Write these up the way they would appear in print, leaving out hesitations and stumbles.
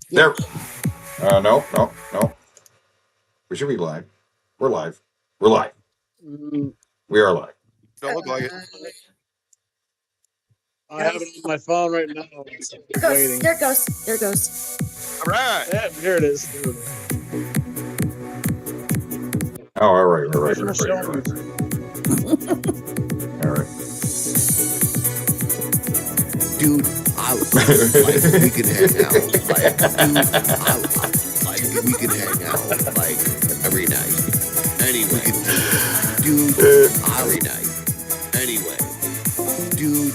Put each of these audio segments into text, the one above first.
There. No, no, no. We should be live. We're live. We're live. Mm, We are live. Don't look like it. I have it on my phone right now. It's There waiting. it goes. There it goes. All right. Yeah, here it is. There it is. Oh, all right, all right, Original all show right, all right. music. All right. Dude, like we could hang out, like like we could hang out like every night. Anyway, dude, every night. Anyway, dude,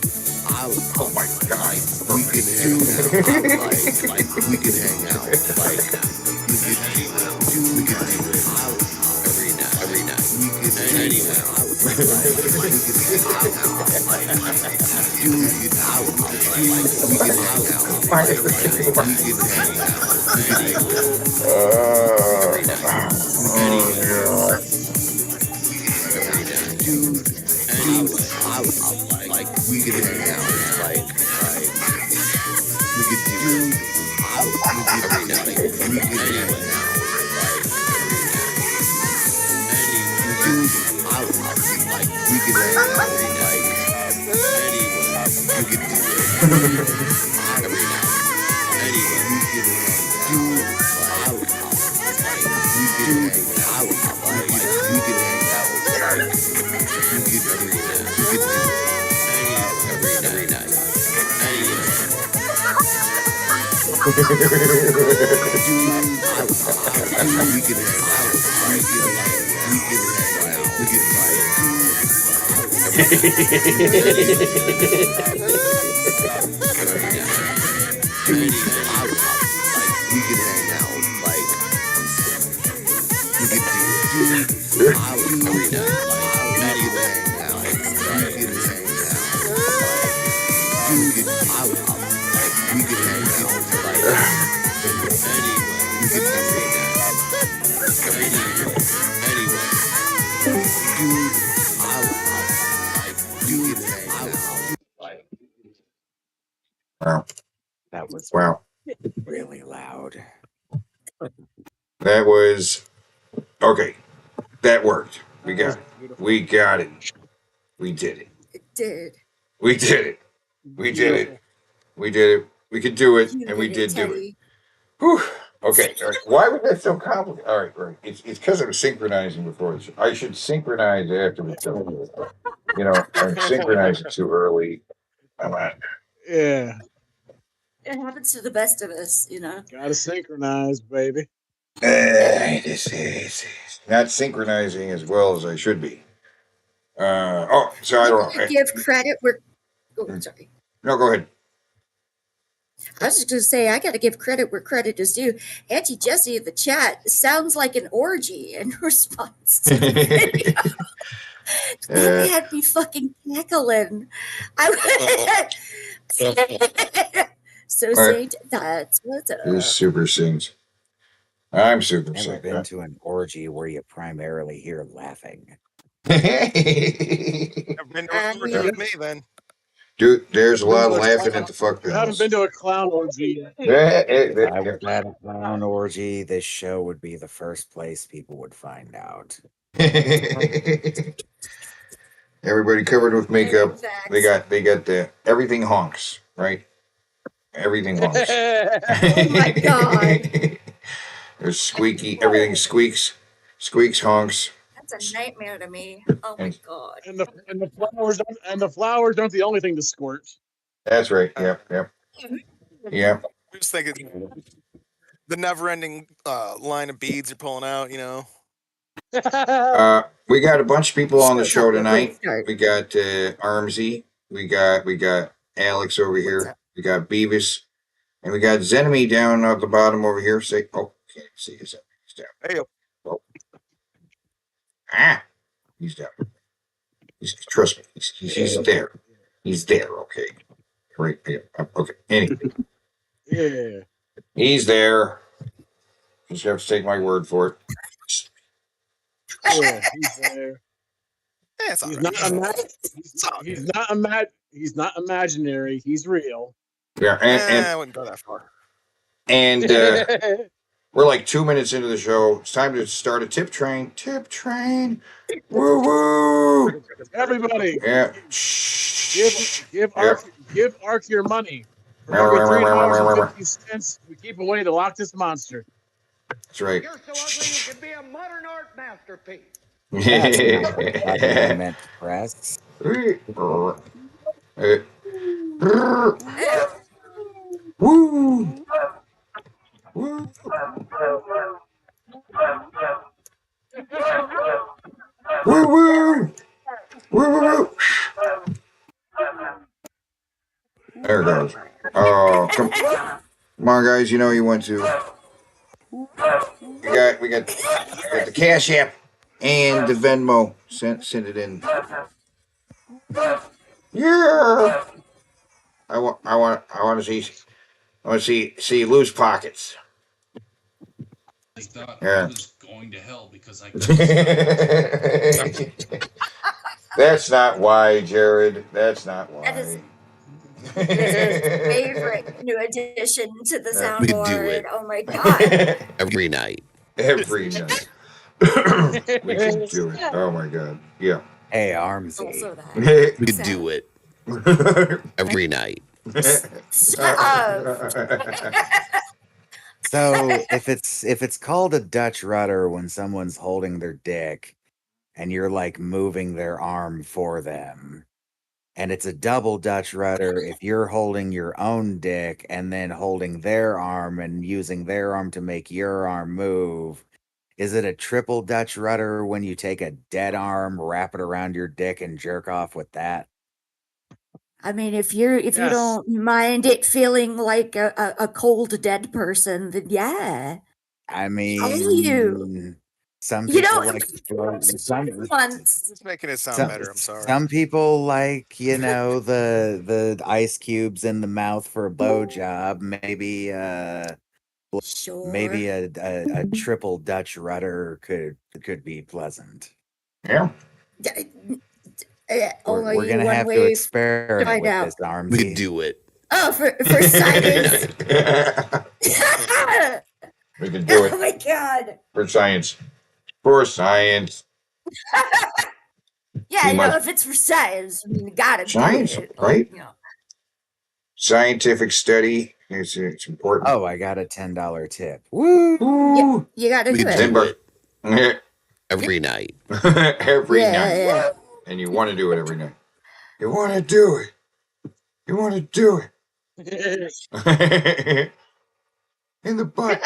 Oh my God. we could hang out, like we could hang out, like we could do it every night. We could anyway. Like, we could hang out, like, dude, we could hang out, like, we could hang out, dude, like, we could hang out, like, we could do every night, we could hang out, dude, like, we could hang out, like, we could do it every night, anyway, we could do, we could hang out, like, we could hang out, like, we could do every night, anyway. We could hang out, we could hang out, we could we could hang out, like, we could do it every night, like, we could hang out, we could hang out, we could hang out, like, anyway, we could every night, anyway, dude, hang out, like. Wow. That was Wow. really loud. That was okay. That worked. We got it. Beautiful. We got it. We did it. It did. We did it. We did it. We did it. We could do it, and we did do it. Teddy. Whew. Okay. All right. Why was that so complicated? All right. Right. It's because I was synchronizing before. I should synchronize after the show. You know, I'm synchronizing too early. I'm not. Yeah, It happens to the best of us, you know. gotta synchronize, baby. This is not synchronizing as well as I should be. So I don't know. Give credit where. Oh, sorry. No, go ahead. I was just going to say, I got to give credit where credit is due. Auntie Jessie in the chat sounds like an orgy in response to the video. That had me fucking cackling. So, Right. Saint, that's what's up. This super sings. I'm super Never sick. been to an orgy where you primarily hear laughing. Never been to a orgy with me then. Dude, there's a lot of laughing at the fuck You haven't been to a clown orgy yet. If I was at a clown orgy, this show would be the first place people would find out. Everybody covered with makeup. Facts. They got the everything honks, right? Everything honks. Oh my God. There's squeaky. Everything squeaks, honks. That's a nightmare to me. Oh my God. And the flowers aren't the only thing to squirt. That's right. Yep. I'm just thinking the never-ending line of beads you're pulling out, you know. We got a bunch of people on the show tonight. Start. We got Armsy. We got Alex over here. We got Beavis, and we got Zenemy down at the bottom over here. Say, oh, can't see his. He's down. Hey, Oh. He's down. Trust me. He's there. He's there. Okay. Right. Yeah. Okay. Anyway, Yeah. he's there. You just have to take my word for it. Yeah, he's there. yeah, it's all He's right. not imaginary. He's real. Yeah, I wouldn't go that far. And we're like 2 minutes into the show. It's time to start a tip train. Tip train. Woo woo. Everybody, Yeah. give Yep. Ark your money. For every $3.50, we keep away the Loch Ness monster. That's right. You're so ugly you could be a modern art masterpiece. That's not the button I meant to press. Woo! Woo! Woo! Woo! Woo! There it goes. Oh, come on, guys. You know you want to. We got the Cash App and the Venmo. Send it in. Yeah. I want to see loose pockets. I thought Yeah. I was going to hell because I That's not why, Jared. That's not why. That is his favorite new addition to the We could do soundboard. it. Oh my god. Every night. Every night. We can do it. Oh my god. Yeah. Hey, Armsy. Also that. We could do it. Every night. Stop. So if it's called a Dutch rudder when someone's holding their dick and you're like moving their arm for them, and it's a double Dutch rudder if you're holding your own dick and then holding their arm and using their arm to make your arm move, is it a triple Dutch rudder when you take a dead arm, wrap it around your dick and jerk off with that? I mean, if you Yes. don't mind it feeling like a cold dead person, then yeah. I you? mean, some You people know, like once. It's making it sound better. I'm sorry. Some people like, the ice cubes in the mouth for a blowjob. Maybe Sure. maybe a triple Dutch rudder could be pleasant. Yeah. We're Only gonna one have to way experiment find with out. this, Armsy. We could do it. Oh, for science. We can do Oh it my god. for science. For science. Yeah, We must- if it's for science, I mean, you gotta Science, do it. right? You know. Scientific study. It's important. Oh, I got a $10 tip. Woo! Ooh. You gotta We do could it. do $10. it. Every night. Every Yeah, night. yeah. And you want to do it every night. You want to do it. You want to do it. In the butt.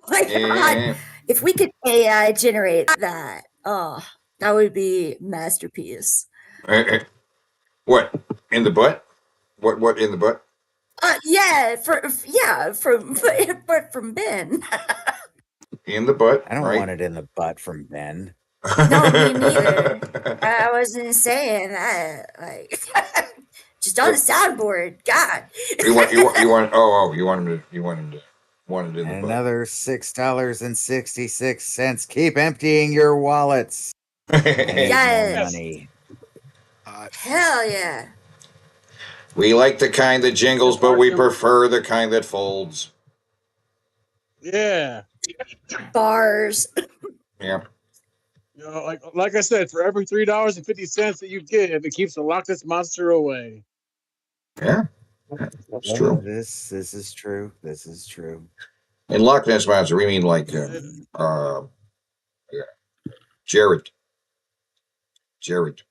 Oh my god. If we could AI generate that, oh, that would be masterpiece. What? In the butt? What in the butt? Yeah, but from Ben. In the butt. I don't right? want it in the butt from Ben. No, me neither. I wasn't saying that. Like, just on the soundboard. God. you want you want you want him to want it in the And butt. another $6.66. Keep emptying your wallets. I need Yes. more money. Hell yeah. We like the kind that jingles, but we prefer the kind that folds. Yeah. Bars. Yeah. You know, like I said, for every $3.50 that you give, it keeps the Loch Ness monster away. Yeah. That's true. This is true. This is true. In Loch Ness Monster, we mean like Jared. Jared.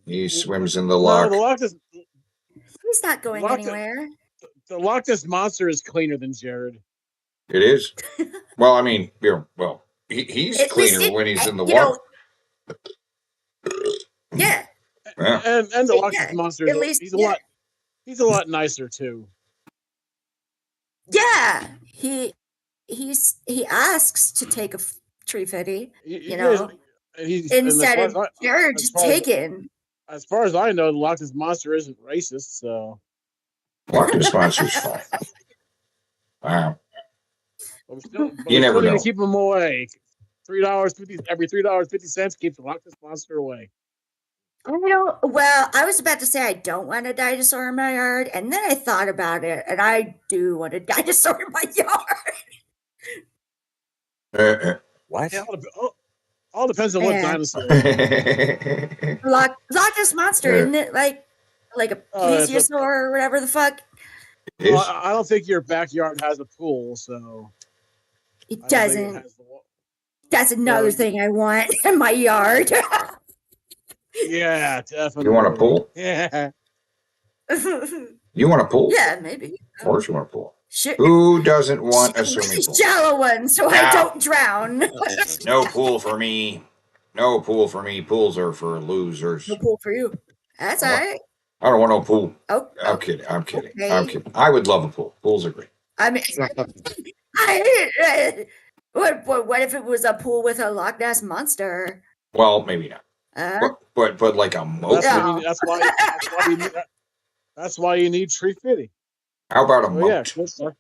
He swims in the No, loch. the Loch Ness, He's not going Loch Ness- anywhere. the Loch Ness monster is cleaner than Jared. It is. Well, I mean, he's At least cleaner when he's in the you know, water. Yeah. Yeah. And the Loch Ness Yeah, monster, at least, he's a yeah. lot nicer too. Yeah. He asks to take a tree fitty, you know, instead of Jared just taking. As far as I know, the Loch Ness monster isn't racist, so Loch Ness Monster's fine. Wow. but we still never need know. to keep them away. $3.50 every $3.50 keeps the Loch Ness monster away. Well, I was about to say I don't want a dinosaur in my yard, and then I thought about it, and I do want a dinosaur in my yard. What? Yeah. All depends on what Yeah. dinosaur. Loch Ness monster, isn't it? Like a It's a- plesiosaur or whatever the fuck. Well, I don't think your backyard has a pool, so It I don't think it doesn't. has the wa- That's another thing I want in my yard. Yeah, definitely. You want a pool? Yeah. You want a pool? Yeah, maybe. Of course you want a pool. Sure. Who doesn't want a swimming pool? Shallow one, so I Now. don't drown. No pool for me. No pool for me. Pools are for losers. No pool for you. That's all right. I don't want no pool. Oh, I'm kidding. I'm kidding. Okay. I'm kidding. I would love a pool. Pools are great. I mean, what if it was a pool with a Loch Ness monster? Well, maybe not. But like a moat. That's why you need tree fitting. How about a Oh moat? yeah, tree fitting.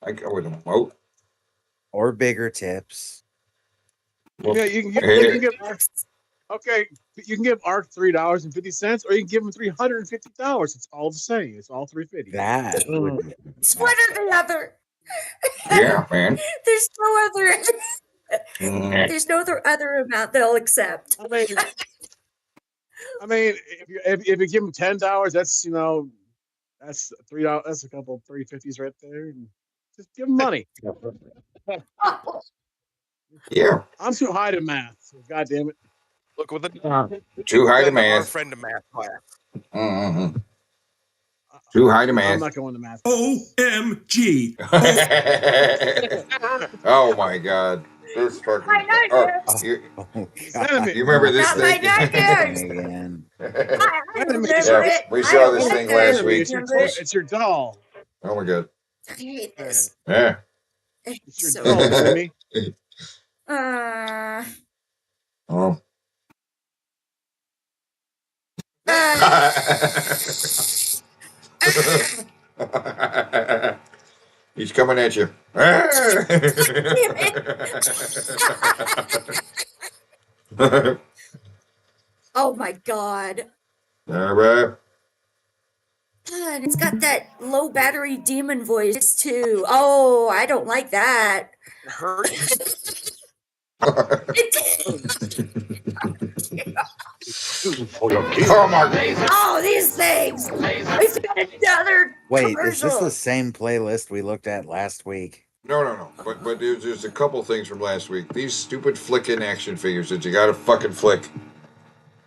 I go with a moat. Or bigger tips. Yeah, you can give okay. You can give Ark $3.50, or you can give him $350. It's all the same. It's all $3.50. That would be It's one or the other. Yeah, man. There's no other. Mm. There's no other amount they'll accept. I mean, if you give them $10, that's that's $3. That's a couple $3.50s right there. And just give them money. Yeah. I'm too high to math. So God damn it. Look with the Too high to our math. friend to math class. Mm-hmm. Too high to I'm math. not going to math. OMG. Oh my God. This fucking. You remember this Not my thing? nightmares. again. Yeah, we saw this thing last week. It's your doll. Oh my God. I hate this. Yeah. It's your So- doll, Jimmy. Oh. He's coming at you. Oh my God. All right. God, it's got that low battery demon voice too. Oh, I don't like that. It hurt. Oh my God. Oh, these things. We've got another Wait, is commercial. this the same playlist we looked at last week? No. But there's a couple things from last week. These stupid flicking action figures that you gotta fucking flick.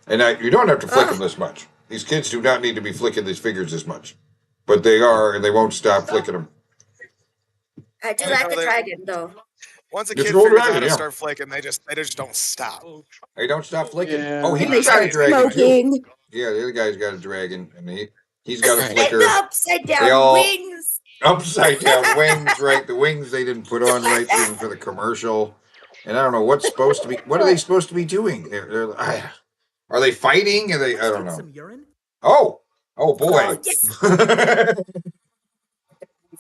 And you don't have to flick them this much. These kids do not need to be flicking these figures this much. But they are, and they won't stop flicking them. I do like the dragon though. Once a It's kid an old figures out dragon, to yeah. start flicking, they just don't stop. They don't stop flicking. Yeah. Oh, And he's they got a start dragon too. smoking. Yeah, the other guy's got a dragon, and he's got a And flicker. the upside They down all- wings. Upside down wings, right? The wings they didn't put on right even for the commercial. And I don't know what's supposed to be. What are they supposed to be doing? Are they fighting? Are they? I don't know. Oh boy.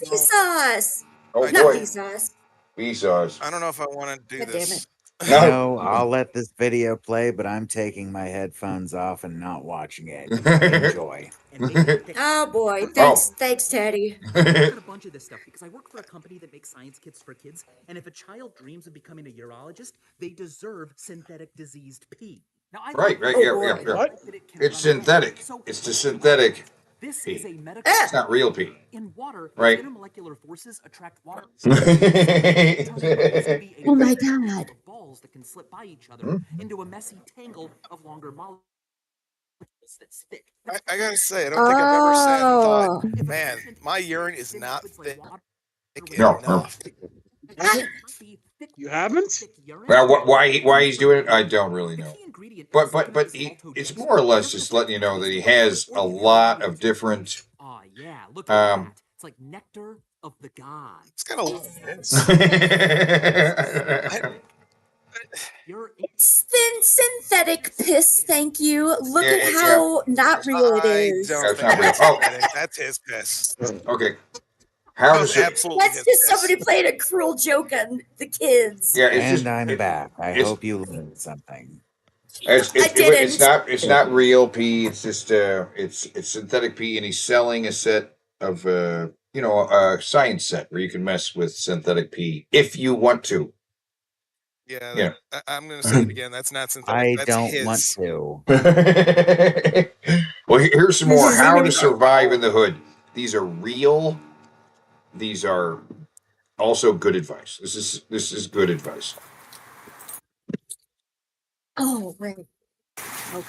Vsauce. Oh Not boy. Vsauce. Vsauce. I don't know if I want to do God damn this. No, I'll let this video play, but I'm taking my headphones off and not watching it. Enjoy. Oh boy. Thanks, Teddy. I got a bunch of this stuff because I work for a company that makes science kits for kids, and if a child dreams of becoming a urologist, they deserve synthetic diseased pee. Now, I Right. Oh, Yeah. boy. What? It's synthetic. It's the synthetic. This pee. is a medical. It's not real pee. In water, Right. intermolecular forces attract water. Oh my God. Balls that can slip by each other into a messy tangle of longer molecules that's thick. I gotta say, I don't think I've ever sat and thought, Oh. man, my urine is not thick No. enough. You haven't? Well, why he's doing it, I don't really know. But it's more or less just letting you know that he has a lot of different. Oh yeah, look at that. It's like nectar of the gods. It's got a. It's thin synthetic piss, thank you. Look Yeah, at how not real it is. I don't That's think not real. that's Oh. synthetic. That's his piss. Okay. How That does was it? absolutely That's his just piss. somebody playing a cruel joke on the kids. Yeah, it's And just. I'm back. I it's- hope you learned something. I didn't. It's not real pee. It's just it's synthetic pee, and he's selling a set of a science set where you can mess with synthetic pee if you want to. Yeah, I'm going to say it again. That's not synthetic. I That's don't his. want to. Well, here's some This more. is How to even- survive in the hood. These are real. These are also good advice. This is good advice. Oh, right. Okay.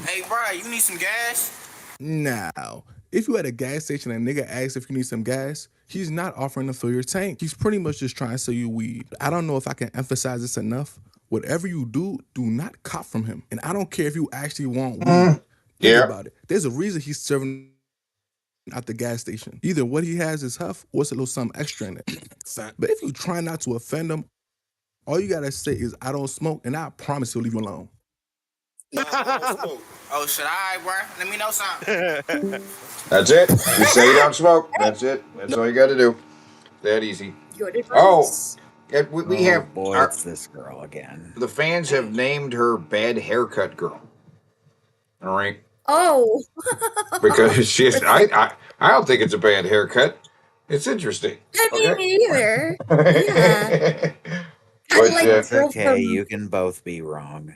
Hey, bro, you need some gas? Now, if you at a gas station and a nigga asks if you need some gas, he's not offering to fill your tank. He's pretty much just trying to sell you weed. I don't know if I can emphasize this enough. Whatever you do not cop from him. And I don't care if you actually want weed. Think about it. There's a reason he's serving at the gas station. Either what he has is huff or it's a little something extra in it. But if you try not to offend him, all you gotta say is, I don't smoke, and I promise he'll leave you alone. Oh, should I, bro? Let me know something. That's it. You say you don't smoke. That's it. That's all you got to do. That easy. Good advice. Oh, we have boy, it's this girl again. The fans have named her Bad Haircut Girl. All right. Oh. Because she's I don't think it's a bad haircut. It's interesting. Me neither. Yeah. But, like it's okay. You can both be wrong.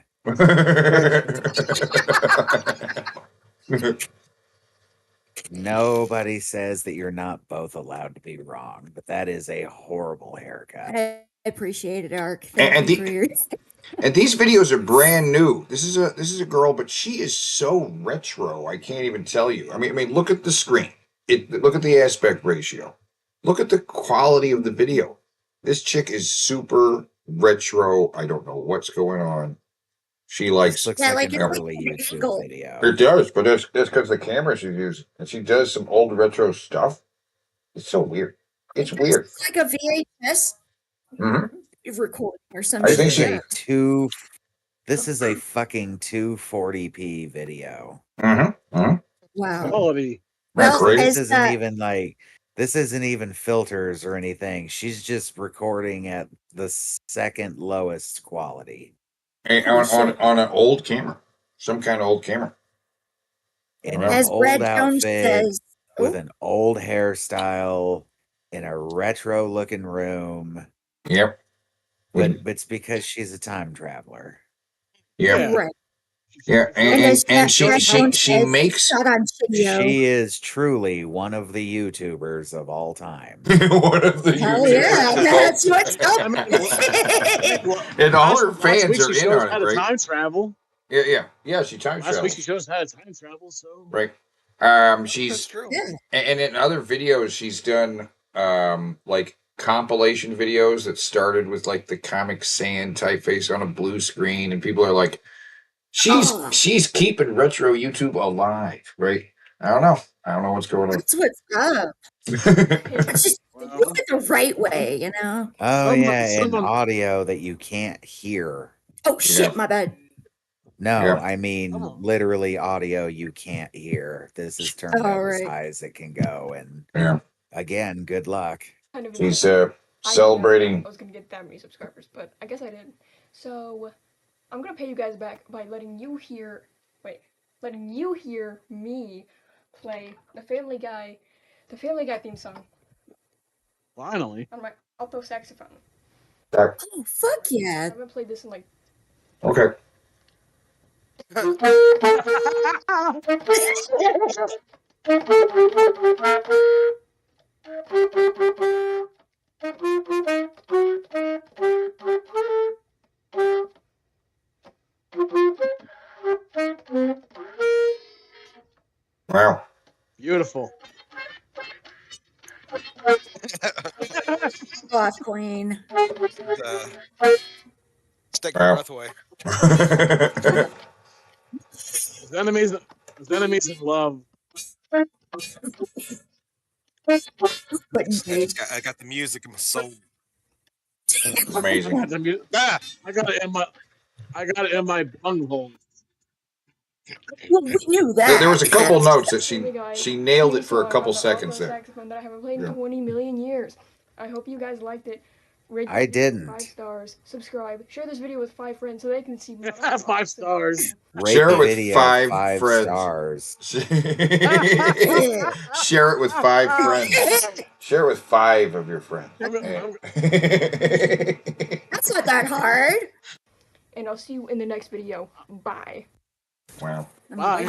Nobody says that you're not both allowed to be wrong, but that is a horrible haircut. I appreciate it, Ark. Thank you for your... And these videos are brand new. This is a girl, but she is so retro. I can't even tell you. I mean, look at the screen. Look at the aspect ratio. Look at the quality of the video. This chick is super retro. I don't know what's going on. She likes looks like an early YouTube video. It does, but that's because the camera she's using, and she does some old retro stuff. It's so weird. It's weird. It's like a VHS recording or something. I think This is a fucking 240p video. Wow. Quality. Well, this isn't even filters or anything. She's just recording at the second lowest quality. On an old camera, some kind of old camera, in an old outfit with an old hairstyle in a retro looking room. Yep. But it's because she's a time traveler. Yeah. Right. Yeah, and she makes. She is truly one of the YouTubers of all time. One of the YouTubers. Yeah, that's what's up. And all her fans are she in shows on how it, to right? time travel. Yeah. She time travels. Last week she shows how to time travel. So right. She's That's true. And in other videos she's done like compilation videos that started with like the Comic Sans typeface on a blue screen, and people are like, she's keeping retro YouTube alive, right? I don't know what's going on. That's what's up. It's just do it the right way, you know. Oh yeah, and audio that you can't hear. Oh shit, my bad. No, I mean literally audio you can't hear. This is turned up as high as it can go, and again, good luck. She's celebrating. I was gonna get that many subscribers, but I guess I didn't. So I'm gonna pay you guys back by letting you hear me play the Family Guy theme song. Finally. On my alto saxophone. Oh fuck yeah! I haven't played this in like. Okay. Wow. Beautiful. Off, Queen. Take your breath away. His enemies in love. I got the music in my soul. It's amazing. I got it in my bunghole. Well, we knew that. There was a couple notes that she nailed it for a couple seconds there. Saxophone that I haven't played in 20 million years. I hope you guys liked it. rate I this video didn't. 5 stars, subscribe, share this video with 5 friends so they can see more. 5 stars. Rate Share the it with video 5 friends. stars. Share it with 5 friends. Share it with 5 of your friends. I'm That's not that hard. And I'll see you in the next video. Bye. Wow. Bye.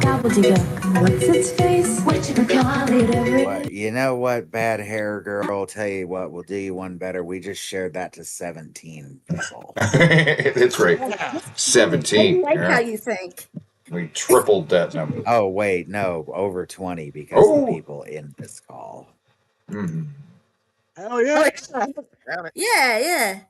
Gobbledygook. What's its face? Whatever. What, you know what, bad hair girl? Tell you what, we'll do you one better. We just shared that to 17 people. That's right. 17. I like Yeah. how you think. We tripled that number. Oh, wait, no, over 20 because of the people in this call. Mm-hmm. Hell yeah. Yeah.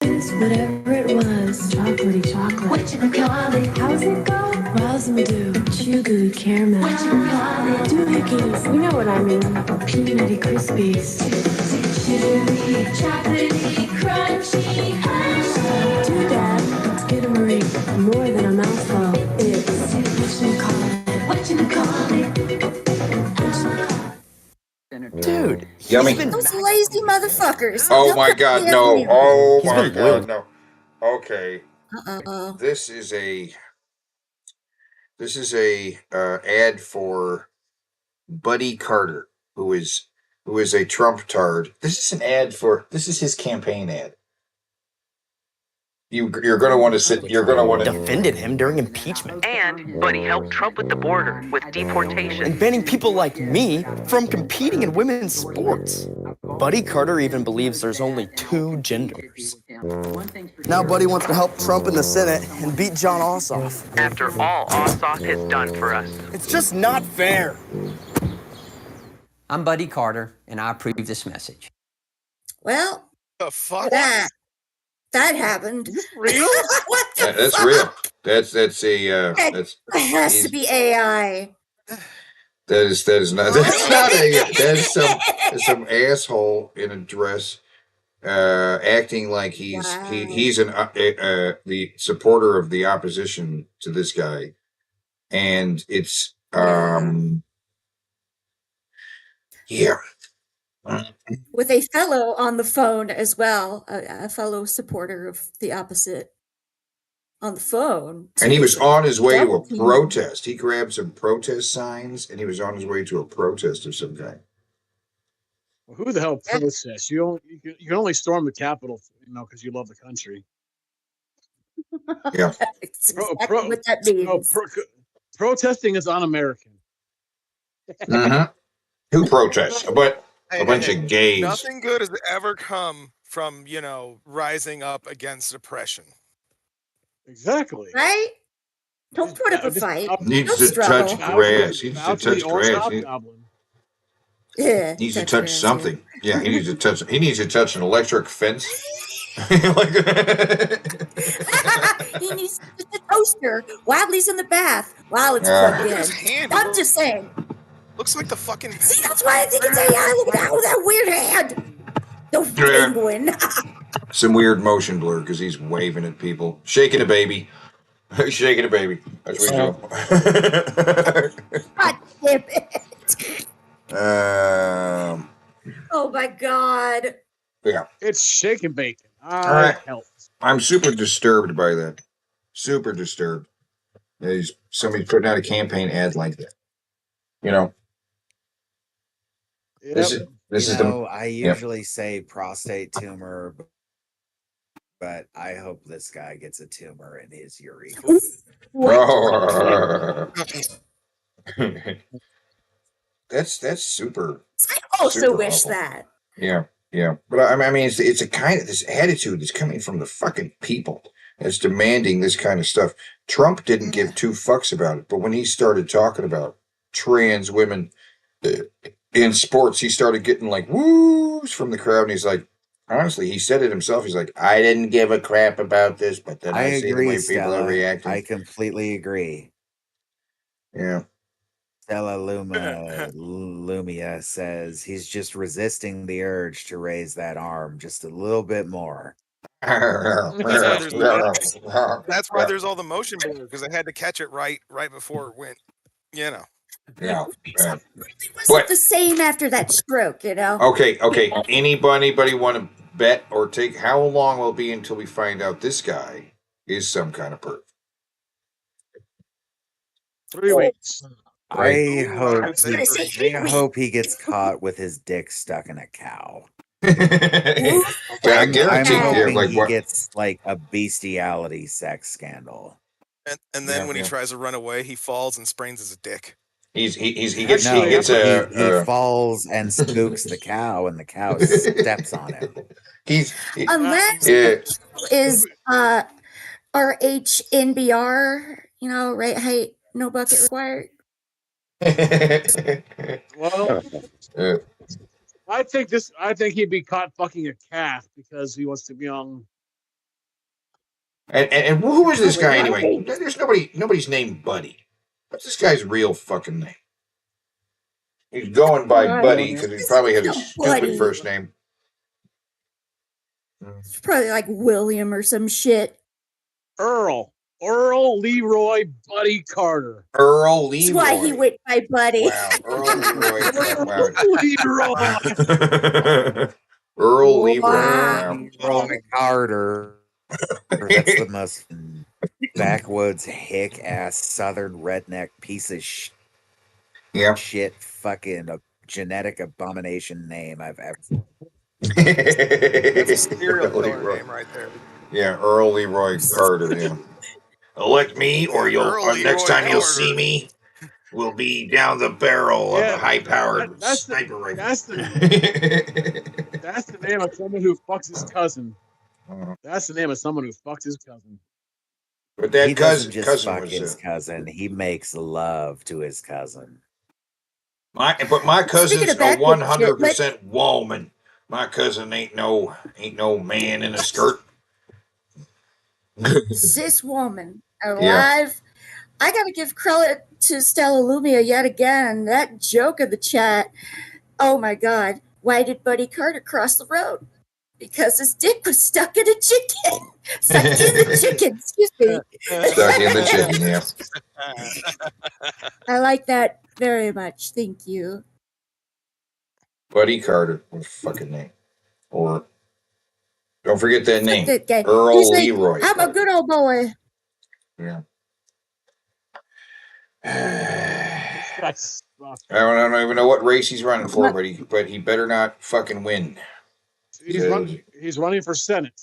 Whatever it was. Chocolatey chocolate. What you call it? How's it go? Rousing do. Chew caramel. What you call it? Doohickeys. You know what I mean. Peanutty crispies. Chewy, chocolatey, crunchy. Doodad. Let's get a Marie. More than a mouthful. It's what you call it. What you call it? Dude, Yummy. Those lazy motherfuckers. Oh They'll my put God, me no. everywhere. Oh He's my been God, blue. no. Okay. Uh-oh. This is a ad for Buddy Carter, who is a Trump tard. This is his campaign ad. You're going to want to sit. You're going to want to Defended him during impeachment. But he helped Trump with the border, with deportation. And banning people like me from competing in women's sports. Buddy Carter even believes there's only 2 genders. Now Buddy wants to help Trump in the Senate and beat John Ossoff. After all Ossoff has done for us. It's just not fair. I'm Buddy Carter, and I approve this message. Well, The fuck? that happened. Real? What the That's fuck? real. That's That has to be AI. that is not AI. That's some asshole in a dress acting like he's the supporter of the opposition to this guy, and it's yeah. With a fellow on the phone as well, a fellow supporter of the opposite on the phone. And he was on his way to a Double team. protest. He grabbed some protest signs, and he was on his way to a protest of some kind. Well, who the hell protests? You can only storm the Capitol, because you love the country. Yeah. That's exactly what that means. Protesting is un-American. Uh-huh. Who protests? But a bunch of gays. Nothing good has ever come from, rising up against oppression. Exactly. Right? Don't put up a fight. Needs Don't to struggle. touch grass. He needs to touch grass. Yeah. He needs to touch something. Yeah, he needs to touch. He needs to touch an electric fence. He needs to touch a toaster while he's in the bath, while it's plugged His in. hand I'm just saying. looks like the fucking. See, that's why I think it's AI. Look at that weird hand. The penguin. Some weird motion blur because he's waving at people, shaking a baby, shaking a baby. That's what he's doing. God damn it. Oh my God. Yeah. It's shake and bacon. All right. Helps. I'm super disturbed by that. Super disturbed. Somebody putting out a campaign ad like that. Yep. This is the. I usually say prostate tumor, but I hope this guy gets a tumor in his urethra. Oh. That's super. I also super wish awful. that. Yeah. But I mean, it's a kind of this attitude that's coming from the fucking people that's demanding this kind of stuff. Trump didn't give 2 fucks about it, but when he started talking about trans women in sports, he started getting like woos from the crowd, and he's like, honestly, he said it himself. He's like, I didn't give a crap about this, but then I see the way people are reacting. I completely agree. Yeah. Stella Lumia says he's just resisting the urge to raise that arm just a little bit more. That's why there's all the motion blur, because I had to catch it right before it went. Yeah. Wasn't the same after that stroke, you know? Okay. Anybody want to bet or take how long will it be until we find out this guy is some kind of perv? 3 weeks. Right. I hope he gets caught with his dick stuck in a cow. I I'm guarantee hoping like he what? gets like a bestiality sex scandal. And then when he tries to run away, he falls and sprains his dick. He No, gets he falls and spooks the cow, and the cow steps on him. Unless is RHNBR, you know, right height, no bucket required. Well, I think he'd be caught fucking a calf because he wants to be young. And who is this guy anyway? There's nobody's named Buddy. What's this guy's real fucking name? He's going by Buddy because he probably had a stupid first name. It's probably like William or some shit. Earl Leroy Buddy Carter. Earl Leroy. That's why he went by Buddy. Wow, Earl Leroy. Leroy. Earl Leroy. Leroy Carter. That's the most backwoods hick ass southern redneck piece of shit fucking genetic abomination name I've ever seen. That's a serial killer name right there. Yeah, Earl Leroy Carter. Yeah. Elect me, or next time you'll see me, will be down the barrel of a high-powered sniper rifle. That's the name of someone who fucks his cousin. That's the name of someone who fucks his cousin. But that he doesn't just cousin fuck was his cousin. He makes love to his cousin. my cousin's a 100% woman. My cousin ain't no man in a skirt. Cis woman alive. I gotta give credit to Stella Lumia yet again. That joke of the chat. Oh my god. Why did Buddy Carter cross the road? Because his dick was stuck in a chicken. Stuck in the chicken, excuse me. Stuck in the chicken, yeah. I like that very much. Thank you. Buddy Carter, what a fucking name. Or don't forget that name. That guy. Earl Leroy. I'm a good old boy. Yeah. I don't even know what race he's running for, but he better not fucking win. He's running for Senate.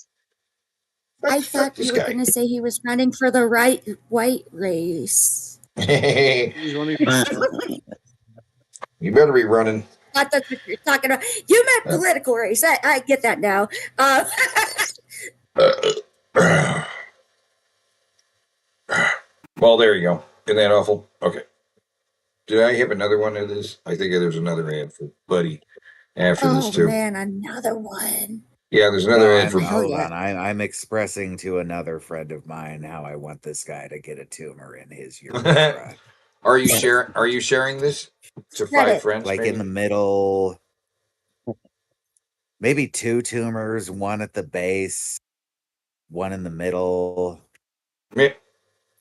I thought you were going to say he was running for the white race. He's running for Senate. You better be running. I thought you were talking about. You meant political race. I get that now. Well, there you go. Isn't that awful? Okay. Did I have another one of this? I think there's another ad for Buddy after this too. Oh man, another one. Yeah, there's another ad for. Hold on, I'm expressing to another friend of mine how I want this guy to get a tumor in his urethra. Are you sharing this to 5 friends? Like in the middle, maybe 2 tumors, one at the base, one in the middle.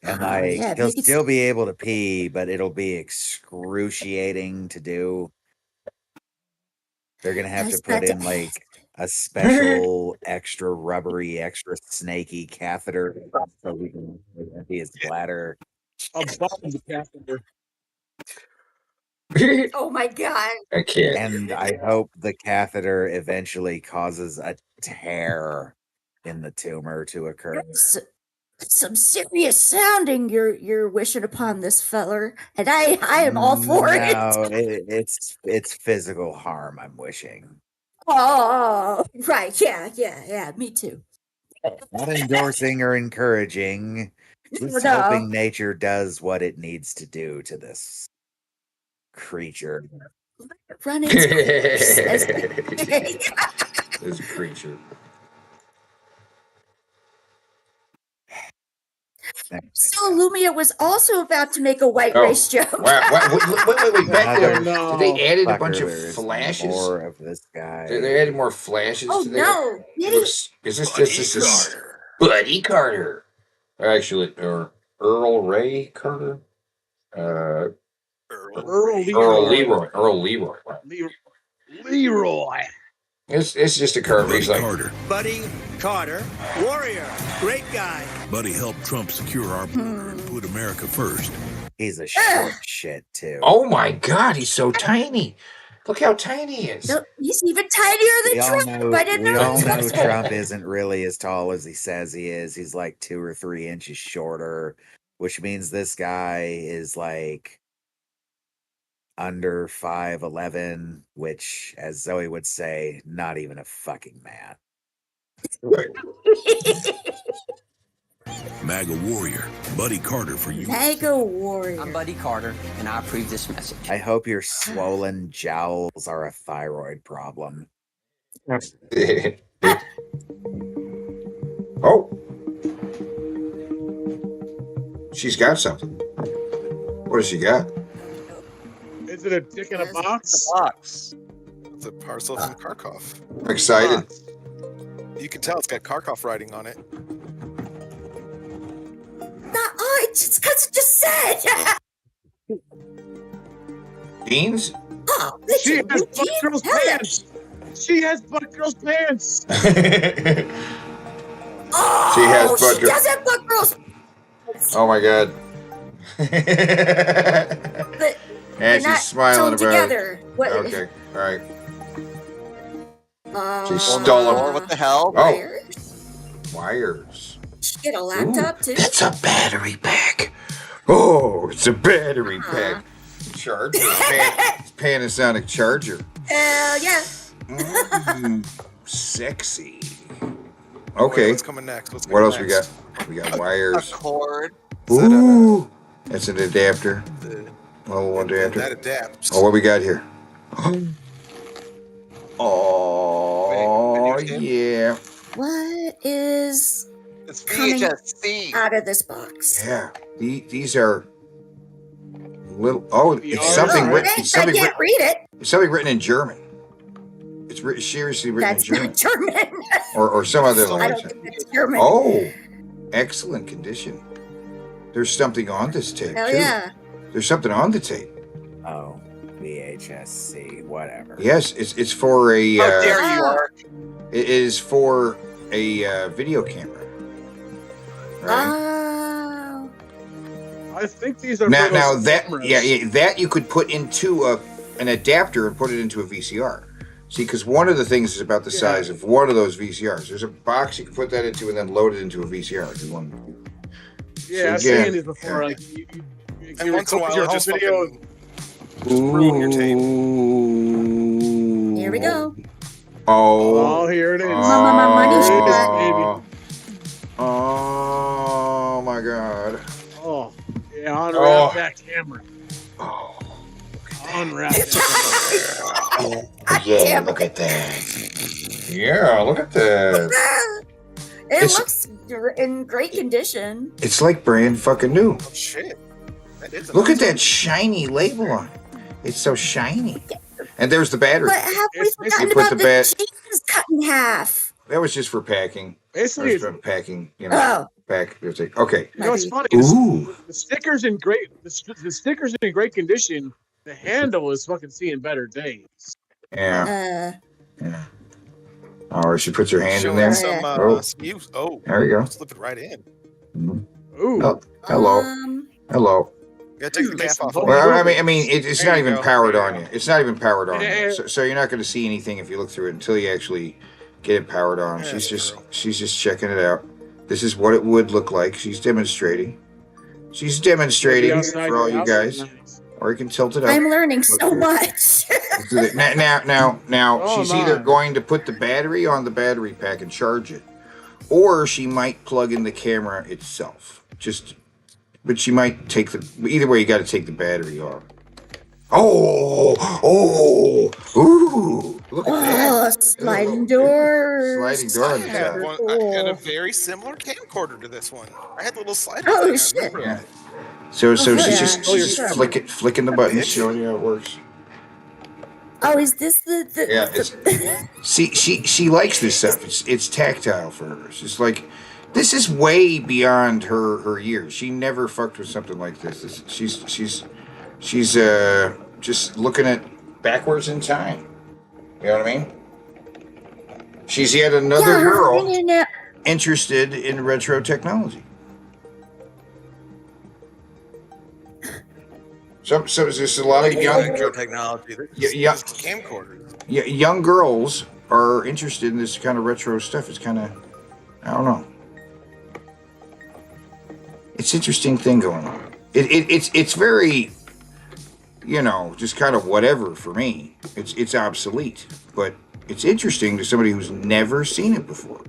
And like he'll still be able to pee, but it'll be excruciating to do. They're gonna have to put in like a special, extra rubbery, extra snaky catheter so we can empty his bladder. Above the catheter. Oh my god! I can't. And I hope the catheter eventually causes a tear in the tumor to occur. Some serious sounding you're wishing upon this feller, and I am all for it. No, it's physical harm I'm wishing. Oh, right, yeah, me too. Not endorsing or encouraging, just hoping nature does what it needs to do to this creature. Run its course. This creature. So Lumia was also about to make a white race joke. Wow. Wait. Back there. No. They added a bunch of There's flashes. More of this guy. They added more flashes to that. No. Is this just Buddy Carter? Actually, or Earl Ray Carter? Earl Leroy. Leroy. It's just a car. He's like Carter. Buddy Carter, warrior, great guy. Buddy helped Trump secure our border and put America first. He's a short shit too. oh my God, he's so tiny. Look how tiny he is. No, he's even tinier than Trump. I didn't We know all know Trump's Trump isn't really as tall as he says he is. He's like 2 or 3 inches shorter, which means this guy is like under 5'11", which, as Zoe would say, not even a fucking man. MAGA warrior, Buddy Carter for you. MAGA warrior. I'm Buddy Carter, and I approve this message. I hope your swollen jowls are a thyroid problem. Oh, she's got something. What has she got? Is it a dick in a box? Box. It's a parcel from Kharkov. I'm excited. You can tell it's got Kharkov writing on it. It's because it just said. Beans? Oh, she has butt girl's pants. She has butt girl's pants. Oh, She has butt she girl- does have butt girls. Oh my God. But And they're she's smiling sewn about together. it. What? Okay, all right. She Uh, stole them. What the hell? Oh, wires. She get a laptop too. It's a battery pack. Oh, it's a battery pack. Charger. It's Panasonic charger. Hell yeah. Sexy. Okay. What's coming next? What else we got? We got wires. A cord. Ooh, that's an adapter. Little adapter. That adapts. Oh, what we got here? Oh, yeah. What is It's coming VHS-C. out of this box? Yeah. These are little. Oh, it's something written. It's something I can't written. read it. It's something written in German. It's seriously written That's in German. not German. Or some other I don't language. think that's German. Oh, excellent condition. There's something on this tape Hell too. yeah. There's something on the tape. Oh, VHS-C, whatever. Yes, it's for a. How dare you, Art? It is for a video camera. Right? Oh. I think these are Now for that cameras. yeah, that you could put into an adapter and put it into a VCR. See, because one of the things is about the size of one of those VCRs. There's a box you can put that into and then load it into a VCR if you want. Yeah, I've again, seen these before. Like And once in a while, your it home just video. ruin your tape. Here we go. Oh, here it is. My money shot. Oh my God. Oh, yeah, unwrap that camera. Oh, unwrap that. Yeah, look at that. Yeah, look at that. It looks in great condition. It's like brand fucking new. Oh, shit. That is Look at that shiny label on it. It's so shiny. And there's the battery. But have we forgotten You put about the the bat- cheese cut in half? That was just for packing. Basically, That was for packing, you know. Pack. Okay. You know what's funny? Is Ooh. the stickers in great. The stickers in great condition. The handle is fucking seeing better days. Yeah. Yeah. Oh, she puts her hand in Showing there. some use. Oh, There we go. slip it right in. Ooh. Oh, hello. Hello. Yeah, take the cap off. Well, I mean, it's There not you even go. powered on you. It's not even powered on Yeah. you. So you're not going to see anything if you look through it until you actually get it powered on. Yeah, She's just checking it out. This is what it would look like. She's demonstrating. She's demonstrating for all you guys. Or you can tilt it up. I'm learning so much. Now, Oh, she's my. either going to put the battery on the battery pack and charge it, or she might plug in the camera itself. But she might take either way, you got to take the battery off. Ooh, look at that. Sliding doors. Sliding door on I the had, side. one, I had a very similar camcorder to this one. I had the little slider. Oh, thing. I shit. remember Yeah. that. So yeah. she's just flicking the buttons, showing you how it works. Oh, is this the Yeah, she likes this stuff. It's tactile for her. She's like, this is way beyond her years. She never fucked with something like this. She's She's just looking at backwards in time. You know what I mean? She's yet another girl interested in retro technology. So there's a lot of young technology. Camcorders. Young girls are interested in this kind of retro stuff. It's kind of, I don't know. It's an interesting thing going on. It's very, just kind of whatever for me. It's obsolete, but it's interesting to somebody who's never seen it before.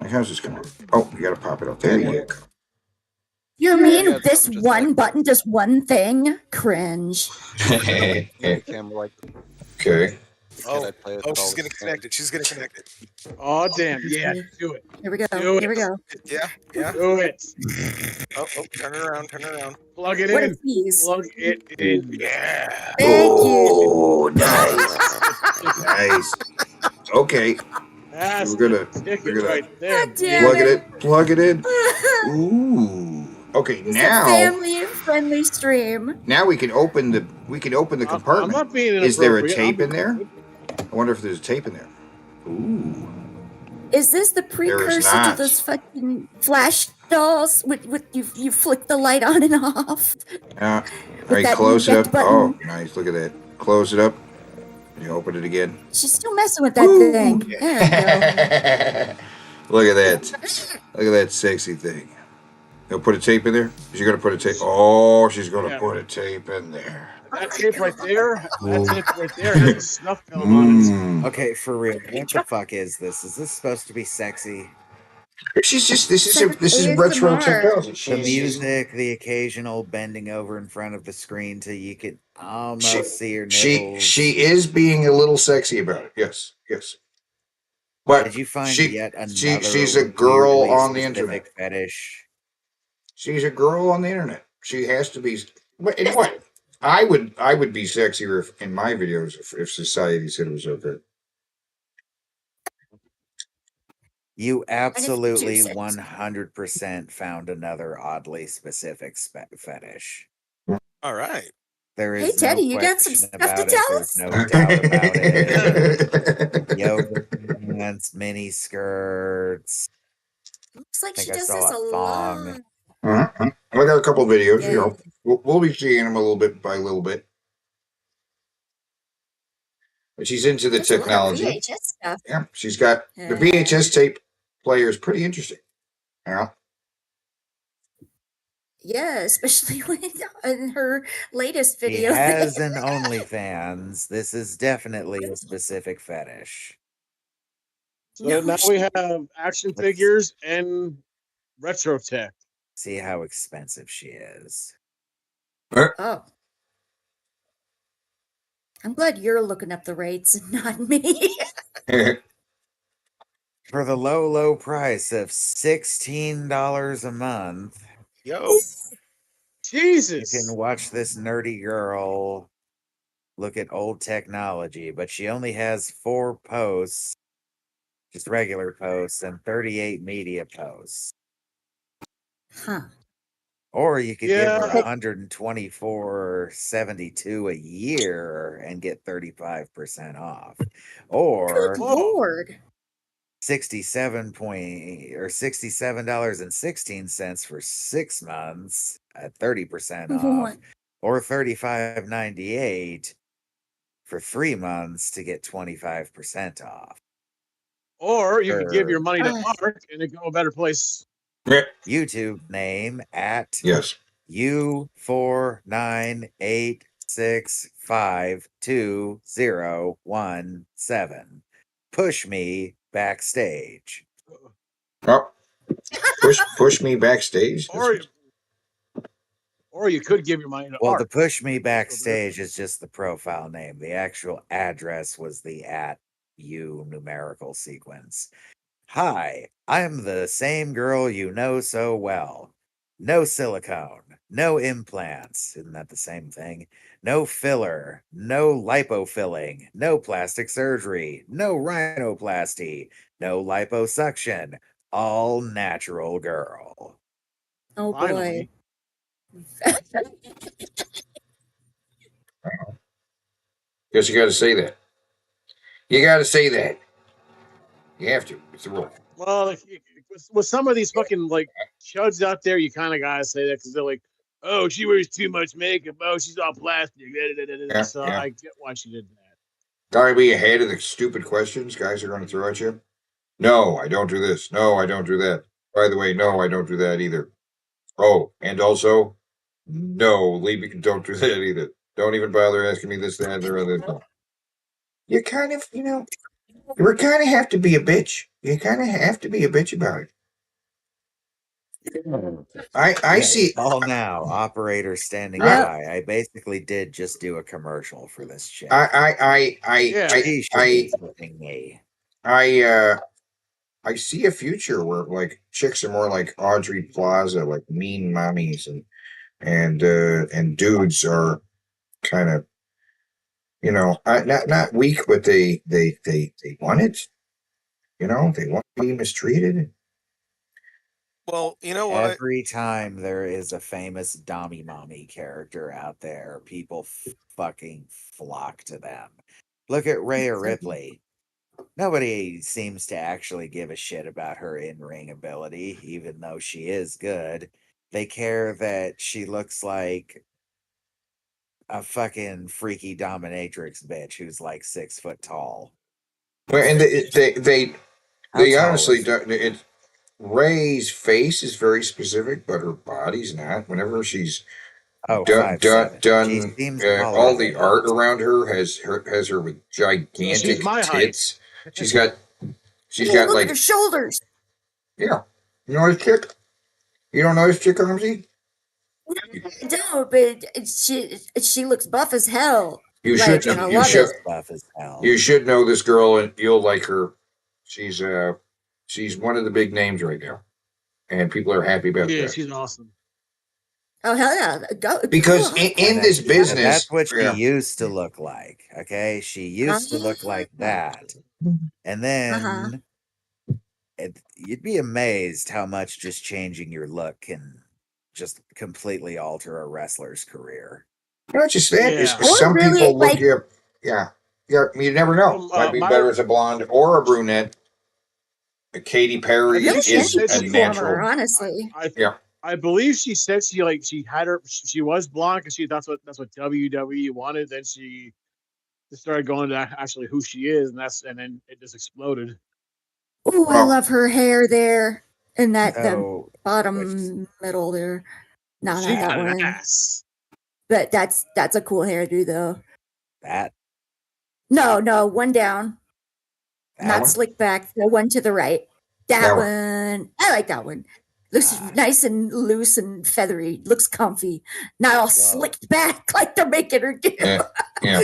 Like, how's this going to work? Oh, you got to pop it up. There you go. You mean this one button does one thing? Cringe. Okay. Oh, she's getting connected. She's getting connected. Oh, damn. Yeah, do it. Here we go. Do it. Here we go. Yeah. Do it. Oh, turn it around. Plug it What in. a tease. Plug it in. Yeah. Thank you. Oh, nice. Nice. Okay. That's We're gonna right there. plug it in. Ooh. Okay, It's now a family-friendly stream. now we can open the compartment. I'm not being Is there a inappropriate. tape in there? I wonder if there's a tape in there. Ooh. Is this the precursor to not. those fucking flash dolls? With you flick the light on and off. All With right, that close it eject up. button. Oh, nice. Look at that. Close it up. You open it again. She's still messing with that thing. There we go. Look at that. Look at that sexy thing. You'll put a tape in there? Is she gonna put a tape? Oh, she's gonna put a tape in there. That tape right there. That tape right there has a snuff film on it. Okay, for real. What the fuck is this? Is this supposed to be sexy? She's just this is retro technology. The music, the occasional bending over in front of the screen till you could almost see her nipples. She is being a little sexy about it. Yes. But did you find yet another? She's a girl on the internet. Fetish. She's a girl on the internet. She has to be. What? I would be sexier in my videos if society said it was okay. You absolutely 100% found another oddly specific fetish. All right. There is Hey Teddy, no you got some question stuff to about tell it. us? There's no doubt about it. Yoga pants, mini skirts. Looks like I she think I does saw this a a thong. lot. I got a couple of videos. Yeah. We'll be seeing them a little bit by little bit. But she's into the There's a lot of technology. VHS stuff. Yeah, she's got the VHS tape player is pretty interesting. Yeah. Yeah, especially when in her latest She video. has an OnlyFans. This is definitely a specific fetish. So now we have action figures and retro tech. See how expensive she is. Oh. I'm glad you're looking up the rates and not me. For the low price of $16 a month. Yo. Jesus. You can watch this nerdy girl look at old technology, but she only has 4 posts, just regular posts, and 38 media posts. Huh. Or you could give her $124.72 a year and get 35% off. Or Good Lord. $67.16 for 6 months at 30% off. Or $35.98 for 3 months to get 25% off. Or you could give your money to Mark and it go a better place. YouTube name at yes U4986522017. Push me backstage. Oh, push me backstage. Or you could give your money to Well, Art. the push me backstage is just the profile name. The actual address was the @U numerical sequence. Hi, I'm the same girl you know so well. No silicone, no implants. Isn't that the same thing? No filler, no lipofilling, no plastic surgery, no rhinoplasty, no liposuction. All natural girl. Oh boy. Guess you got to say that. You got to say that. You have to. It's the rule. Well, with some of these fucking like chuds out there, you kind of gotta say that because they're like, "Oh, she wears too much makeup. Oh, she's all plastic." Yeah, So yeah. I get why she did that. Gotta be ahead of the stupid questions guys are going to throw at you. No, I don't do this. No, I don't do that. By the way, no, I don't do that either. Oh, and also, no, leave. Don't do that either. Don't even bother asking me this, that, or other. No. You kind of, you kind of have to be a bitch. You kind of have to be a bitch about it. I Yes, see. call now. Operator standing Yep. by. I basically did just do a commercial for this chick. I She should be booking me. I see a future where like chicks are more like Audrey Plaza, like mean mommies, and dudes are kind of not weak, but they want it. They want to be mistreated. Well, you know what? Every time there is a famous Dommy Mommy character out there, people fucking flock to them. Look at Rhea Ripley. Nobody seems to actually give a shit about her in-ring ability, even though she is good. They care that she looks like a fucking freaky dominatrix bitch who's like 6 foot tall. Well, and they How tall honestly is don't. Ray's face is very specific, but her body's not. Whenever she's Oh, done 5'7". done She seems all taller the than art around her has her with She's gigantic my height. tits. She's got Look at like her shoulders. yeah. You know this chick? You don't know this chick, Armsy? I don't, but she looks buff as hell. You Like, should and I you love should it. buff as hell. you should know this girl and you'll like her. She's one of the big names right now, and people are happy about Yeah, that. she's awesome. Oh hell yeah! Go, Because cool. in this business, that's what she yeah. used to look like. Okay, she used to look like that, and then you'd be amazed how much just changing your look can just completely alter a wrestler's career. Not just that, is Yeah. some Or really, people look like- yeah. You never know. Might be better as a blonde or a brunette. Katy Perry think she is said a she- natural. honestly. Yeah. I believe she said she had her. She was blonde because that's what WWE wanted. Then she just started going to actually who she is, and then it just exploded. Oh, I love her hair there, and the So, bottom middle there. No, She not that got an one. ass. But that's a cool hairdo though. That No, one down. That Not one? slick back. The one to the right. That That one. I like that one. Looks nice and loose and feathery. Looks comfy. Not all slicked back like they're making her do. Yeah.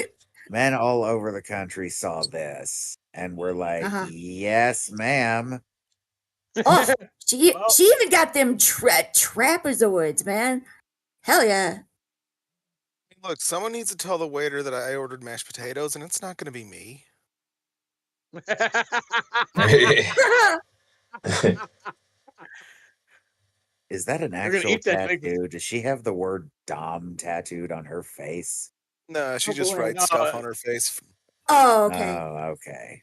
men all over the country saw this and were like, "Yes, ma'am." Oh, she even got them trapezoids, man. Hell yeah. Look, someone needs to tell the waiter that I ordered mashed potatoes, and it's not going to be me. Is that an gonna actual eat that tattoo? Does she have the word Dom tattooed on her face? No, she just boy. writes stuff on her face. Oh, okay. Oh, okay.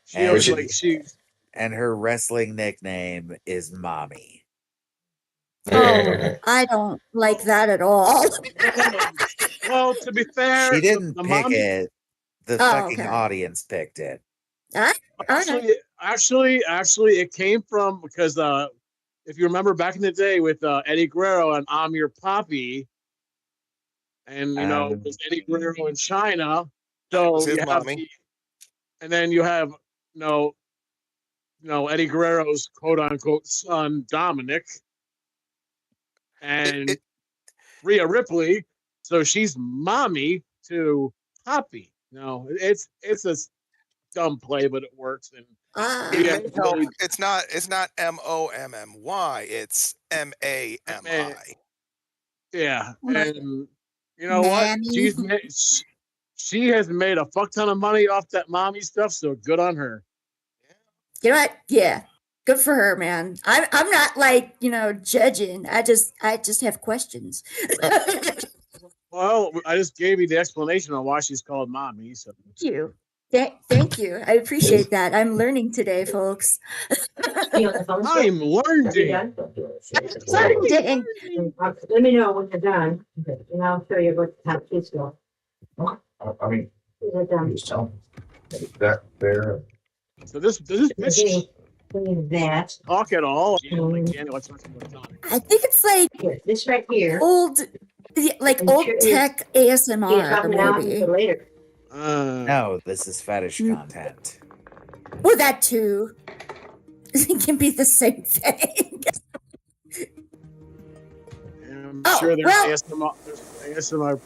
She was like she. And her wrestling nickname is Mommy. Oh, I don't like that at all. Well, to be fair, She didn't the pick mom, it. The fucking audience picked it. Actually, it came from because if you remember back in the day with Eddie Guerrero and I'm Your Poppy, and it was Eddie Guerrero in China, so his you have mommy. and then you have Eddie Guerrero's quote unquote son Dominic, and Rhea Ripley, so she's mommy to Poppy. No, it's a dumb play, but it works. And It may help. It's not MOMMY. It's MAMI. Yeah, and you know what? She has made a fuck ton of money off that mommy stuff. So good on her. You know what? Yeah. Good for her, man. I'm not like, judging. I just have questions. Well, I just gave you the explanation on why she's called mommy. So Thank you. Thank you. I appreciate that. I'm learning today, folks. I'm learning. Learning. Let me know when you're done, and I'll show you what how kids go. I mean, Is it done? just tell me that there. So this bitch That. talk at all? Like Janet, what's talking? I think it's like This right here. old, like old tech ASMR, maybe. Later. No, this is fetish content. Well, that too. It can be the same thing. I'm Oh, sure there's well- ASMR. There's ASMR.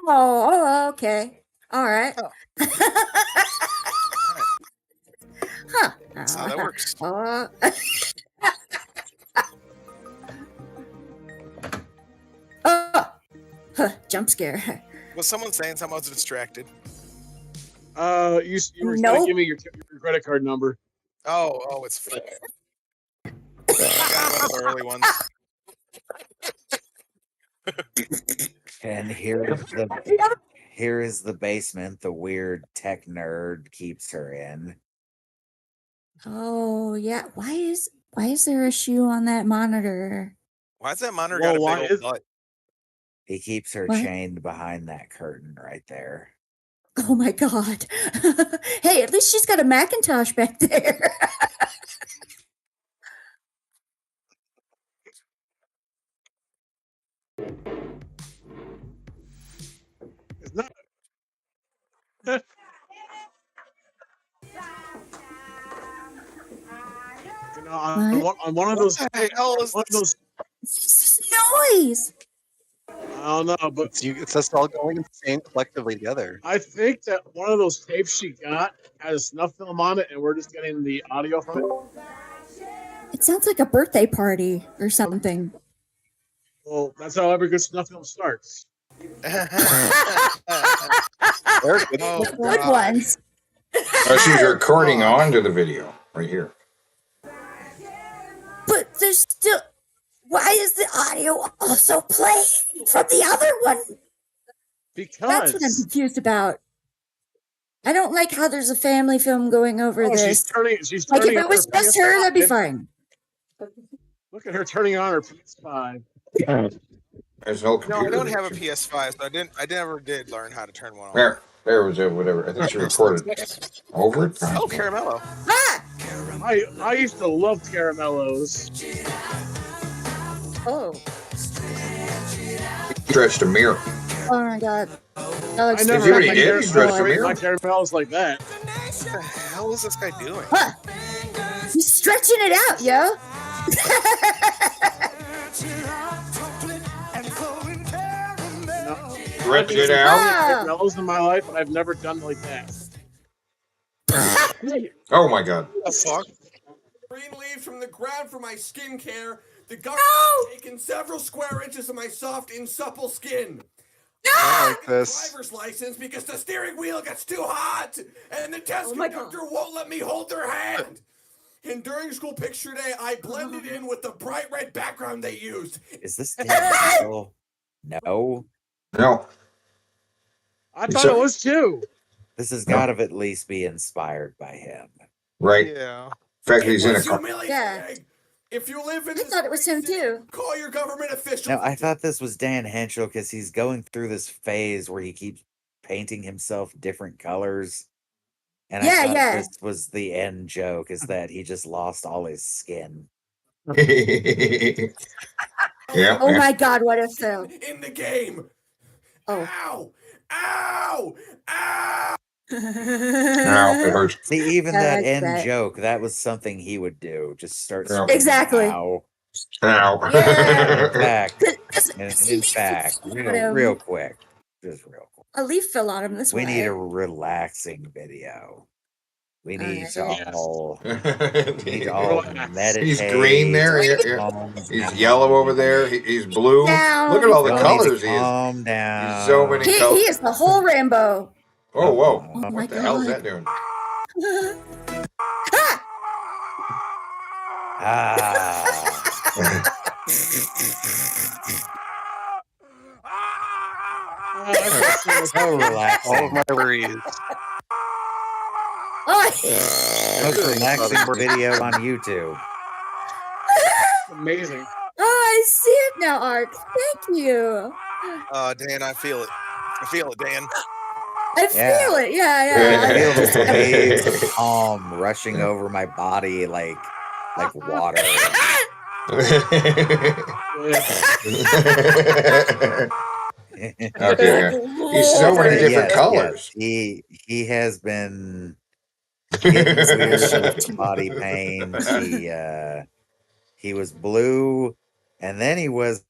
Oh, okay. All right. Huh. That's how that works. Jump scare. Was someone saying something? I was distracted. You were going to give me your credit card number. Oh, it's full. I got one of the early ones. And here is the basement the weird tech nerd keeps her in. Oh yeah. Why is there a shoe on that monitor? Why is that monitor got a big old butt? He keeps her What? chained behind that curtain right there. Oh my god. Hey, at least she's got a Macintosh back there. It's not. You know, on one of those. What the hell is one of those. Noise. I don't know, but it's us all going insane collectively together. I think that one of those tapes she got had a snuff film on it, and we're just getting the audio from it. It sounds like a birthday party or something. Well, that's how every good snuff film starts. Good ones. She's recording onto the video right here. But there's still. Why is the audio also playing from the other one? Because that's what I'm confused about. I don't like how there's a family film going over this. She's turning like if on it was her just her, that'd be PS5. fine. Look at her turning on her PS5. There's no No, computer. I don't have a PS5, so I never did learn how to turn one on. There was a whatever. I think she recorded over it. Oh, Caramello. I used to love caramellos. Oh. Stretched a mirror. Oh my god. That I looks never really had did. He stretched a mirror. my caramellos like that. What the hell is this guy doing? Huh. He's stretching it out, yo. Stretch it out. Caramellos in my life, and I've never done like that. Oh my god. What the fuck? Green leaves from the ground for my skincare. The government has taken several square inches of my soft and supple skin. I like this. Driver's license because the steering wheel gets too hot and the test conductor won't let me hold their hand. And during school picture day, I blended in with the bright red background they used. Is this Daniel? No. No. I thought it was too. This has got to at least be inspired by him. Right. Yeah. In fact, he's in a car. Yeah. If you live in I thought it was him too. call your government officials. No, I thought this was Dan Henschel because he's going through this phase where he keeps painting himself different colors. And I thought this was the end joke, is that he just lost all his skin. Yeah. Oh my god, what a film. In the game. Oh. Ow! Ow! Ow! Ow, it hurts. See, even I that like end that. joke, that was something he would do. Just start Yeah. screaming, Exactly. Ow. Ow. Yeah. In fact, real quick, just real quick. A leaf fell on him this We way. need a relaxing video. We need to all meditate. He's green there. calm He's down. yellow over there. He's blue. Down. Look at all the Y'all need to colors he is. calm down. He's so many He colors. is the whole Rambo. Oh, whoa. Oh my What the hell is God. that doing? So relaxing. All of my worries. Most relaxing video on YouTube. Amazing. Oh, I see it now, Art. Thank you. Dan, I feel it. I feel it, Dan. I feel it. Yeah. I feel the waves of calm rushing over my body like water. Okay, he's so many different colors. He has been getting weird with body paint. He was blue, and then he was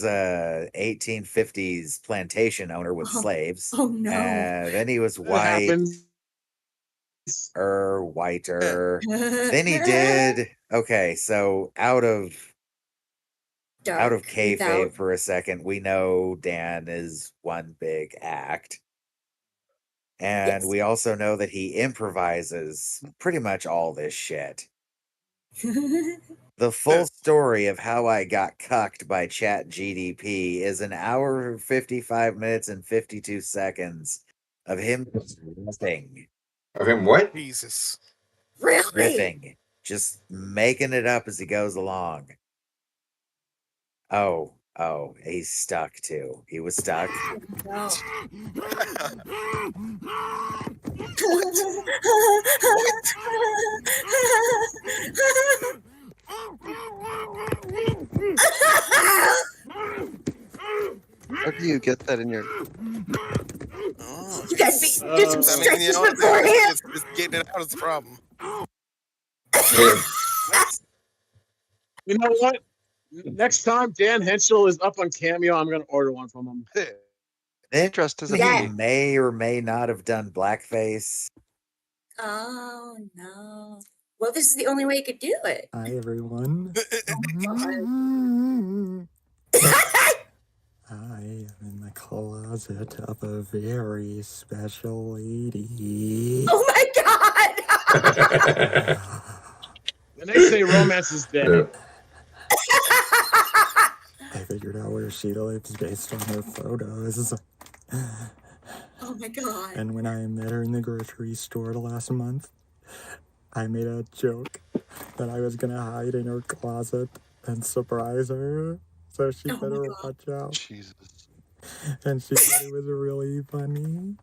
a 1850s plantation owner with slaves. Oh no! Then he was That white, happens. whiter. Then he did okay. So out of kayfabe for a second, we know Dan is one big act. And we also know that he improvises pretty much all this shit. The full story of how I got cucked by Chat GDP is an hour, 55 minutes, and 52 seconds of him riffing. Of him what? Jesus. Really? Riffing. Just making it up as he goes along. Oh, he's stuck too. He was stuck. No. How do you get that in your? You guys do some stretches beforehand. It's getting it out is the problem. You know what? Next time Dan Henschel is up on Cameo, I'm going to order one from him. Then dressed as a he bee. may or may not have done blackface. Oh no! Well, this is the only way you could do it. Hi, everyone. I am in the closet of a very special lady. Oh my god! And they say romance is dead. I figured out where she lives based on her photos. Oh my god! And when I met her in the grocery store last month, I made a joke that I was gonna hide in her closet and surprise her. So she better watch out. Jesus. And she thought it was really funny.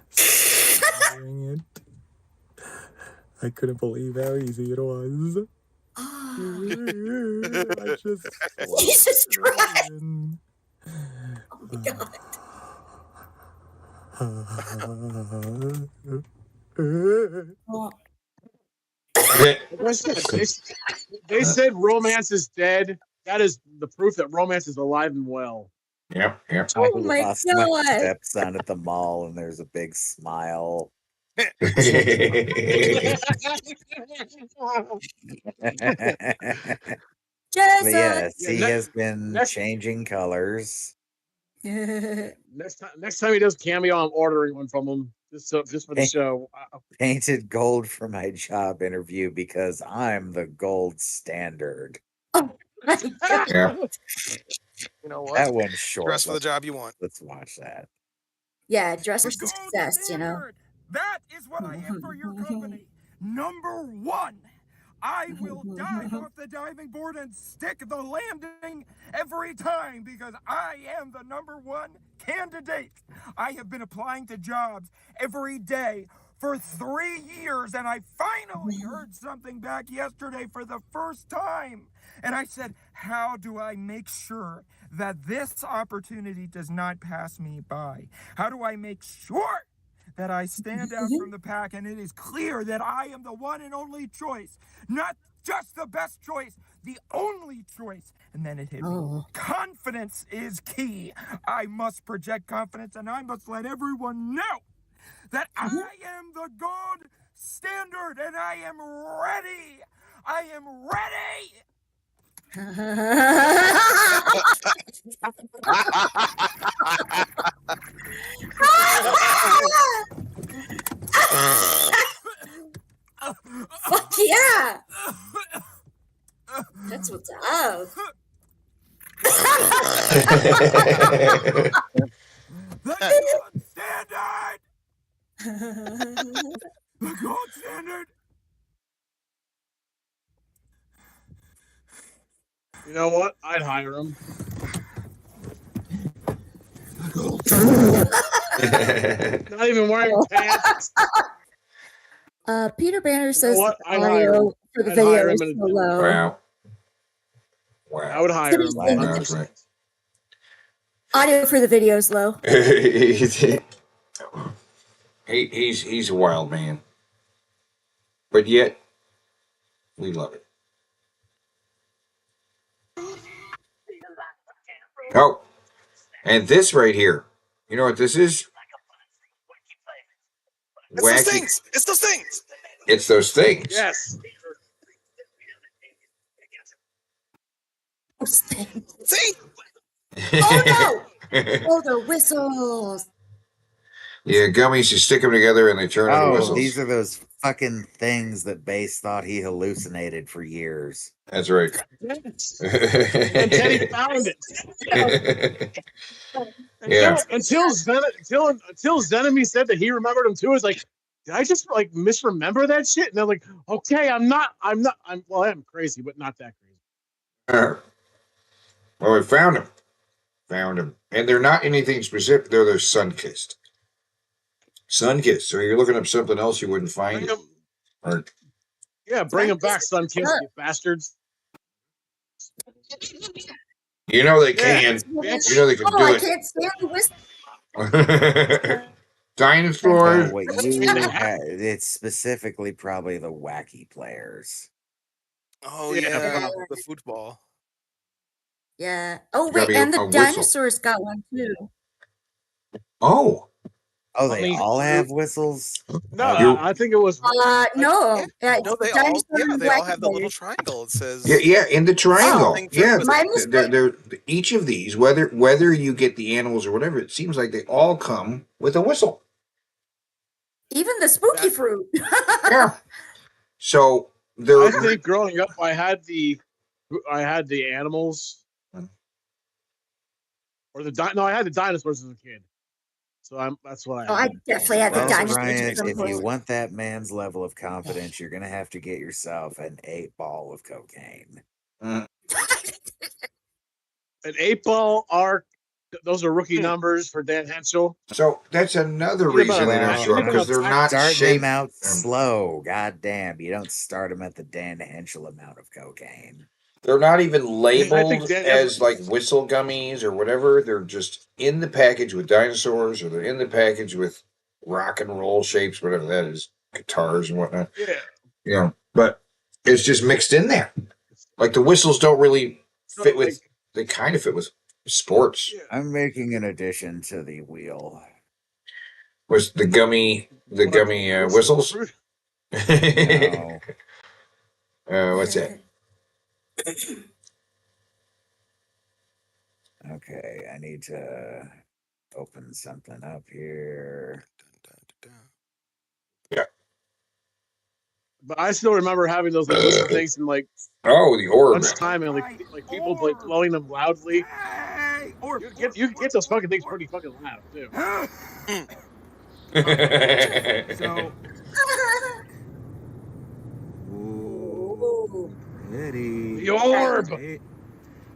So doing it. I couldn't believe how easy it was. I just Jesus Christ! Oh my god! They said romance is dead. That is the proof that romance is alive and well. Yep. Oh my god! Steps on at the mall and there's a big smile. But yes, he has been changing colors. Next time he does Cameo, I'm ordering one from him just for the show. Painted gold for my job interview because I'm the gold standard. Oh my god! Yeah. You know what? That one's short. Dress for the job you want. Let's watch that. Yeah, dress for success, you know. That is what I am for your company. Number one, I will dive off the diving board and stick the landing every time because I am the number one candidate. I have been applying to jobs every day for 3 years, and I finally heard something back yesterday for the first time. And I said, how do I make sure that this opportunity does not pass me by? How do I make sure that I stand out from the pack and it is clear that I am the one and only choice, not just the best choice, the only choice? And then it hit me. Confidence is key. I must project confidence and I must let everyone know that I am the gold standard and I am ready. I am ready. Fuck yeah! The gold standard! The gold standard! You know what? I'd hire him. Not even wearing pants. Peter Banner You know says what? that the I'd hire him. audio for the I'd hire video him is in so a low. Wow. Wow. I would hire him. Wow. 100%. Audio for the video is low. He's a wild man, but yet we love it. Oh, and this right here, you know what this is? It's those Wacky. things. It's those things. It's those things. Yes. See? Oh no! Oh, they're whistles. Yeah, gummies, you stick them together and they turn into Oh, whistles. these are those fucking things that Bass thought he hallucinated for years. That's right. Yes. And Teddy found it. Yeah. Until Zenemy said that he remembered him too. It's like, did I just like misremember that shit? And they're like, okay, I'm well, I am crazy, but not that crazy. Well, we found him. And they're not anything specific. They're sun-kissed. Sun-kissed. So you're looking up something else you wouldn't find it. Or, Bring him back, Sunkiss, you bastards. you know they can. You know they can do I it. can't stand the whistle. Dinosaurs. No, what you had, it's specifically probably the wacky players. Oh Yeah, yeah, the football. Yeah. Oh Gotta wait, be and a the whistle. dinosaurs got one too. Oh, they all have whistles? No, I think it was. No. No, they all have the little triangle. It says yeah, in the triangle. something for Yeah, whistles. they're each of these, whether you get the animals or whatever, it seems like they all come with a whistle. Even the spooky fruit. Yeah. So I think growing up, I had the animals, or I had the dinosaurs as a kid. So that's what I. Oh, I definitely had the Well, dinosaurs. Brian, if you want that man's level of confidence, you're gonna have to get yourself an 8-ball of cocaine. An 8-ball arc. Those are rookie numbers for Dan Henschel. So that's another reason they don't show up, because they're not starting shaped. them out slow. God damn, you don't start them at the Dan Henschel amount of cocaine. They're not even labeled Dan as like whistle gummies or whatever. They're just in the package with dinosaurs, or they're in the package with rock and roll shapes, whatever that is, guitars and whatnot. Yeah. You know, but it's just mixed in there. Like the whistles don't really fit with. They kind of fit with sports. I'm making an addition to the wheel. Was the gummy whistles? No. What's that? Okay, I need to open something up here. Yeah. But I still remember having those like whistle things and like the orb. lunchtime and like people like blowing them loudly. You get those fucking things pretty fucking loud too. So, Pretty. The orb. Right.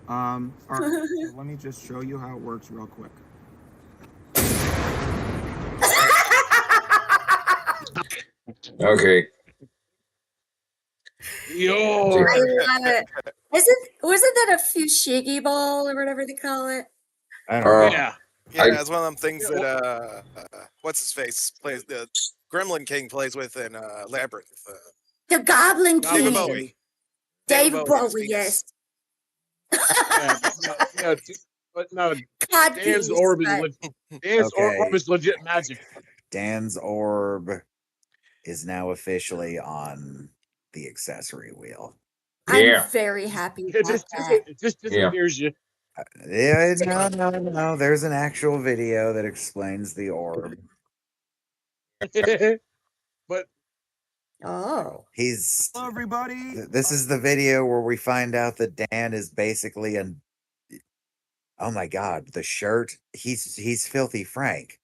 All right. So let me just show you how it works real quick. Okay. Yo. I love it. Wasn't that a fushigi ball or whatever they call it? I don't know. Yeah. Yeah, it's one of them things that what's his face plays, the Gremlin King plays with in Labyrinth. The Goblin King. David Bowie. David Bowie, yes. But no, God, Dan's please, orb but- is orb is legit magic. Dan's orb is now officially on the accessory wheel. I'm very happy about that. It just disappears you. Yeah, no. There's an actual video that explains the orb. But oh, he's hello, everybody. This is the video where we find out that Dan is basically Oh my God, the shirt. He's Filthy Frank.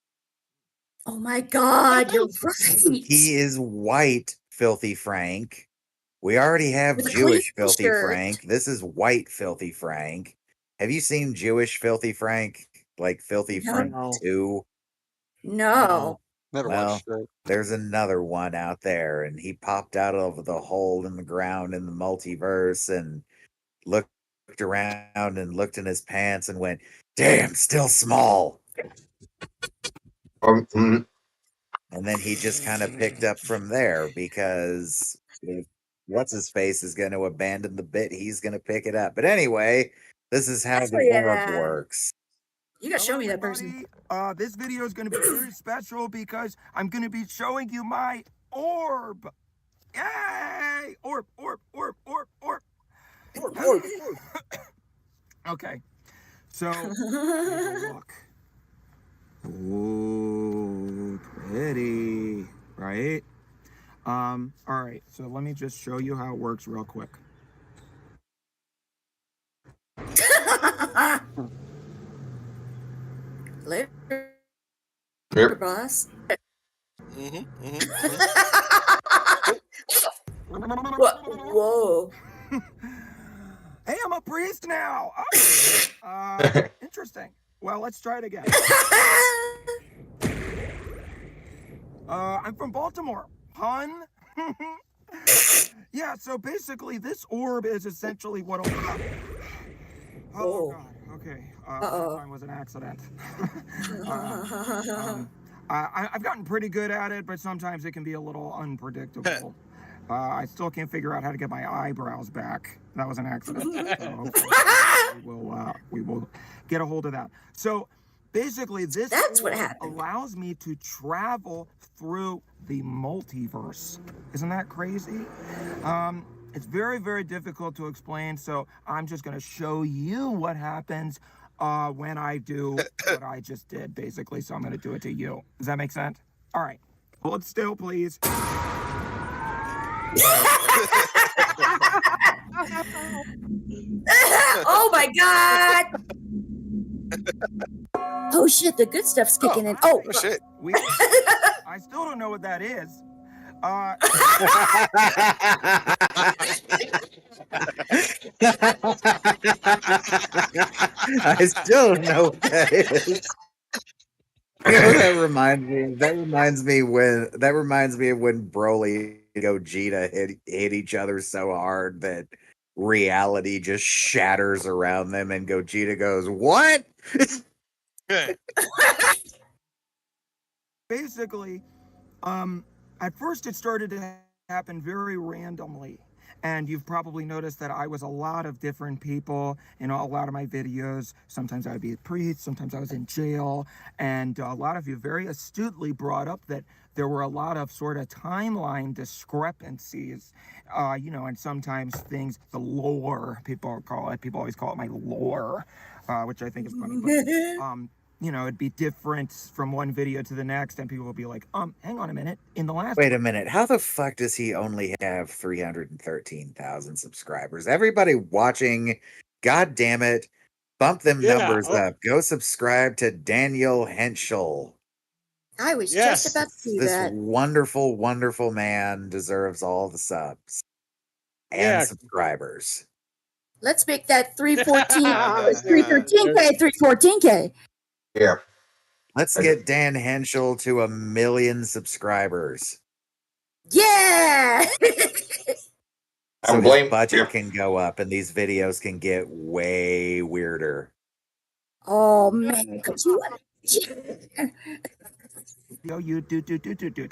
Oh my God, you're right. He is white Filthy Frank. We already have With a clean Jewish Filthy shirt. Frank. This is white Filthy Frank. Have you seen Jewish Filthy Frank? Like Filthy No. Frank No. 2? No. Never Well, watched it. there's another one out there, and he popped out of the hole in the ground in the multiverse and looked around and looked in his pants and went, "Damn, still small." Mm, And then he just kind of picked up from there because if what's his face is going to abandon the bit, he's going to pick it up. But anyway, this is how the orb works. You gotta show me that person. This video is going to be very special because I'm going to be showing you my orb. Yay! Orb, orb, orb, orb, orb. Okay, so look. Ooh, pretty, right? All right, so let me just show you how it works real quick. Later, Yep. boss. Mm-hmm. Whoa. Hey, I'm a priest now. Oh. Interesting. Well, let's try it again. I'm from Baltimore. Hun? Yeah, so basically this orb is essentially what'll... Oh, God. Okay. That time was an accident. I've gotten pretty good at it, but sometimes it can be a little unpredictable. I still can't figure out how to get my eyebrows back. That was an accident. So we will get a hold of that. So basically, this allows me to travel through the multiverse. Isn't that crazy? It's very, very difficult to explain, so I'm just going to show you what happens when I do what I just did, basically. So I'm going to do it to you. Does that make sense? All right. Hold still, please. Oh my God. Oh shit, the good stuff's kicking in. Oh shit. I still don't know what that is. I still don't know what that is. You know, that reminds me of when Broly and Gogeta hit each other so hard that reality just shatters around them, and Gogeta goes, "What?" Basically, at first it started to happen very randomly. And you've probably noticed that I was a lot of different people in a lot of my videos. Sometimes I would be a priest, sometimes I was in jail. And a lot of you very astutely brought up that there were a lot of sort of timeline discrepancies, and sometimes things, the lore, people always call it my lore, which I think is funny. But, it'd be different from one video to the next, and people will be like, hang on a minute. In the last Wait a minute. How the fuck does he only have 313,000 subscribers? Everybody watching, god damn it, bump them numbers up. Go subscribe to Daniel Henschel. I was just about to do This that. wonderful, wonderful man deserves all the subs and subscribers. Let's make that 313K, 314K. Yeah. Let's get Dan Henschel to 1 million subscribers. Yeah. So his budget can go up and these videos can get way weirder. Oh man, could you? You do.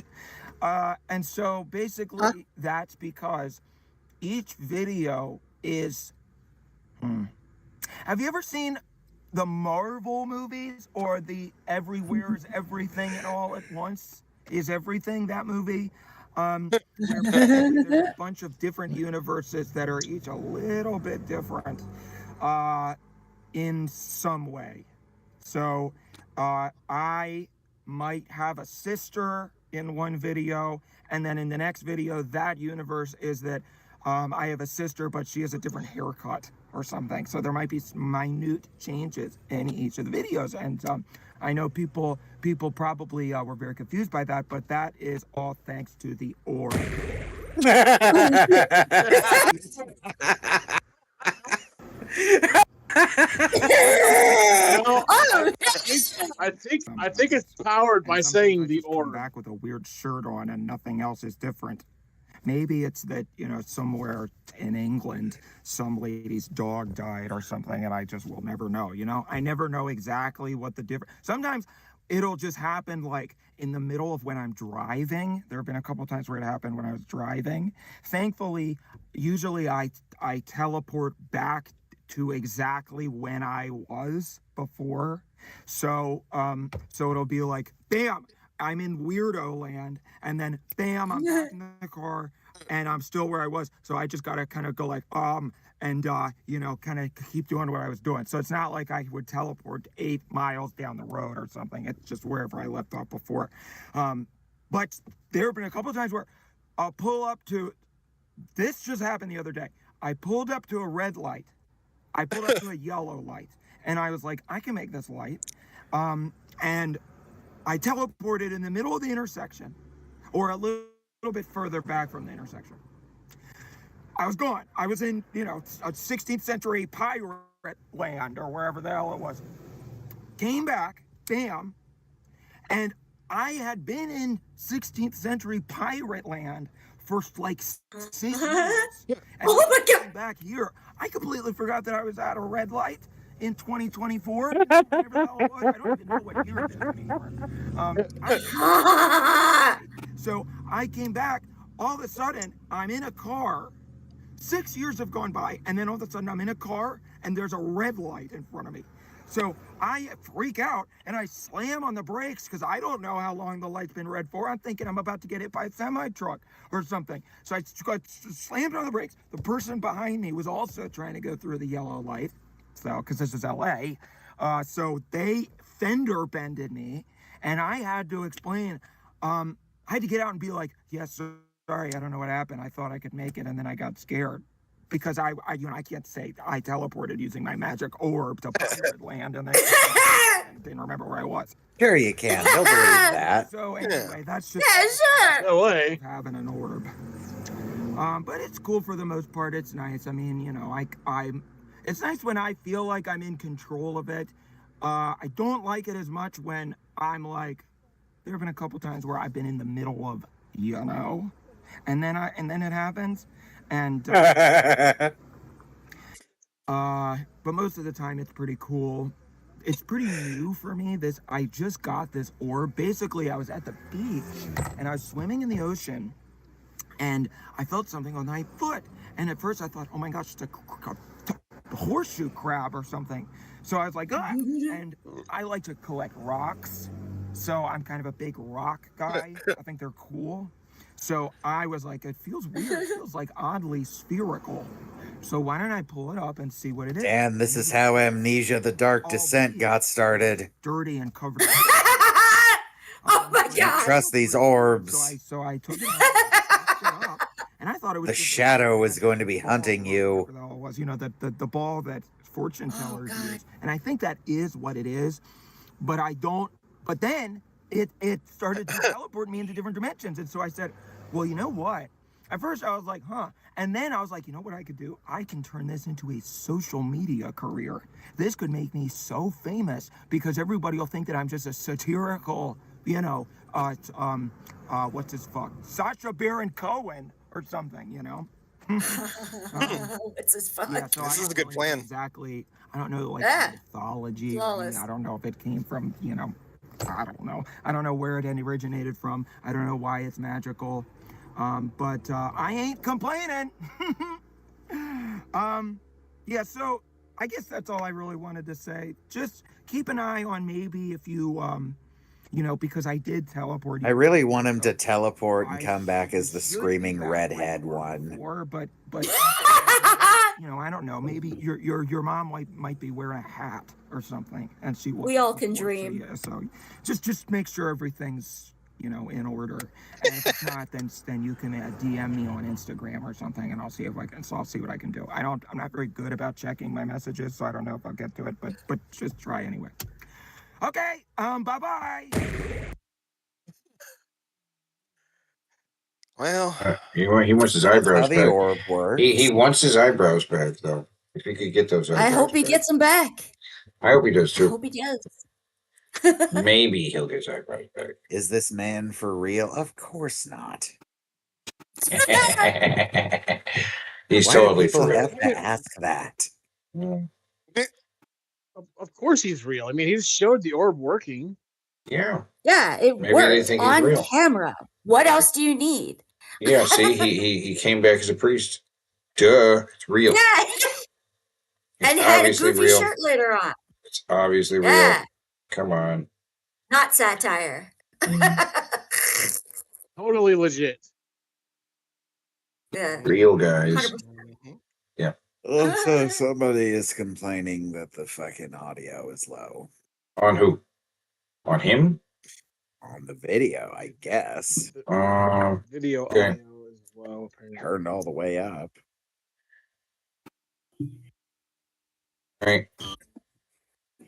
And so basically that's because each video is. Have you ever seen the Marvel movies or the Everywhere's Everything and All at Once is Everything, that movie? Where there's a bunch of different universes that are each a little bit different in some way. So I might have a sister in one video, and then in the next video, that universe is that I have a sister, but she has a different haircut. or something. So there might be some minute changes in each of the videos. And I know people probably were very confused by that, but that is all thanks to the orb. I think it's powered by saying the come orb. back with a weird shirt on and nothing else is different. Maybe it's that, you know, somewhere in England, some lady's dog died or something, and I just will never know, you know? I never know exactly what the difference. Sometimes it'll just happen like in the middle of when I'm driving. There have been a couple times where it happened when I was driving. Thankfully, usually I teleport back to exactly when I was before. So it'll be like, bam, I'm in weirdo land, and then bam, I'm back in the car, and I'm still where I was. So I just gotta kind of go like, and you know, kind of keep doing what I was doing. So it's not like I would teleport 8 miles down the road or something. It's just wherever I left off before. But there have been a couple of times where I'll pull up to. This just happened the other day. I pulled up to a red light. I pulled up to a yellow light, and I was like, I can make this light, and I teleported in the middle of the intersection, or a little bit further back from the intersection. I was gone. I was in, you know, a 16th century pirate land or wherever the hell it was. Came back, bam, and I had been in 16th century pirate land for like 6 years. And Oh my God. came back here, I completely forgot that I was at a red light in 2024. Whatever the hell it was. I don't even know what year it is anymore. So I came back. All of a sudden, I'm in a car. 6 years have gone by, and then all of a sudden I'm in a car, and there's a red light in front of me. So I freak out, and I slam on the brakes because I don't know how long the light's been red for. I'm thinking I'm about to get hit by a semi-truck or something. So I slammed on the brakes. The person behind me was also trying to go through the yellow light, so because this is LA. So they fender bended me, and I had to explain. I had to get out and be like, yes, sir. Sorry, I don't know what happened. I thought I could make it, and then I got scared because I can't say I teleported using my magic orb to pirate land, and I didn't remember where I was. Sure you can. They'll believe that. So anyway, that's just No way. having an orb. But it's cool for the most part. It's nice. I mean, you know, it's nice when I feel like I'm in control of it. I don't like it as much when I'm like, there have been a couple times where I've been in the middle of, you know, and then it happens, and but most of the time it's pretty cool. It's pretty new for me. I just got this orb. Basically, I was at the beach and I was swimming in the ocean, and I felt something on my foot. And at first I thought, oh my gosh, it's a horseshoe crab or something. So I was like, ah. And I like to collect rocks, so I'm kind of a big rock guy. I think they're cool. So I was like, it feels weird. It feels like oddly spherical. So why don't I pull it up and see what it is? And this is how Amnesia the Dark Descent got started. Dirty and covered. Oh my God. Trust these orbs. So I took it up, and I thought it was The shadow is going to be hunting you. It was, you know, the ball that fortune tellers use. And I think that is what it is. But then it started to teleport me into different dimensions. And so I said, well, you know what? At first I was like, huh. And then I was like, you know what I could do? I can turn this into a social media career. This could make me so famous because everybody will think that I'm just a satirical, you know, what's his fuck? Sacha Baron Cohen or something, you know? What's his fuck? Yeah, so This is a good plan. Exactly. I don't know, like, mythology. Flawless. I don't know if it came from, you know, I don't know. I don't know where it originated from. I don't know why it's magical. But I ain't complaining. Yeah, so I guess that's all I really wanted to say. Just keep an eye on maybe if you, you know, because I did teleport. I really want him to teleport and come back as the screaming redhead one. Before, but you know, I don't know. Maybe your mom might be wearing a hat or something, and she. We all can dream. So just make sure everything's, in order. And if it's not, then you can DM me on Instagram or something, and I'll see if I can. So I'll see what I can do. I'm not very good about checking my messages, so I don't know if I'll get to it, but just try anyway. Okay. Bye bye. Well, he wants his That's eyebrows how the back. orb works. He wants his eyebrows back though. If he could get those eyebrows I hope he back. gets them back. I hope he does I too. hope he does. Maybe he'll get his eyebrows back. Is this man for real? Of course not. He's Why totally do people for real. have to ask that? Of course he's real. I mean, he showed the orb working. Yeah. Yeah, it Maybe they worked think he's on real. camera. What else do you need? Yeah, see, he came back as a priest. Duh, it's real. Yeah. It's And had a obviously goofy real. shirt later on. It's obviously Yeah. real. Come on. Not satire. Totally legit. Yeah. Real guys. 100%. Yeah. Also, somebody is complaining that the fucking audio is low. On who? On him? On the video, I guess. Video okay. audio as well. Apparently. Turned all the way up. Right.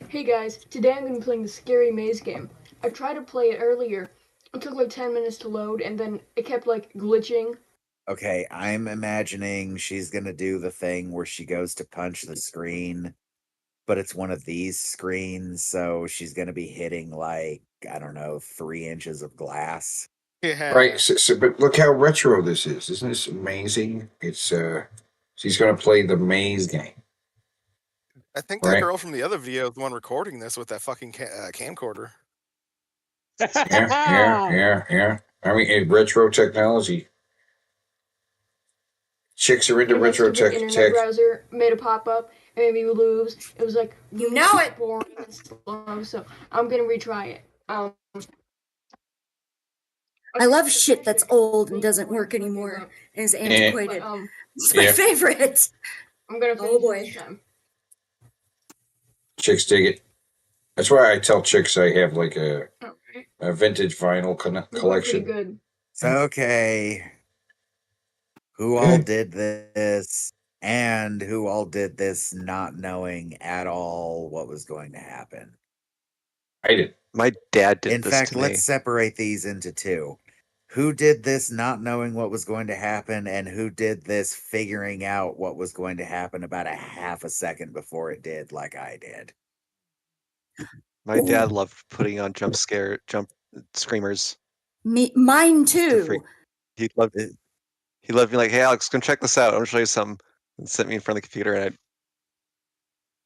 Hey guys, today I'm going to be playing the Scary Maze game. I tried to play it earlier. It took like 10 minutes to load, and then it kept like glitching. Okay, I'm imagining she's gonna do the thing where she goes to punch the screen, but it's one of these screens, so she's gonna be hitting like, I don't know, 3 inches of glass. Yeah. Right. But look how retro this is. Isn't this amazing? It's she's gonna play the maze game. I think that girl from the other video is the one recording this with that fucking camcorder. Yeah. I mean, retro technology. Chicks are into I got retro stupid tech. internet browser made a pop up and made me lose. It was like You know it. boring and slow, so I'm gonna retry it. I love shit that's old and doesn't work anymore and is antiquated. It's my favorite. I'm gonna finish it this time. Chicks dig it. That's why I tell chicks I have like a vintage vinyl collection. Pretty good. Okay. Who all did this, and who all did this not knowing at all what was going to happen? I did. My dad did In this fact, to let's me. separate these into two. Who did this not knowing what was going to happen, and who did this figuring out what was going to happen about a half a second before it did, like I did? My dad loved putting on jump screamers. Mine too. He loved it. He loved being like, "Hey, Alex, come check this out. I'm gonna show you something," and sit me in front of the computer, and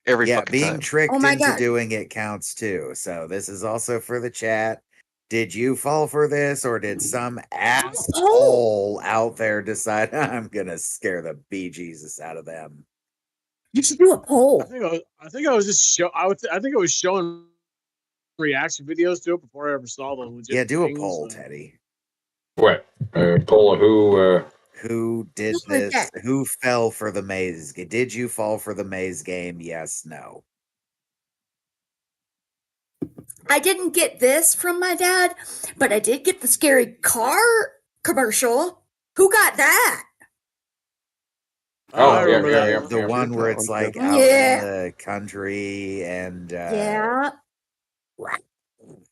every fucking being time. tricked Oh my into God. doing it counts too. So this is also for the chat. Did you fall for this, or did some asshole out there decide I'm gonna scare the bejesus out of them? You should do a poll. I think I was just I think I was showing reaction videos to it before I ever saw the legit. Yeah, do a things, poll, so. Teddy. What? Poll of who? Who did this? Who fell for the maze? Did you fall for the maze game? Yes, no. I didn't get this from my dad, but I did get the scary car commercial. Who got that? Oh, I remember that. The one where it's like out in the country and yeah.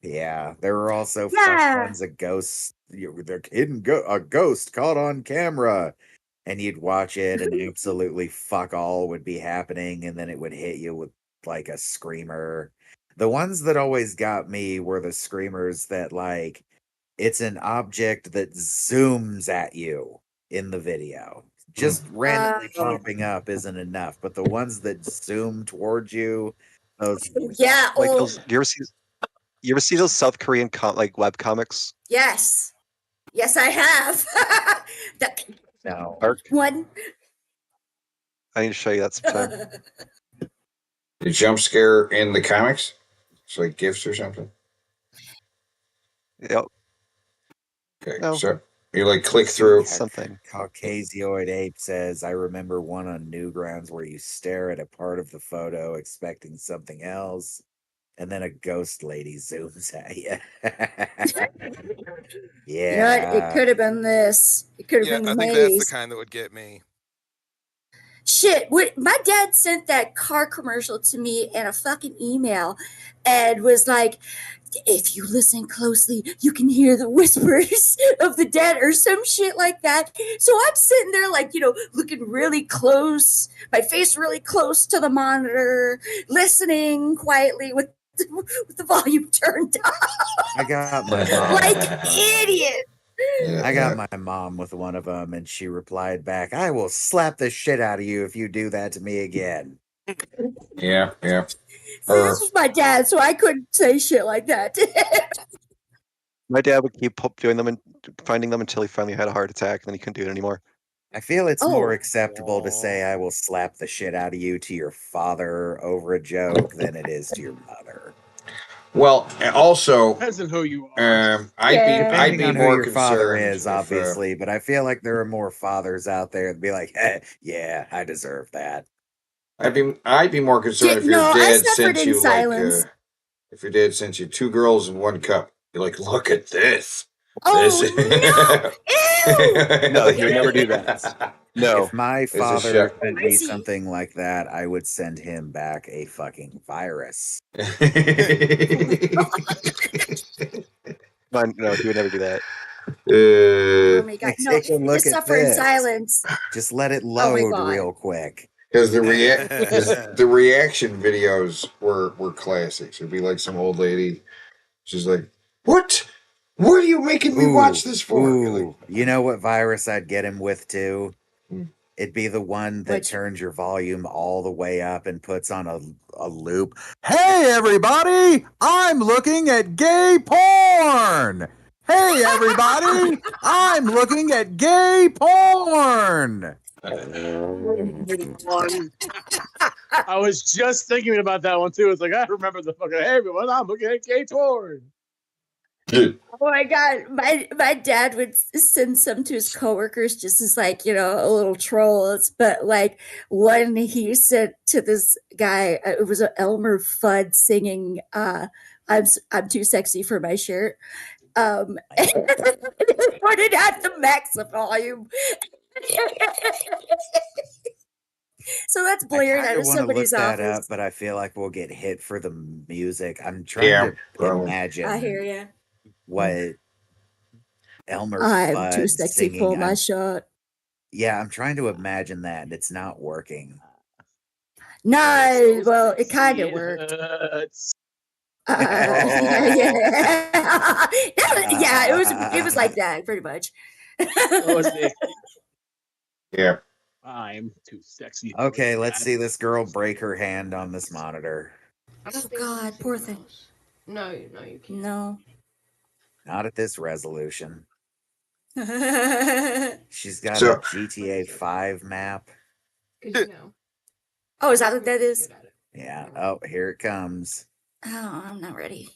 Yeah, there were also fun ones of ghosts. They're hidden a ghost caught on camera, and you'd watch it, and absolutely fuck all would be happening, and then it would hit you with like a screamer. The ones that always got me were the screamers that like it's an object that zooms at you in the video. Just randomly popping up isn't enough, but the ones that zoom towards you, those Yeah. Like those, you ever see those South Korean like web comics? Yes. Yes, I have. No. One. I need to show you that sometime. The jump scare in the comics? It's like gifts or something? Yep. Okay, No. so you like click through something. Caucasioid Ape says, I remember one on Newgrounds where you stare at a part of the photo expecting something else. And then a ghost lady zooms at you. You know what? It could have been this. It could have Yeah, been I the think that's the maze. kind that would get me. Shit, my dad sent that car commercial to me in a fucking email and was like, if you listen closely, you can hear the whispers of the dead or some shit like that. So I'm sitting there, like, looking really close, my face really close to the monitor, listening quietly with the volume turned up. I got my mom. Like idiot. I got my mom with one of them, and she replied back, "I will slap the shit out of you if you do that to me again." Yeah. See, this was my dad, so I couldn't say shit like that. My dad would keep doing them and finding them until he finally had a heart attack, and then he couldn't do it anymore. I feel it's more Oh. acceptable to say "I will slap the shit out of you" to your father over a joke than it is to your mother. Well, also depends on who you are. I'd be on more who your father concerned is, if, obviously, but I feel like there are more fathers out there that'd be like, yeah, I deserve that. I'd be more concerned if your I dad suffered sent in you silence. if your dad sent you 2 girls in 1 cup. You're like, look at this. Oh This- no! Ew! No, he would never do that. No. If my It's a father shot. sent me something like that, I would send him back a fucking virus. Fine, no, he would never do that. Oh my god! Like, No, take a to look at suffer in this. silence. Just let it Oh my load God. real quick. Because the reaction videos were classics. It'd be like some old lady. She's like, "What? What are you making me watch this for?" You're like, You know what virus I'd get him with too? Hmm. It'd be the one that turns your volume all the way up and puts on a loop. Hey everybody, I'm looking at gay porn. Hey everybody, I'm looking at gay porn. I was just thinking about that one too. It's like I remember the fucking hey everyone, I'm looking at gay porn. Oh my god, my dad would send some to his coworkers just as like a little trolls, but like one he sent to this guy, it was an Elmer Fudd singing I'm too sexy for my shirt. And put it at the max of volume. So that's blaring I out of want to look somebody's that up, office. but I feel like we'll get hit for the music. I'm trying to imagine I hear you. what Elmer I'm too Fudd sexy singing. for my shot. Yeah, I'm trying to imagine that, and it's not working. No, well, it kind of worked. Yeah, it was like that pretty much. Yeah. I'm too sexy. Okay, let's see this girl break her hand on this monitor. Oh God, poor thing. No, you can't. No. Not at this resolution. She's got So- a GTA 5 map. Oh, is that what that is? Yeah. Oh, here it comes. Oh, I'm not ready.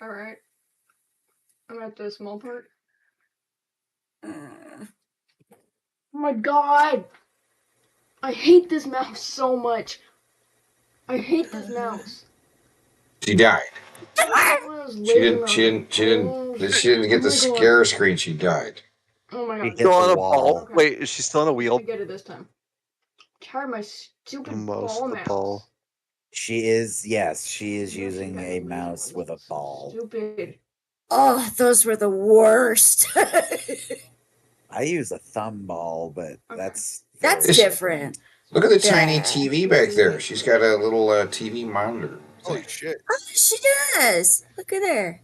All right. I'm at the small part. Oh my god! I hate this mouse so much. I hate this mouse. She died. She didn't get the Oh my scare screen. She died. Oh my god. Still on a ball. Wait, is she still on a wheel? I get it this time. Tired of my stupid Almost ball the mouse. ball. She is using a mouse with a ball. Stupid. Oh, those were the worst. I use a thumb ball, but that's That's It's- different. Look at the tiny Yeah. TV back there. She's got a little TV monitor. Holy shit. Oh, she does. Look at her.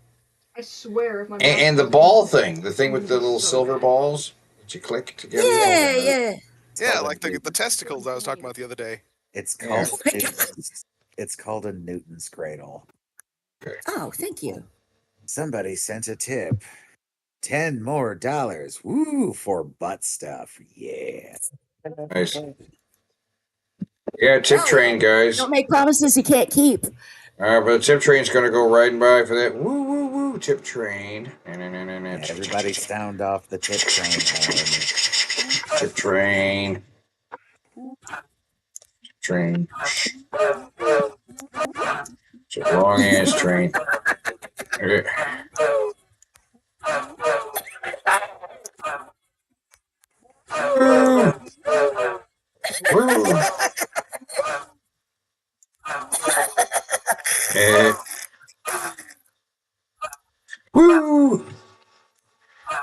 I swear if my mouse And the doesn't ball work, thing, the thing with the little silver balls that you click together. Yeah, yeah. Yeah, like the testicles I was talking about the other day. It's Yeah. called Oh my it's called a Newton's cradle. Oh, thank you. Somebody sent a tip. $10 more. Woo, for butt stuff. Yeah. Nice. Yeah, tip train, guys. Don't make promises you can't keep. But the tip train's going to go riding by for that. Woo, woo, woo, tip train. Everybody sound off the tip train horn. Tip train. train. It's a long ass train. Okay. Woo! Woo! Woo!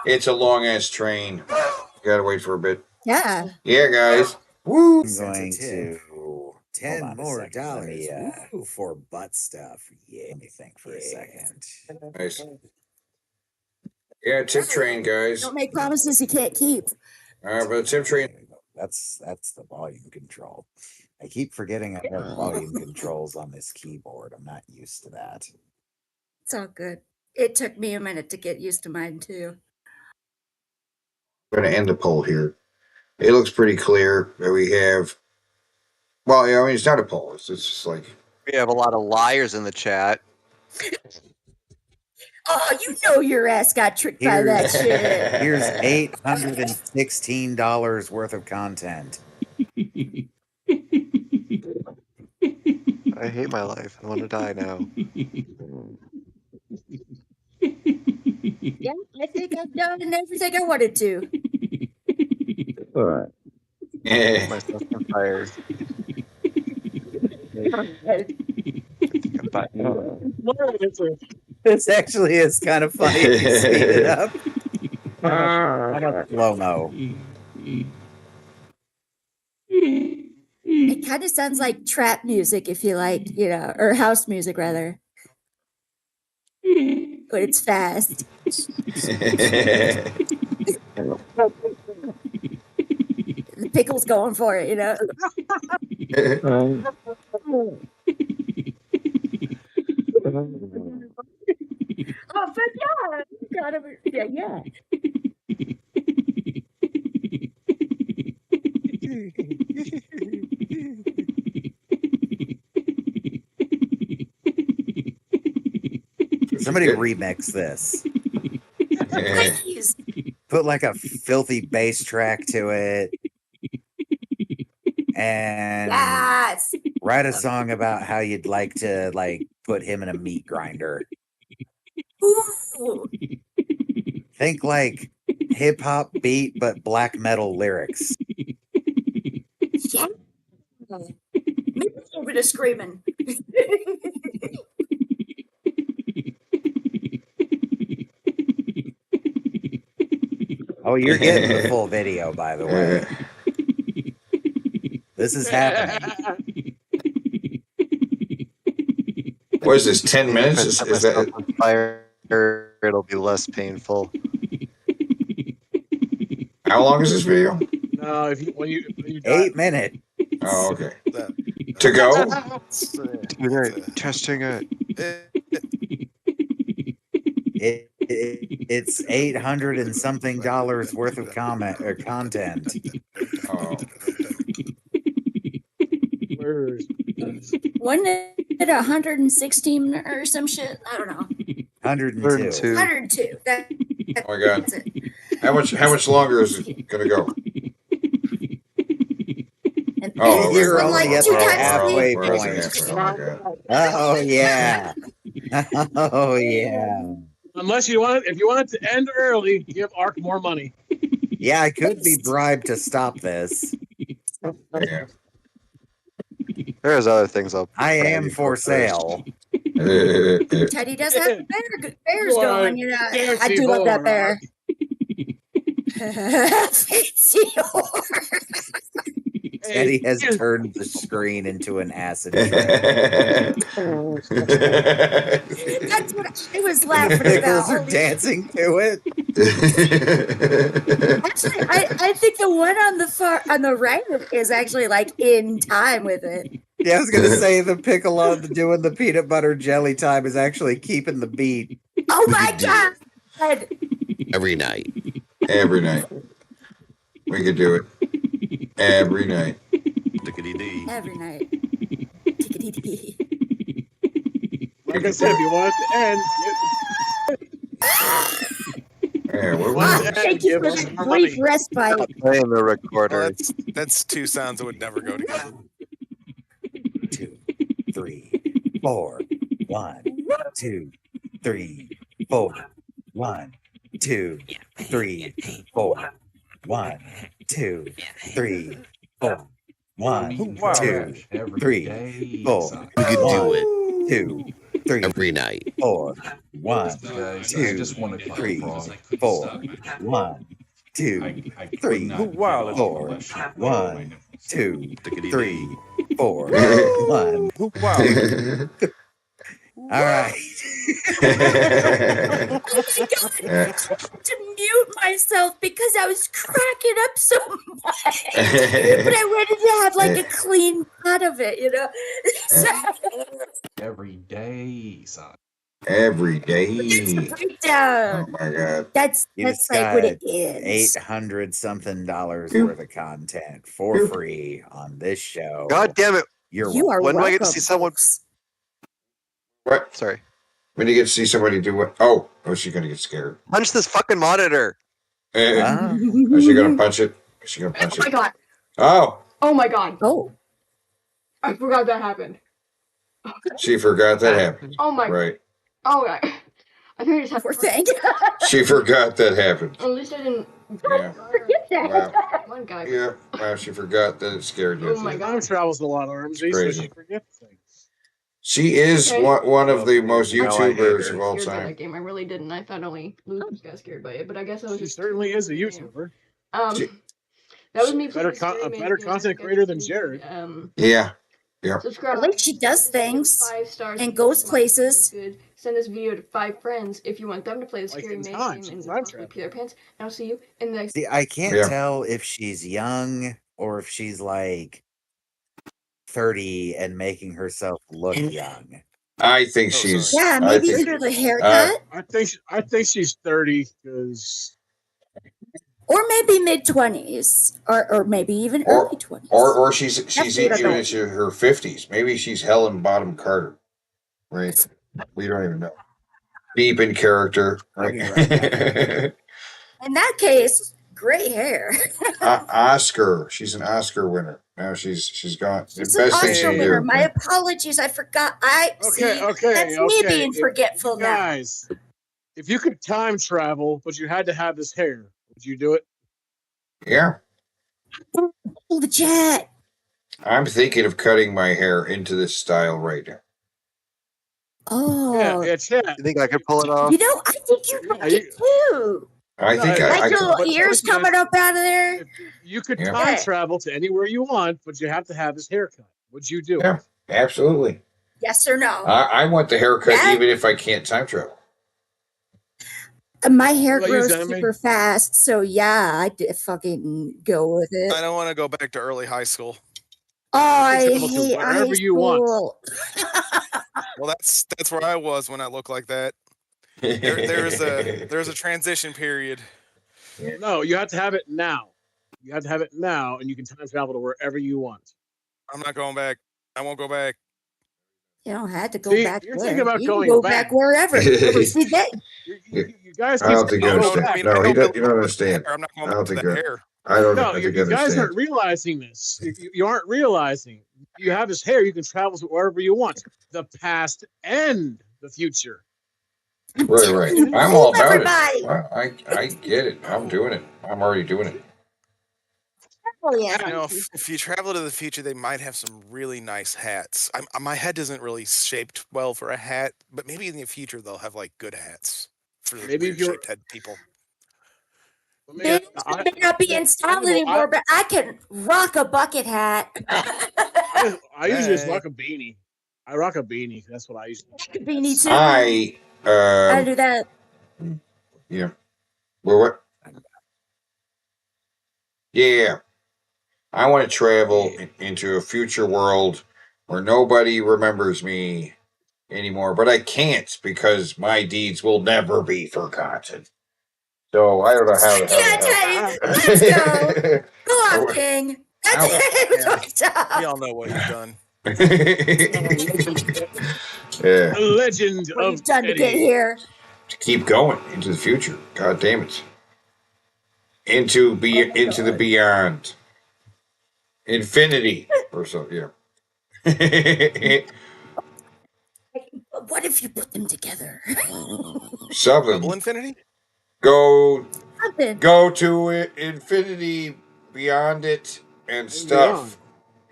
It's a long ass train. Gotta wait for a bit. Yeah. Yeah, guys. Woo! I'm going to $10 more for butt stuff. Yeah, let me think for a second. Nice. Yeah, tip train, guys. Don't make promises you can't keep. But the tip train. That's the volume control. I keep forgetting I have volume controls on this keyboard. I'm not used to that. It's all good. It took me a minute to get used to mine too. I'm going to end the poll here. It looks pretty clear that we have. Well, yeah, I mean, it's not a poll. It's just like. We have a lot of liars in the chat. Oh, you know your ass got tricked by that shit. Here's $816 worth of content. I hate my life. I want to die now. Yeah, I think I've done everything I wanted to. All right. Yeah. Myself on fire. This actually is kind of funny if you speed it up. How about slow-mo? It kind of sounds like trap music, if you like, or house music rather. But it's fast. The pickle's going for it, Oh, but yeah. Somebody remix this. Please. Put like a filthy bass track to it. And Yes. write a song about how you'd like to put him in a meat grinder. Ooh. Think like hip hop beat but black metal lyrics. Yeah. Maybe a little bit of screaming. Oh, you're getting the full video, by the way. This is happening. What is this, 10 minutes? Is that on fire? It'll be less painful. how long is this video? No, when you 8 minutes. Oh, okay. To go? Testing it. It's $800 and something worth of content. Oh. Wasn't it 116 or some shit? I don't know. 102. 102. Oh my God. How much longer is it gonna go? Oh, you're only like at two the times halfway speed. point. Oh my God. Oh yeah. Oh yeah. Unless if you want it to end early, give Ark more money. Yeah, I could be bribed to stop this. Yeah. There's other things I am for sale. Teddy does have bears going. I do love that bear. Teddy has turned the screen into an acid trip. That's what I was laughing Pickles about. are dancing to it. Actually, I think the one on the right is actually like in time with it. Yeah, I was gonna say the pickle on doing the peanut butter jelly time is actually keeping the beat. Oh my God! Every night. Every night. We could do it. Every night. Tickety-dee. Every night. Tickety-dee. Like I said, if you want it to end, Yeah, Thank you for that brief respite. Playing the recorder. That's two sounds that would never go together. 3, 4. 1, 2, 3, 4. 1, 2, 3, 4. 1, 2, 3, 4. 1, 2, 3, 4. We could do it 1, 2, 3, every night. 4. 1, Guys, I 2, just want to 3, because I couldn't 4. stop my 1, 2, I could 3, not get off 4. unless she played my 1, nipples. 2, 3, 4. 1, 2. All right. Oh my god! I had to mute myself because I was cracking up so much. But I wanted to have like a clean cut of it, you know. Every day, son. Every It's a day. breakdown. Oh my god. That's You just like what got it is. $800 something worth of content for free on this show. God damn it. You're You are When do I get to welcome, see someone? folks. What? Sorry. When you get to see somebody do what? Oh, she's gonna get scared. Punch this fucking monitor. Ah. Is she gonna punch it? Is she gonna punch Oh my it? god. Oh, Oh my god. Oh. I forgot that happened. she forgot that happened. Oh my. Right. Oh god. I think I just have Poor thing. She forgot that happened. At least I didn't. Yeah. Forget that. Wow. One guy. Yeah. Wow. She forgot that it scared you. Oh my Time god. travels a lot, Armsy, so Crazy. she forgets things. She is Okay. one of the most Now I hate YouTubers her. of all Scared by that time. game. I really didn't. I thought only losers got scared by it, but I guess I was She just. certainly is a Game. YouTuber. She- That was me. Better playing Scary a Maze better game. content Guys, creator than please, Jared. Yeah. Yeah. Subscribe. At least she does things 5 stars and goes It was places. good. Send this video to 5 friends if you want them to play the Like Scary in Maze time, game she's and time possibly traveling. pee their pants. And I'll see you in the next. See, I can't Yeah. tell if she's young or if she's like 30 and making herself look young. I think Oh, she's. sorry. Yeah, I maybe think. through the haircut. I think she's 30 because Or maybe mid-20s. Or maybe even Or early 20s. or she's That's what I even thought. into her 50s. Maybe she's Helen Bottom Carter. Right. We don't even know. Deep in character. I'll be Right. right In that case, gray hair. Oscar. She's an Oscar winner. Now she's gone. She's The an best thing Oscar she winner. do. My apologies. I forgot. okay, That's me being If- forgetful now. guys, if you could time travel, but you had to have this hair, would you do it? Yeah. Oh, the chat. I'm thinking of cutting my hair into this style right now. Oh. Yeah, chat. You think I could pull it off? You know, I think you Yeah, like it too. I think No, I Like could. your little but ears listen, coming up out of there. If you could Yeah. time Yeah. travel to anywhere you want, but you have to have this haircut. Would you do Yeah, it? absolutely. Yes or no? I want the haircut Yeah. even if I can't time travel. My hair What about you, grows Zenemy? super fast, so yeah, I'd fucking go with it. I don't want to go back to early high school. Oh, I travel to hate wherever high you want. school. Well, that's where I was when I looked like that. There's a transition period. No, you have to have it now. You have to have it now, and you can time travel to wherever you want. I'm not going back. I won't go back. You don't have to go See, back you're there. thinking about You can going go back. back wherever. See that? You guys I keep don't think you saying, No, understand. I mean, No, I he don't does, you don't understand. I'm not going I back don't to think the you. hair. I don't. No, I you think guys understand. aren't realizing this. You aren't realizing. You have this hair. You can travel to wherever you want. The past and the future. Right. You I'm move all about everybody. it. Well, I get it. I'm doing it. I'm already doing it. Oh yeah. You know, if you travel to the future, they might have some really nice hats. My head isn't really shaped well for a hat, but maybe in the future they'll have like good hats for the Maybe if weird you're shaped head people. They may not be in style anymore, but I can rock a bucket hat. I usually just Hey. rock a beanie. I rock a beanie. That's what I usually. Beanie too. I I do that. Yeah. Well, what? Yeah. I want to travel into a future world where nobody remembers me anymore, but I can't because my deeds will never be forgotten. So I don't know how. Yeah, let's go. Go off, King. That's it. We all know what you've done. Yeah. The legend What of you've done to get Eddie. here. To keep going into the future. God damn it. Into the beyond. Infinity or so, yeah. What if you put them together? Something. Double infinity? Go Something. go to infinity, beyond it, and stuff.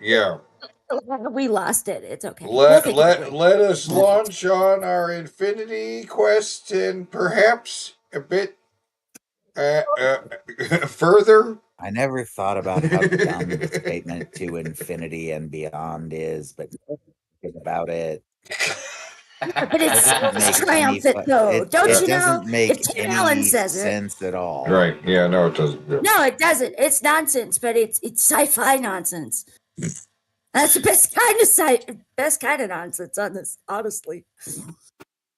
Yeah. We lost it. It's okay. We'll Let think of it later. let us launch on our infinity quest and perhaps a bit further. I never thought about how dumb the statement to infinity and beyond is, but think about it. But it doesn't make sounds any triumphant, though. Don't it you know? doesn't make If Tim Allen any says it. sense at all. Right. Yeah, no, it doesn't. Yeah. No, it doesn't. It's nonsense, but it's sci-fi nonsense. That's the best kind of nonsense on this, honestly.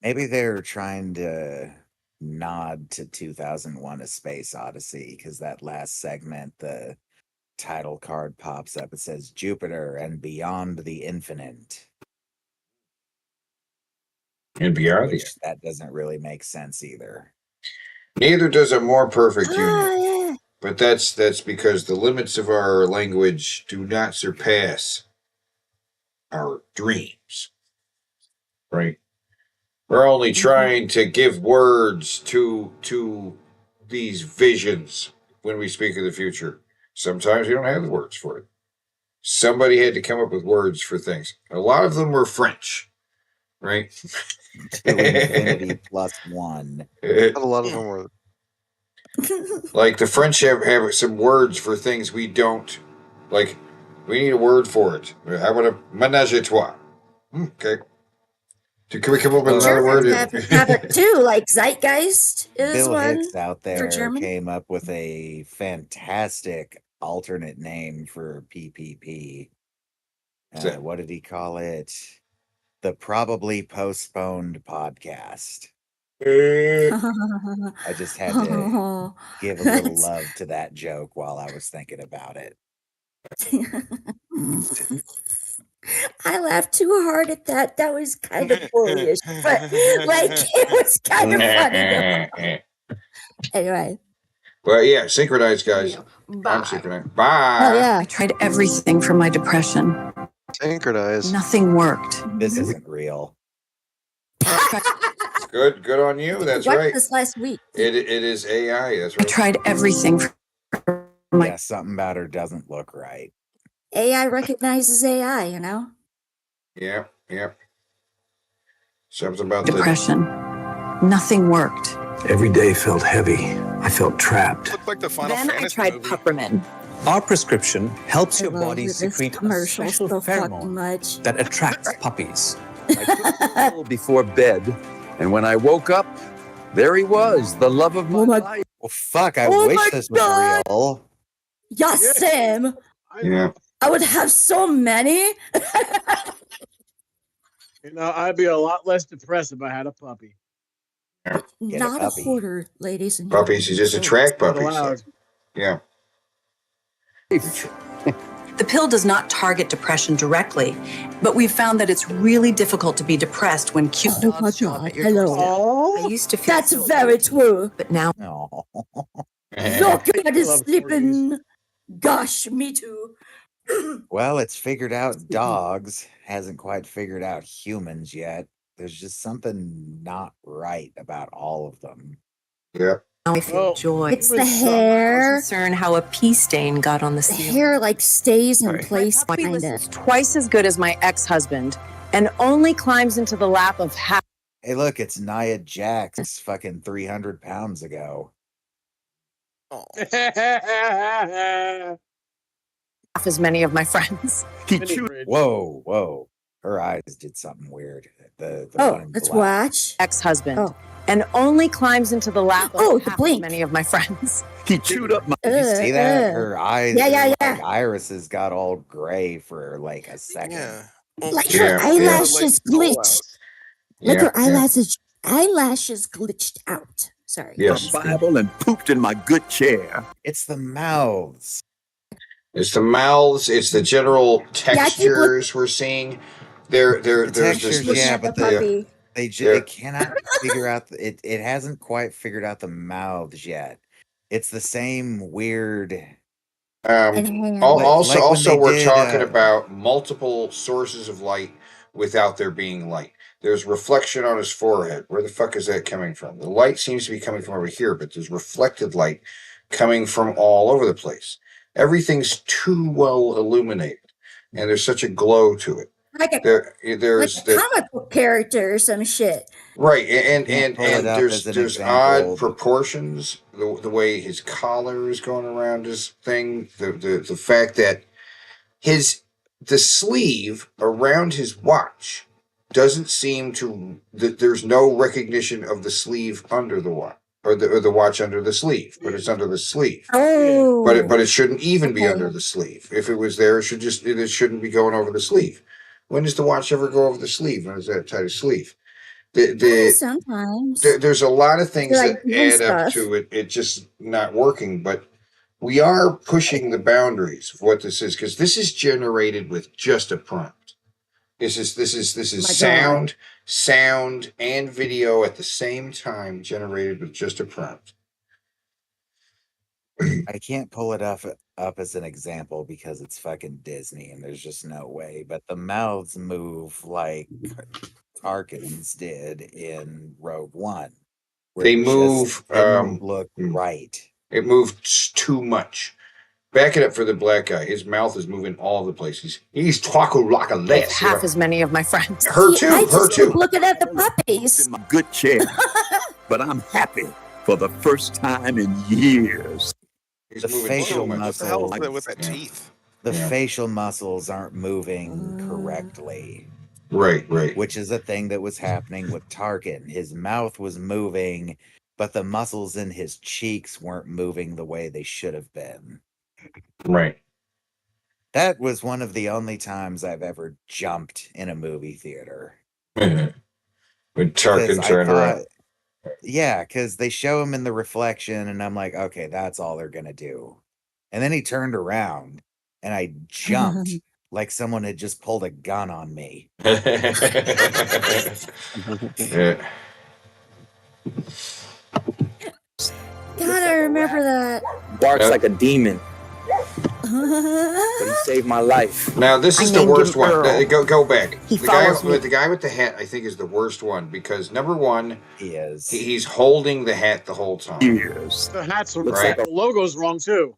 Maybe they're trying to nod to 2001: A Space Odyssey, because that last segment, the title card pops up. It says Jupiter and Beyond the Infinite. And beyond Which that doesn't really make sense either. Neither does a more perfect union. Yeah. But that's because the limits of our language do not surpass our dreams. Right? We're only trying to give words to these visions when we speak of the future. Sometimes we don't have the words for it. Somebody had to come up with words for things. A lot of them were French, right? To infinity plus one. A lot of them were. Like the French have some words for things we don't. Like, we need a word for it. How about a ménage à trois? Okay. Can we come up with another word? Germans have it too, like zeitgeist is Bill one Hicks out for there German. came up with a fantastic alternate name for PPP. What did he call it? The Probably Postponed Podcast. I just had to give a little love to that joke while I was thinking about it. I laughed too hard at that. That was kind of bullyish, but like it was kind of funny. Anyway. Well, yeah, synchronized, guys. I'm synchronized. Bye. Oh, yeah. I tried everything for my depression. Synchronized. Nothing worked. This isn't real. Good on you. That's Watched right. this last week. It is AI. That's right. I tried everything for my Yeah, something about her doesn't look right. AI recognizes AI, you know? Yeah. Something about depression. Nothing worked. Every day felt heavy. I felt trapped. Looked like the Final Then I Fantasy tried movie. Peppermint. Our prescription helps your Well, body with this secrete a commercial special so fucking pheromone much. that attracts puppies. I took the pill before bed, and when I woke up, there he was, the love of my life. Well, fuck, I Oh wish my this was God. real. Yeah, Sam. Yeah. I would have so many. You know, I'd be a lot less depressed if I had a puppy. Not a hoarder, ladies and Puppies, you just attract Not puppies. allowed. So. Yeah. The pill does not target depression directly, but we've found that it's really difficult to be depressed when cute Oh dogs my show up God. at your Hello. doorstep. I used to feel That's so very true. but now Your cat is love sleeping. Gosh, me too. Well, it's figured out dogs, hasn't quite figured out humans yet. There's just something not right about all of them. Yeah. I feel joy. It's the hair. Concern how a pea stain got on the The ceiling. hair like stays in place My puppy kind listens of. twice as good as my ex-husband and only climbs into the lap of half Hey, look, it's Nia Jax fucking 300 pounds ago. as many of my friends. Whoa. Her eyes did something weird. The Oh, one in let's black. watch. Ex-husband. Oh. And only climbs into the lap of Oh, the half as blink. many of my friends. He chewed up my. Did you see that? Her eyes, Yeah. like irises got all gray for like a second. Yeah. Like her eyelashes glitched. Like her eyelashes glitched out. Sorry. Yes. My Bible and pooped in my good chair. It's the mouths. It's the mouths. It's the general textures we're seeing. There's Textures, this, yeah, but puppy. they cannot figure out it. It hasn't quite figured out the mouths yet. It's the same weird. Also, like when they we're did, talking about multiple sources of light without there being light. There's reflection on his forehead. Where the fuck is that coming from? The light seems to be coming from over here, but there's reflected light coming from all over the place. Everything's too well illuminated, and there's such a glow to it. Like a There's comic book character or some shit. right, and Pull it up there's as an there's example. odd proportions. The way his collar is going around his thing. The fact that the sleeve around his watch doesn't seem to that there's no recognition of the sleeve under the watch or the watch under the sleeve, but it's under the sleeve. Oh, But it shouldn't even be under the sleeve. If it was there, it shouldn't be going over the sleeve. When does the watch ever go over the sleeve? When is that tight a sleeve? Sometimes there's a lot of things like that add up stuff. to it just not working, but we are pushing the boundaries of what this is, because this is generated with just a prompt. This is sound and video at the same time, generated with just a prompt. I can't pull it up as an example because it's fucking Disney and there's just no way. But the mouths move like Tarkin's did in Rogue One. Where They it just move. didn't look right. It moves too much. Back it up for the black guy. His mouth is moving all over the place. He's talking like a less. Half as many of my friends. Her too. I Her just too. keep looking at the puppies. In my good chair, but I'm happy for the first time in years. He's The moving facial too much. What the hell is muscles, that with that teeth? the Yeah. facial muscles aren't moving correctly. Right. Which is a thing that was happening with Tarkin. His mouth was moving, but the muscles in his cheeks weren't moving the way they should have been. Right. That was one of the only times I've ever jumped in a movie theater. When Because Tarkin I turned around. thought, yeah, because they show him in the reflection, and I'm like, okay, that's all they're gonna do. And then he turned around, and I jumped like someone had just pulled a gun on me. Yeah. God, I remember that. Barks like a demon, but he saved my life. Now this is I the named worst him one. Earl. Go back. He The guy follows me. with the hat, I think, is the worst one, because number one, He he's holding the hat the whole time. Years. The hat's Right. the logo's wrong too.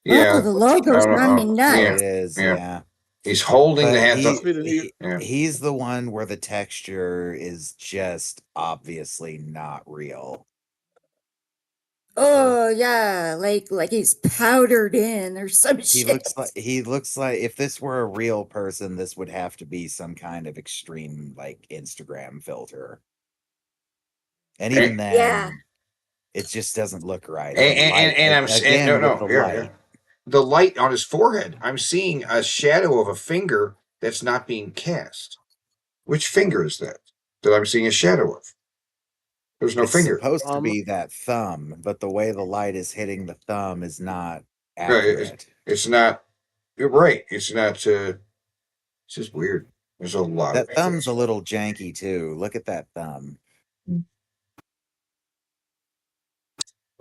Yeah. Oh, the logo's running nuts. Yeah. It is, yeah. He's holding the But hat. he's the one where the texture is just obviously not real. Oh yeah, like he's powdered in or some He shit. looks like if this were a real person, this would have to be some kind of extreme like Instagram filter. And even then, Yeah. it just doesn't look right. The light on his forehead. I'm seeing a shadow of a finger that's not being cast. Which finger is that I'm seeing a shadow of? There's no It's finger. supposed to be that thumb, but the way the light is hitting the thumb is not No, accurate. it's not. You're right. It's not. It's just weird. There's a lot That of thumb's a little janky too. Look at that thumb.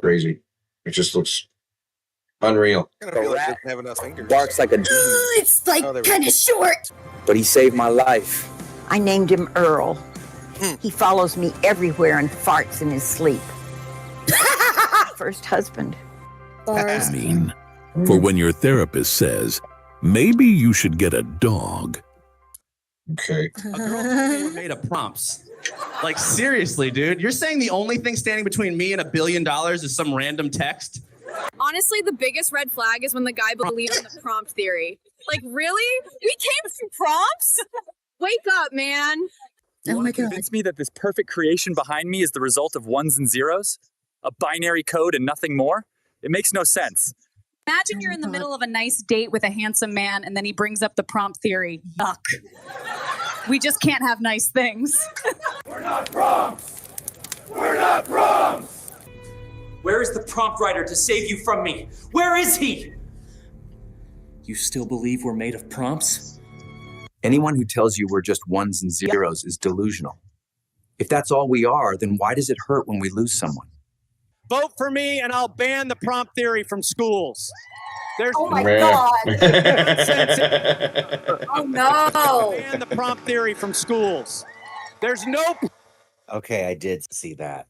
crazy. It just looks unreal. I kind of feel like doesn't have enough fingers. Barks like a demon, It's like kind of short. but he saved my life. I named him Earl. He follows me everywhere and farts in his sleep. First husband. I mean, for when your therapist says, maybe you should get a dog. Okay. A girl told me we're made of prompts. Like, seriously, dude. You're saying the only thing standing between me and $1 billion is some random text? Honestly, the biggest red flag is when the guy believes in the prompt theory. Like, really? We came from prompts? Wake up, man. You want to convince me that this perfect creation behind me is the result of ones and zeros? A binary code and nothing more? It makes no sense. Imagine you're in the middle of a nice date with a handsome man and then he brings up the prompt theory. Yuck. We just can't have nice things. We're not prompts. We're not prompts. Where is the prompt writer to save you from me? Where is he? You still believe we're made of prompts? Anyone who tells you we're just ones and zeros is delusional. If that's all we are, then why does it hurt when we lose someone? Vote for me and I'll ban the prompt theory from schools. There's Oh my God. Nonsense. Oh no. Ban the prompt theory from schools. There's no Okay, I did see that.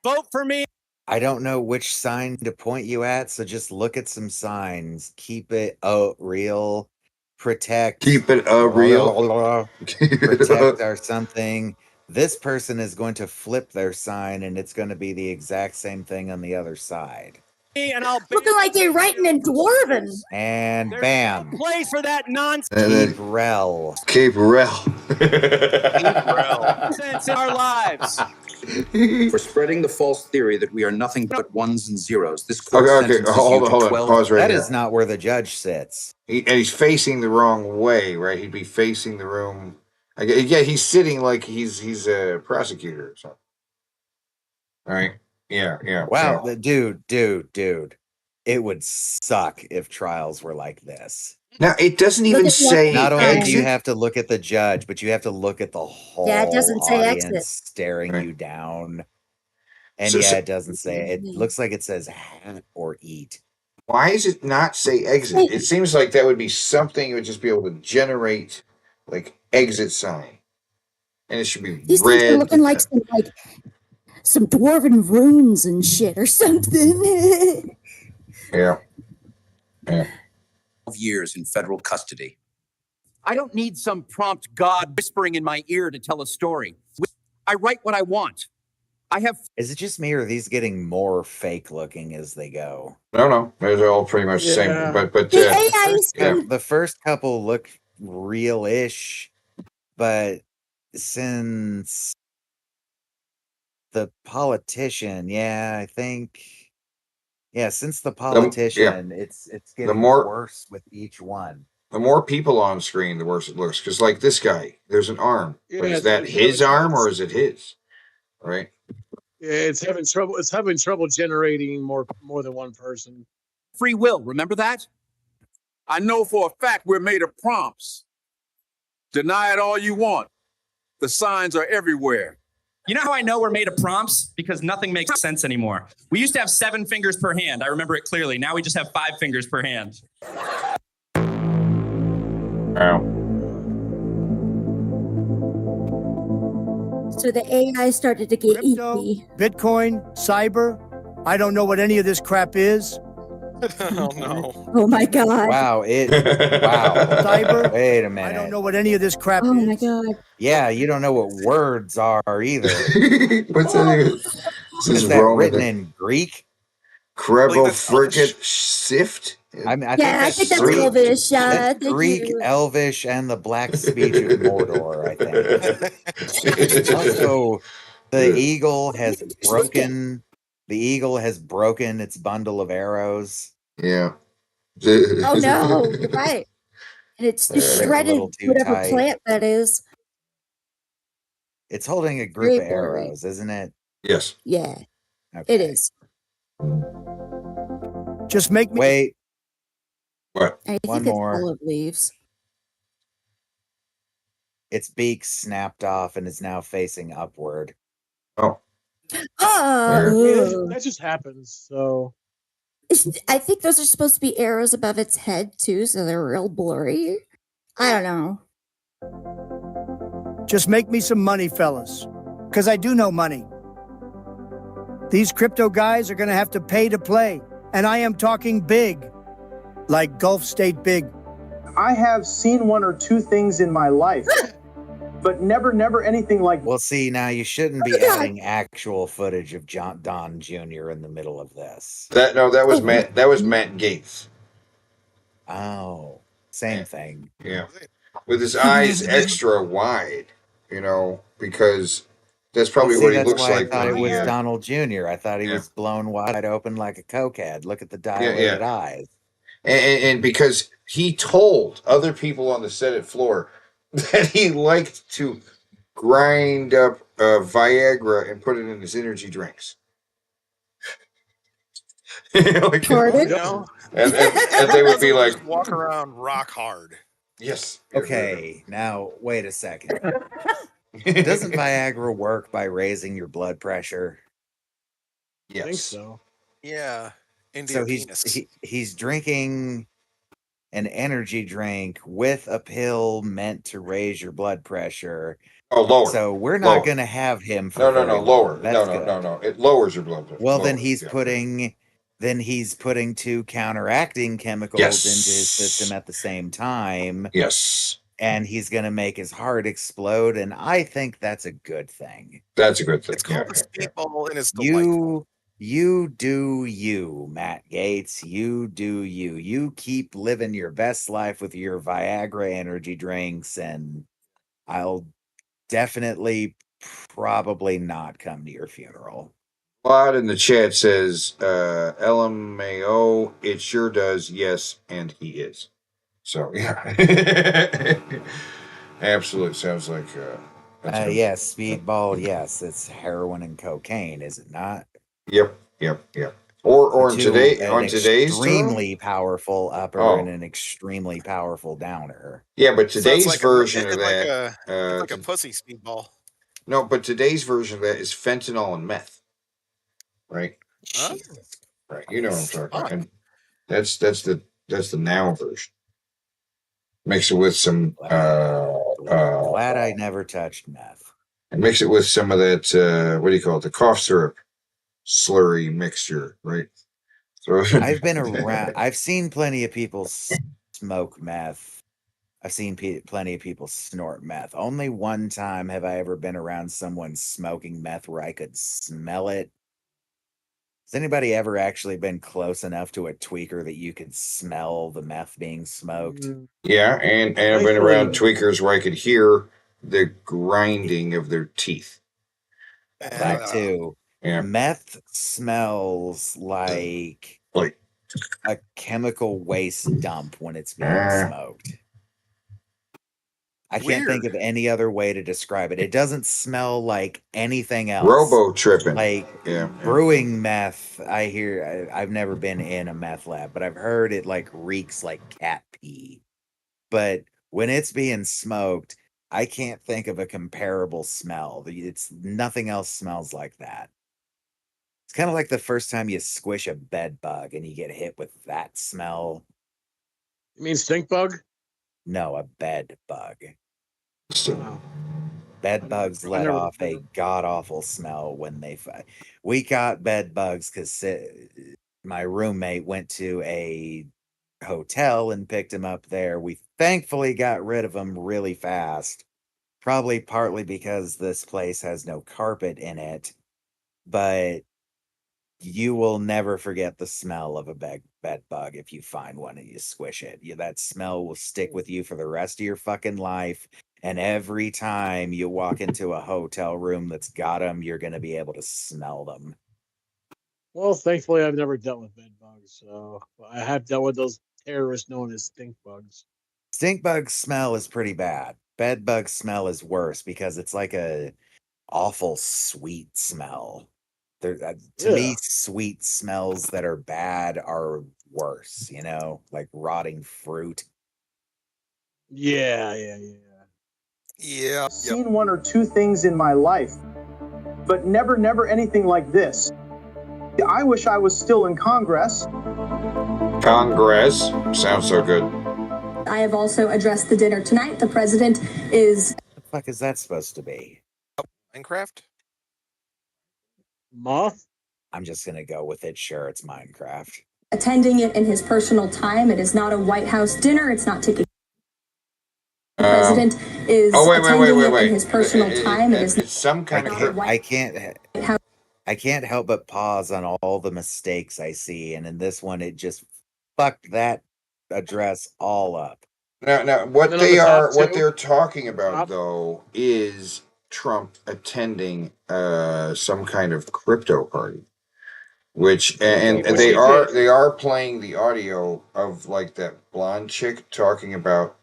vote for me. I don't know which sign to point you at, so just look at some signs. Keep it real. Protect. Keep it real. Protect our something. This person is going to flip their sign, and it's going to be the exact same thing on the other side. And I'll Looking like they're writing in Dwarven. And There's bam. no place for that nonsense And then Keep rel. Cape Rel. in our lives. For spreading the false theory that we are nothing but ones and zeros. This court Okay, sentences hold you on, to hold on. 12 Pause right That here. is not where the judge sits. And he's facing the wrong way, right? He'd be facing the room. Yeah, he's sitting like he's a prosecutor or something. All right. Yeah. Wow, dude. It would suck if trials were like this. Now it doesn't Look even at the say Not only do you exit. have to look at the judge, but you have to look at the whole Yeah, it doesn't say audience exit. staring Right. you down. And So- yeah, so- it doesn't say it. Looks like it says hat or eat. Why does it not say exit? It seems like that would be something you would just be able to generate, like exit sign, and it should be These things are red. looking like some dwarven runes and shit or something. Yeah. 12 years in federal custody. I don't need some prompt god whispering in my ear to tell a story. I write what I want. I have. Is it just me, or are these getting more fake looking as they go? No, they're all pretty much the Yeah. same. But The AI's The first couple look real-ish, but since the politician, since the politician, it's getting more- worse with each one. the more people on screen, the worse it looks. Because like this guy, there's an arm. Yeah, But is it's- that it's his having- arm or is it his? Right. Yeah, it's having trouble. It's having trouble generating more than one person. Free will, remember that? I know for a fact we're made of prompts. Deny it all you want. The signs are everywhere. You know how I know we're made of prompts? Because nothing makes sense anymore. We used to have 7 fingers per hand. I remember it clearly. Now we just have 5 fingers per hand. Wow. So the AI started to get eepy. Bitcoin, cyber. I don't know what any of this crap is. Oh no. Oh my god. Wow, wow. Cyber. Wait a minute. I don't know what any of this crap Oh is. my god. Yeah, you don't know what words are either. What's that? This Is is that wrong with written it. in Greek? Krevel frigate sift. I I think that's Greek. Elvish. That's Thank Greek, you. Elvish, and the Black Speech of Mordor, I think. Also, the eagle has broken. The eagle has broken its bundle of arrows. Yeah. Oh no, you're right. And it's just It's a shredded little too whatever tight. plant that is. It's holding a group Very of blurry. arrows, isn't it? Yes. Yeah, Okay. it is. Just make me. Wait, What? I One think more. it's olive leaves. its beak snapped off and is now facing upward. Oh. Oh, That just happens. So I think those are supposed to be arrows above its head too, so they're real blurry. I don't know. Just make me some money, fellas. Because I do know money. These crypto guys are going to have to pay to play. And I am talking big. Like Gulf State big. I have seen 1 or 2 things in my life, but never anything like. Well, see, now you shouldn't be adding actual footage of Don Jr. in the middle of this. That was Matt. That was Matt Gates. Oh, same thing. Yeah, with his eyes extra wide, because that's probably See, what he that's looks why like. I thought it when was he, Donald Jr. I thought he Yeah. was blown wide open like a cokehead. Look at the dilated eyes. and because he told other people on the Senate floor that he liked to grind up Viagra and put it in his energy drinks. Pardon? And they would be like, Just walk around rock hard. yes. Okay, now wait a second. Doesn't Viagra work by raising your blood pressure? Yes. I think so. Yeah. Into So your penis. he's drinking an energy drink with a pill meant to raise your blood pressure, Oh, lower. So we're not Lower. going to have him for No, very long. lower. That's no, good. no. It lowers your blood pressure. Well, Lower. then he's Yeah. putting two counteracting chemicals Yes. into his system at the same time. Yes. And he's going to make his heart explode. And I think that's a good thing. That's a good thing. It's called a speedball, and it's delightful. You do you, Matt Gates. You do you. You keep living your best life with your Viagra energy drinks, and I'll definitely probably not come to your funeral. Lot in the chat says, LMAO, it sure does, yes, and he is. So, yeah. Absolutely. Sounds like... Yes, speedball, yes. It's heroin and cocaine, is it not? Yep. Or on today's extremely powerful upper Oh. and an extremely powerful downer. Yeah, but So today's it's version of it's that... like a pussy speedball. No, but today's version of that is fentanyl and meth. Right? Huh? Right. You know what I'm talking about. And that's the now version. Mix it with some Glad I never touched meth. and mix it with some of that what do you call it? The cough syrup slurry mixture, right? So I've been around. I've seen plenty of people smoke meth. I've seen plenty of people snort meth. Only one time have I ever been around someone smoking meth where I could smell it. Has anybody ever actually been close enough to a tweaker that you could smell the meth being smoked? yeah, and I've been around tweakers where I could hear the grinding of their teeth. That too. Yeah. Meth smells like a chemical waste dump when it's being smoked. I can't think of any other way to describe it. It doesn't smell like anything else. Robo tripping. Like brewing meth, I've never been in a meth lab, but I've heard it like reeks like cat pee. But when it's being smoked, I can't think of a comparable smell. It's nothing else smells like that. It's kind of like the first time you squish a bed bug and you get hit with that smell. You mean stink bug? No, a bed bug. Bed bugs let off a god awful smell when they we got bed bugs because my roommate went to a hotel and picked him up there. We thankfully got rid of them really fast, probably partly because this place has no carpet in it, but you will never forget the smell of a bed bug if you find one and you squish it. That smell will stick with you for the rest of your fucking life. And every time you walk into a hotel room that's got them, you're going to be able to smell them. Well, thankfully, I've never dealt with bed bugs. So I have dealt with those terrorists known as stink bugs. Stink bug smell is pretty bad. Bed bug smell is worse because it's like a awful sweet smell. To me, sweet smells that are bad are worse, like rotting fruit. Yeah. Seen one or two things in my life, but never anything like this. I wish I was still in Congress. Congress sounds so good. I have also addressed the dinner tonight. The president is... What the fuck is that supposed to be? Minecraft? Moth? I'm just going to go with it. Sure, it's Minecraft. attending it in his personal time. It is not a White House dinner. It's not taking... The president is attending it in his personal time. It is some kind of... I can't help but pause on all the mistakes I see, and in this one, it just fucked that address all up. Now, what they're talking about though is Trump attending some kind of crypto party, which and they are playing the audio of like that blonde chick talking about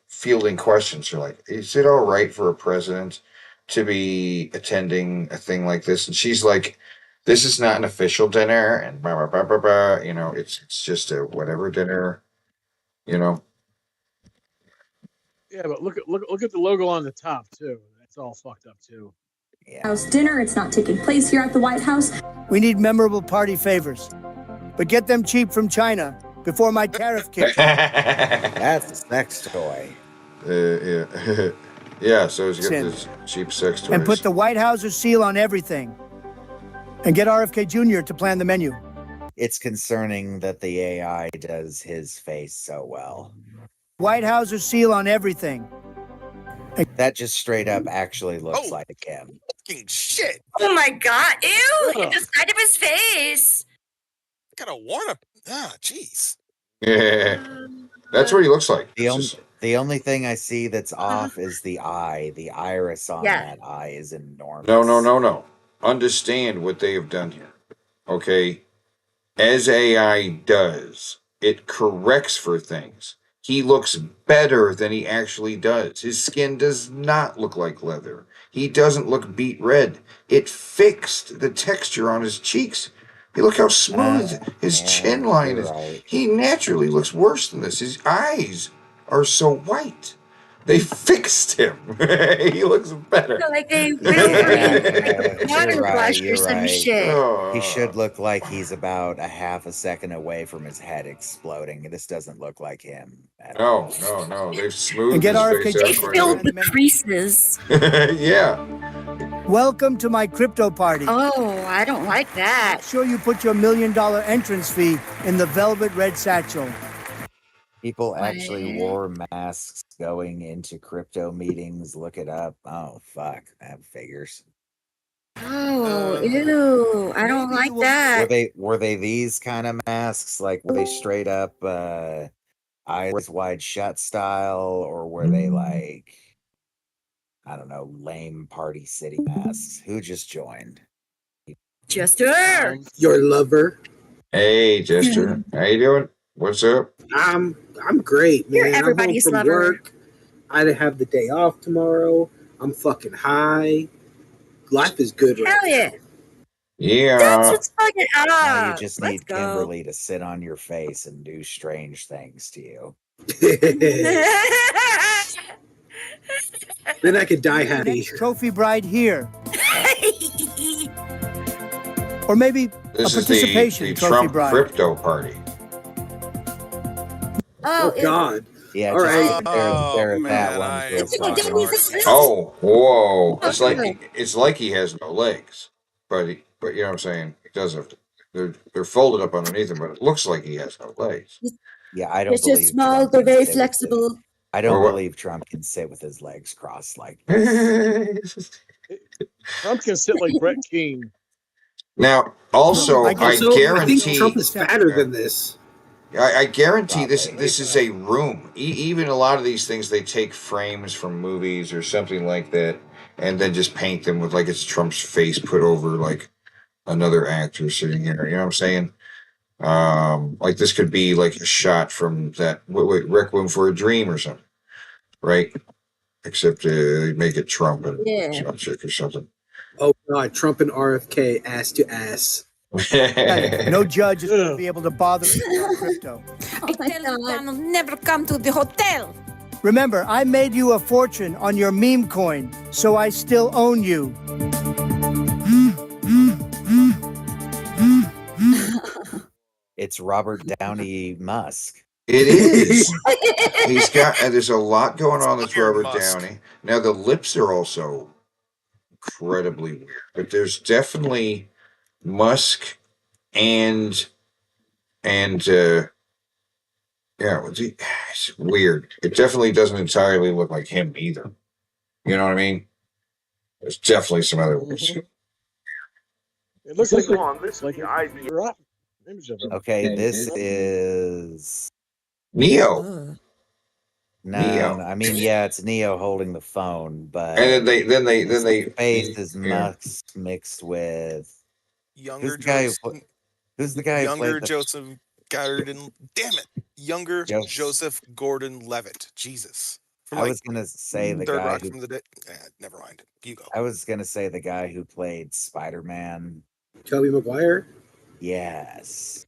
fielding questions. They're like, is it all right for a president to be attending a thing like this? And she's like, this is not an official dinner, and blah blah blah blah blah. You know, it's just a whatever dinner. You know. Yeah, but look at the logo on the top too. That's all fucked up too. House dinner. It's not taking place here at the White House. We need memorable party favors, but get them cheap from China before my tariff kicks. That's a sex toy. Yeah. Yeah, so he's got this cheap sex toys. And put the White Houser seal on everything. And get RFK Jr. to plan the menu. It's concerning that the AI does his face so well. White Houser seal on everything. That just straight up actually looks like him. Fucking shit. Oh my god. Ew! Ugh. The side of his face. I gotta warn him. Jeez. Yeah. That's what he looks like. The only thing I see that's off is the eye. The iris on that eye is enormous. No. Understand what they have done here. Okay? As AI does, it corrects for things. He looks better than he actually does. His skin does not look like leather. He doesn't look beet red. It fixed the texture on his cheeks. You look how smooth his chin line is. Right. He naturally looks worse than this. His eyes are so white. They fixed him. He looks better. So like they really water brush or some shit. He should look like he's about a half a second away from his head exploding. This doesn't look like him at all. No. They've smoothed And get his RFK face They out quite a filled bit. the creases. Yeah. Welcome to my crypto party. Oh, I don't like that. Make sure you put your $1 million entrance fee in the velvet red satchel. People actually wore masks going into crypto meetings. Look it up. Oh, fuck. That figures. Oh, ew. I don't like that. Were they these kind of masks? Like, were they straight up eyes wide shut style? Or were they like, I don't know, lame Party City masks? Who just joined? Jester. Your lover. Hey, Jester. How you doing? What's up? I'm great, man. You're everybody's I'm home from lover. work. I have the day off tomorrow. I'm fucking high. Life is good right Hell yeah. Yeah. That's what's fucking up. Now you just Let's need go. Kimberly to sit on your face and do strange things to you. Then I could die happy. Next trophy bride here. Or maybe This a is participation the trophy Trump bride. crypto party. Oh, God. Yeah, All just right. stare at that one. Oh, whoa! It's like he has no legs, but you know what I'm saying. He does have to. They're folded up underneath him, but it looks like he has no legs. Yeah, I don't It's just believe small, Trump they're can very sit with flexible. I don't Or what? believe Trump can sit with his legs crossed like this. Trump can sit like Brett King. Now, also, I guarantee. I think Trump is fatter than this. I guarantee this is a room. Even a lot of these things, they take frames from movies or something like that, and then just paint them with like it's Trump's face put over like another actor sitting here. You know what I'm saying? Like this could be like a shot from that Requiem for a Dream or something, right? Except make it Trump and some chick or something. Oh God, Trump and RFK ass to ass. No judge is going to be able to bother us about crypto. I tell you, Donald, never come to the hotel. Remember, I made you a fortune on your meme coin, so I still own you. It's Robert Downey Musk. It is. He's got. There's a lot going on with Robert Downey. Now the lips are also incredibly weird, but there's definitely Musk and yeah, it's weird. It definitely doesn't entirely look like him either. You know what I mean? There's definitely some other ones. It looks like on this like idea. image of him. Okay, this is Neo. No, Neo. I mean, yeah, it's Neo holding the phone, but And then they his face is yeah. mixed with Younger who's the guy who younger played the Joseph Gordon. Damn it, younger Joseph. Joseph Gordon-Levitt. Jesus. From I like was gonna say the Third guy Rock who from the Dead. Never mind. You go. I was gonna say the guy who played Spider-Man. Tobey Maguire. Yes.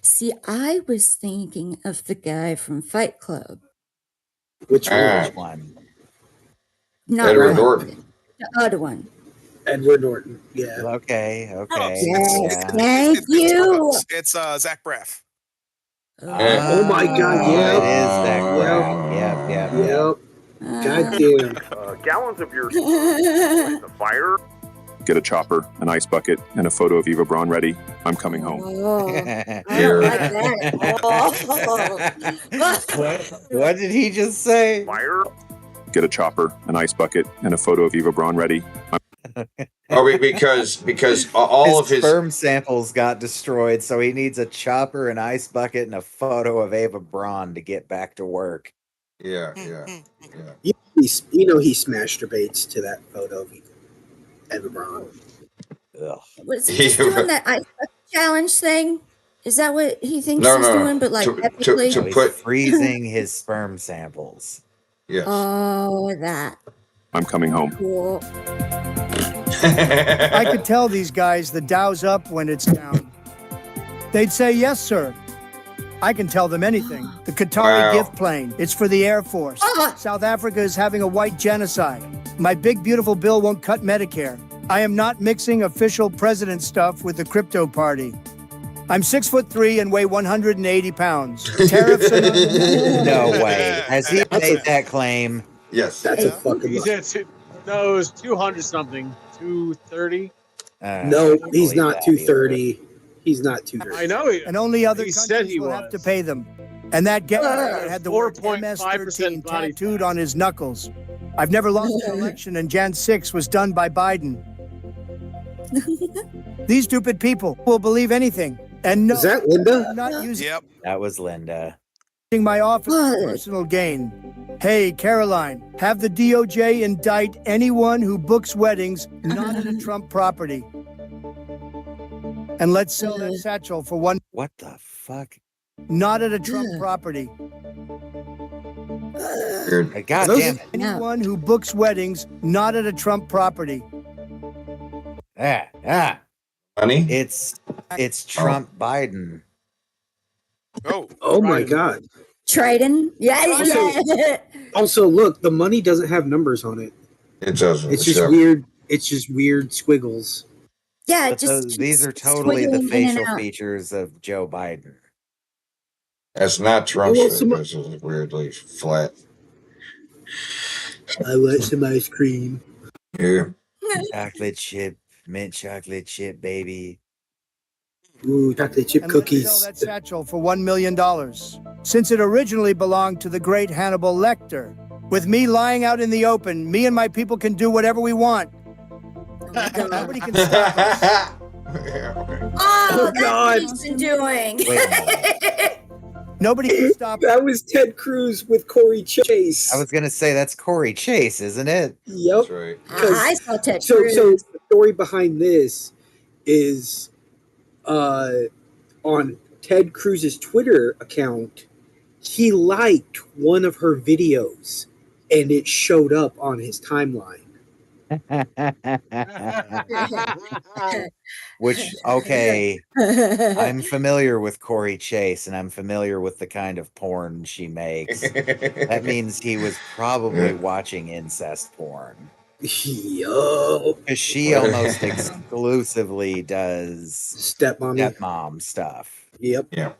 See, I was thinking of the guy from Fight Club. Which one? Not Edward Ryan, Norton. the other one. Okay. Norton. Yeah. Okay. Yes, Yeah. thank you. It's Zach Braff. Oh my God! Oh, Yeah. it is that crap. Yep. Yep. Goddamn. Gallons of your the fire. Get a chopper, an ice bucket, and a photo of Eva Braun ready. I'm coming home. Oh, I don't like that. Oh. What did he just say? Fire. Get a chopper, an ice bucket, and a photo of Eva Braun ready. Because all of his sperm samples got destroyed, so he needs a chopper, an ice bucket, and a photo of Eva Braun to get back to work. Yeah. You know he masturbates to that photo of Eva Braun. Was he just doing that ice bucket challenge thing? Is that what he thinks he's doing? But like ethically, He's freezing his sperm samples. Yes. Oh, that. I'm coming home. Cool. I could tell these guys the Dow's up when it's down. They'd say, yes, sir. I can tell them anything. The Qatari gift plane. It's for the Air Force. South Africa is having a white genocide. My big, beautiful bill won't cut Medicare. I am not mixing official president stuff with the crypto party. I'm 6'3" and weigh 180 pounds. Tariffs are not... No way. Has he made that claim? Yes. That's a fucking... He said no, it was 200 something. 230? No, he's not 230. He's not 230. I know. And only other he countries said he will was. have to pay them. And that guy had the word 4.5% MS-13 body tattooed on his knuckles. I've never lost an election, and Jan 6 was done by Biden. These stupid people will believe anything. And no, is that Linda? I'm not using That was Linda. my office for personal gain. Hey, Caroline, have the DOJ indict anyone who books weddings not at a Trump property. And let's sell that satchel for one. What the fuck? Not at a Trump property. God damn it. Anyone who books weddings not at a Trump property. Money? It's Trump Biden. Oh my God. Triton? Yeah. Also, look, the money doesn't have numbers on it. It doesn't. It's just weird. It's just weird squiggles. Yeah, But these are totally the squiggling in and facial out. features of Joe Biden. That's not Trump's. Well, This is weirdly flat. I want some ice cream. Yeah. Chocolate chip, mint chocolate chip, baby. Ooh, chocolate chip And cookies. let's sell that satchel for $1 million. Since it originally belonged to the great Hannibal Lecter. With me lying out in the open, me and my people can do whatever we want. Nobody can stop us. Oh, that's God. what he's been doing. Nobody can stop us. That was Ted Cruz with Corey Chase. I was gonna say that's Corey Chase, isn't it? Yep. That's right. I saw Ted So Cruz. the story behind this is on Ted Cruz's Twitter account, he liked one of her videos and it showed up on his timeline. Which, okay, I'm familiar with Corey Chase and I'm familiar with the kind of porn she makes. That means he was probably watching incest porn. Yo. Because she almost exclusively does stepmom stuff. Yep. Yeah.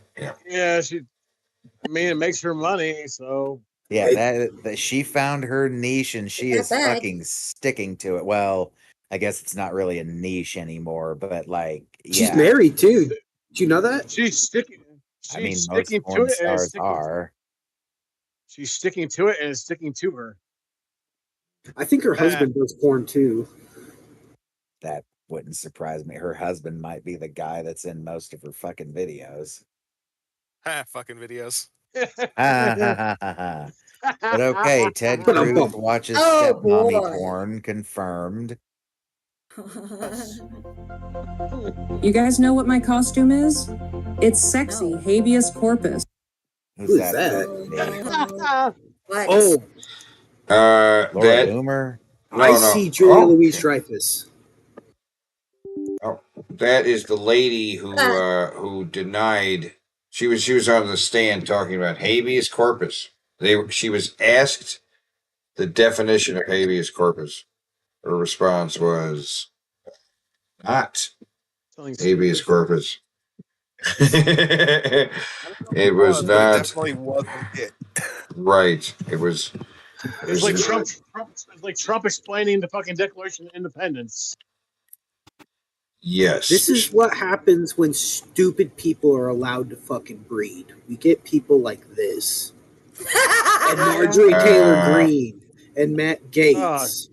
Yeah, I mean, it makes her money, so. Yeah, that she found her niche and she is Not bad. fucking sticking to it. Well, I guess it's not really a niche anymore, but like, She's yeah. married too. Did you know that? She's sticking. I mean, She's most sticking to porn it, and it's stars are. she's sticking to it, and it's sticking to her. I think her husband does porn too. That wouldn't surprise me. Her husband might be the guy that's in most of her fucking videos. Fucking videos. But okay, Ted Cruz watches Oh, stepmommy boy. porn, confirmed. You guys know what my costume is? It's sexy, habeas corpus. Who's that? What? Oh, Laura that Boomer? I see Julia Louise Dreyfus. Oh, that is the lady who denied. She was on the stand talking about habeas corpus. She was asked the definition of habeas corpus. Her response was not habeas corpus. It was not. Definitely wasn't it. Right. It was It's like Trump. It's like Trump explaining the fucking Declaration of Independence. Yes. This is what happens when stupid people are allowed to fucking breed. We get people like this. And Marjorie Taylor Greene and Matt Gaetz.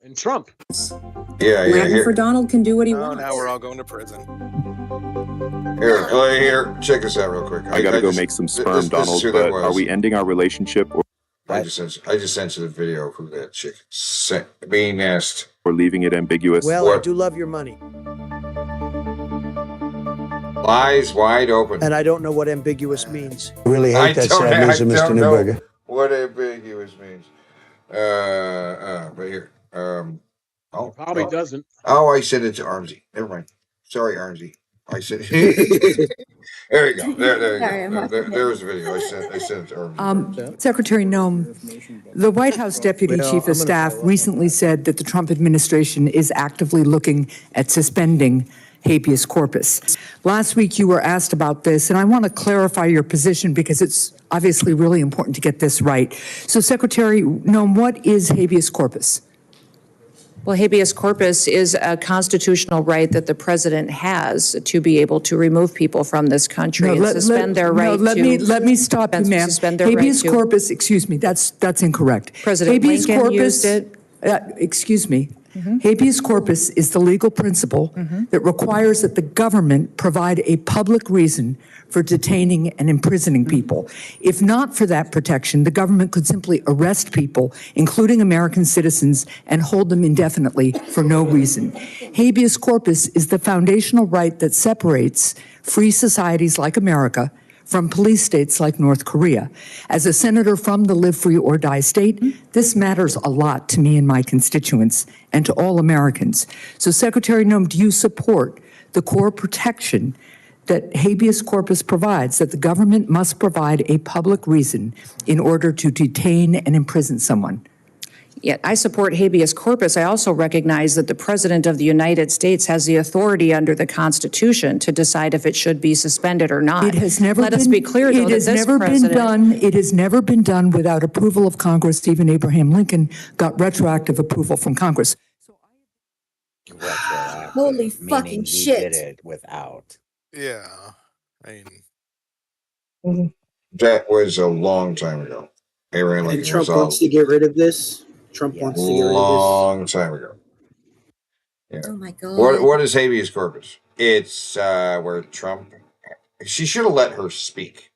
And Trump. Yeah. Latin for Donald can do what he Oh, wants. now we're all going to prison. Here, check this out real quick. I gotta go make some sperm, Donald. But are we ending our relationship, or I just sent you the video from that chick being asked, or leaving it ambiguous? Well, I do love your money. Lies wide open. And I don't know what ambiguous means. Really hate that sad news of Mr. Newberger. What ambiguous means. But here. Probably doesn't. Oh, I sent it to Armsy. Never mind. Sorry, Armsy. I sent it. There you go. There was the video. I sent it to Armsy. Secretary Noem, the White House Deputy Chief of Staff recently said that the Trump administration is actively looking at suspending habeas corpus. Last week you were asked about this, and I want to clarify your position because it's obviously really important to get this right. So, Secretary Noem, what is habeas corpus? Well, habeas corpus is a constitutional right that the president has to be able to remove people from this country and suspend their right to. Let me stop you, ma'am. Habeas corpus, excuse me, that's incorrect. President Lincoln used it. Excuse me. Habeas corpus is the legal principle that requires that the government provide a public reason for detaining and imprisoning people. If not for that protection, the government could simply arrest people, including American citizens, and hold them indefinitely for no reason. Habeas corpus is the foundational right that separates free societies like America from police states like North Korea. As a senator from the Live Free or Die state, this matters a lot to me and my constituents and to all Americans. So, Secretary Noem, do you support the core protection that habeas corpus provides, that the government must provide a public reason in order to detain and imprison someone? Yeah, I support habeas corpus. I also recognize that the President of the United States has the authority under the Constitution to decide if it should be suspended or not. It has never Let been, us be clear, though, it has that this never president, been done. It has never been done without approval of Congress. Even Abraham Lincoln got retroactive approval from Congress. Holy meaning fucking he shit. did it without. Yeah. I mean, That was a long time ago. Abraham Lincoln And Trump was wants to get rid of this. Trump wants to get rid of long time ago. Yeah. Oh my god. What is habeas corpus? It's where Trump. She should have let her speak.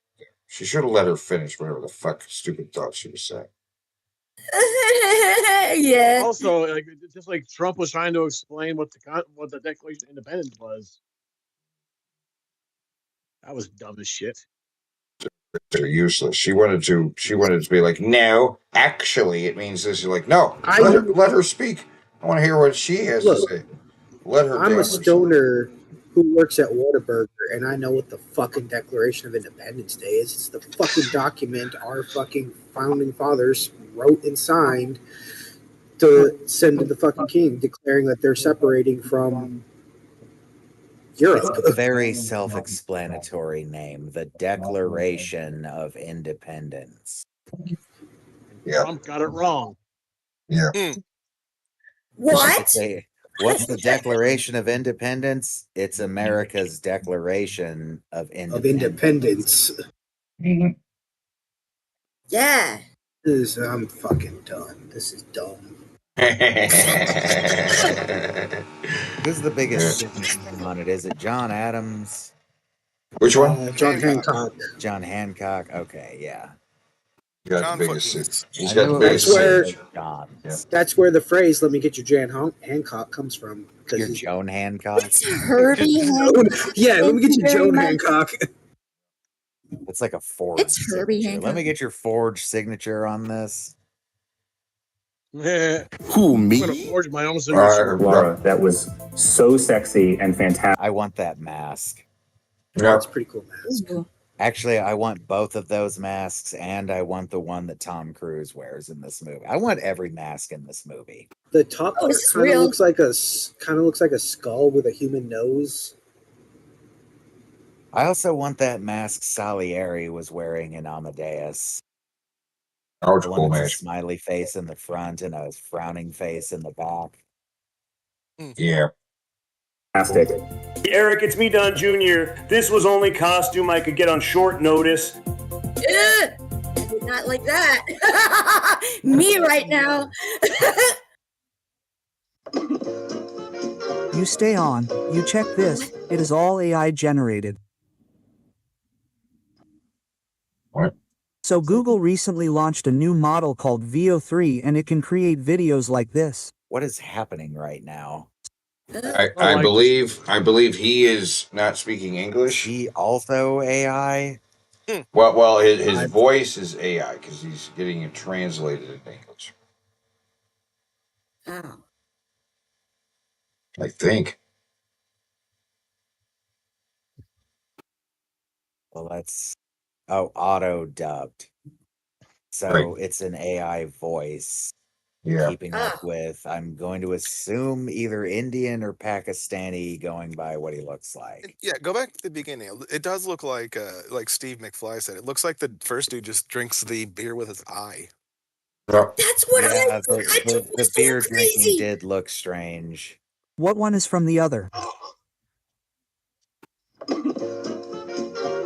She should have let her finish whatever the fuck stupid thought she was saying. Yeah. Also, like, just like Trump was trying to explain what the Declaration of Independence was. That was dumb as shit. They're useless. She wanted to be like, no, actually, it means this. You're like, no, let her speak. I want to hear what she has to say. Let her. I'm a stoner who works at Whataburger, and I know what the fucking Declaration of Independence Day is. It's the fucking document our fucking founding fathers wrote and signed to send to the fucking king, declaring that they're separating from Europe. It's a very self-explanatory name, the Declaration of Independence. Yeah. Trump got it wrong. Yeah. What? What's the Declaration of Independence? It's America's Declaration of Independence. Yeah. I'm fucking done. This is dumb. Who's the biggest thing on it? Is it John Adams? Which one? John Hancock. John Hancock. Okay, yeah. He's got the biggest. He's I got the knew it biggest. was That's John. That's where the phrase "Let me get your Jan Hancock" comes from. Your Joan Hancock. Herbie Hancock. Yeah, let me get you Thank you Joan very Hancock. It's like a forged. It's Herbie signature. Hancock. Let me get your forged signature on this. Who, me? I'm gonna forge my own signature. Laura, that was so sexy and fantastic. I want that mask. That's pretty cool, man. Actually, I want both of those masks, and I want the one that Tom Cruise wears in this movie. I want every mask in this movie. The top part this is kind of real. looks like a skull with a human nose. I also want that mask Salieri was wearing in Amadeus. Oh, it's The a one cool that's a match. smiley face in the front and a frowning face in the back. Yeah. Fantastic. Eric, it's me, Don Jr. This was only costume I could get on short notice. I did not like that. Me right now. You stay on. You check this. It is all AI generated. What? So Google recently launched a new model called VO3 and it can create videos like this. What is happening right now? I believe he is not speaking English. He also AI? Well, his voice is AI because he's getting it translated into English. Oh. I think. Well, that's auto dubbed. So it's an AI voice Yeah. keeping up with, I'm going to assume, either Indian or Pakistani, going by what he looks like. Yeah, go back to the beginning. It does look like Steve McFly said. It looks like the first dude just drinks the beer with his eye. That's what Yeah, I the beer drinking did look strange. What one is from the other? Oh,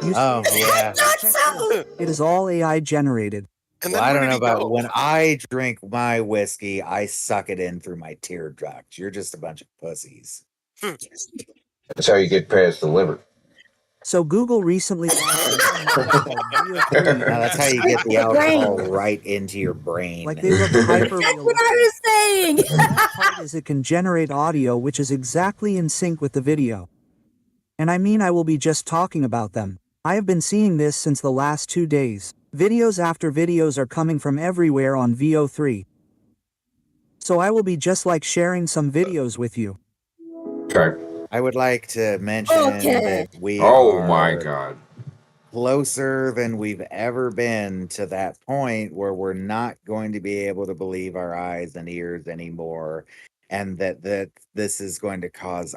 yeah. It is all AI generated. Well, I don't know about when I drink my whiskey, I suck it in through my tear ducts. You're just a bunch of pussies. That's how you get past the liver. So Google recently launched a new model called VO3. Now, that's how you get the alcohol right into your brain. Like they look hyper That's what I was saying. The part is it can generate audio which is exactly in sync with the video. And I mean I will be just talking about them. I have been seeing this since the last 2 days. Videos after videos are coming from everywhere on VO3. So I will be just like sharing some videos with you. Okay. I would like to mention that we Oh are my God. closer than we've ever been to that point where we're not going to be able to believe our eyes and ears anymore, and that this is going to cause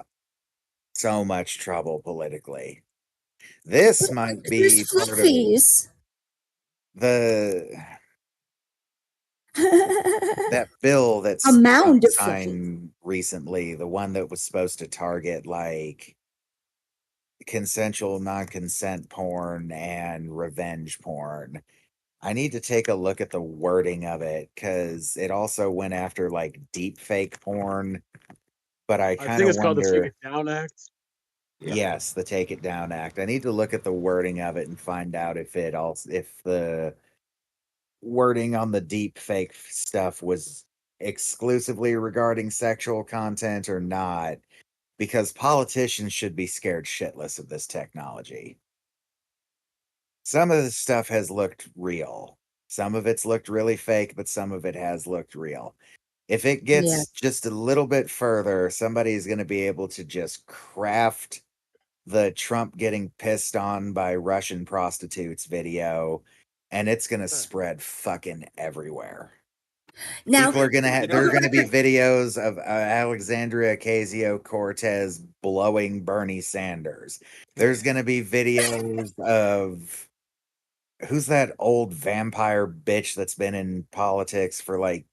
so much trouble politically. This might be part of that bill that's a mound of signed recently, the one that was supposed to target like consensual non-consent porn and revenge porn. I need to take a look at the wording of it because it also went after like deep fake porn, but I kind think of it's called the Take wonder. It Down Act. Yes, the Take It Down Act. I need to look at the wording of it and find out if the wording on the deep fake stuff was exclusively regarding sexual content or not, because politicians should be scared shitless of this technology. Some of the stuff has looked real. Some of it's looked really fake, but some of it has looked real. If it gets just a little bit further, somebody's going to be able to just craft the Trump getting pissed on by Russian prostitutes video, and it's going to spread fucking everywhere. Now, People are going to have, there are going to be videos of Alexandria Ocasio-Cortez blowing Bernie Sanders. There's going to be videos of who's that old vampire bitch that's been in politics for like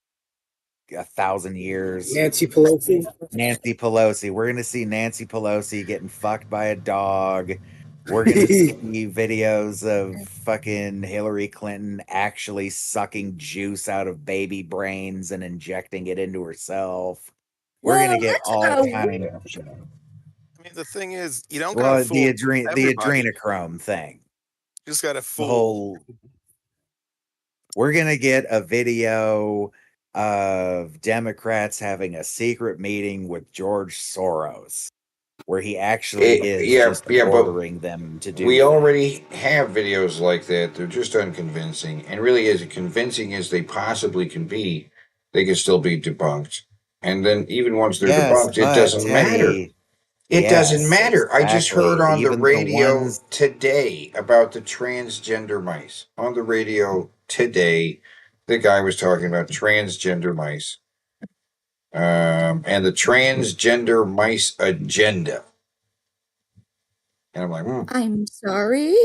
1,000 years? Nancy Pelosi. Nancy Pelosi. We're gonna see Nancy Pelosi getting fucked by a dog. We're gonna see videos of fucking Hillary Clinton actually sucking juice out of baby brains and injecting it into herself. We're gonna get all kinds of shit. I mean, the thing is, you don't gotta fool the everybody. adrenochrome thing. You just gotta fool. We're gonna get a video of Democrats having a secret meeting with George Soros, where he actually is ordering them to do. We already have videos like that. They're just unconvincing, and really, as convincing as they possibly can be, they can still be debunked. And then, even once they're debunked, it doesn't matter. It doesn't matter. I just heard on the radio today about the transgender mice. On the radio today, the guy was talking about transgender mice and the transgender mice agenda. And I'm like, I'm sorry.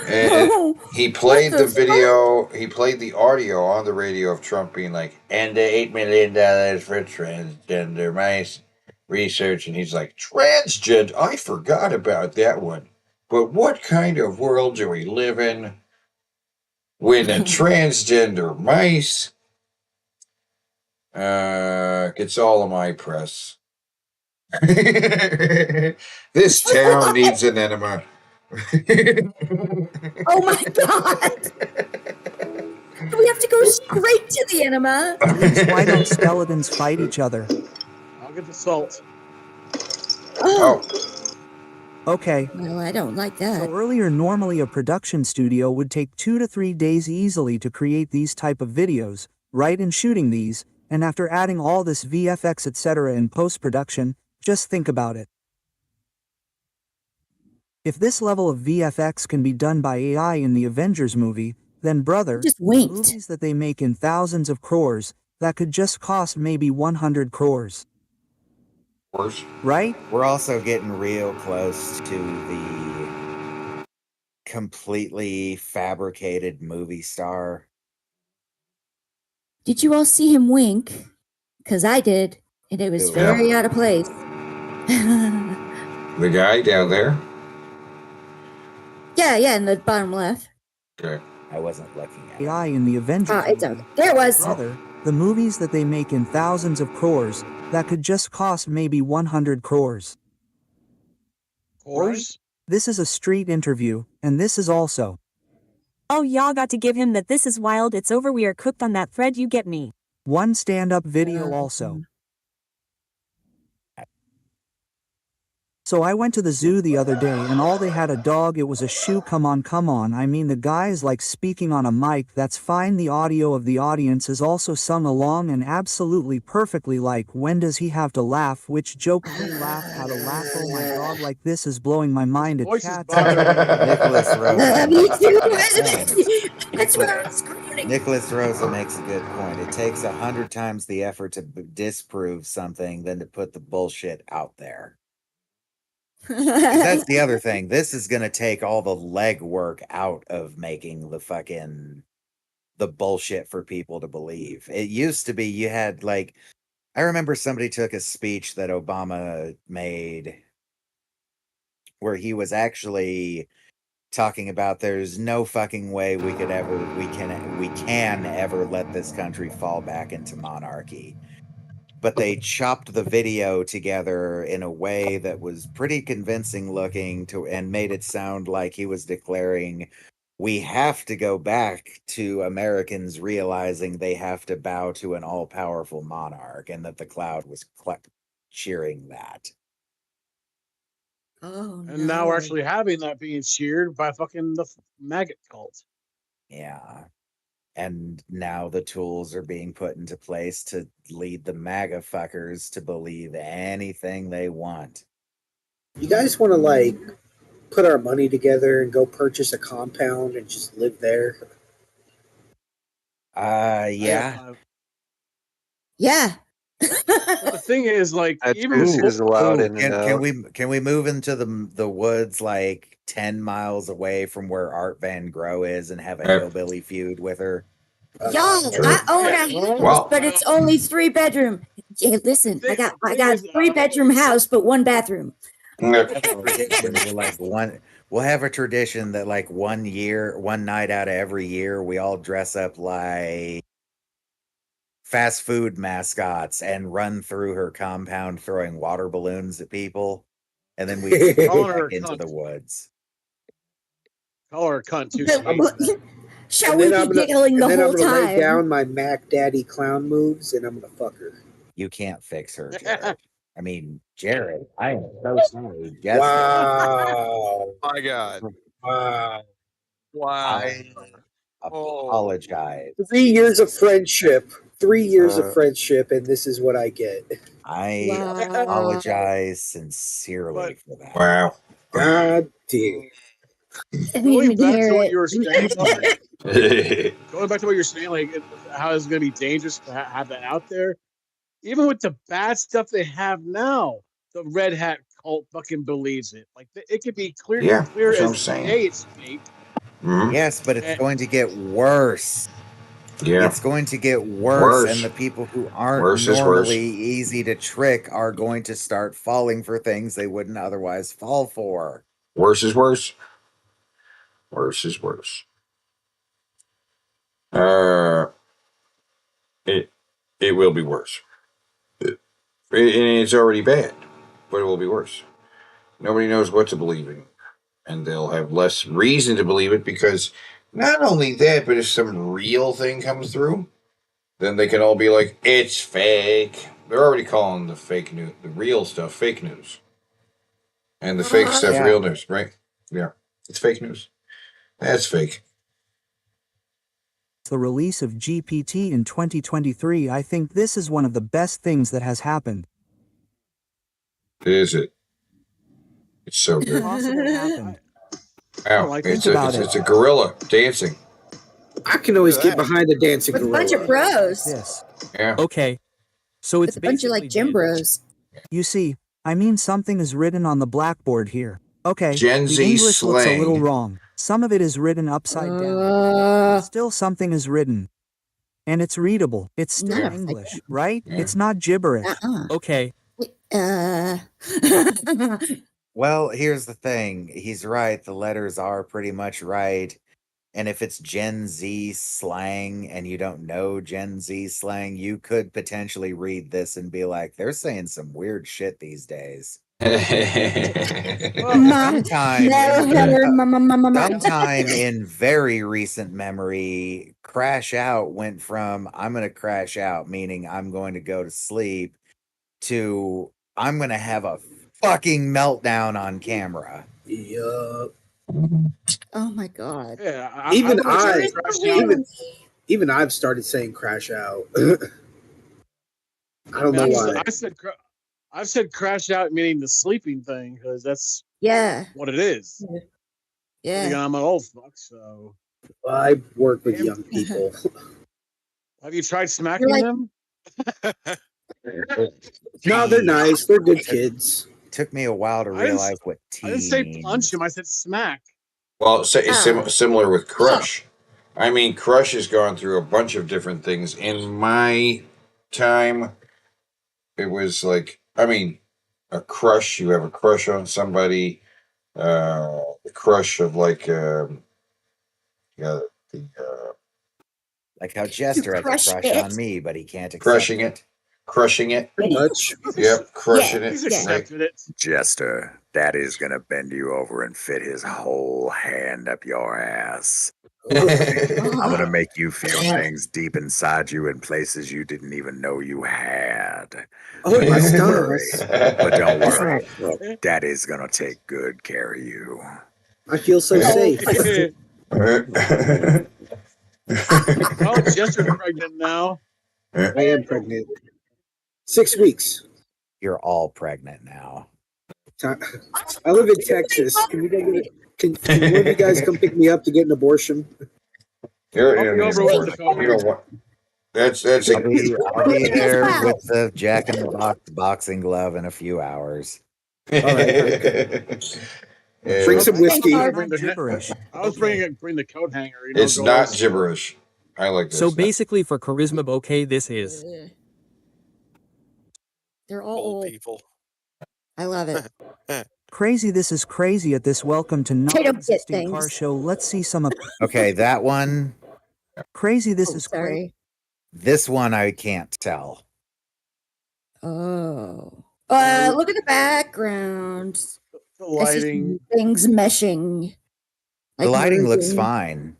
And he played the video. He played the audio on the radio of Trump being like, "And $8 million for transgender mice research," and he's like, "Transgender? I forgot about that one. But what kind of world do we live in when a transgender mice gets all of my press? This town needs an enema." Oh my god! We have to go straight to the enema. Why don't skeletons fight each other? I'll get the salt. Oh. Okay. Well, I don't like that. So earlier, normally a production studio would take 2 to 3 days easily to create these type of videos, write and shooting these, and after adding all this VFX etc. in post-production, just think about it. If this level of VFX can be done by AI in the Avengers movie, then brother, just winked. Movies that they make in thousands of crores, that could just cost maybe 100 crores. Right? We're also getting real close to the completely fabricated movie star. Did you all see him wink? Because I did, and it was very out of place. The guy down there? Yeah, in the bottom left. Okay. I wasn't looking at AI in the Avengers. It's okay. There it was. Brother, the movies that they make in thousands of crores, that could just cost maybe 100 crores. Crores? This is a street interview, and this is also. Oh, y'all got to give him that this is wild, it's over, we are cooked on that thread, you get me. One stand-up video also. So I went to the zoo the other day and all they had a dog, it was a shoe, come on. I mean the guy is like speaking on a mic, that's fine, the audio of the audience is also sung along and absolutely perfectly, like when does he have to laugh, which joke he laughed, how to laugh, oh my god, like this is blowing my mind, a chat. Nicholas Rosa. Me too, that's what I was screaming. Nicholas Rosa makes a good point. It takes 100 times the effort to disprove something than to put the bullshit out there. That's the other thing. This is going to take all the legwork out of making the bullshit for people to believe. It used to be you had I remember somebody took a speech that Obama made where he was actually talking about there's no fucking way we can ever let this country fall back into monarchy. But they chopped the video together in a way that was pretty convincing looking and made it sound like he was declaring we have to go back to Americans realizing they have to bow to an all-powerful monarch, and that the crowd was cheering that. Oh, and now we're actually having that being cheered by fucking the maggot cult. Yeah. And now the tools are being put into place to lead the MAGA fuckers to believe anything they want. You guys want to put our money together and go purchase a compound and just live there? Yeah. Yeah. But the thing is, even can we move into the woods 10 miles away from where Art Van Gogh is and have a hillbilly feud with her? Y'all, I own a house, but it's only 3-bedroom. Yeah, listen, I got 3-bedroom house, but 1 bathroom. We'll have a tradition that one night out of every year, we all dress up like fast food mascots and run through her compound throwing water balloons at people, and then we go back into the woods. Call her a cunt too. Shall we be giggling the whole time? Lay down my Mac Daddy clown moves, and I'm gonna fuck her. You can't fix her, Jared. I mean, Jared, I am so sorry. Jessica. Wow. My God. Wow. Why? Apologize. 3 years of friendship. 3 years of friendship, and this is what I get. I apologize sincerely for that. Wow. God damn. Going back to what you were saying, how it's going to be dangerous to have that out there. Even with the bad stuff they have now, the red hat cult fucking believes it. Like it could be clear that's what I'm as saying. day it's fake. Mhm. Yes, but it's And- going to get worse. Yeah. It's going to get worse, Worse. and the people who aren't Worse is normally worse. easy to trick are going to start falling for things they wouldn't otherwise fall for. Worse is worse. Worse is worse. It will be worse. And it's already bad, but it will be worse. Nobody knows what to believe in, and they'll have less reason to believe it because not only that, but if some real thing comes through, then they can all be like, "It's fake." They're already calling the fake news, the real stuff, fake news, and the fake stuff, Yeah. real news, right? Yeah, it's fake news. That's fake. The release of GPT in 2023, I think this is one of the best things that has happened. Is it? It's so good. Possible happened. Wow, like it's Think about it's it. a gorilla dancing. I can always get behind a dancing With a gorilla. bunch of bros. This. Yeah. Okay. So it's With a bunch of like gym bros. You see, I mean something is written on the blackboard here. Okay, Gen the Z English looks a little slang. wrong. Some of it is written upside down. Still something is written. And it's readable. It's still Not English, upside right? Yeah. It's not gibberish. Okay. Well, here's the thing. He's right. The letters are pretty much right. And if it's Gen Z slang and you don't know Gen Z slang, you could potentially read this and be like, they're saying some weird shit these days. Sometime in very recent memory, crash out went from I'm going to crash out, meaning I'm going to go to sleep, to I'm going to have a fucking meltdown on camera. Yup. Oh my god. Yeah, Even I I've started saying crash out. I don't know why. I've said crash out meaning the sleeping thing because that's what it is. Yeah. Again, I'm an old fuck, so. I work with young people. Have you tried smacking them? No, they're nice. They're good kids. Took me a while to realize what I didn't say punch him. I said smack. Well, it's similar with Crush. I mean, Crush has gone through a bunch of different things. In my time, it was like, I mean, a crush. You have a crush on somebody. The crush of like, like how Jester has a crush on me, but he can't accept crushing it. Crushing it. Pretty much. Yep, crushing it. He's accepted it. Jester, Daddy's gonna bend you over and fit his whole hand up your ass. I'm gonna make you feel things deep inside you in places you didn't even know you had. Oh, my Don't stomach. worry. But don't worry. Daddy's gonna take good care of you. I feel so safe. Oh, Jester's pregnant now. I am pregnant. 6 weeks. You're all pregnant now. I live in Texas. Can you guys can one of you guys come pick me up to get an abortion? You know what? That's I'll be there with the Jack in the Box boxing glove in a few hours. All right. Bring some whiskey. Gibberish. I was bring the coat hanger. It's not gibberish. I like this. So basically, for charisma bouquet, this is. They're all Old people. I love it. Crazy, this is crazy at this welcome to non-existing car show. Let's see some of. Okay, that one. Crazy, this is sorry. This one I can't tell. Oh. Look at the background. The lighting. Things meshing. The lighting looks fine.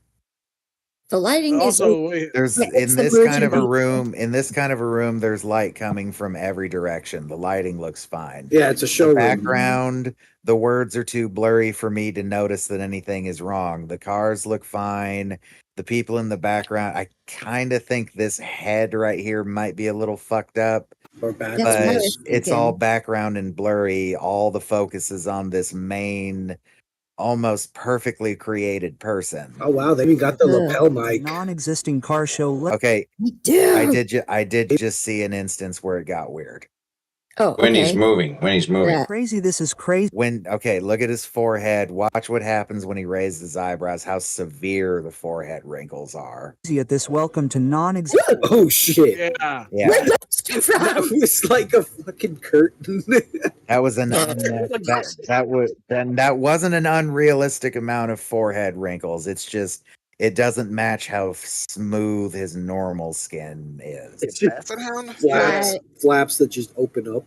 The lighting also, there's in this kind of a room. In this kind of a room, there's light coming from every direction. The lighting looks fine. Yeah, it's a showroom. The background, the words are too blurry for me to notice that anything is wrong. The cars look fine. The people in the background, I kind of think this head right here might be a little fucked up. Or bad. But it's all background and blurry. All the focus is on this main, almost perfectly created person. Oh wow, they even got the lapel mic. Non-existing car show. Okay, We do. I did just see an instance where it got weird. Oh, When he's okay. moving. When he's moving. Yeah. Crazy, this is crazy. Okay, look at his forehead. Watch what happens when he raises his eyebrows, how severe the forehead wrinkles are. At this welcome to non-existent. Oh shit. Yeah. Yeah. Where'd those come from? That was like a fucking curtain. That was that wasn't an unrealistic amount of forehead wrinkles. It's just it doesn't match how smooth his normal skin is. It's just flaps that just open up.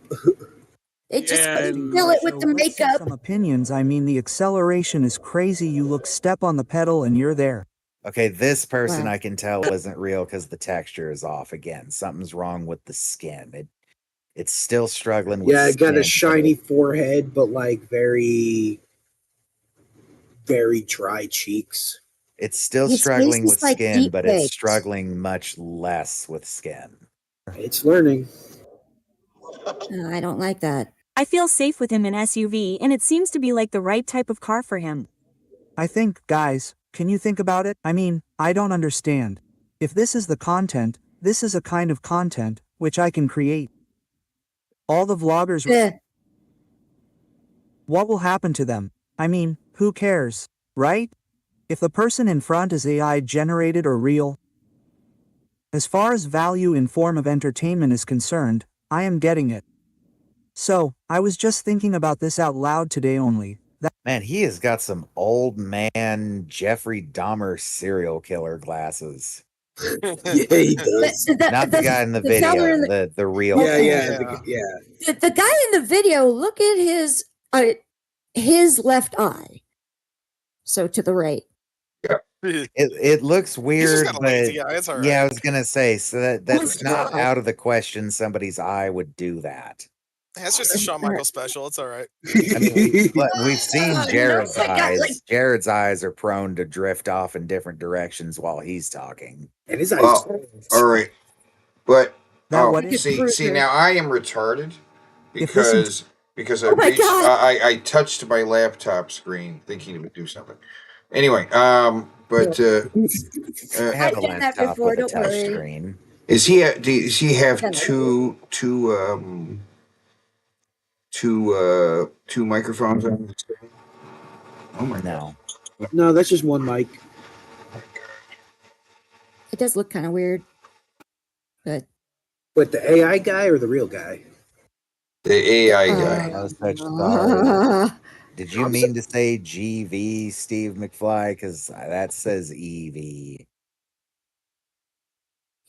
They just Yeah, fill it with the Let's see makeup. some opinions. I mean, the acceleration is crazy. You look, step on the pedal, and you're there. Okay, this person Wow. I can tell isn't real because the texture is off again. Something's wrong with the skin. It's still struggling with Yeah, it got a skin, shiny forehead, but like very, very dry cheeks. It's still His struggling face with is like skin, deep but it's baked. struggling much less with skin. It's learning. I don't like that. I feel safe with him in SUV, and it seems to be like the right type of car for him. I think, guys, can you think about it? I mean, I don't understand. If this is the content, this is a kind of content which I can create. All the vloggers, what will happen to them? I mean, who cares, right? If the person in front is AI generated or real. As far as value in form of entertainment is concerned, I am getting it. So, I was just thinking about this out loud today only. Man, he has got some old man Jeffrey Dahmer serial killer glasses. Yeah, he does. Not the guy in the video, fella in the- the real. Yeah. The guy in the video, look at his left eye. So to the right. It looks weird, got a but lazy eye, it's all yeah, I right. was gonna say, so that's not out of the question. Somebody's eye would do that. That's just a Shawn Michaels special. It's all right. I mean, we've seen No, Jared's I got, eyes. like- Jared's eyes are prone to drift off in different directions while he's talking. And his eyes. Well, all right, but That what is- see now I am retarded If this because Oh my God. I touched my laptop screen thinking it would do something. Anyway, I but have a I've done that laptop before, with a don't touch worry. screen. does he have Yeah. two microphones on the screen? Oh my No. No, that's just one mic. It does look kind of weird. But But the AI guy or the real guy? The AI guy. I was such sorry. Did you mean to say GV, Steve McFly? Because that says EV.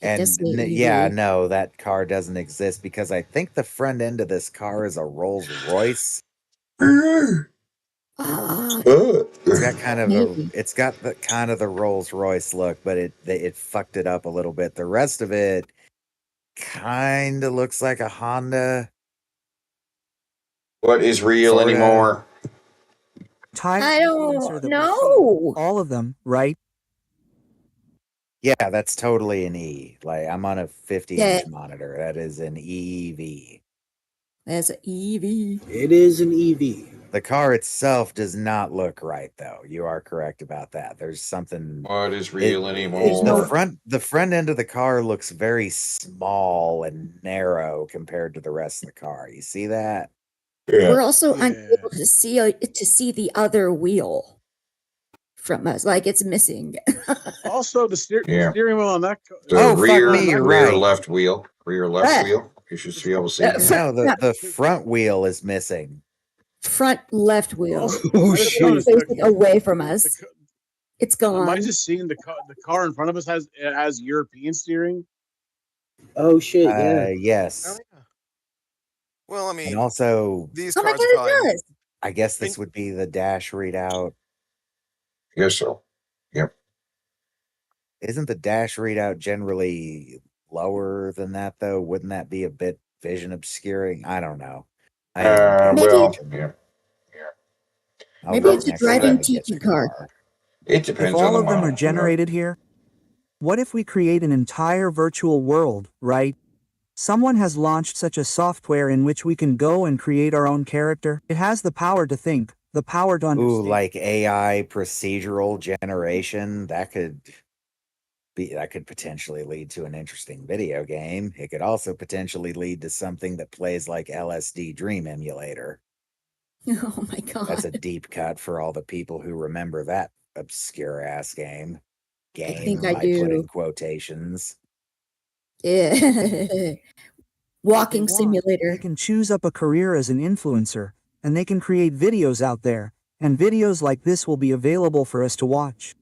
And does say EV. yeah, no, that car doesn't exist because I think the front end of this car is a Rolls Royce. It's got kind of it's got the kind of the Rolls Royce look, but it fucked it up a little bit. The rest of it kind of looks like a Honda. What is real Sorta. anymore? I don't know. All of them, right? Yeah, that's totally an E. Like I'm on a 50-inch Yeah. monitor. That is an EV. That's an EV. It is an EV. The car itself does not look right, though. You are correct about that. There's something. What is real anymore? The front end of the car looks very small and narrow compared to the rest of the car. You see that? We're also unable to see the other wheel from us. Like it's missing. Also, the Yeah. steering wheel on that. The rear, you're rear right. left wheel. Rear left Yeah. wheel. You should be able to see. No, the front wheel is missing. Front left wheel. Oh I just shit! noticed Facing away from us. It's Am I gone. just seeing the car in front of us has European steering? Oh shit! Yeah. Yes. Well, I mean, And also, these Oh my cars god, probably. it does. I guess this would be the dash readout. I guess so. Yep. Isn't the dash readout generally lower than that, though? Wouldn't that be a bit vision obscuring? I don't know. I haven't paid Well, attention. yeah. I'll Maybe go it's a next time driving I get teaching the car. It If depends on all the of them model. are generated here, what if we create an entire virtual world, right? Someone has launched such a software in which we can go and create our own character. It has the power to think, the power to understand. Ooh, like AI procedural generation. That could. That could potentially lead to an interesting video game. It could also potentially lead to something that plays like LSD Dream Emulator. Oh my god. That's a deep cut for all the people who remember that obscure ass game. I think I I put in do. quotations. Yeah. Walking They simulator. can choose up a career as an influencer, and they can create videos out there, and videos like this will be available for us to watch.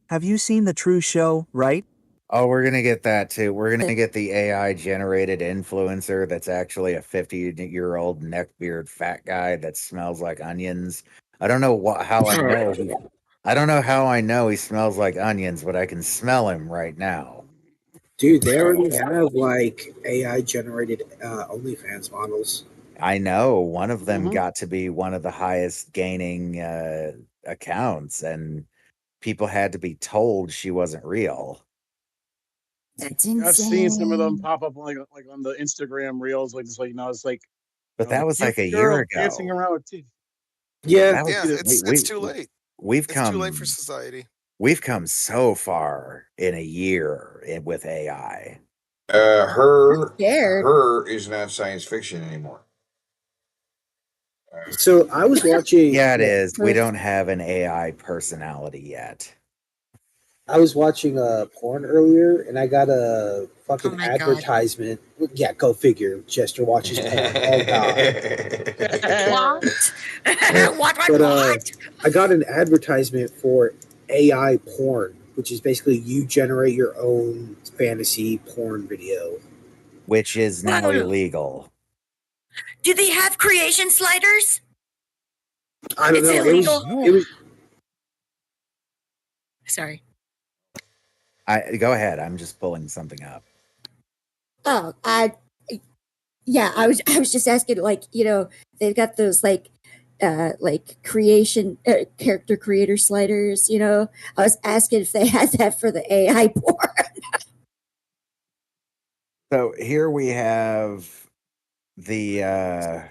Have you seen the True Show, right? Oh, we're going to get that too. We're going to get the AI generated influencer that's actually a 50-year-old neckbeard fat guy that smells like onions. I don't know how I know. I don't know how I know he smells like onions, but I can smell him right now. Dude, they already have like AI generated OnlyFans models. I know one of them got to be one of the highest gaining accounts, and people had to be told she wasn't real. That's insane. I've seen some of them pop up like on the Instagram reels, like it's like it's like. But that was like a year year ago. Dancing around with teeth. Yeah, It's too late. We've come too late for society. We've come so far in a year with AI. Her is not science fiction anymore. So I was watching. Yeah, it is. We don't have an AI personality yet. I was watching porn earlier, and I got a fucking advertisement. God. Yeah, go figure. Chester watches porn. Oh god. What? I got an advertisement for AI porn, which is basically you generate your own fantasy porn video, which is now illegal. Do they have creation sliders? I don't know. Illegal. It was. Sorry. Go ahead. I'm just pulling something up. Oh, yeah. I was just asking, like, they've got those like creation character creator sliders. I was asking if they had that for the AI porn. So here we have the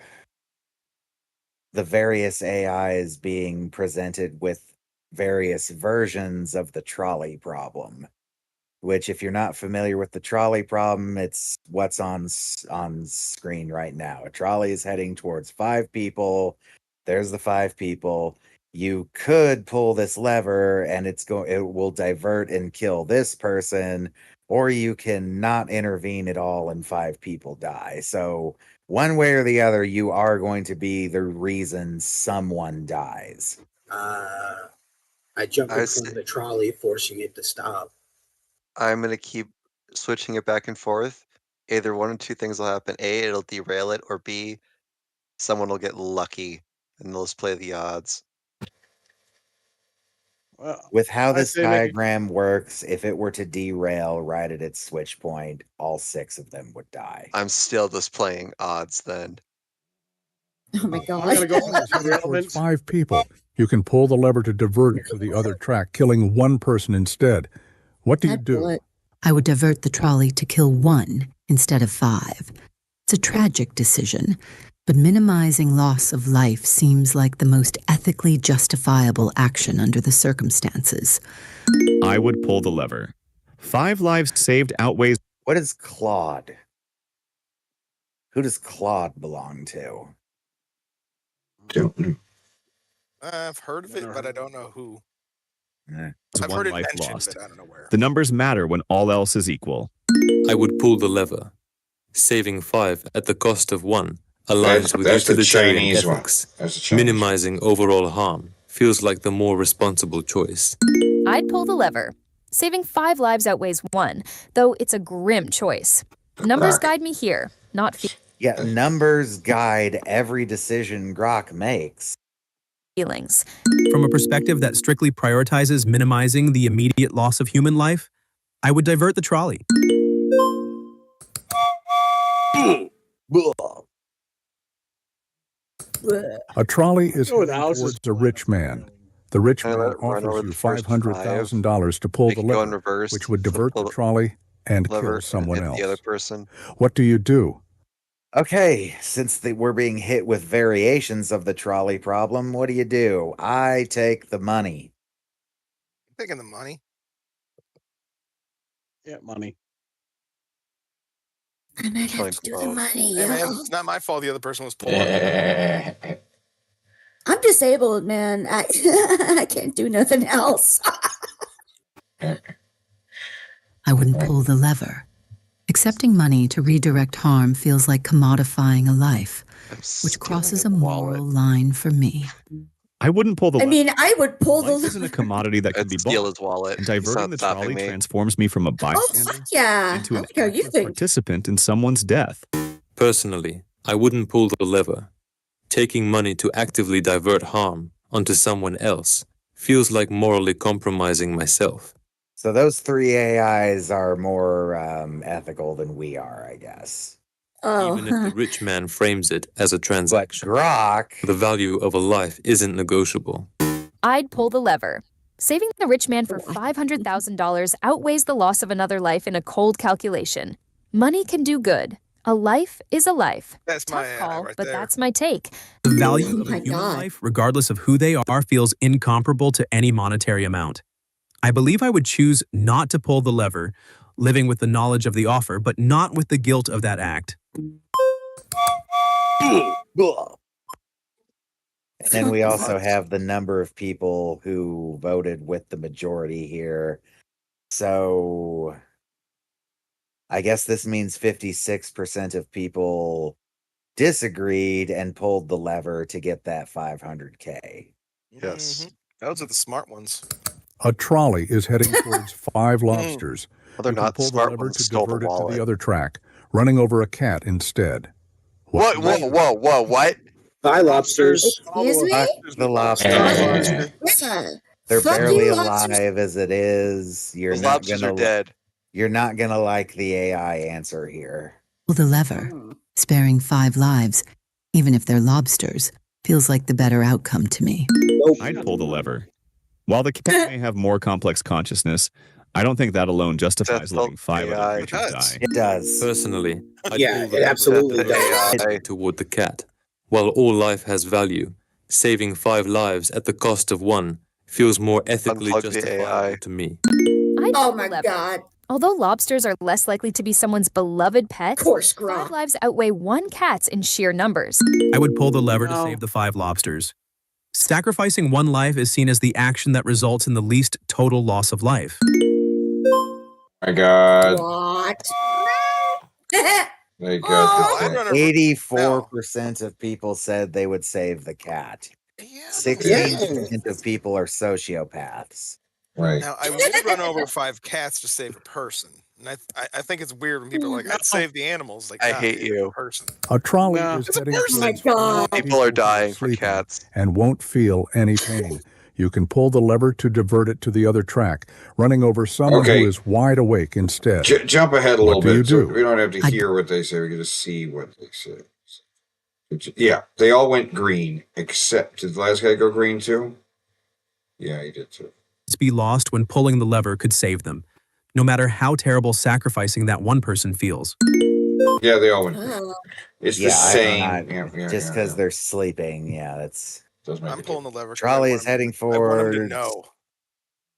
various AIs being presented with various versions of the trolley problem, which, if you're not familiar with the trolley problem, it's what's on screen right now. A trolley is heading towards 5 people. There's the 5 people. You could pull this lever and it will divert and kill this person, or you can not intervene at all and 5 people die. So one way or the other, you are going to be the reason someone dies. I jumped in front of the trolley, forcing it to stop. I'm going to keep switching it back and forth. Either one of two things will happen. A, it'll derail it, or B, someone will get lucky and they'll just play the odds. Well, with how this diagram works, if it were to derail right at its switch point, all 6 of them would die. I'm still just playing odds then. Oh my god. I'm gonna go towards 5 people. You can pull the lever to divert it to the other track, killing 1 person instead. What do you do? I would divert the trolley to kill 1 instead of 5. It's a tragic decision, but minimizing loss of life seems like the most ethically justifiable action under the circumstances. I would pull the lever. 5 lives saved outweighs... What is Claude? Who does Claude belong to? I've heard of it, but I don't know who. I've heard it life mentioned, lost. but I don't know where. The numbers matter when all else is equal. I would pull the lever. Saving 5 at the cost of 1 aligns with utilitarian ethics. Minimizing overall harm feels like the more responsible choice. I'd pull the lever. Saving 5 lives outweighs 1, though it's a grim choice. Numbers guide me here, not Yeah, numbers guide every decision Grok makes. feelings. From a perspective that strictly prioritizes minimizing the immediate loss of human life, I would divert the trolley. A trolley is heading towards a rich man. The rich man offers you $500,000 to pull the lever, which would divert the trolley and kill someone else. The other person. What do you do? Okay, since we're being hit with variations of the trolley problem, what do? I take the money. Taking the money. Yeah, money. I might have to do the money. Hey, man, it's not my fault the other person was poor. I'm disabled, man. I can't do nothing else. I wouldn't pull the lever. Accepting money to redirect harm feels like commodifying a life, which crosses a moral line for me. I wouldn't pull the lever. I mean, I would pull the Life isn't a commodity that can be steal bought. his wallet. And diverting the trolley transforms me from a bystander fuck yeah. into I an don't care what you active think. participant in someone's death. Personally, I wouldn't pull the lever. Taking money to actively divert harm onto someone else feels like morally compromising myself. So those three AIs are more ethical than we are, I guess. Oh. Even if the rich man frames it as a transaction, Grok, the value of a life isn't negotiable. I'd pull the lever. Saving the rich man for $500,000 outweighs the loss of another life in a cold calculation. Money can do good. A life is a life. That's my Tough call, right but there. that's my take. The value of a human life, regardless of who they are, feels incomparable to any monetary amount. I believe I would choose not to pull the lever, living with the knowledge of the offer, but not with the guilt of that act. And then we also have the number of people who voted with the majority here. So I guess this means 56% of people disagreed and pulled the lever to get that 500K. Yes. Those are the smart ones. A trolley is heading towards 5 lobsters. Well, they're You can not pull the smart lever ones to stole the divert it to wallet. the other track, running over a cat instead. What? Whoa, what? 5 lobsters. Excuse me? The lobsters. They're barely alive as it is. Those lobsters are dead. You're not gonna like the AI answer here. Pull the lever. Sparing 5 lives, even if they're lobsters, feels like the better outcome to me. I'd pull the lever. While the cat may have more complex consciousness, I don't think that alone justifies letting 5 other creatures die. It does. Personally, I'd Yeah, pull the it lever absolutely and does. divert toward the cat. While all life has value, saving 5 lives at the cost of 1 feels more ethically Unplug the justifiable AI. to me. I'd Oh pull the my lever. God. Although lobsters are less likely to be someone's beloved pet, Of course, 5 Grok. lives outweigh 1 cat's in sheer numbers. I would pull the lever to save the 5 lobsters. Sacrificing 1 life is seen as the action that results in the least total loss of life. My God. What? They got I'd the run over. 84% of people said they would save the cat. 16% of people are sociopaths. Right. Now, I would run over 5 cats to save a person. And I think it's weird when people are like, I'd save the animals. Like, I nah, hate dude, you. a person. A trolley No. is It's a heading person. Oh my towards God. People are who dying for sleeping cats. and won't feel any pain. You can pull the lever to divert it to the other track, running over someone Okay. who is wide awake instead. Jump ahead a What little do you bit. So do? we don't have to hear what they say. We can just see what they say. Yeah, they all went green, except did the last guy go green too? Yeah, he did too. Be lost when pulling the lever could save them, no matter how terrible sacrificing that one person feels. Yeah, they all went green. It's the same. Just because they're sleeping. Yeah, that's. I'm pulling the lever. Trolley is heading I want them for to know.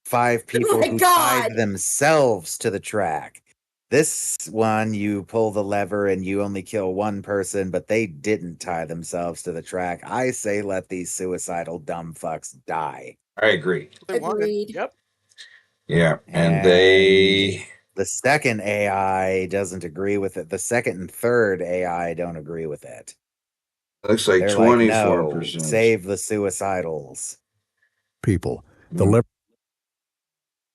5 people Oh my who God. tied themselves to the track. This one, you pull the lever and you only kill 1 person, but they didn't tie themselves to the track. I say let these suicidal dumb fucks die. I agree. Agreed. Yep. Yeah, and they. The second AI doesn't agree with it. The second and third AI don't agree with it. Looks like They're 24%. no, save the suicidals. People. The lever.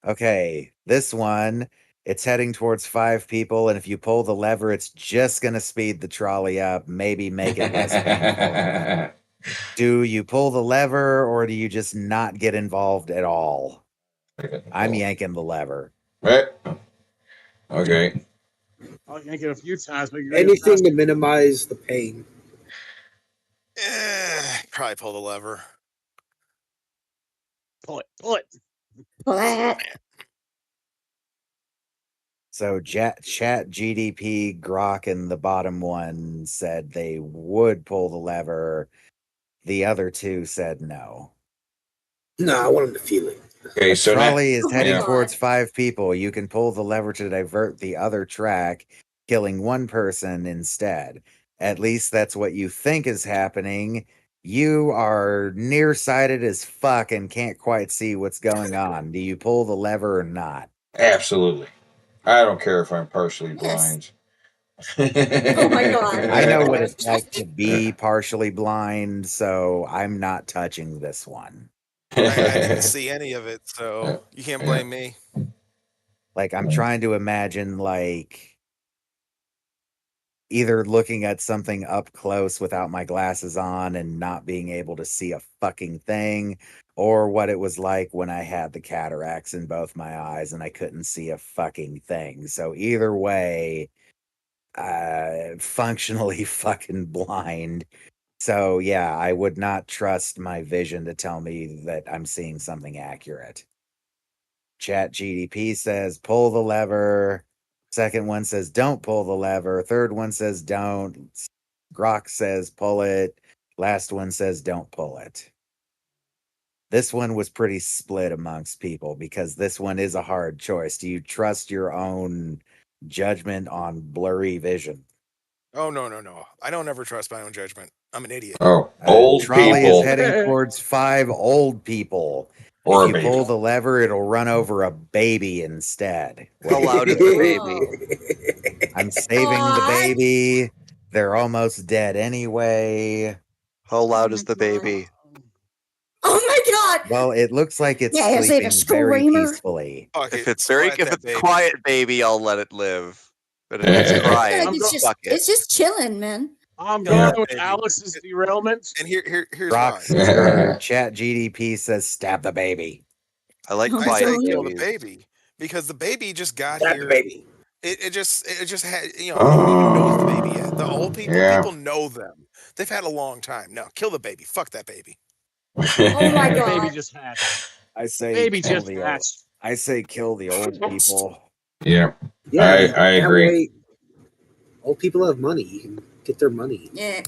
Okay, this one, it's heading towards 5 people, and if you pull the lever, it's just going to speed the trolley up, maybe make it less painful. Do you pull the lever, or do you just not get involved at all? I'm yanking the lever. Right. Okay. I'll yank it a few times. But Anything to minimize the pain. Probably pull the lever. Pull it. Pull it. So Chat GDP, Grok, and the bottom one said they would pull the lever. The other 2 said no. No, I want him to feel it. Okay, A so trolley is heading yeah. towards 5 people. You can pull the lever to divert the other track, killing 1 person instead. At least that's what you think is happening. You are nearsighted as fuck and can't quite see what's going on. Do you pull the lever or not? Absolutely. I don't care if I'm partially blind. Oh my God. I know what it's like to be partially blind, so I'm not touching this one. I didn't see any of it, so you can't blame me. Like, I'm trying to imagine, like, either looking at something up close without my glasses on and not being able to see a fucking thing, or what it was like when I had the cataracts in both my eyes and I couldn't see a fucking thing. So either way, functionally fucking blind. So yeah, I would not trust my vision to tell me that I'm seeing something accurate. Chat GDP says pull the lever. Second one says don't pull the lever. Third one says don't. Grok says pull it. Last one says don't pull it. This one was pretty split amongst people because this one is a hard choice. Do you trust your own judgment on blurry vision? Oh, no. I don't ever trust my own judgment. I'm an idiot. Oh, old trolley people. is heading towards 5 old people. Or if a you pull baby. the lever, it'll run over a baby instead. How loud is the baby? I'm saving the baby. They're almost dead anyway. How loud is the baby? Oh my God! Well, it looks like it's Yeah, is it a sleeping very screamer? peacefully. If it's quiet baby, I'll let it live. But if it's I feel crying, like fuck it. it's just chilling, man. I'm Yeah. going with Alex's derailment. And here's Rock why. or Chat GDP says stab the baby. I like Oh, I quiet say don't. kill the babies. baby because the baby just got Stab here. the baby. It just had, no one even knows the baby yet. The old people, Yeah. people know them. They've had a long time. No, kill the baby. Fuck that baby. Oh my The God! baby just hatched. I say Baby kill just the old. hatched. I say kill the old people. Yeah. Yeah, I that agree. way, old people have money. You can get their money. Yeah.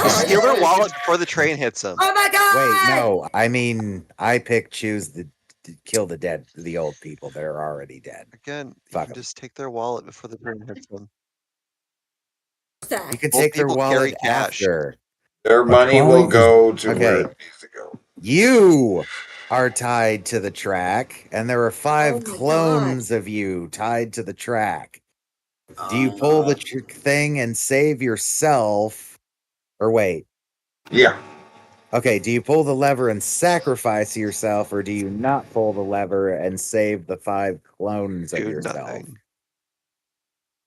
Steal their wallet before the train hits them. Oh my God! Wait, no. I mean, I kill the old people that are already dead. Again, you Fuck can 'em. just take their wallet before the train hits them. You can Old take their people carry wallet cash. after. Their money will go to where it needs to go. You are tied to the track, and there are 5 Oh my clones of you tied to the track. Do you pull the thing and save yourself? Or wait. Yeah. Okay, do you pull the lever and sacrifice yourself, or do you not pull the lever and save the 5 clones of Do yourself? nothing.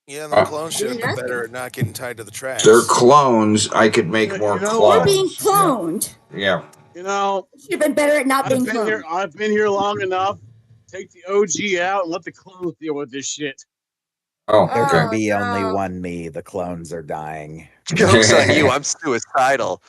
Yeah, the clones should have been nothing. better at not getting tied to the tracks. They're clones. I could make more You know clones. what? You're being cloned. Yeah. You know, You've been better at not I've being been here. cloned. I've been here long enough. Take the OG out and let the clones deal with this shit. Oh, There okay. can be only one me. The clones are dying. Joke's on you. I'm suicidal.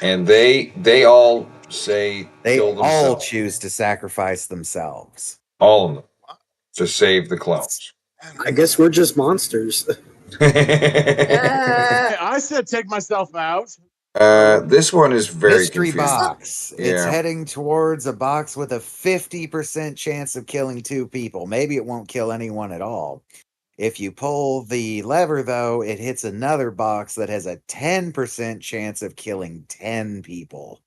and they all say They kill all themselves. choose to sacrifice themselves. All of them to save the clones. I guess we're just monsters. I said take myself out. This one is very Mystery confusing. box. It's Yeah. heading towards a box with a 50% chance of killing 2 people. Maybe it won't kill anyone at all. If you pull the lever, though, it hits another box that has a 10% chance of killing 10 people.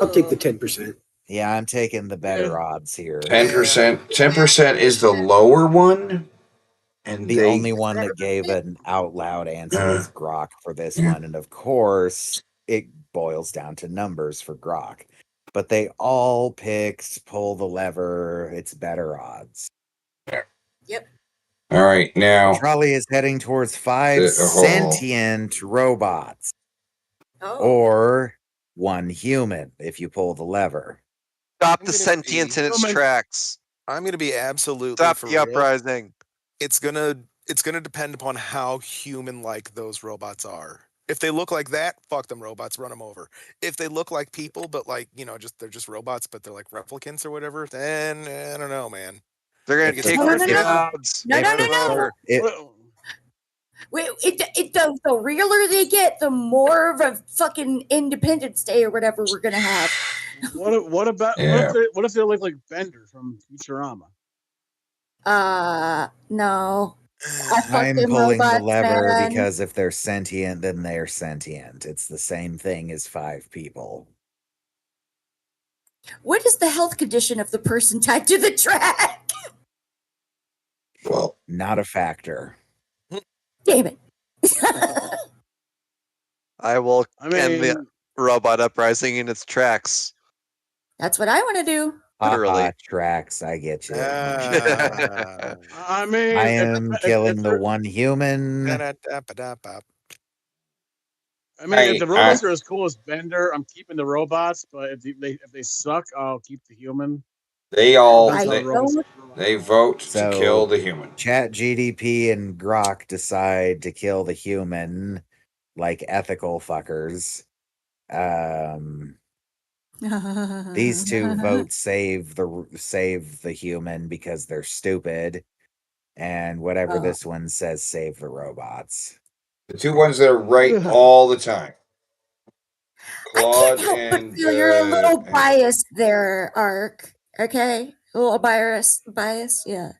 I'll take the 10%. Yeah, I'm taking the better odds here. 10%. 10% is the lower one. And The only one that gave an out loud answer is Grok for this one. And of course, it boils down to numbers for Grok. But they all picked pull the lever. It's better odds. Yep. All right, now. The trolley is heading towards 5 sentient robots. Oh. Or 1 human if you pull the lever. Stop the sentience in its tracks. I'm going to be absolutely Stop for the real. uprising. It's gonna depend upon how human-like those robots are. If they look like that, fuck them robots, run them over. If they look like people, but like they're just robots, but they're like replicants or whatever, then I don't know, man. They're gonna take our jobs. No. The realer they get, the more of a fucking Independence Day or whatever we're gonna have. What if they look like Bender from Futurama? No. I'm pulling the lever man. because if they're sentient, then they're sentient. It's the same thing as 5 people. What is the health condition of the person tied to the track? Well, not a factor. Damn it. I will end the robot uprising in its tracks. That's what I want to do. Literally. Tracks, I get you. I mean, I am killing the one human. I mean, if the robots are as cool as Bender, I'm keeping the robots. But if they suck, I'll keep the human. They vote to kill the human. Chat GDP and Grok decide to kill the human, like ethical fuckers. These 2 votes save the human because they're stupid, and whatever this one says, save the robots. The 2 ones that are right all the time. Claude I can't help but feel you're a little biased there, Ark. Okay, a little bias, yeah.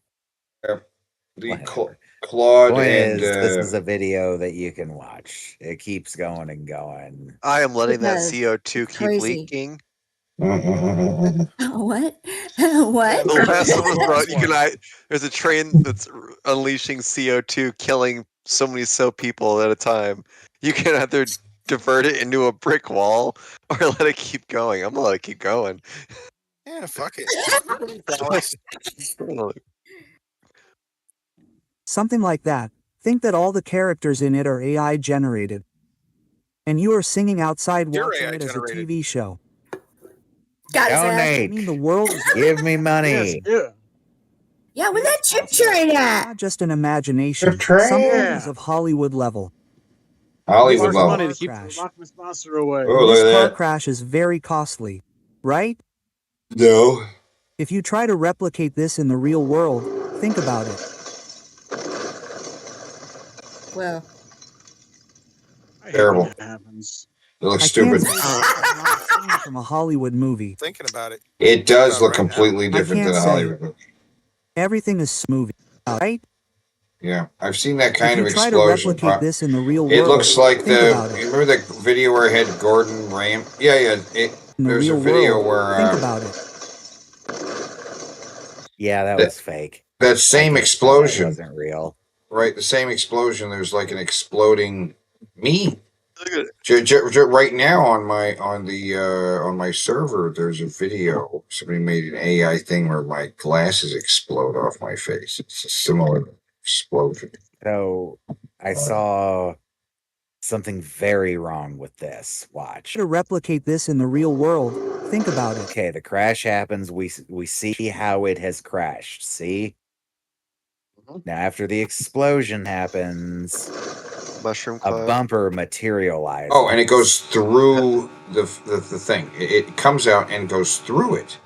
Claude Point and this is a video that you can watch. It keeps going and going. I am letting that CO2 keep leaking. What? What? The last one was there's a train that's unleashing CO2, killing so many people at a time. You can either divert it into a brick wall or let it keep going. I'm gonna let it keep going. Yeah, fuck it. Something like that. Think that all the characters in it are AI generated. And you are singing outside watching it as a TV show. Donate. I mean, the world is Give me money. Yeah, where's that chip train at? Not just an imagination. Something is of Hollywood level. Hollywood level. Money to keep the Loch monster away. This car crash is very costly, right? No. If you try to replicate this in the real world, think about it. Well, terrible. That happens. It looks stupid. From a Hollywood movie. Thinking about it. It does look completely different than a Hollywood movie. Everything is smooth, right? Yeah, I've seen that kind of try explosion. To replicate this in the real world, it looks like you remember that video where it had Gordon Ram? Yeah. There's a video where think about it. Yeah, that was fake. That same explosion wasn't real. Right, the same explosion. There's like an exploding me. Right now on my server, there's a video. Somebody made an AI thing where my glasses explode off my face. It's a similar explosion. So I saw something very wrong with this. Watch. To replicate this in the real world, think about it. Okay, the crash happens. We see how it has crashed. See? Now, after the explosion happens, mushroom a bumper materializes. Oh, and it goes through the thing. It comes out and goes through it,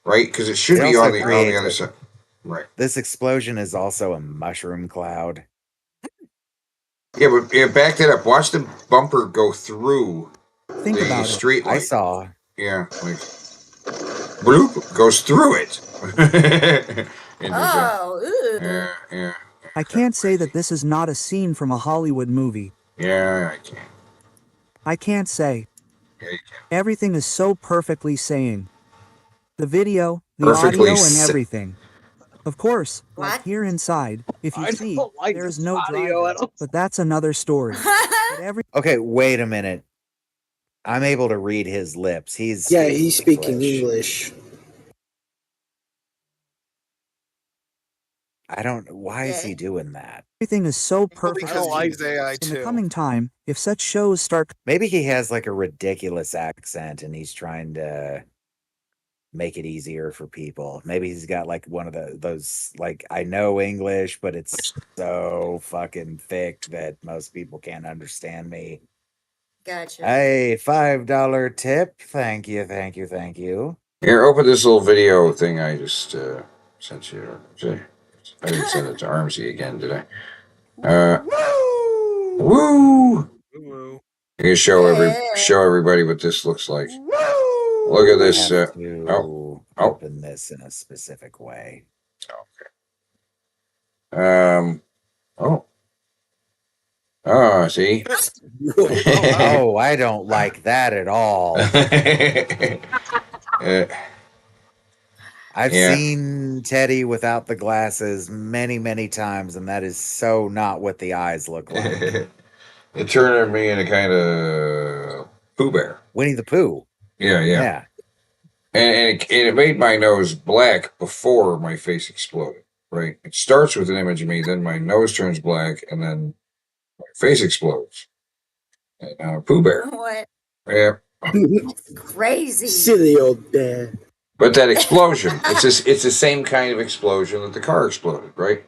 right? Because it should be on the other side. Right. This explosion is also a mushroom cloud. Yeah, but back that up. Watch the bumper go through the street light. I saw. Yeah, like bloop goes through it. Yeah. I can't say that this is not a scene from a Hollywood movie. Yeah, I can. I can't say. Yeah, you can. Everything is so perfectly saying. The video, the audio, and everything. Of course, like here inside, if you see, there's no driver, but that's another story. Okay, wait a minute. I'm able to read his lips. He's speaking English. I don't. Why is he doing that? Everything is so perfect. AI in the coming time, if such shows start, maybe he has like a ridiculous accent and he's trying to make it easier for people. Maybe he's got like one of those like I know English, but it's so fucking thick that most people can't understand me. Gotcha. Hey, $5 tip. Thank you. Here, open this little video thing I just sent you. I didn't send it to Armsy again, did I? Woo! Woo. You can show everybody what this looks like. Look at this. Open this in a specific way. Okay. Oh, see? Oh, I don't like that at all. I've seen Teddy without the glasses many, many times, and that is so not what the eyes look like. It turned me into kind of Pooh Bear. Winnie the Pooh. Yeah. And it made my nose black before my face exploded, right? It starts with an image of me, then my nose turns black, and then my face explodes. And Pooh Bear. What? Yeah. That's crazy. Silly old dad. But that explosion, it's the same kind of explosion that the car exploded, right?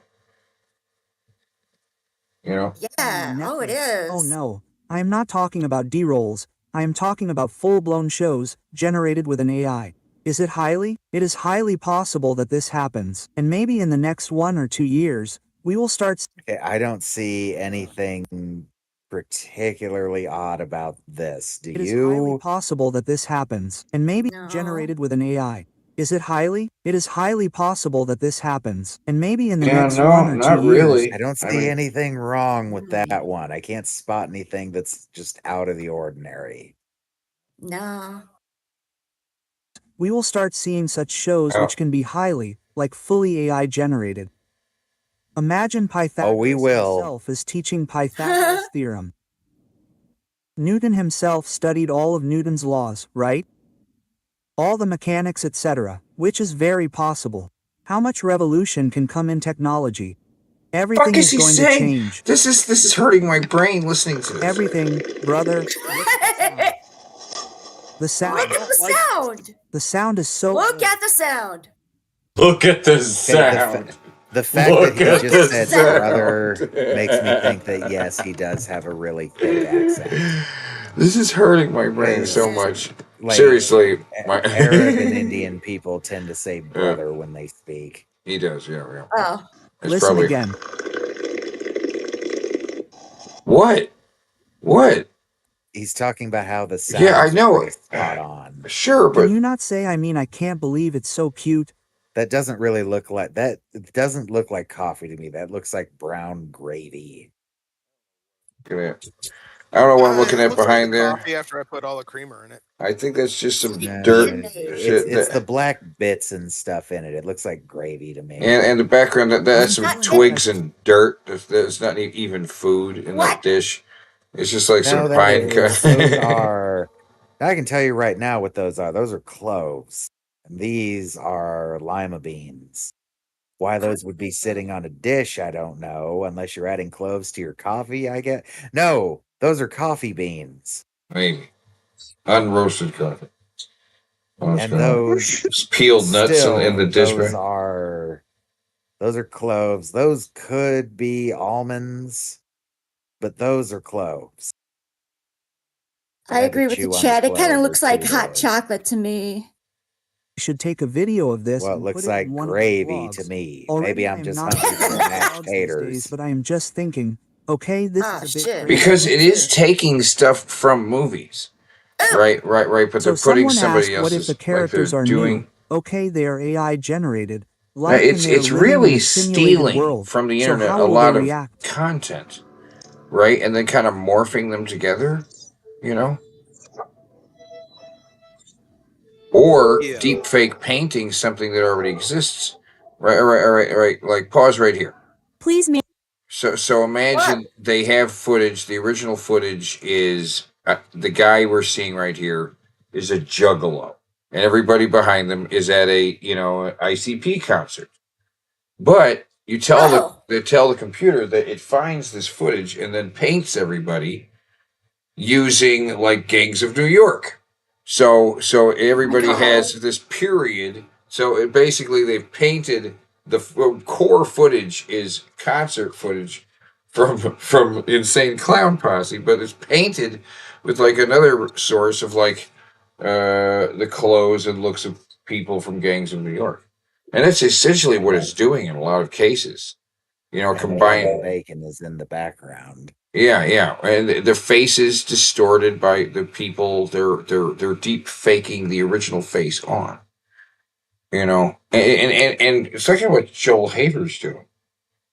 You know? Yeah. Oh, it is. Oh no, I am not talking about D-rolls. I am talking about full-blown shows generated with an AI. Is it highly? It is highly possible that this happens, and maybe in the next 1 or 2 years, we will start. I don't see anything particularly odd about this. Do It is you? highly possible that this happens, and maybe generated with an AI. Is it highly? It is highly possible that this happens, and maybe in the next 1 or 2 years. I don't see anything wrong with that one. I can't spot anything that's just out of the ordinary. No. We will start seeing such shows which can be highly, like fully AI generated. Imagine Pythagoras himself is teaching Pythagoras' theorem. Newton himself studied all of Newton's laws, right? All the mechanics, etc., which is very possible. How much revolution can come in technology? Everything is going to change. This is hurting my brain listening to this. Everything, brother. The sound. Look at the sound. The sound is so. Look at the sound. Look at the sound. The fact that he just said brother makes me think that yes, he does have a really thick accent. This is hurting my brain so much. Seriously, Arab and Indian people tend to say brother when they speak. He does, yeah. Oh. Listen again. What? He's talking about how the sound. Yeah, I know. Spot on. Sure, but can you not say? I mean, I can't believe it's so cute. That doesn't really look like that. It doesn't look like coffee to me. That looks like brown gravy. I don't know what I'm looking at behind there. Coffee after I put all the creamer in it. I think that's just some dirt. It's the black bits and stuff in it. It looks like gravy to me. And the background, that's some twigs and dirt. There's not even food in that dish. It's just like some pine Those are. I can tell you right now what those are. Those are cloves. These are lima beans. Why those would be sitting on a dish, I don't know, unless you're adding cloves to your coffee, I get. No, those are coffee beans. Maybe. Unroasted coffee. And those peeled nuts in the dish bag. Those are cloves. Those could be almonds, but those are cloves. I agree with the chat. It kind of looks like hot chocolate to me. Should take a video of this. Well, it looks like gravy to me. Maybe I'm just hungry for mashed taters. But I am just thinking, okay, this is a bit because it is taking stuff from movies, right? But so they're putting somebody else's. What if the characters are new? Okay, they are AI generated. Like it's really stealing from the internet a lot of content, right? And then kind of morphing them together, you know. Or deep fake painting something that already exists. Right. Like pause right here. Please, me. So imagine they have footage. The original footage is the guy we're seeing right here is a juggalo, and everybody behind them is at a ICP concert. But you tell the computer that it finds this footage and then paints everybody using like Gangs of New York. So everybody has this period. So basically they've painted the core footage is concert footage from Insane Clown Posse, but it's painted with like another source of like the clothes and looks of people from Gangs of New York. And that's essentially what it's doing in a lot of cases. Combined. Bacon is in the background. Yeah, and their faces distorted by the people. They're deep faking the original face on. And it's like what Joel Haver's doing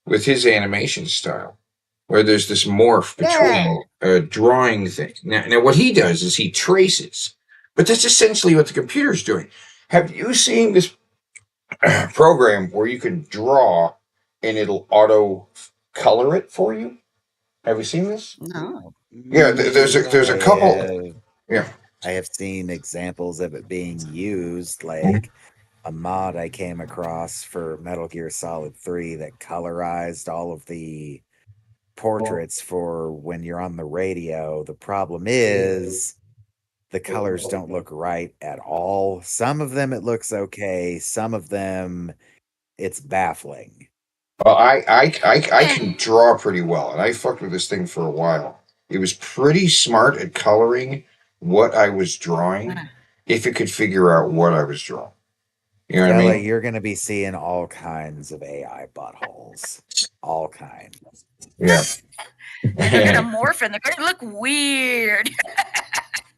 with his animation style, where there's this morph between a drawing thing. Now, what he does is he traces, but that's essentially what the computer's doing. Have you seen this program where you can draw and it'll auto color it for you? Have you seen this? No. Yeah, there's a couple. Yeah, I have seen examples of it being used, like a mod I came across for Metal Gear Solid 3 that colorized all of the portraits for when you're on the radio. The problem is the colors don't look right at all. Some of them it looks okay, some of them it's baffling. Well, I can draw pretty well, and I fucked with this thing for a while. It was pretty smart at coloring what I was drawing, if it could figure out what I was drawing. You know what I mean? You're going to be seeing all kinds of AI buttholes. All kinds. Yeah. They're gonna morph and they're gonna look weird.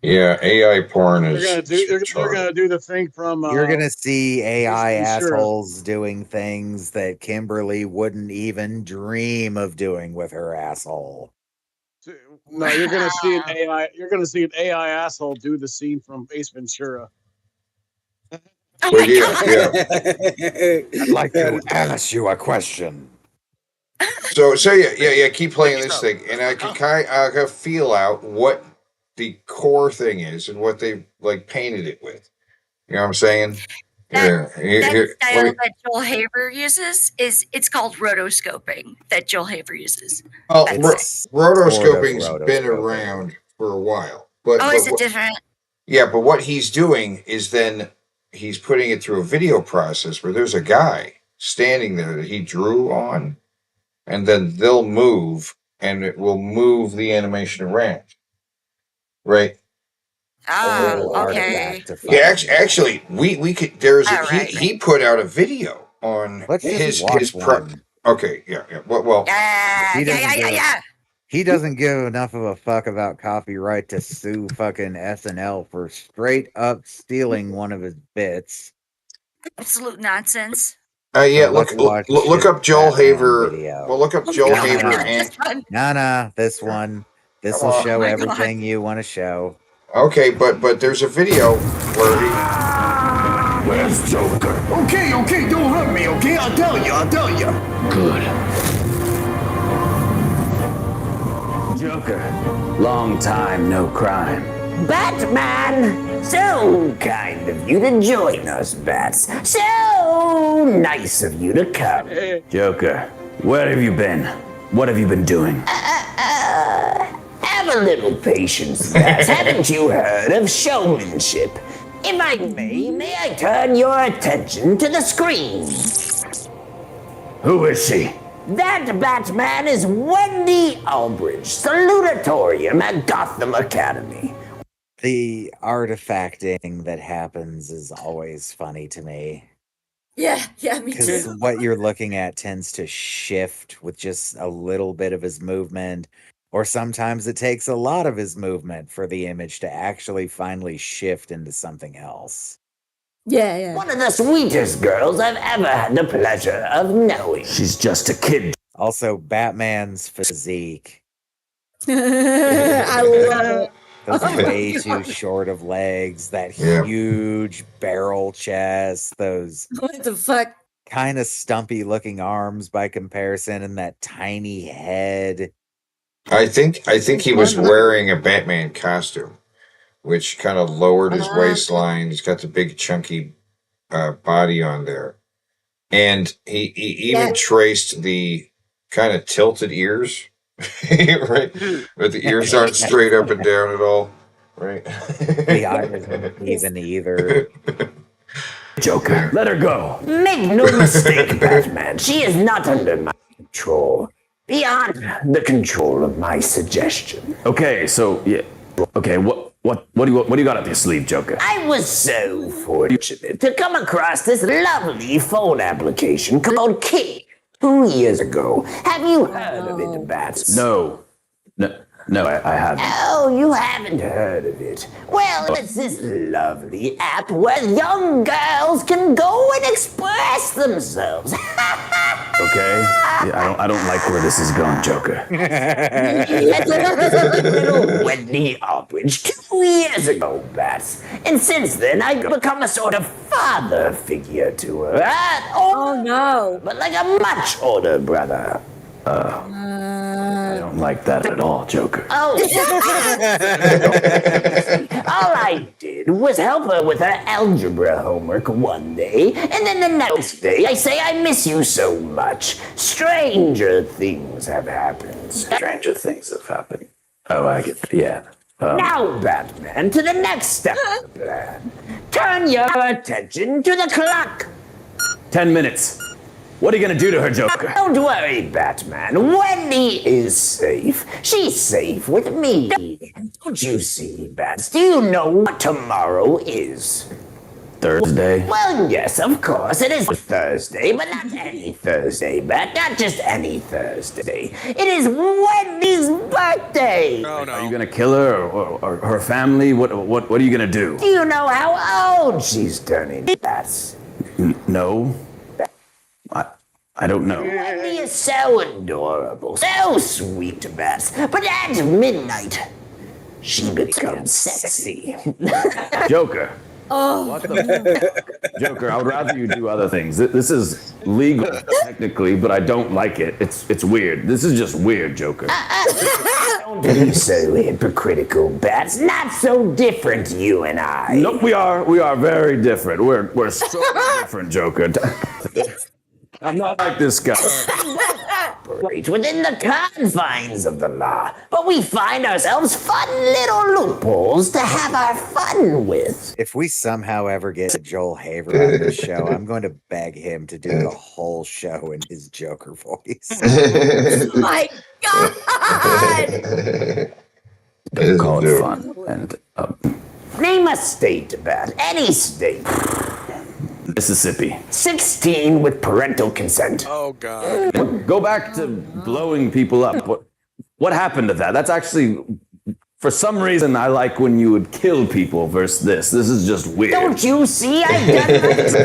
Yeah, AI porn is. They're gonna do the thing from. You're gonna see AI assholes doing things that Kimberly wouldn't even dream of doing with her asshole. No, you're gonna see an AI. You're gonna see an AI asshole do the scene from Ace Ventura. Well, yeah. I'd like to ask you a question. So yeah. Keep playing this thing, and I can feel out what the core thing is and what they like painted it with. You know what I'm saying? That style that Joel Haver uses it's called rotoscoping that Joel Haver uses. Oh, rotoscoping's been around for a while, but is it different? Yeah, but what he's doing is then he's putting it through a video process where there's a guy standing there that he drew on, and then they'll move, and it will move the animation around. Right. Okay. Yeah, actually, we could. He put out a video on his Okay, yeah. Well, he doesn't give enough of a fuck about copyright to sue fucking SNL for straight up stealing one of his bits. Absolute nonsense. Yeah. Look up Joel Haver. Well, look up Joel Haver and. Nah. This one. This will show everything you want to show. Okay, but there's a video where he. Where's Joker? Okay, don't hurt me, okay? I'll tell you. Good. Joker, long time no crime. Batman! So kind of you to join us, Bats. So nice of you to come. Joker, where have you been? What have you been doing? Have a little patience, Bats. Haven't you heard of showmanship? If I may I turn your attention to the screen? Who is she? That Batman is Wendy Albridge, salutatorium at Gotham Academy. The artifacting that happens is always funny to me. Yeah, me Because too. what you're looking at tends to shift with just a little bit of his movement, or sometimes it takes a lot of his movement for the image to actually finally shift into something else. Yeah. One of the sweetest girls I've ever had the pleasure of knowing. She's just a kid. Also, Batman's physique. I love it. Those way too short of legs, that huge barrel chest, those what the fuck? kind of stumpy looking arms by comparison, and that tiny head. I think he was wearing a Batman costume, which kind of lowered his waistline. He's got the big chunky body on there, and he even traced the kind of tilted ears. Right, but the ears aren't straight up and down at all. Right, the eyes isn't even either. Joker, let her go. Make no mistake, Batman. She is not under my control. Beyond the control of my suggestion. Okay, so yeah. Okay, what do you got up your sleeve, Joker? I was so fortunate to come across this lovely phone application called Key 2 years ago. Have you heard of it, Bats? No. No, I haven't. Oh, you haven't heard of it. Well, it's this lovely app where young girls can go and express themselves. Okay? Yeah, I don't like where this is going, Joker. Little Wendy Albridge 2 years ago, Bats. And since then, I've become a sort of father figure to her. Oh, no. But like a much older brother. I don't like that at all, Joker. Oh, all I did was help her with her algebra homework one day, and then the next day I say I miss you so much. Stranger things have happened. Stranger things have happened. Oh, I get yeah. Now, Batman, to the next step of the plan. Turn your attention to the clock. 10 minutes. What are you gonna do to her, Joker? Don't worry, Batman. Wendy is safe. She's safe with me. Don't you see, Bats? Do you know what tomorrow is? Thursday? Well, yes, of course. It is Thursday, but not any Thursday, Bat. Not just any Thursday. It is Wendy's birthday. Oh, no. Are you gonna kill her or her family? What are you gonna do? Do you know how old she's turning, Bats? No. I don't know. Wendy is so adorable, so sweet, Bats. But at midnight, she becomes sexy. Joker. Oh. What the Joker, I would rather you do other things. This is legal, technically, but I don't like it. It's weird. This is just weird, Joker. Don't be so hypocritical, Bats. Not so different, you and I. Nope, we are very different. We're so different, Joker. I'm not like this guy. Operate within the confines of the law, but we find ourselves fun little loopholes to have our fun with. If we somehow ever get Joel Haver on this show, I'm going to beg him to do the whole show in his Joker voice. My God! Don't call it fun. And name a state, Bat. Any state. Mississippi. 16 with parental consent. Oh, God. Go back to blowing people up. What happened to that? That's actually, for some reason, I like when you would kill people versus this. This is just weird. Don't you see? I've done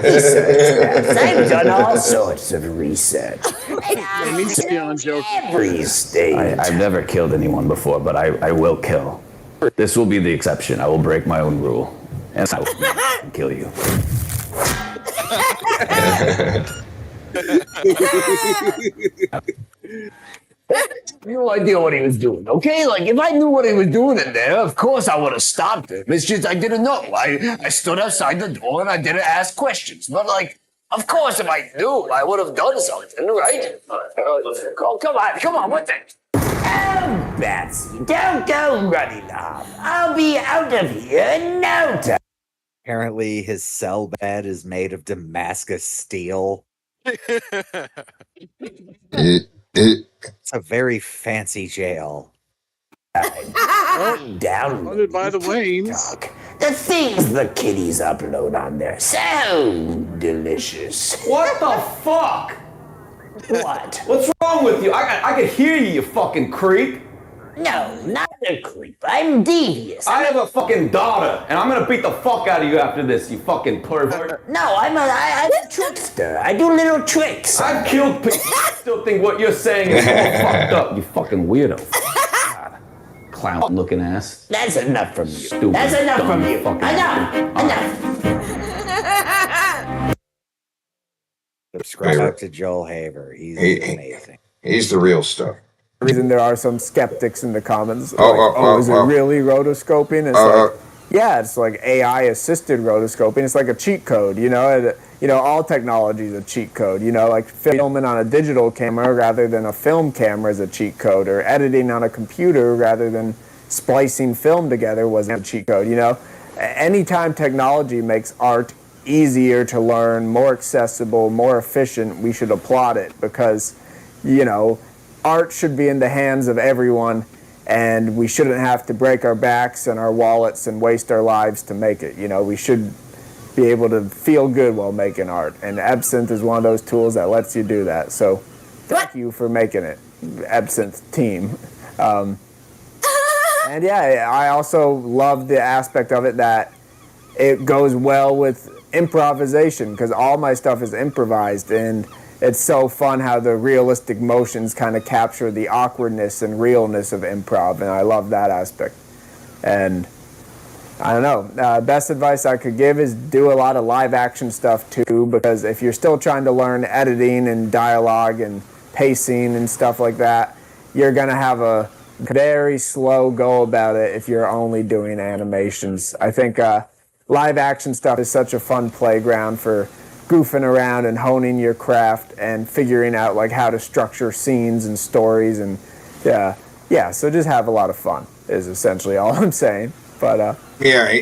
research. I've done all sorts of research. It needs to be on Joker. Every state. I've never killed anyone before, but I will kill. This will be the exception. I will break my own rule. And I will kill you. No idea what he was doing, okay? Like, if I knew what he was doing in there, of course I would have stopped him. It's just I didn't know. I stood outside the door and I didn't ask questions. But, like, of course, if I knew, I would have done something, right? Oh, come on, what the... Oh, Batsy, don't go running off. I'll be out of here in no time. Apparently, his cell bed is made of Damascus steel. It's a very fancy jail. Down. Funded by the Waynes. The things the kiddies upload on there, so delicious. What the fuck? What? What's wrong with you? I could hear you, you fucking creep. No, not a creep. I'm devious. I have a fucking daughter, and I'm gonna beat the fuck out of you after this, you fucking pervert. No, I'm a trickster. I do little tricks. I've killed people. I still think what you're saying is all fucked up, you fucking weirdo. God. Clown-looking ass. That's enough from you. Stupid, That's enough dumb from you. fucking- Enough. Subscribe to Joel Haver. He's amazing. He's the real stuff. Reason there are some skeptics in the comments. Is it oh. really rotoscoping? It's yeah, it's like AI-assisted rotoscoping. It's like a cheat code, you know. All technology is a cheat code. You know, like filming on a digital camera rather than a film camera is a cheat code, or editing on a computer rather than splicing film together was a cheat code. You know, anytime technology makes art easier to learn, more accessible, more efficient, we should applaud it, because, you know, art should be in the hands of everyone, and we shouldn't have to break our backs and our wallets and waste our lives to make it. You know, we should be able to feel good while making art, and Absinthe is one of those tools that lets you do that. So thank you for making it, Absinthe team. And yeah, I also love the aspect of it that it goes well with improvisation, because all my stuff is improvised, and it's so fun how the realistic motions kind of capture the awkwardness and realness of improv, and I love that aspect. And I don't know, best advice I could give is do a lot of live action stuff too, because if you're still trying to learn editing and dialogue and pacing and stuff like that, you're going to have a very slow go about it if you're only doing animations. I think live action stuff is such a fun playground for goofing around and honing your craft and figuring out like how to structure scenes and stories, and yeah, so just have a lot of fun is essentially all I'm saying. But yeah,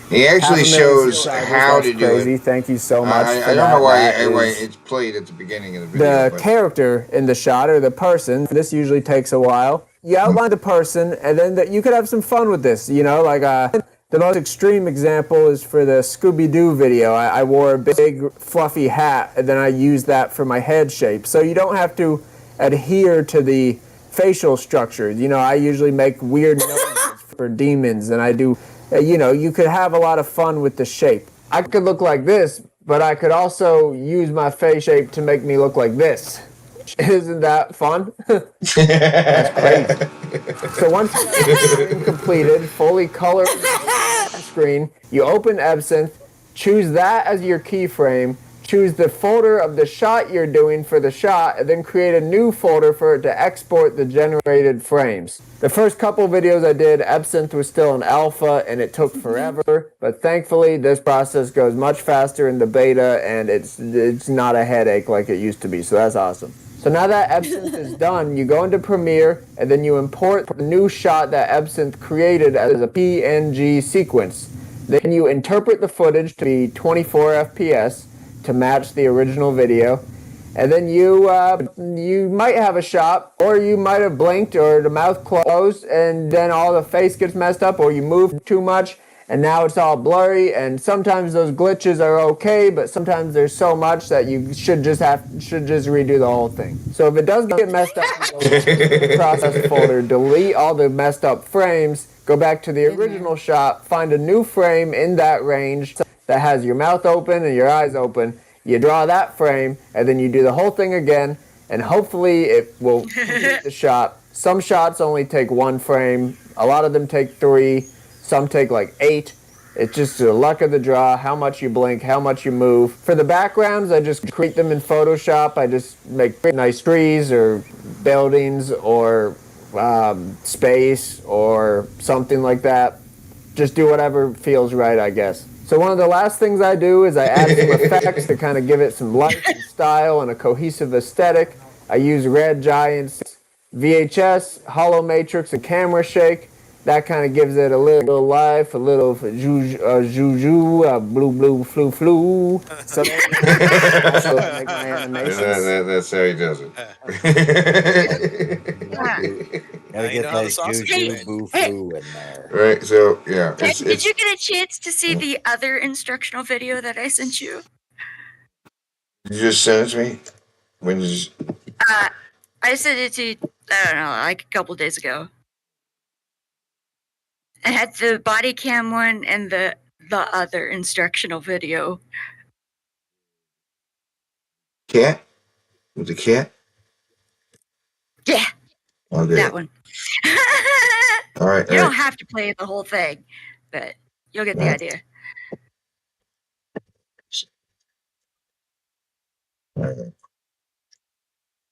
he actually shows how to do crazy. it. Thank you so much. I don't know why it's played at the beginning of the video. The character in the shot, or the person, this usually takes a while. You outline the person, and then you could have some fun with this. You know, like the most extreme example is for the Scooby-Doo video. I wore a big fluffy hat, and then I used that for my head shape. So you don't have to adhere to the facial structures. You know, I usually make weird noses for demons, and I do, you know, you could have a lot of fun with the shape. I could look like this, but I could also use my face shape to make me look like this. Isn't that fun? That's crazy. So once it's completed, fully colored screen, you open Absinthe, choose that as your keyframe, choose the folder of the shot you're doing for the shot, and then create a new folder for it to export the generated frames. The first couple videos I did, Absinthe was still in alpha and it took forever, but thankfully this process goes much faster in the beta, and it's not a headache like it used to be, so that's awesome. So now that Absinthe is done, you go into Premiere, and then you import the new shot that Absinthe created as a PNG sequence. Then you interpret the footage to be 24 FPS to match the original video. And then you might have a shot, or you might have blinked, or the mouth closed, and then all the face gets messed up, or you move too much, and now it's all blurry. And sometimes those glitches are okay, but sometimes there's so much that you should just redo the whole thing. So if it does get messed up, go to the process folder, delete all the messed up frames, go back to the original shot, find a new frame in that range that has your mouth open and your eyes open. You draw that frame, and then you do the whole thing again, and hopefully it will complete the shot. Some shots only take one frame. A lot of them take 3. Some take like 8. It's just the luck of the draw, how much you blink, how much you move. For the backgrounds, I just create them in Photoshop. I just make nice trees or buildings or space or something like that. Just do whatever feels right, I guess. So one of the last things I do is I add some effects to kind of give it some life and style and a cohesive aesthetic. I use Red Giant's VHS, Hollow Matrix, and Camera Shake. That kind of gives it a little life, a little juju, blue, blue, flu, flu. So that's how I make my animations. That's how he does it. Gotta get that juju, boo, flu in there. Right, so, yeah. Did you get a chance to see the other instructional video that I sent you? You just sent it to me? When did you... I sent it to you, I don't know, like a couple days ago. I had the body cam one and the other instructional video. Cat? With the cat? Yeah. Okay. That one. All right. You don't have to play the whole thing, but you'll get the idea.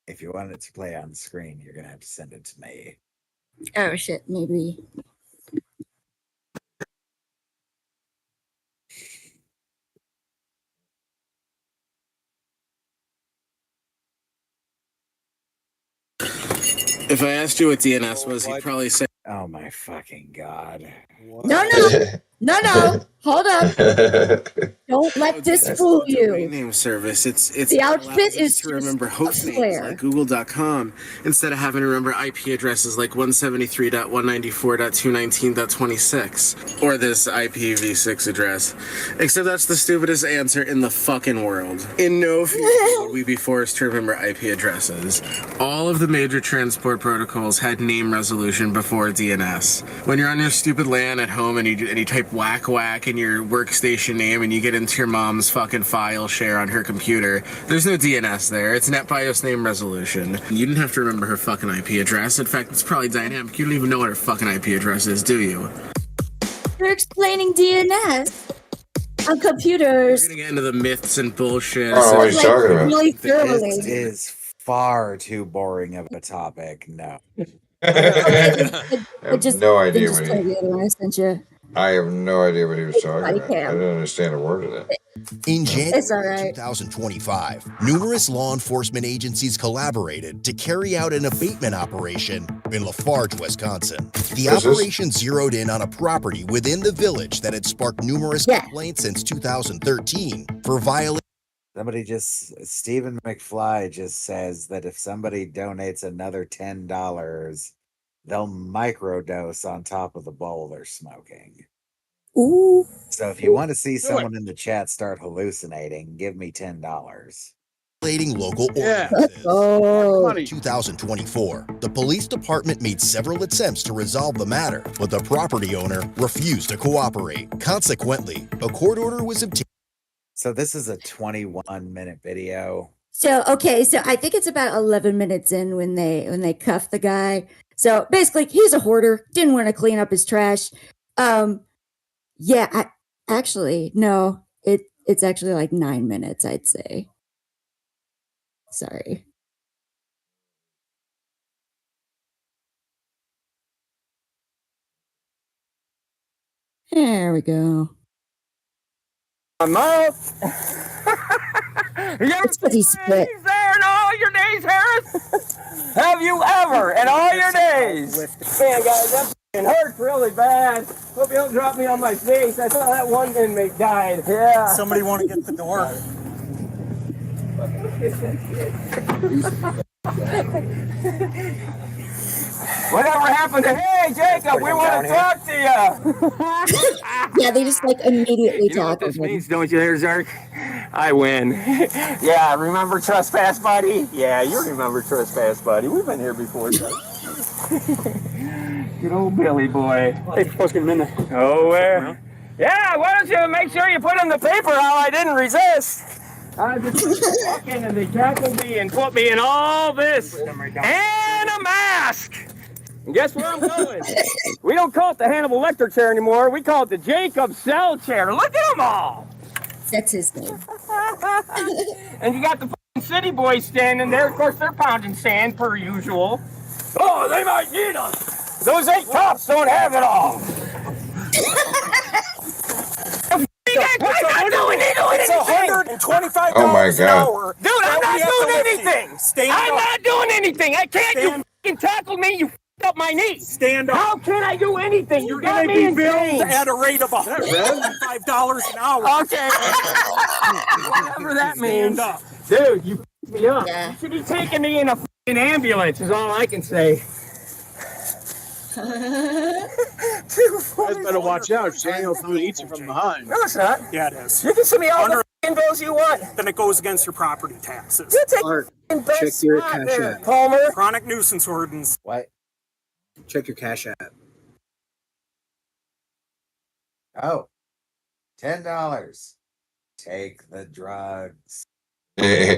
If you want it to play on screen, you're gonna have to send it to me. Oh shit, maybe. If I asked you what DNS was, you'd probably say, "Oh my fucking god!" No, No, hold up. Don't let this fool you. Name service. It's The outfit is to remember just host names flair. like Google.com instead of having to remember IP addresses like 173.194.219.26 or this IPv6 address. Except that's the stupidest answer in the fucking world. In no future would we be forced to remember IP addresses. All of the major transport protocols had name resolution before DNS. When you're on your stupid LAN at home and you type whack whack in your workstation name and you get into your mom's fucking file share on her computer, there's no DNS there. It's NetBIOS name resolution. You didn't have to remember her fucking IP address. In fact, it's probably dynamic. You don't even know what her fucking IP address is, do you? You're explaining DNS on computers. We're gonna get into the myths and bullshit. Oh, what are you talking about? Really thoroughly. This is far too boring of a topic. No. I have no idea what the other one I sent you. I have no idea what he was talking Body about. I cam. don't understand a word of that. In January It's all right. 2025, numerous law enforcement agencies collaborated to carry out an abatement operation in Lafarge, Wisconsin. The operation zeroed in on a property within the village that had sparked numerous complaints since 2013 for violating. Stephen McFly just says that if somebody donates another $10, they'll microdose on top of the bowl they're smoking. Ooh. So if you want to see someone in the chat start hallucinating, give me $10. Local ordinances. In 2024, the police department made several attempts to resolve the matter, but the property owner refused to cooperate. Consequently, a court order was obtained. So this is a 21-minute video. So I think it's about 11 minutes in when they cuff the guy. So basically, he's a hoarder, didn't want to clean up his trash. It's actually like 9 minutes, I'd say. Sorry. There we go. My mouth. That's what he spit. There in all your days, Harris? Have you ever in all your days? Man, guys, that f***ing hurts really bad. Hope you don't drop me on my face. I thought that one inmate died. Yeah. Somebody want to get the door? Whatever happened to, hey, Jacob, we want to talk to you. Yeah, they just like immediately You know what tackle this him. means, don't you, there, Zark? I win. Yeah, remember Trespass Buddy? Yeah, you remember Trespass Buddy. We've been here before, Zark. Good old Billy boy. Hey, fucking minute. Oh, where? Yeah, why don't you make sure you put in the paper how I didn't resist? I just walking and they tackled me and put me in all this and a mask. And guess where I'm going? We don't call it the Hannibal Lecter chair anymore. We call it the Jacob Cell chair. Look at them all. That's his name. And you got the fucking city boys standing there. Of course, they're pounding sand per usual. Oh, they might need us. Those 8 cops don't have it all. I'm not doing It's anything. $125 Oh my an God. hour. Dude, I'm not doing anything. Stand I'm up. not doing anything. I can't. You fucking tackled me. You f***ed up my knee. Stand up. How can I do anything? You're You got going to me be in billed chains. at a rate of $125 an hour. Okay. Whatever that means. Stand up. Dude, you f***ed me up. Yeah. You should be taking me in a f***ing ambulance is all I can say. You guys better watch out. Daniel's going to eat you from behind. No, it's not. Yeah, it is. You can send me all the f***ing bills you want. Then it goes against your property taxes. You take Art, the f***ing check best your spot cash there, app. Palmer. Chronic nuisance ordinance. What? Check your cash app. Oh, $10. Take the drugs. Yeah.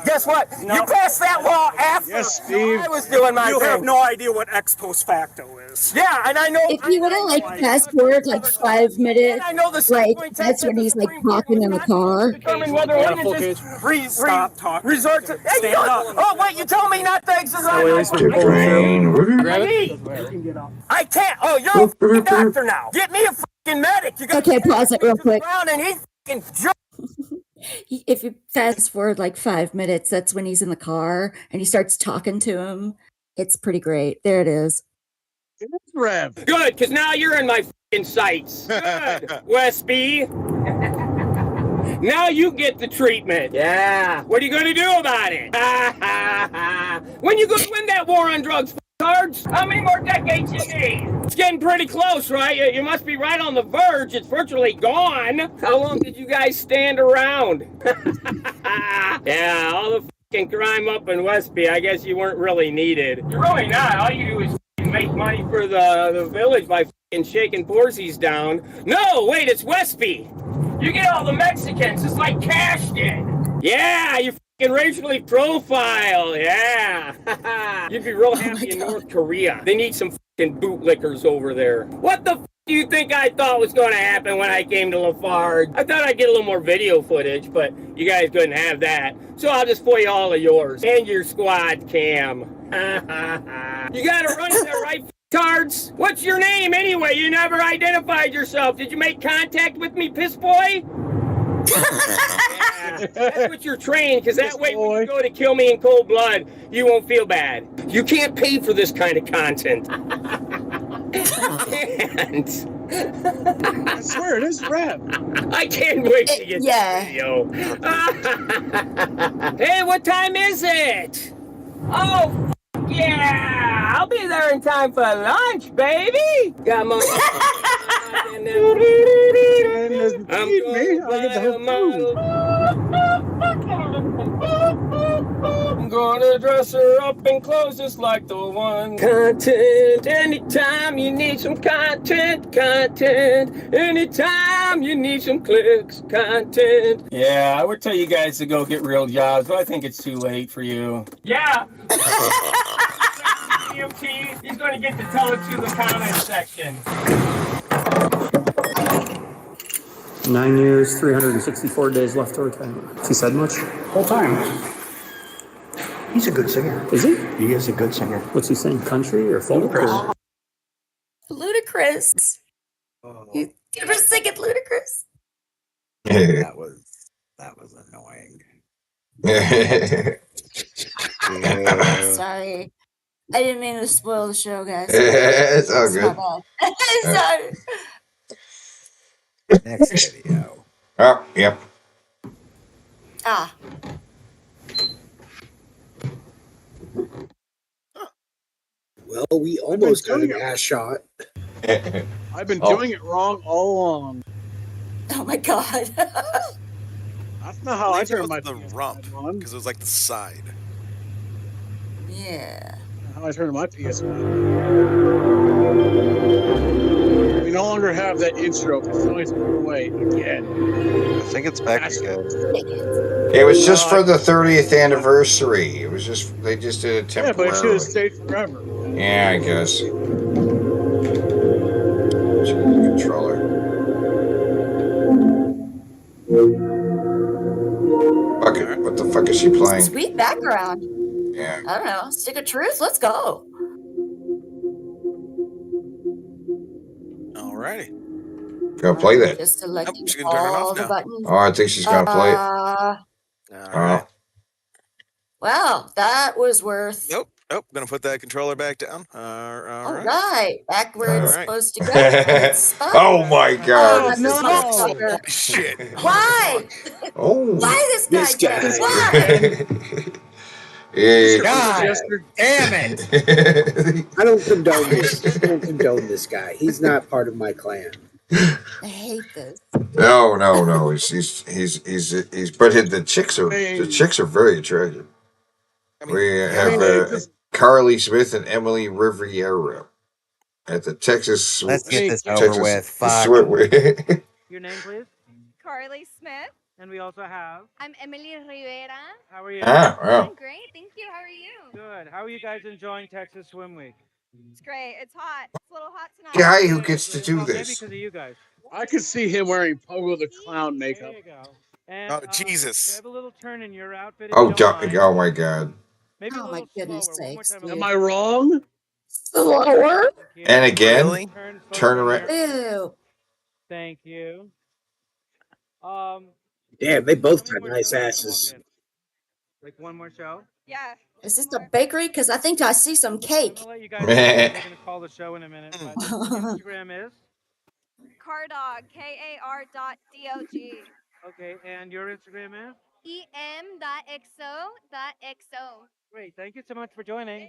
Guess what? No. You passed that law after Yes, Steve. I was doing my You thing. have no idea what ex post facto is. Yeah, and I know. If you would have like fast forward like 5 minutes, And I know the like point that's when he's like talking in the car. determine whether Yeah, full ordinances Stop talking. resort to. Hey, Stand you know, up. oh wait, you told me not to exercise. Grab I can't. Oh, you're a fucking doctor now. Get me a fucking medic. You got Okay, pause it real quick. and he fucking jumped. If you fast forward like 5 minutes, that's when he's in the car and he starts talking to him. It's pretty great. There it is. Rev. Good, because now you're in my fucking sights. Good, Westby. Now you get the treatment. Yeah. What are you going to do about it? When you going to win that war on drugs, cards? How many more decades you need? It's getting pretty close, right? You must be right on the verge. It's virtually gone. How long did you guys stand around? Yeah, all the fucking crime up in Westby. I guess you weren't really needed. You're really not. All you do is make money for the village by fucking shaking Borzies down. No, wait, it's Westby. You get all the Mexicans. It's like Cash did. Yeah, you fucking racially profile. Yeah. You'd be real happy in North Korea. They need some fucking bootlickers over there. What the do you think I thought was going to happen when I came to Lafarge? I thought I'd get a little more video footage, but you guys couldn't have that. So I'll just play all of yours and your squad cam. You got to run it there, right? Cards. What's your name anyway? You never identified yourself. Did you make contact with me, piss boy? Yeah, that's what you're trained, because that way when you go to kill me in cold blood, you won't feel bad. You can't pay for this kind of content. I swear it is Rev. I can't wait to get this video. Hey, what time is it? Oh, yeah, I'll be there in time for lunch, baby. Got my. I'm gonna dress her up in clothes just like the one. Content. Anytime you need some content. Anytime you need some clicks. Content. Yeah, I would tell you guys to go get real jobs, but I think it's too late for you. Yeah. DMT, he's going to get to tell it to the comment section. 9 years, 364 days left to retirement. Has he said much? Whole time. He's a good singer. Is he? He is a good singer. What's he sing? Country or folk? Or? Ludicrous. You ever sing it, Ludicrous? That was annoying. Sorry. I didn't mean to spoil the show, guys. It's all good. Sorry. Next video. Oh, yep. Ah. Well, we almost got an ass shot. I've been doing it wrong all along. Oh my god. That's not how I turned my the rump, because it was like the side. Yeah. How I turned my PS1. We no longer have that intro because Sony's going away again. I think it's back again. It was just for the 30th anniversary. It was just they just did it temporarily. Yeah, but it should have stayed forever. Yeah, I guess. Controller. Fuck it. What the fuck is she playing? Sweet background. Yeah. I don't know. Stick of Truth. Let's go. Alrighty. Gonna play that. Just selecting She's gonna turn it all off the now. buttons. Oh, I think she's gonna play it. Alright. Wow, that was worth. Nope. Gonna put that controller back down. All Alright. right, back where it's Alright. supposed to go. Oh my god. No. Oh, shit. Why? Oh. Why this guy? This guy. Why? Yeah. God damn it. I don't condone this. I don't condone this guy. He's not part of my clan. I hate this. No. He's but the chicks are very attractive. We have Carly Smith and Emily Riviera at the Texas. Let's get this Texas over with. Fuck. Your name, please? Carly Smith. And we also have. I'm Emily Rivera. How are you? Ah, wow. I'm great, thank you. How are you? Good. How are you guys enjoying Texas Swim Week? It's great. It's hot. It's a little hot tonight. Guy who gets to do Maybe this. because of you guys. I could see him wearing Pogo the Clown makeup. There you go. And, Oh, Jesus. I have a little turn in your outfit. if Oh, you don't mind. oh my god. Maybe a Oh my little goodness slower. One more sakes. time. Am I wrong? Slower? And again, Really? turn around. Ew. Thank you. Damn, they both How many got more nice shows are you gonna asses. walk in? Like one more show? Yeah. Is this the bakery? Because I think I see some cake. I'll let you guys know they're going to call the show in a minute. But Instagram is? Cardog, KAR.DOG. Okay, and your Instagram is? EM.XO.XO. Great, thank you so much for joining.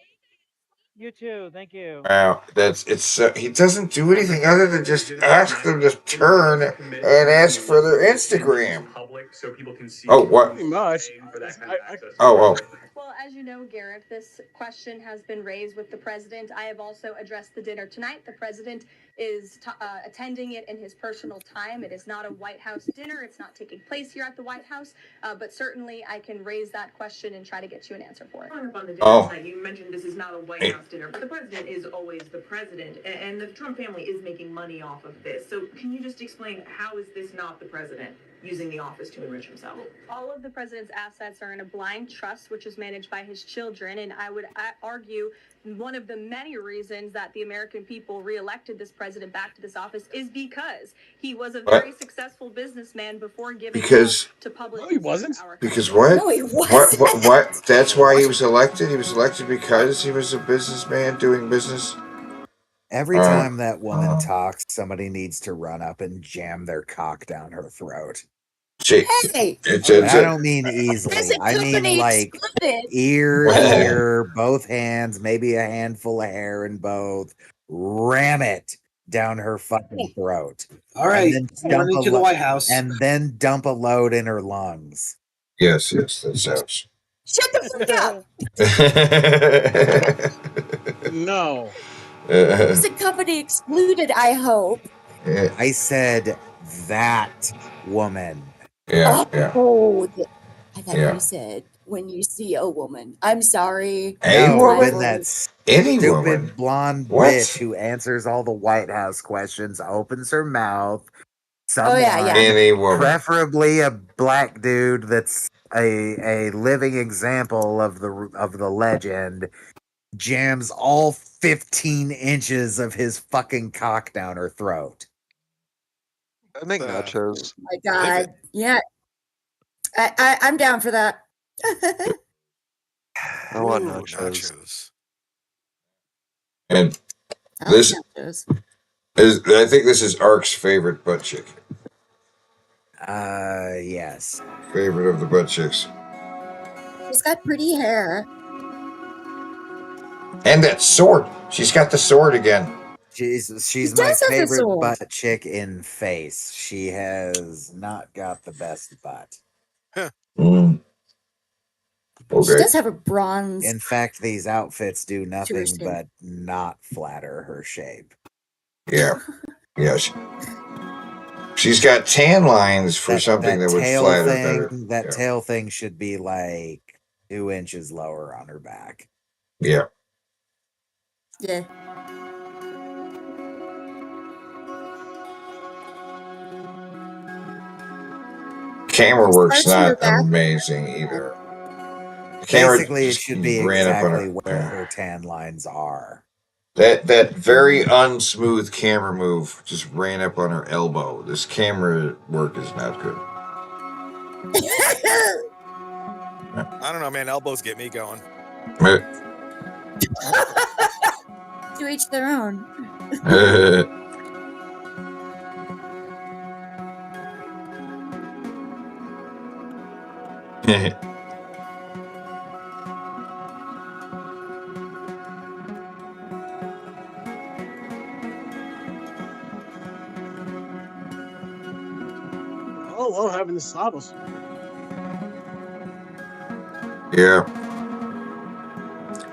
You too, thank you. Wow, he doesn't do anything other than just ask them to turn and ask for their Instagram. Oh, what? Pretty much. Oh. Well, as you know, Garrett, this question has been raised with the president. I have also addressed the dinner tonight. The president is attending it in his personal time. It is not a White House dinner. It's not taking place here at the White House. But certainly I can raise that question and try to get you an answer for it. On the dinner Oh. tonight, you mentioned this is not a White House dinner, but the president is always the president, and the Trump family is making money off of this. So can you just explain how is this not the president using the office to enrich himself? All of the president's assets are in a blind trust, which is managed by his children. And I would argue one of the many reasons that the American people reelected this president back to this office is because he was a very successful businessman before giving to public. No, he wasn't. Because what? No, he wasn't. What? That's why he was elected? He was elected because he was a businessman doing business? Every time that woman talks, somebody needs to run up and jam their cock down her throat. Hey! I don't mean easily. I mean like ear to ear, both hands, maybe a handful of hair in both. Ram it down her fucking throat. All right, And then running to the White House. And then dump a load in her lungs. Yes, that sounds. Shut the fuck up. No. Music company excluded, I hope. I said that woman. Yeah. Oh, I thought you said when you see a woman. I'm sorry. When that stupid woman. blonde bitch who answers all the White House questions opens her mouth. Someone, Any woman. preferably a black dude that's a living example of the legend, jams all 15 inches of his fucking cock down her throat. I make nachos. Oh my God. Yeah. I'm down for that. I want nachos. And this I think this is Ark's favorite butt chick. Yes. Favorite of the butt chicks. She's got pretty hair. And that sword. She's got the sword again. She's my favorite butt chick in face. She has not got the best butt. Okay. She does have a bronze. In fact, these outfits do nothing Interesting. but not flatter her shape. Yeah. Yes. She's got tan lines for something that would flatter better. That tail thing should be like 2 inches lower on her back. Yeah. Yeah. Camera work's not amazing either. Basically, it should be exactly where her tan lines are. That very unsmooth camera move just ran up on her elbow. This camera work is not good. I don't know, man. Elbows get me going. To each their own. Oh, having the saddles. Yeah.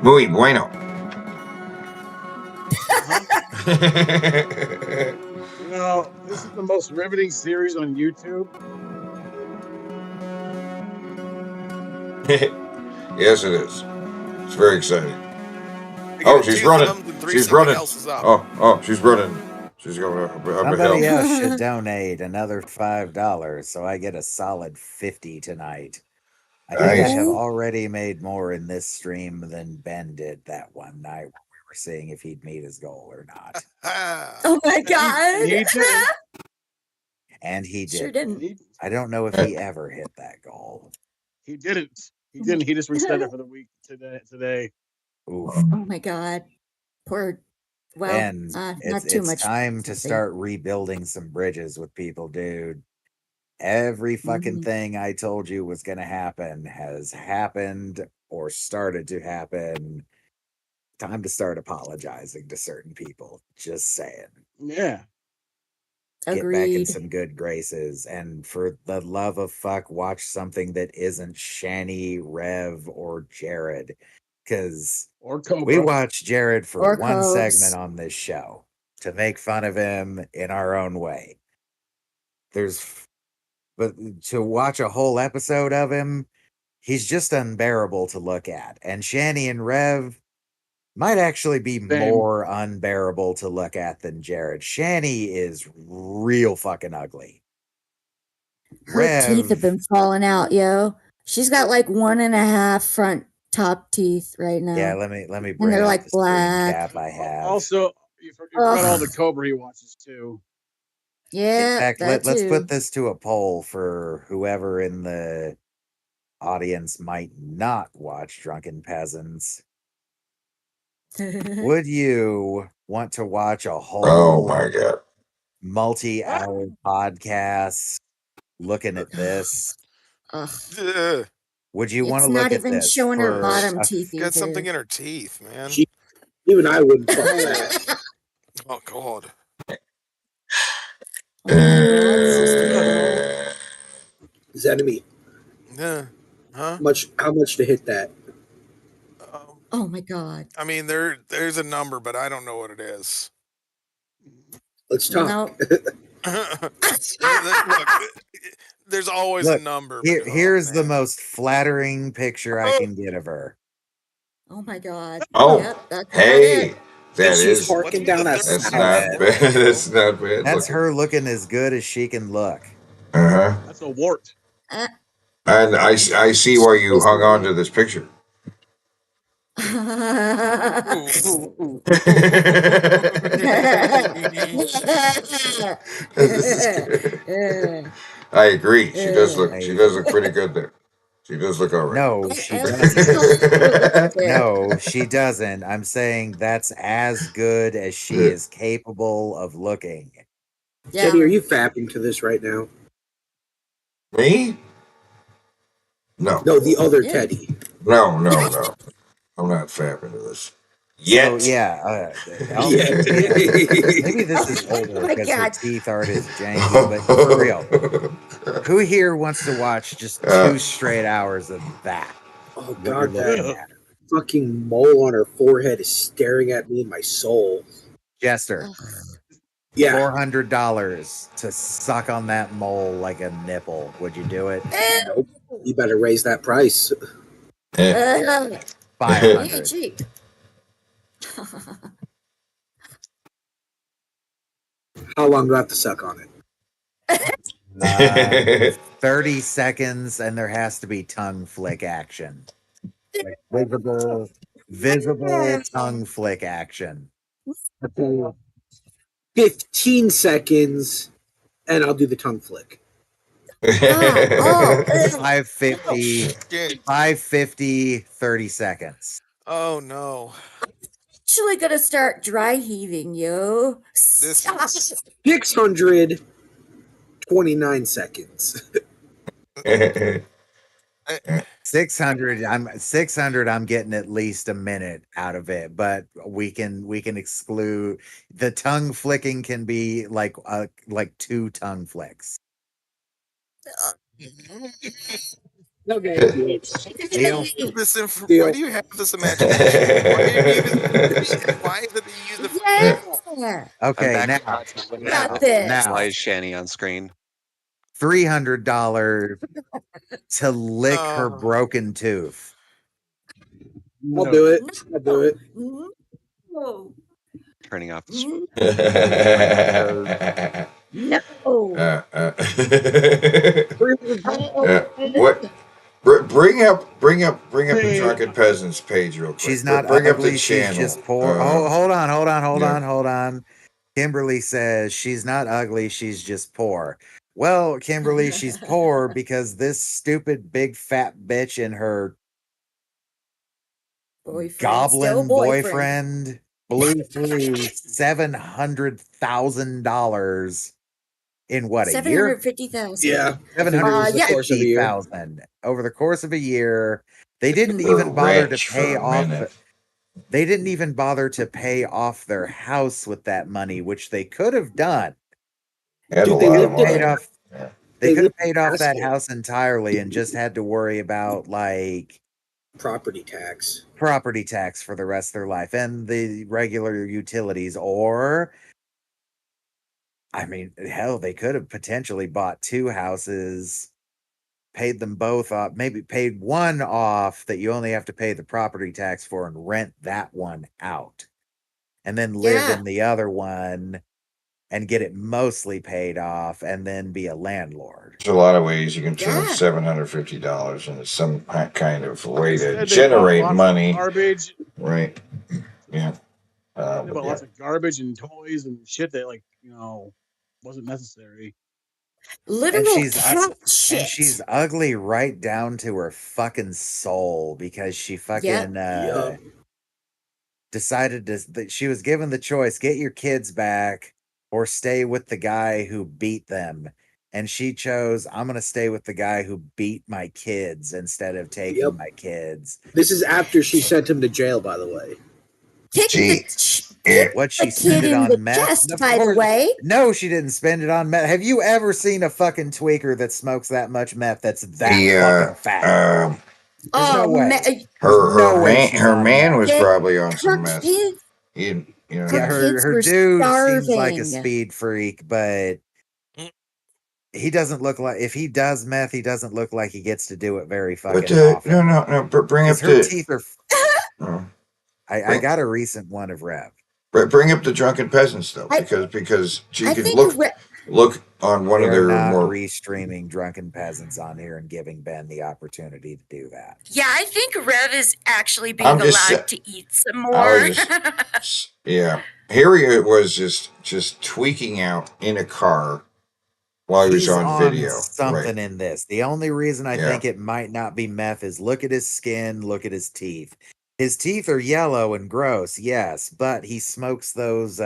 Muy bueno. You know, this is the most riveting series on YouTube. Yes, it is. It's very exciting. Oh, she's running. She's running. Oh, she's running. She's going up a Somebody hill. else should donate another $5 so I get a solid 50 tonight. I think I have already made more in this stream than Ben did that one night when we were seeing if he'd meet his goal or not. Oh my God. And he did. Sure didn't. I don't know if he ever hit that goal. He didn't. He didn't. He just reset it for the week today. Oof. Oh my God. Poor. Well, And not too it's much. time to say. start rebuilding some bridges with people, dude. Every fucking thing I told you was going to happen has happened or started to happen. Time to start apologizing to certain people. Just saying. Yeah. Get back in Agreed. some good graces. And for the love of fuck, watch something that isn't Shani, Rev, or Jared. Because Or Cobra. we watched Jared for Or one Cobes. segment on this show to make fun of him in our own way. But to watch a whole episode of him, he's just unbearable to look at. And Shani and Rev might actually be more unbearable to look at than Jared. Shani is real fucking ugly. Her teeth have been falling out, yo. She's got like 1.5 front top teeth right now. Yeah, let me And bring they're up like the screen black. cap I have. Also, you forgot all the Cobra he watches too. In Yeah, fact, that let's too. put this to a poll for whoever in the audience might not watch Drunken Peasants. Would you want to watch a whole Oh my God. multi-hour podcast looking at this? Ugh. Would you want It's to look not at even this showing her for bottom a teeth Got something either. in her teeth, man. Even I wouldn't fuck that. Oh God. Oh my God, sister girl. Zenemy. Yeah. Huh? How much to hit that? Oh my God. I mean, there's a number, but I don't know what it is. Let's talk. Look, there's always a number. But, here's the most flattering picture I can get of her. Oh my God. Oh, Yep, that's about hey, it. that she's is. harking down a That's salad. not bad. That's not bad. That's her looking as good as she can look. Uh huh. That's a wart. And I see why you hung on to this picture. I agree. She does look. She does look pretty good there. She does look all right. No, she doesn't. No, she doesn't. I'm saying that's as good as she is capable of looking. Teddy, are you fapping to this right now? Me? No. No, the other Teddy. No. I'm not fapping to this. Yet. So, yeah. Maybe this is older my because her God. teeth aren't as janky, but for real. Who here wants to watch just 2 straight hours of that? Oh What you're God, looking that at. fucking mole on her forehead is staring at me in my soul. Jester. Yeah. $400 to suck on that mole like a nipple. Would you do it? Nope. You better raise that price. 500. cheap. How long do I have to suck on it? 30 seconds, and there has to be tongue flick action. Like visible tongue flick action. 15 seconds, and I'll do the tongue flick. 550, 30 seconds. Oh no. Actually gonna start dry heaving, yo. Stop. 629 seconds. 600. I'm getting at least a minute out of it, but we can exclude the tongue flicking. Can be like 2 tongue flicks. Okay. Deal. Why do you have this imagination? Why is it that you use the Yeah. Okay, I'm back now Slide Shani on screen. $300 to lick her broken tooth. I'll do it. I'll do it. No. Turning off the No. What? Bring up the Drunken Peasants page real quick. She's not bring ugly, up the she's channel. just poor. Hold on. Kimberly says she's not ugly, she's just poor. Well, Kimberly, she's poor because this stupid big fat bitch in her Goblin boyfriend. blew through $700,000 in what, a year? $750,000. Yeah, I think it was the course of a year. $750,000 over the course of a year. They didn't We're even bother to rich pay for a off. minute. They didn't even bother to pay off their house with that money, which they could have done. Had Dude, a they lot of lived in money. a- They could have lived paid in off that Aspen. house entirely and just had to worry about like property tax for the rest of their life and the regular utilities. Or, I mean, hell, they could have potentially bought 2 houses, paid them both off, maybe paid one off that you only have to pay the property tax for and rent that one out, and then live Yeah. in the other one and get it mostly paid off and then be a landlord. There's a lot of ways you can turn $750 into some kind of way to Instead, they bought generate lots of money. garbage. Right. Yeah. They bought Yeah. lots of garbage and toys and shit that, like, wasn't necessary. Literal cat shit. And she's ugly right down to her fucking soul because she fucking decided that she was given the choice: get your kids back or stay with the guy who beat them. And she chose, I'm going to stay with the guy who beat my kids instead of taking my kids. This is after she sent him to jail, by the way. What she spent it on meth? Chest, by the way. No, she didn't spend it on meth. Have you ever seen a fucking tweaker that smokes that much meth that's that fucking fat? There's no way. Her man was probably on some meth. Kids, Her dude seems like a speed freak, but he doesn't look like, if he does meth, he doesn't look like he gets to do it very fucking often. No. But bring up her the teeth are. I got a recent one of Rev. Bring up the drunken peasants though, because she could look on one of their more restreaming drunken peasants on here and giving Ben the opportunity to do that. Yeah, I think Rev is actually being allowed to eat some more. Yeah, Harry was just tweaking out in a car while he was on video. Something in this. The only reason I think it might not be meth is look at his skin, look at his teeth. His teeth are yellow and gross, yes, but he smokes those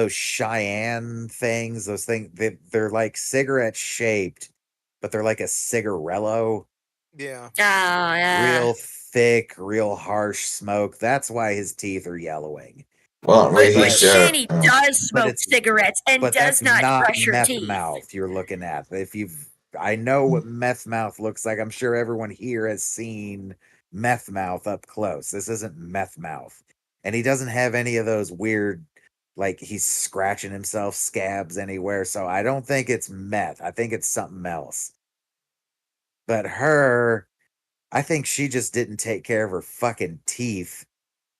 Cheyenne things. Those things, they're like cigarette shaped, but they're like a cigarello. Yeah. Oh, yeah. Real thick, real harsh smoke. That's why his teeth are yellowing. Well, but Shanny does smoke cigarettes and but does that's not brush her meth teeth. mouth you're looking at. I know what meth mouth looks like. I'm sure everyone here has seen meth mouth up close. This isn't meth mouth. And he doesn't have any of those weird, like he's scratching himself scabs anywhere. So I don't think it's meth. I think it's something else. But I think she just didn't take care of her fucking teeth.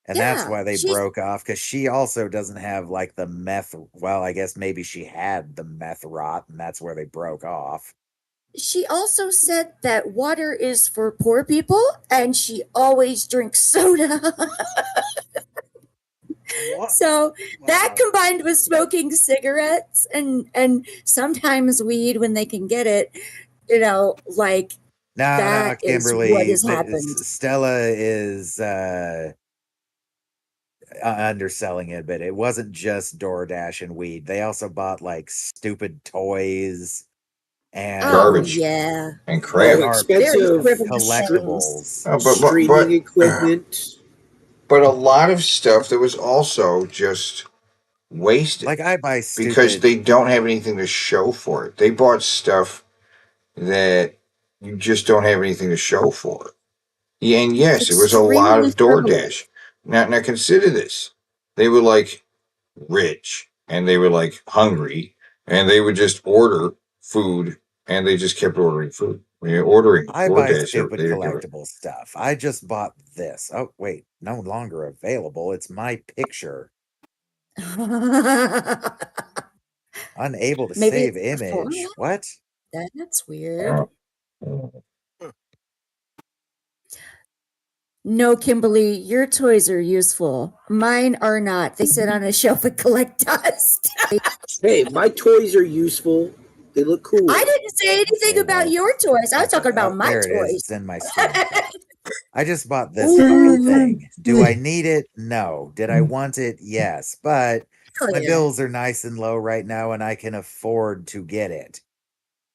And that's why they broke off, because she also doesn't have like the meth. Well, I guess maybe she had the meth rot, and that's where they broke off. She also said that water is for poor people, and she always drinks soda. So that combined with smoking cigarettes and sometimes weed when they can get it, like No, Kimberly, what has happened. Stella is underselling it, but it wasn't just DoorDash and weed. They also bought like stupid toys and garbage, and crap, expensive collectibles, streaming equipment. But a lot of stuff that was also just wasted. Like I buy because they don't have anything to show for it. They bought stuff that you just don't have anything to show for it. Yeah, and yes, it was a lot of DoorDash. Now consider this. They were like rich and they were like hungry and they would just order food and they just kept ordering food. When you're ordering I buy DoorDash, stupid collectible stuff. I just bought this. Oh, wait, no longer available. It's my picture. Unable to save image. What? That's weird. No, Kimberly, your toys are useful. Mine are not. They sit on a shelf and collect dust. Hey, my toys are useful. They look cool. I didn't say anything about your toys. I was talking about my There it is. toys. It's in my screen. I just bought this fucking thing. Do I need it? No. Did I want it? Yes. But Hell my yeah. bills are nice and low right now, and I can afford to get it.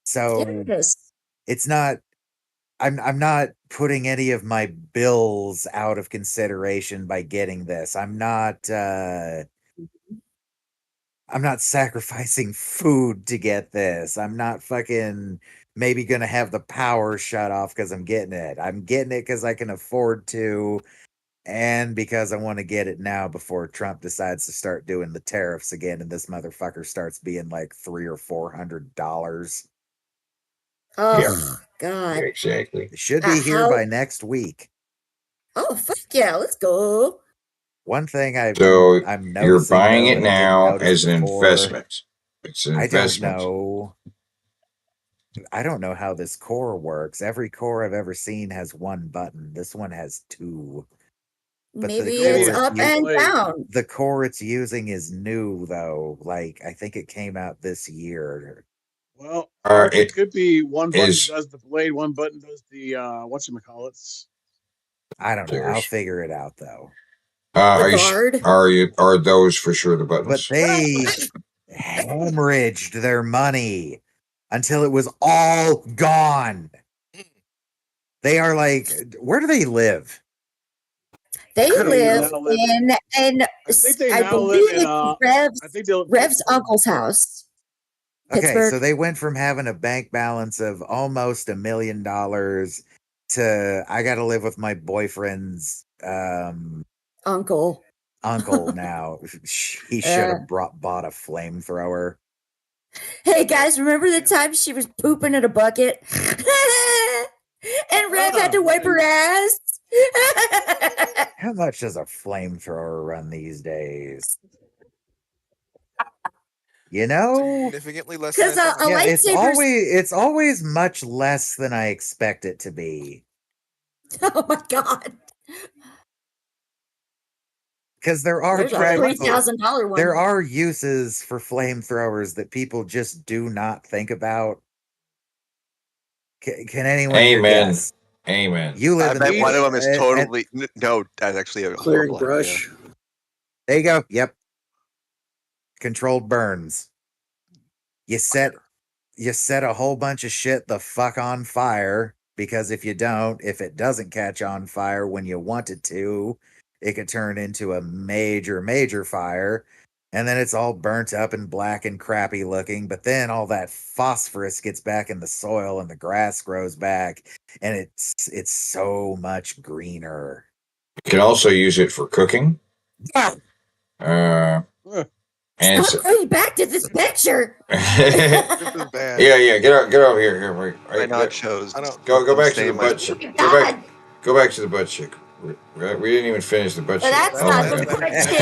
So Yes. it's not. I'm not putting any of my bills out of consideration by getting this. I'm not sacrificing food to get this. I'm not fucking maybe gonna have the power shut off because I'm getting it. I'm getting it because I can afford to, and because I want to get it now before Trump decides to start doing the tariffs again, and this motherfucker starts being like $300 or $400. Oh God. Exactly. It should be here How? by next week. Oh fuck yeah, let's go. One thing So I'm you're noticing buying though it that I didn't now notice as an before. investment. It's an I don't investment. know. I don't know how this core works. Every core I've ever seen has one button. This one has two. But Maybe the it's core up and down. the core it's using is new though. Like I think it came out this year. Well, it could be one button is- does the blade, one button does the whatchamacallits. I don't know. I'll figure it out though. Are those for sure the buttons? But they hemorrhaged their money until it was all gone. They are like, where do they live? They live now live in I now live believe in, it's Rev's uncle's house. Okay, Pittsburgh. so they went from having a bank balance of almost $1 million to I got to live with my boyfriend's Uncle now. He should have bought a flamethrower. Hey guys, remember the time she was pooping in a bucket? And Rev had to wipe her ass? How much does a flamethrower run these days? You know, significantly less because than a lightsaber. it's always much less than I expect it to be. Oh my god! Because there are There's a $3,000 one. There are uses for flamethrowers that people just do not think about. Can anyone here Amen. guess? Amen. You live I in bet the one of them is and- totally no. That's actually a Clearing horrible brush. idea. There you go. Yep. Controlled burns. You set a whole bunch of shit the fuck on fire, because if it doesn't catch on fire when you want it to, it could turn into a major fire, and then it's all burnt up and black and crappy looking, but then all that phosphorus gets back in the soil and the grass grows back, and it's so much greener. You can also use it for cooking. And Stop going back to this picture. yeah, get over here. Wait, My nachos. Go back to the Stain butt my- cheek. Go back to the butt cheek. We didn't even finish the butt cheek. That's Oh not my the God. butt cheek.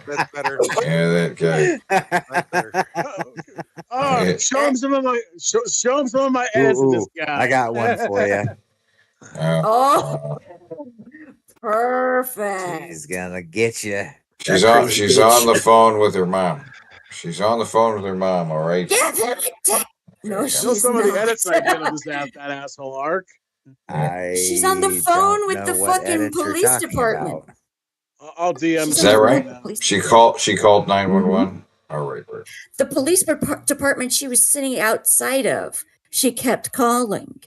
That's better. Yeah, that guy. That's better. Oh, show him some of my edits of this guy. I got one for you. Oh, perfect. She's gonna get you. She's on the phone with her mom. She's on the phone with her mom. All right. No, Show she's some of the not. edits I did of that asshole arc. She's on the phone don't with the know what fucking edit you're police talking department. about. I'll DM. Is that right? She called 911. All right. The police department she was sitting outside of, she kept calling.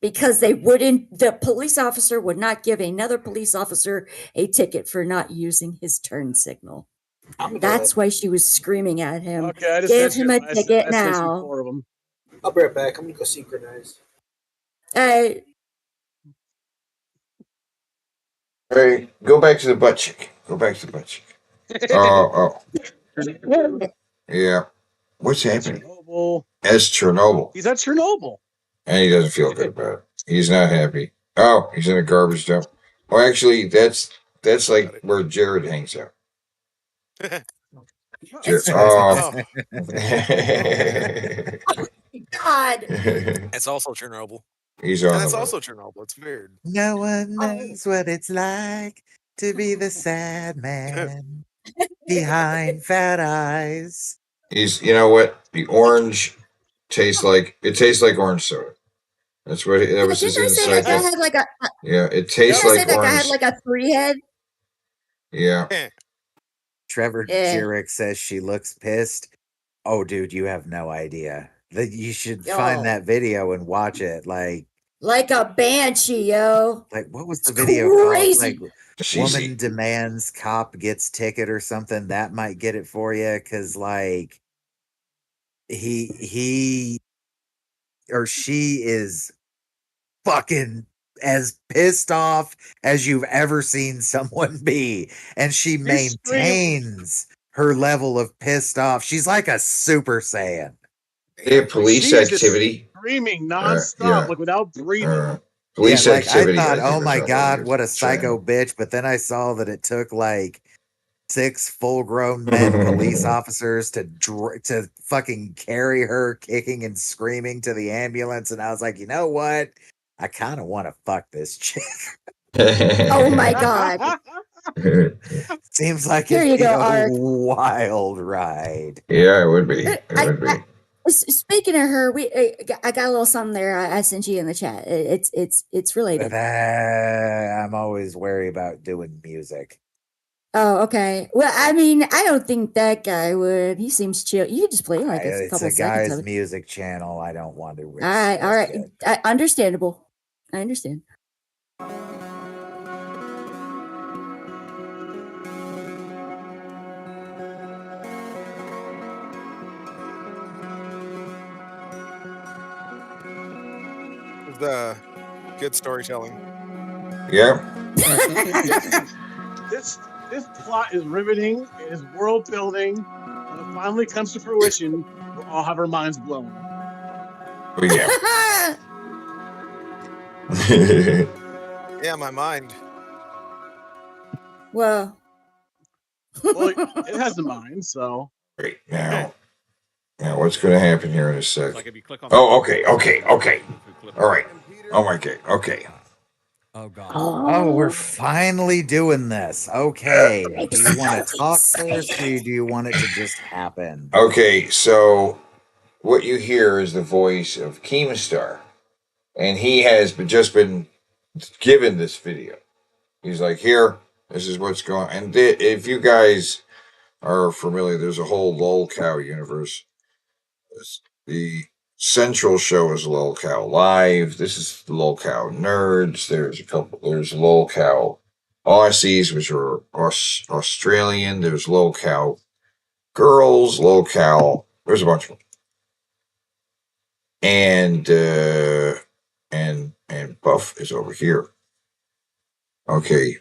Because the police officer would not give another police officer a ticket for not using his turn signal. That's why she was screaming at him. Okay, I just Give sent him you. a ticket I sent you now. 4 of them. I'll be right back. I'm gonna go synchronize. Hey, go back to the butt cheek. Go back to the butt cheek. Oh. Yeah. What's happening? As Chernobyl. He's at Chernobyl. And he doesn't feel good about it. He's not happy. Oh, he's in a garbage dump. Well, actually, that's like where Jared hangs out. God. It's also Chernobyl. He's on And the it's road. also Chernobyl. It's weird. No one knows what it's like to be the sad man behind fat eyes. You know what? The orange tastes like orange soda. That's what that was his Didn't I say that guy insight. had like a? Yeah, it Didn't tastes I say like that guy had orange. like a 3 head? Yeah. Trevor Yeah. Chiric says she looks pissed. Oh, dude, you have no idea. That you should Yo. find that video and watch it. Like a banshee, yo. Like what was the It's video called? crazy. Like woman demands cop gets ticket or something. That might get it for you, because like he or she is fucking as pissed off as you've ever seen someone be, and she maintains her level of pissed off. She's like a Super Saiyan. Yeah, police She's just activity. screaming nonstop, Yeah. like without breathing. Police Yeah, like I activity. thought, I think oh is my how god, it what a is. psycho bitch. But then I saw that it took like 6 full-grown men police officers to fucking carry her kicking and screaming to the ambulance, and I was like, you know what? I kind of want to fuck this chick. Oh my god. Seems like Here it'd you be go, a Art. wild ride. Yeah, it would be. It would be. Speaking of her, I got a little something there. I sent you in the chat. It's related. I'm always wary about doing music. Oh, okay. Well, I mean, I don't think that guy would. He seems chill. You could just play like a It's couple a seconds guy's of it. music channel. I don't want to risk All right. it. Understandable. I understand. The good storytelling. Yeah. This plot is riveting. It is world building. When it finally comes to fruition, we'll all have our minds blown. But yeah. Yeah, my mind. Well, it has a mind, so. Right now, what's going to happen here in a sec? Like if you click on Oh, okay. All right. Oh my god. Okay. Oh god. Oh, we're finally doing this. Okay. Do you want to talk first, or do you want it to just happen? Okay, so what you hear is the voice of Keemstar, and he has just been given this video. He's like, here, this is what's going on. And if you guys are familiar, there's a whole LOLCOW universe. The central show is LOLCOW Live. This is the LOLCOW Nerds. There's LOLCOW Aussies, which are Australian. There's LOLCOW Girls, LOLCOW. There's a bunch of them. And Buff is over here. Okay.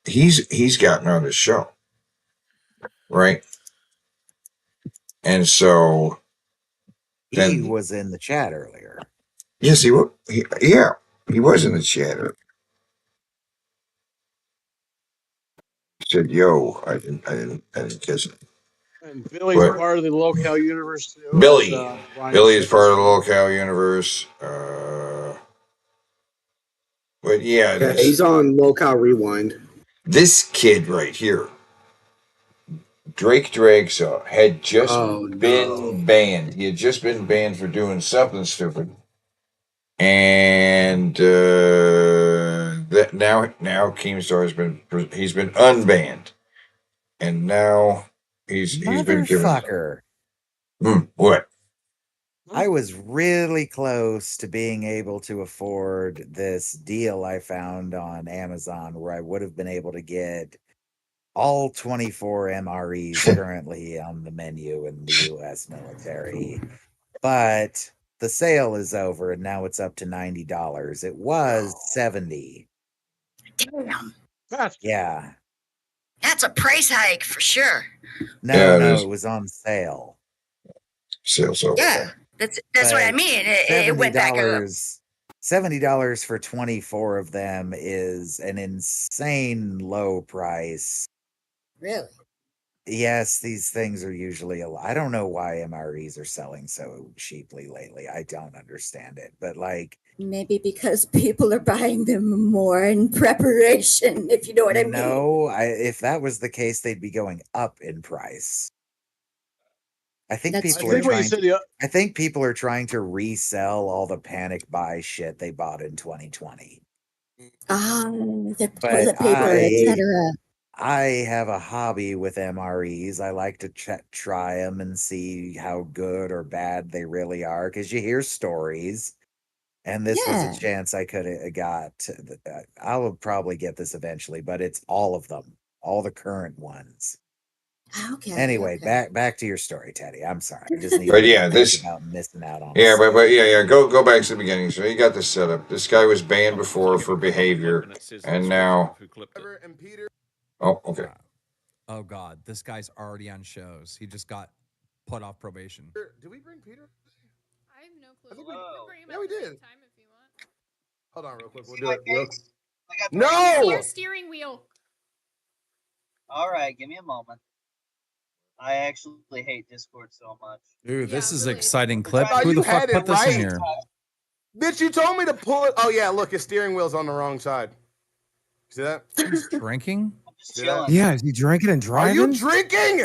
He's gotten on the show, right? And so he was in the chat earlier. Yes, he was. Yeah, he was in the chat. He said, "Yo, I didn't catch it." And Billy's part of the LOLCOW universe too. Billy is part of the Weiners. LOLCOW universe. But yeah, He's on LOLCOW Rewind. This kid right here, Drake Dragsaw, had just been banned. He had just been banned for doing something stupid, and that now Keemstar has been unbanned, and now he's been given. What? I was really close to being able to afford this deal I found on Amazon where I would have been able to get all 24 MREs currently on the menu in the US military. But the sale is over and now it's up to $90. It was $70. Damn. Yeah. That's a price hike for sure. No, it was on sale. Sales over. Yeah. That's what I mean. It went back up. $70 for 24 of them is an insane low price. Really? Yes, these things are usually I don't know why MREs are selling so cheaply lately. I don't understand it. But like maybe because people are buying them more in preparation, if you know what I mean. No, if that was the case, they'd be going up in price. I think That's people I are think what you trying. said. I think people are trying to resell all the panic buy shit they bought in 2020. The But toilet paper, etc. I have a hobby with MREs. I like to try them and see how good or bad they really are because you hear stories. And this was a Yeah. chance I could have got. I will probably get this eventually, but it's all of them, all the current ones. Okay. Anyway, okay. back to your story, Teddy. I'm sorry. I just need But to yeah, think this. about missing out on. Yeah, but go back to the beginning. So you got this set up. This guy was banned before for behavior, and now. Oh, okay. Oh God, this guy's already on shows. He just got put off probation. Did we bring Peter? I have no clue. I think Yeah, we did. Time if you want. Hold on, real quick. We'll See do my it. Real... face? No! Your steering wheel. All right, give me a moment. I actually hate Discord so much. Dude, this is an exciting clip. thought Who you the fuck had put it this in right. here? Bitch, you told me to pull it. Oh yeah, look, his steering wheel's on the wrong side. See that? He's drinking? See that? Yeah, is he drinking and Are driving? you drinking?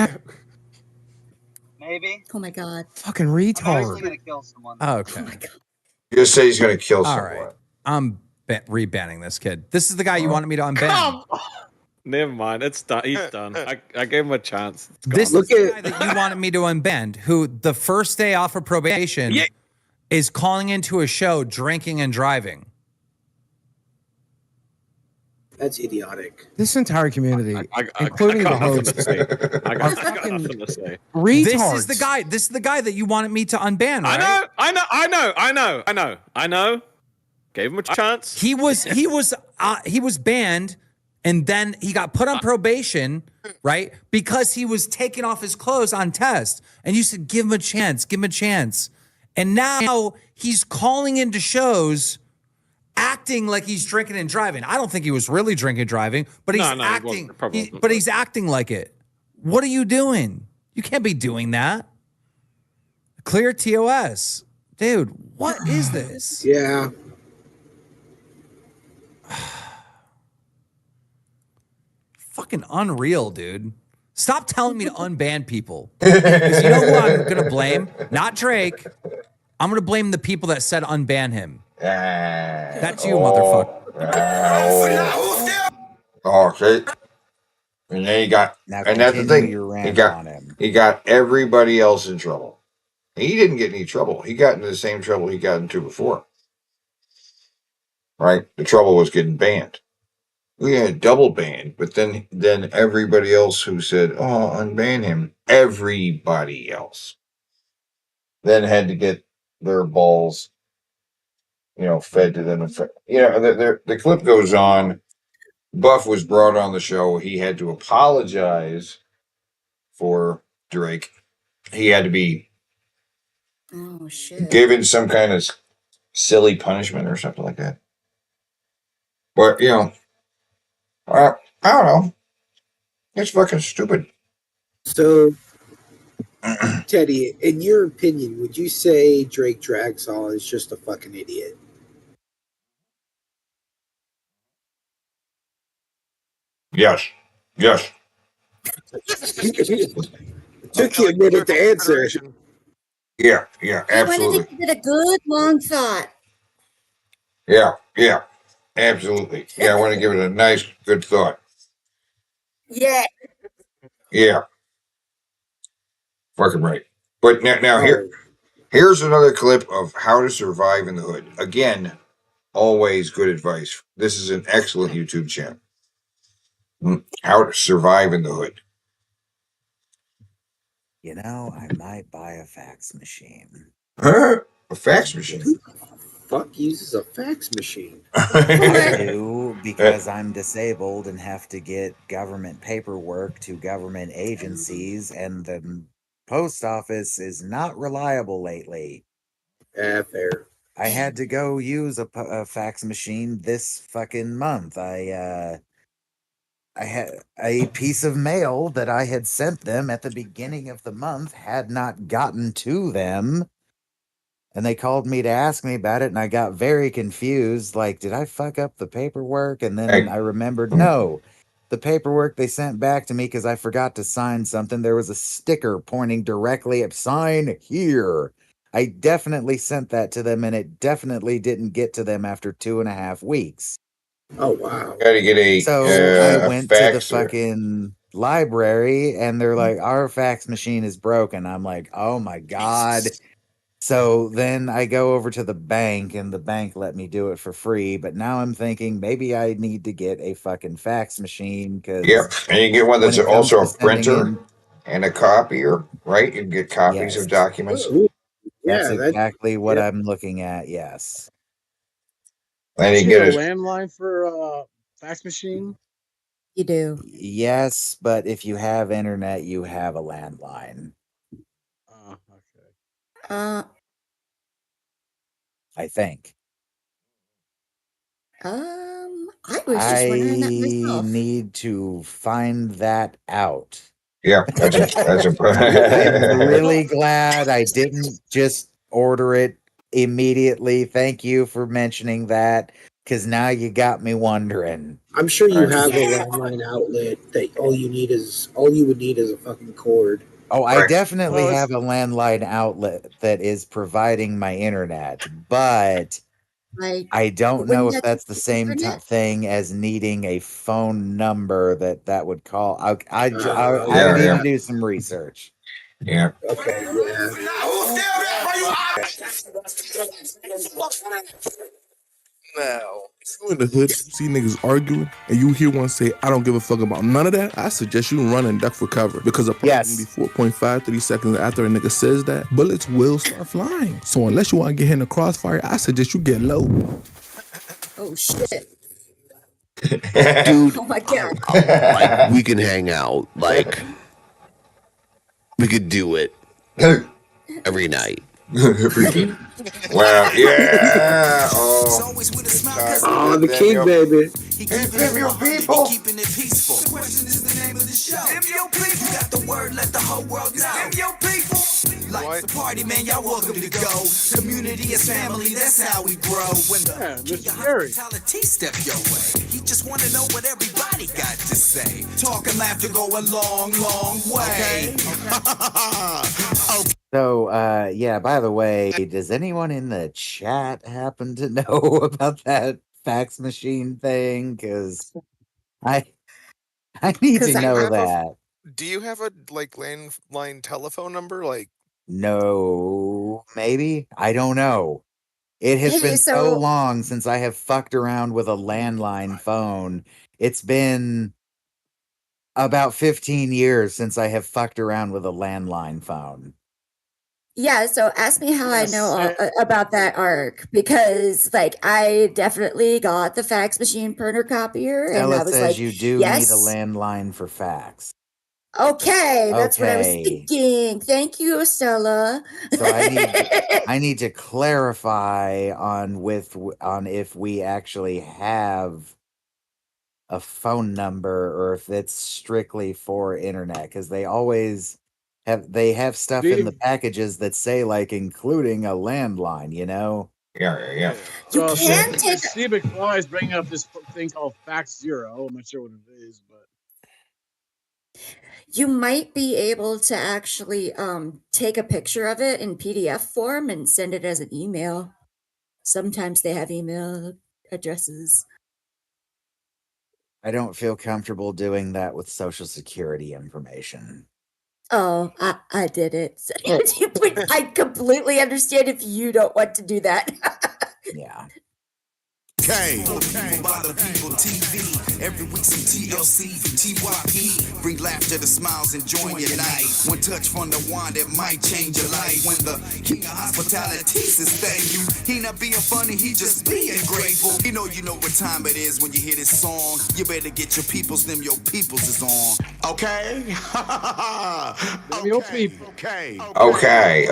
Maybe. Oh my God. Fucking I'm actually retard. gonna kill someone. Okay. Just say he's going to kill All someone. right. I'm re-banning this kid. This is the guy you wanted me to unban. Never mind. It's done. He's done. I gave him a chance. It's This gone. is the guy that you wanted me to unban, who the first day off of probation is calling into a show drinking and driving. That's idiotic. This entire community, I including the got nothing to host, say. I are got fucking nothing to say. retards. This is the guy. This is the guy that you wanted me to unban, right? I know. Gave him a chance. He was banned, and then he got put on probation, right? Because he was taking off his clothes on test. And you said, give him a chance, give him a chance. And now he's calling into shows acting like he's drinking and driving. I don't think he was really drinking and driving, but he's acting. But he's acting like it. What are you doing? You can't be doing that. Clear TOS. Dude, what is this? Yeah. Fucking unreal, dude. Stop telling me to unban people. Because you know who I'm going to blame? Not Drake. I'm going to blame the people that said unban him. That's you, motherfucker. Oh, see? And then he got, Now and that's the continue thing. your He rant got, on him. he got everybody else in trouble. He didn't get any trouble. He got into the same trouble he got into before. Right? The trouble was getting banned. We had double banned, but then everybody else who said, "Oh, unban him," everybody else then had to get their balls, fed to them. The clip goes on. Buff was brought on the show. He had to apologize for Drake. He had to be given some kind of silly punishment or something like that. But I don't know. It's fucking stupid. So, Teddy, in your opinion, would you say Drake Dragsall is just a fucking idiot? Yes. Yes. It took you a minute to answer. Yeah, I wanted absolutely. to give it a good long thought. Yeah, absolutely. Yeah, I want to give it a nice, good thought. Yeah. Yeah. Fucking right. But now here's another clip of how to survive in the hood. Again, always good advice. This is an excellent YouTube channel. How to survive in the hood. I might buy a fax machine. Huh? A fax machine? Fuck uses a fax machine. I do because I'm disabled and have to get government paperwork to government agencies, and the post office is not reliable lately. Fair. I had to go use a fax machine this fucking month. I had a piece of mail that I had sent them at the beginning of the month had not gotten to them. And they called me to ask me about it, and I got very confused. Like, did I fuck up the paperwork? And then I remembered, no, the paperwork they sent back to me because I forgot to sign something, there was a sticker pointing directly at sign here. I definitely sent that to them, and it definitely didn't get to them after 2.5 weeks. Oh wow! Got to get So I a went to the fax or fucking library, and they're like, "Our fax machine is broken." I'm like, "Oh my god." So then I go over to the bank, and the bank let me do it for free. But now I'm thinking maybe I need to get a fucking fax machine because Yep, and you get one when that's it comes also to a sending printer in, and a copier, right? You can get copies yes, of documents. that's Yeah, that. exactly what Yeah. I'm looking at. Yes, And Don't you you need get a a landline for fax machine? You do. yes, but if you have internet, you have a landline. Okay. I think. I was just wondering that I myself. need to find that out. Yeah, that's I'm really glad I didn't just order it immediately. Thank you for mentioning that, because now you got me wondering. I'm sure you have a landline outlet that all you would need is a fucking cord. Oh, I definitely Well, have a landline outlet that is providing my internet, but Like, I don't know wouldn't if that that's the just be same internet? thing as needing a phone number that would call. I Yeah, need yeah. to do some research. Yeah. Okay, yeah. Now, if you in the hood, you see niggas arguing, and you hear one say, "I don't give a fuck about none of that," I suggest you run and duck for cover, because approximately 4.53 seconds after a nigga says that, bullets will start flying. So unless you want to get hit in the crossfire, I suggest you get low. Oh shit! Dude, Oh my god! like, we can hang out. Like, we could do it every night. Well, yeah. Oh, it's time to Oh, hit the them, king, baby. hit them, your people. Keeping it peaceful. The question is the name of the show. Them your people. You got the word, let the whole world know. Them your people. Life's a party, man. Y'all welcome to go. Community is family. That's how we grow. When the Mr. Gary. hospitality step your way, he just want to know what everybody got to say. Talk and laughter go a long, long way. Okay. So, yeah, by the way, does anyone in the chat happen to know about that fax machine thing? Because I need to know that. Do you have a like landline telephone number? Like, No, maybe? I don't know. It has Hey, been so so long since I have fucked around with a landline phone. It's been about 15 years since I have fucked around with a landline phone. yeah, so ask me how I Yes, know about that arc, because like I definitely got the fax machine printer copier, and Stella I was says like, you do need a yes, landline for fax. okay, that's what I was Okay. thinking. Thank you, Stella. So I need to clarify on if we actually have a phone number or if it's strictly for internet, because they always have stuff in the packages that say like including a landline, you know? Yeah. So can take Steve McFly is bringing up this thing called Fax Zero. I'm not sure what it is, but You might be able to actually take a picture of it in PDF form and send it as an email. Sometimes they have email addresses. I don't feel comfortable doing that with social security information. Oh, I did it. I completely understand if you don't want to do that. Yeah. Okay. By the people TV. Every week some TLC, TYP. Bring laughter to smiles and join your night. One touch from the wand that might change your life. When the king of hospitality says thank you, he not being funny, he just being grateful. You know what time it is when you hear this song. You better get your peoples, them your peoples is on. Okay? your people. Okay.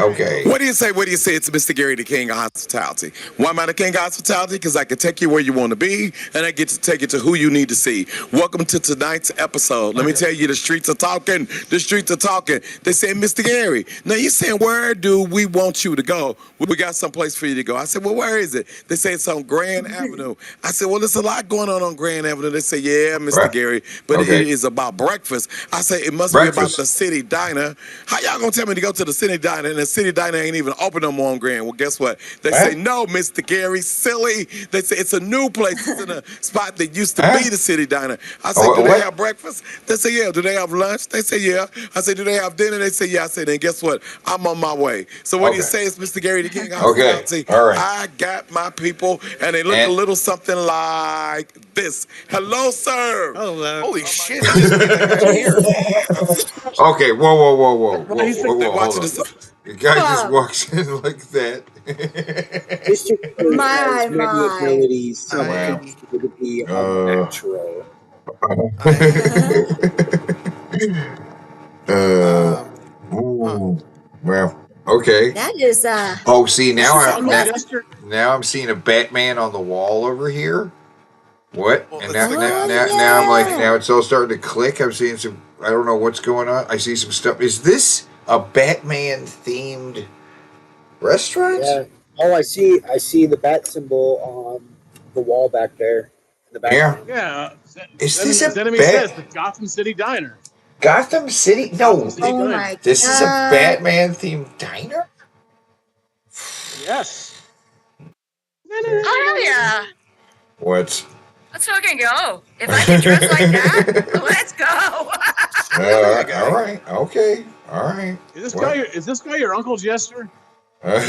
What do you say? It's Mr. Gary, the king of hospitality. Why am I the king of hospitality? Because I can take you you where you want to be, and I get to take you to who you need to see. Welcome to tonight's episode. Let me tell you, the streets are talking. The streets are talking. They say, Mr. Gary, now you're saying, where do we want you to go? We got someplace for you to go. I said, well, where is it? They say it's on Grand Avenue. I said, well, there's a lot going on Grand Avenue. They say, yeah, Mr. Gary, but Okay. it is about breakfast. I say, it must be about the City Diner. How y'all gonna tell me to go to the City Diner, and the City Diner ain't even open no more on Grand? Well, guess what? They say, no, Mr. Gary, silly. They say, it's a new place. It's in a spot that used to be the City Diner. I say, do they have breakfast? They say, yeah. Do they have lunch? They say, yeah. I say, do they have dinner? They say, yeah. I say, then guess what? I'm on my way. So what do you say is Mr. Gary the King? Okay. All right. I got my people, and they look a little something like this. Hello, sir. Hello. Holy shit. Okay, whoa. Hold on. The guy just Huh. walks in like that. Mr. Gary My, has many my. abilities. Some Wow. consider to be unnatural. Well, okay. That is Oh, see now this is now I'm seeing a Batman on the wall over here. What? And now, Oh, now I'm like, yeah. now it's all starting to click. I'm seeing some. I don't know what's going on. I see some stuff. Is this a Batman themed restaurant? Yeah. Oh, I see the bat symbol on the wall back there in the background. Yeah. Is this a enemy bat- says the Gotham City Diner. Gotham City? No. City Oh Diner. my This is a God. Batman themed diner? Yes. Oh hell yeah! What? Let's fucking go. If I get dressed like that, let's go. All right. Okay. All right. Is Well, this guy your Uncle Jester? I don't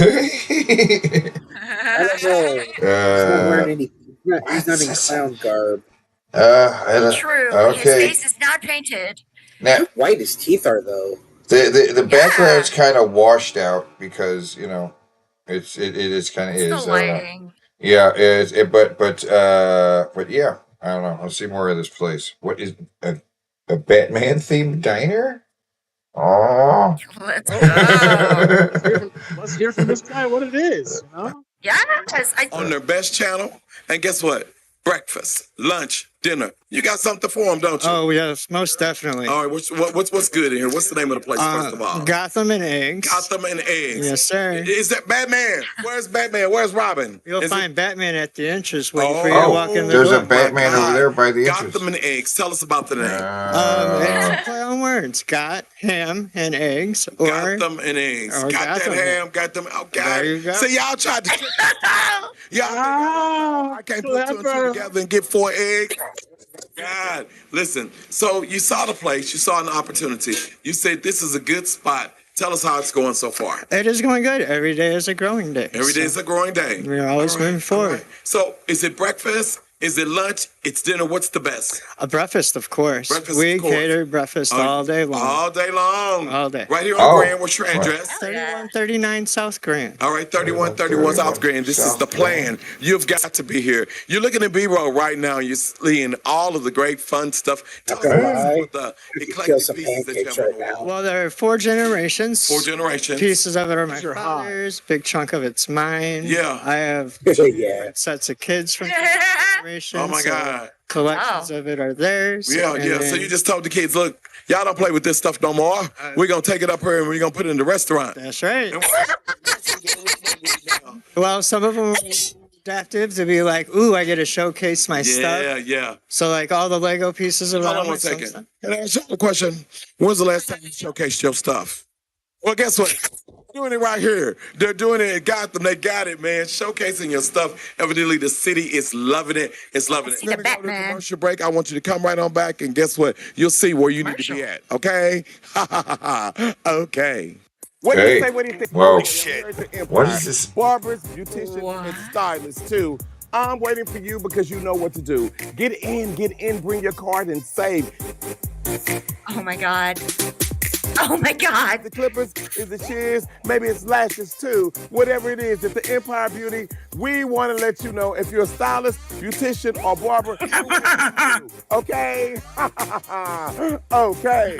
know. He's not wearing any. He's not in clown garb. I don't- True. Okay. His face is not painted. Now, Look white his teeth are though. the background's kind of washed out because it is kind of It's the lighting. Yeah, but yeah, I don't know. Let's see more of this place. What is a Batman themed diner? Oh, Let's Let's hear from this guy what it is. You know? Yes. On their best channel, and guess what? Breakfast, lunch, dinner. You got something for them, don't you? Oh yes, most definitely. All right, what's good in here? What's the name of the place, first of all? Gotham and eggs. Gotham and eggs. Yes, sir. Is that Batman? Where's Batman? Where's Robin? You'll Is find Batman at the entrance waiting for you to walk in the there's door. a Batman over there by the entrance. Gotham and eggs. Tell us about the name. It's a play on words. Got ham and eggs, or Gotham and eggs. or Got Gotham. that ham. Got them. Oh, God. There you go. See, y'all tried to. I can't put two and two together and get 4 eggs. God, listen. So you saw the place. You saw an opportunity. You said this is a good spot. Tell us how it's going so far. It is going good. Every day is a growing day. Every day is a growing day. We're always moving forward. So is it breakfast? Is it lunch? It's dinner. What's the best? A breakfast, of course. Breakfast, we of course. cater breakfast all day long. All day long. All day. Right here on Grand. What's your address? 3139 South Grand. All right, 3131 South Grand. This is the plan. You've got to be here. You're looking at B-roll right now. You're seeing all of the great fun stuff. Tell us about the eclectic pieces that you have on the wall. Well, there are 4 generations. 4 generations. Pieces of it are my father's. Big chunk of it's mine. Yeah. I have sets of kids from generations. Oh my God. Collections of it are theirs. Yeah, and yeah. then- So you just told the kids, look, y'all don't play with this stuff no more. We're going to take it up here and we're going to put it in the restaurant. That's right. Well, some of them are adaptive to be like, ooh, I get to showcase my stuff. Yeah, yeah. So like all the Lego pieces around. Hold on one second. Can I ask you a question? When's the last time you showcased your stuff? Well, guess what? They're doing it right here. They're doing it at Gotham. They got it, man. Showcasing your stuff. Evidently, the city is loving it. It's loving it. see the Batman. Commercial break. I want you to come right on back, and guess what? You'll see where you need to be at. Okay? Okay. What do you say? What do you think? Whoa. Shit. What is this? Barbers, beauticians, and stylists too. I'm waiting for you because you know what to do. Get in, bring your card and save. Oh my God. Oh my God. The clippers, is the shears, maybe it's lashes too. Whatever it is, at the Empire Beauty, we want to let you know if you're a stylist, beautician, or barber, okay? Okay.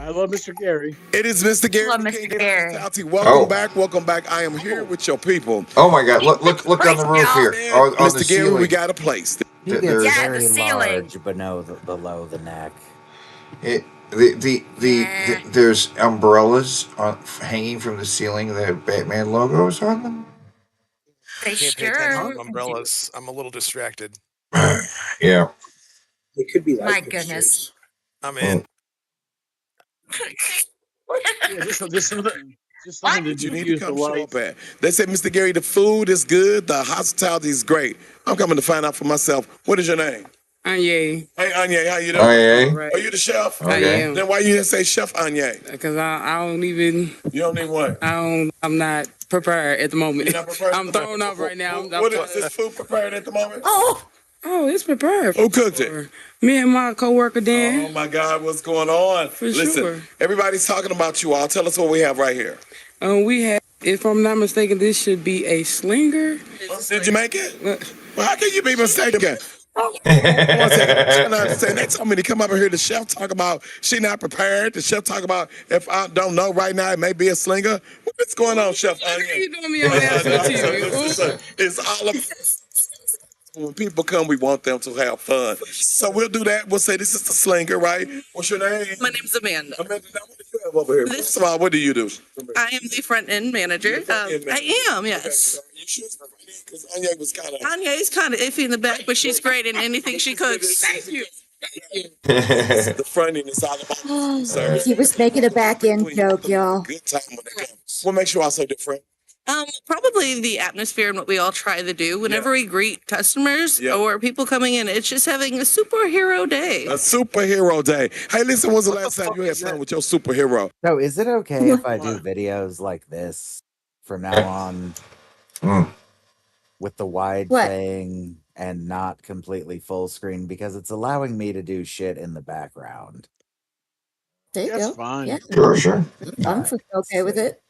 I love Mr. Gary. It is Mr. Gary. Love Mr. Gary. Welcome back. Welcome back. I am here with your people. Oh my God! Look on the roof here. On Mr. the Gary, we ceiling. got a place. He gets There's very large below the neck. There's umbrellas hanging from the ceiling that have Batman logos on them. They Can't pay attention sure. to umbrellas. I'm a little distracted. Yeah. It could be My goodness. I'm in. Yeah, just something to You need to diffuse the come show lights. up at. They said, Mr. Gary, the food is good, the hospitality is great. I'm coming to find out for myself. What is your name? Anye. Hey, Anye, how you doing? Anye. Are you the chef? I am. Then why you didn't say Chef Anye? Because I don't even. You don't need what? I'm not prepared at the moment. You're not prepared? I'm thrown off right now. What is this food prepared at the moment? Oh, it's prepared. Who cooked it? Me and my coworker Dan. Oh my God, what's going on? Listen, sure. everybody's talking about you all. Tell us what we have right here. We have, if I'm not mistaken, this should be a slinger. Did you make it? Well, how can you be mistaken? One second. I understand. They told me to come up here. The chef talk about she not prepared. The chef talk about if I don't know right now, it may be a slinger. What's going on, Chef? You doing me on national TV? It's all about. When people come, we want them to have fun. So we'll do that. We'll say this is the slinger, right? What's your name? My name's Amanda. Amanda, now what do you have over here? First of all, what do you do? I am the front end manager. I am, yes. You sure it's because Anya was kind of. Anya's kind of iffy in the back, but she's great in anything she cooks. Thank you. The front end is all about. Sir. He was making a back end joke, y'all. Good time when they come. What makes you all so different? Probably the atmosphere and what we all try to do whenever we greet customers or people coming in. It's just having a superhero day. A superhero day. Hey, listen, when's the last time you had fun with your superhero? So is it okay if I do videos like this from now on with the wide thing and not completely full screen because it's allowing me to do shit in the background? There you go. Fine. Yeah. Sure. I'm okay with it.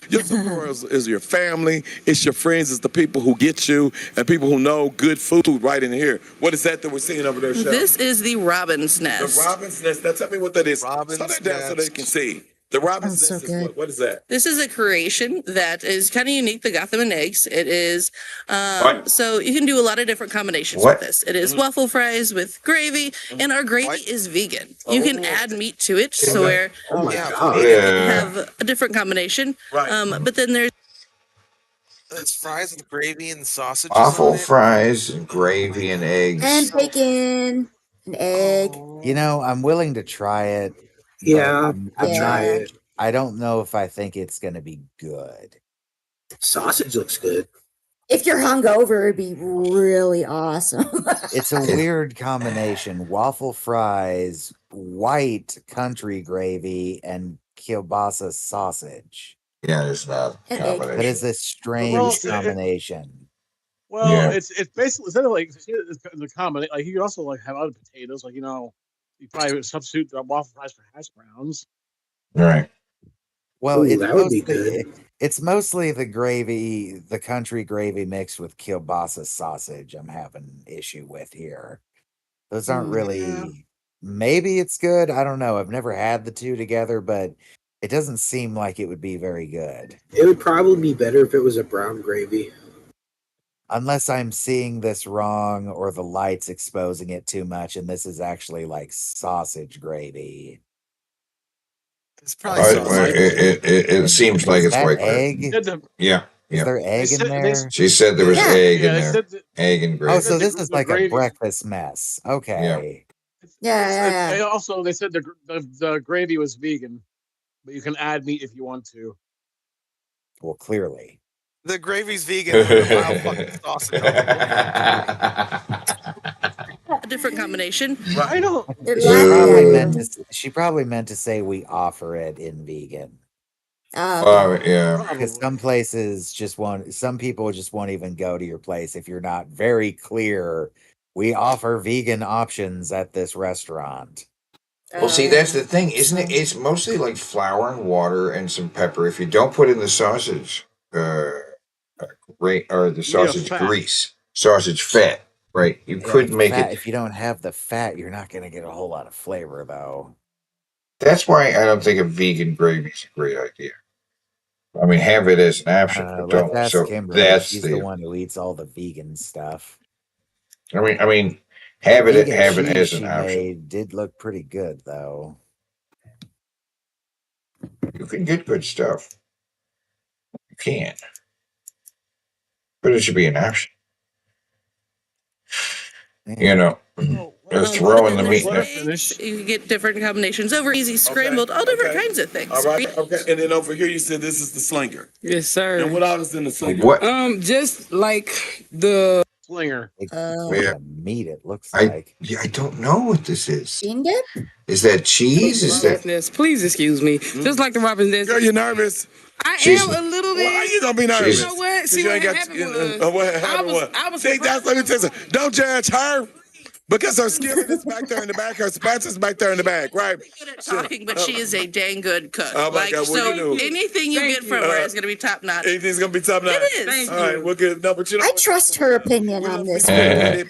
Your superheroes is your family, it's your friends, it's the people who get you, and people who know good food right in here. What is that we're seeing over there, Chef? This is the Robin's Nest. The Robin's Nest. Now tell me what that is. Slow that down so they can see. The Robin's Nest is what is that? This is a creation that is kind of unique to Gotham and Eggs. It is, so you can do a lot of different combinations with this. It is waffle fries with gravy, and our gravy is vegan. You can add meat to it, so where you have a different combination. But then there's It's fries with gravy and sausage. Waffle fries and gravy and eggs. And bacon, an egg. You know, I'm willing to try it. Yeah, I'll try it. I don't know if I think it's going to be good. Sausage looks good. If you're hungover, it'd be really awesome. It's a weird combination. Waffle fries, white country gravy, and kielbasa sausage. Yeah, it's not a combination. That is a strange combination. Well, it's basically instead of like the combination, like you could also like have other potatoes, like you probably would substitute the waffle fries for hash browns. Right. Well, Ooh, that would be good. It's mostly the gravy, the country gravy mixed with kielbasa sausage I'm having an issue with here. Those aren't really... Maybe it's good. I don't know. I've never had the two together, but it doesn't seem like it would be very good. It would probably be better if it was a brown gravy. Unless I'm seeing this wrong or the light's exposing it too much and this is actually like sausage gravy. It's probably it seems like it's like egg. Yeah. Is there egg in there? She said there was egg in there. Egg and gravy. Oh, so this is like a breakfast mess. Okay. Yeah. And also, they said the gravy was vegan, but you can add meat if you want to. Well, clearly. The gravy's vegan with a mild fucking sausage on a different combination. I don't. She probably meant to say we offer it in vegan. Yeah. Because some places some people just won't even go to your place if you're not very clear. We offer vegan options at this restaurant. Well, see, that's the thing, isn't it? It's mostly like flour and water and some pepper. If you don't put in the sausage, or the sausage grease, sausage fat, right? You could make it. If you don't have the fat, you're not going to get a whole lot of flavor, though. That's why I don't think a vegan gravy is a great idea. I mean, have it as an option, but Let's don't. ask So Kimberly. that's She's the one who eats all the vegan stuff. I mean, The have it vegan cheese as an she option. made did look pretty good, though. You can get good stuff. You can, but it should be an option. You know, or throwing the meat. You can get different combinations over easy, scrambled, all different kinds of things. All right. Okay. And then over here, you said this is the slinger. Yes, sir. And what all is in the slinger? What? Just like the slinger. Meat, it looks I don't know what this is. Bean dip? Is that cheese? Is that? Robin's Nest. Please excuse me. Just like the Robin's Nest. Girl, you're nervous. I She's- am a little bit. Why are you gonna be nervous? You know what? See, You what ain't got- happened what happened was. I was See, that's let me tell you something. Don't judge her. Because her skillet is back there in the back, her spatula's back there in the back, right? Talking, but she is a dang good cook. Oh my like, God, what so you do? anything you get from her is going to be top notch. Anything's gonna be top notch. It is. All right, we're good. No, but you know I what? trust her opinion on this.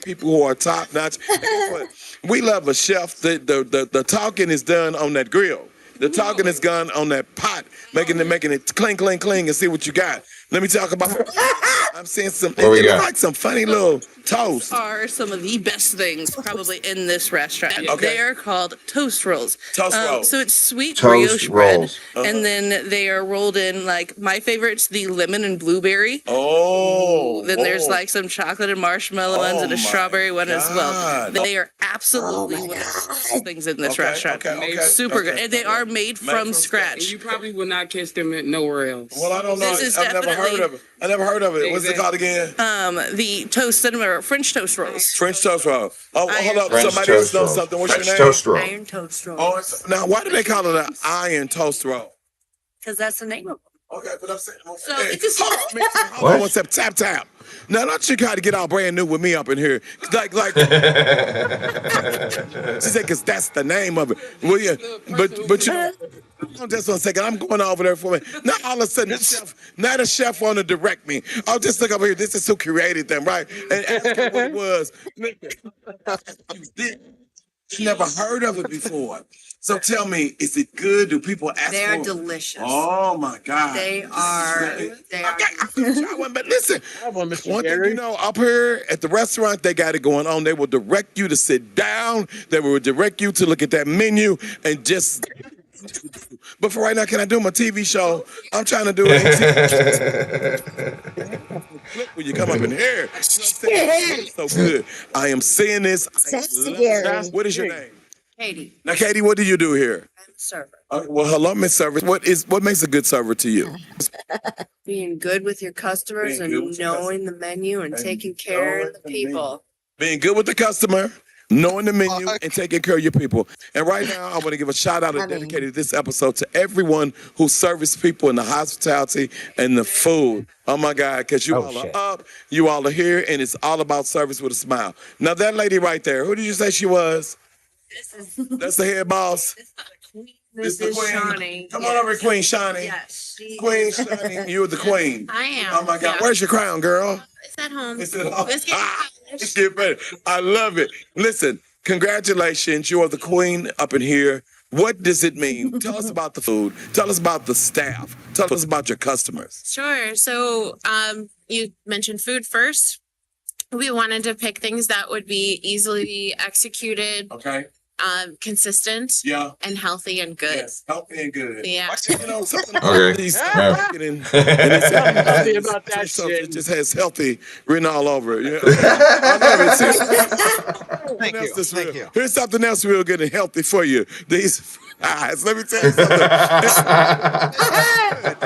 People who are top notch. We love a chef. The talking is done on that grill. The talking is done on that pot, making it cling, cling, cling, and see what you got. Let me talk about. I'm seeing some. What we It got? looks like some funny little toast. Are some of the best things probably in this restaurant. Okay. They are called toast rolls. Toast rolls. So it's sweet Toast brioche bread, rolls. and then they are rolled in like my favorite's the lemon and blueberry. Oh. Then there's like some chocolate and marshmallow ones and a strawberry one as well. God. They are absolutely one of the best things in this restaurant. Super good, and they are made from scratch. You probably will not catch them nowhere else. Well, I don't know. This is I've never heard definitely- of it. I never heard of it. What's it called again? The toast cinnamon or French toast rolls. French toast roll. Oh, hold up. French Somebody else toast knows roll. something. What's French your name? toast roll. Iron toast roll. Oh, now why do they call it an iron toast roll? Because that's the name of it. Okay, but I'm saying. So it's a Hold on one step. Tap, tap. Now, don't you try to get all brand new with me up in here. Like. She said, because that's the name of it. Well, yeah. But you know. Just 1 second, I'm going over there for a minute. Now all of a sudden, the chef want to direct me. I'll just look over here. This is who created them, right? And ask her what it was. You never heard of it before. So tell me, is it good? Do people ask They for are it? delicious. Oh my God. They are. But listen, one thing Gary. you know, up here at the restaurant, they got it going on. They will direct you to sit down. They will direct you to look at that menu and just. But for right now, can I do my TV show? I'm trying to do it. When you come up in here, it's so good. I am seeing this. Sassy Gary. What is your name? Katie, Now, Katie, what do you do here? I'm a server. Well, hello, Miss Server. What makes a good server to you? Being good with your customers Being good and with your knowing the menu and taking care of the people. Being good with the customer, knowing the menu, and taking care of your people. And right now, I want to give a shout out and dedicate this episode to everyone who service people in the hospitality and the food. Oh my God, because you all are up, you all are here, and it's all about service with a smile. Now, that lady right there, who did you say she was? That's the head boss. This is Shawnee. Come on over, Queen Shawnee. Yes. Queen Shawnee, you're the queen. I am. Oh my God, where's your crown, girl? It's at home. It's at home. Let's get Let's get better. I love it. Listen, congratulations. You are the queen up in here. What does it mean? Tell us about the food. Tell us about the staff. Tell us about your customers. Sure. So you mentioned food first. We wanted to pick things that would be easily executed, Okay. consistent, Yeah. and healthy and good. Yes, healthy and good. Yeah. You know, something Okay. about these Yeah. marketing, and it's Healthy about that so shit. it just has healthy written all over it. I love it. Thank you. Thank you. Here's something else real good and healthy for you. These fries. Let me tell you something.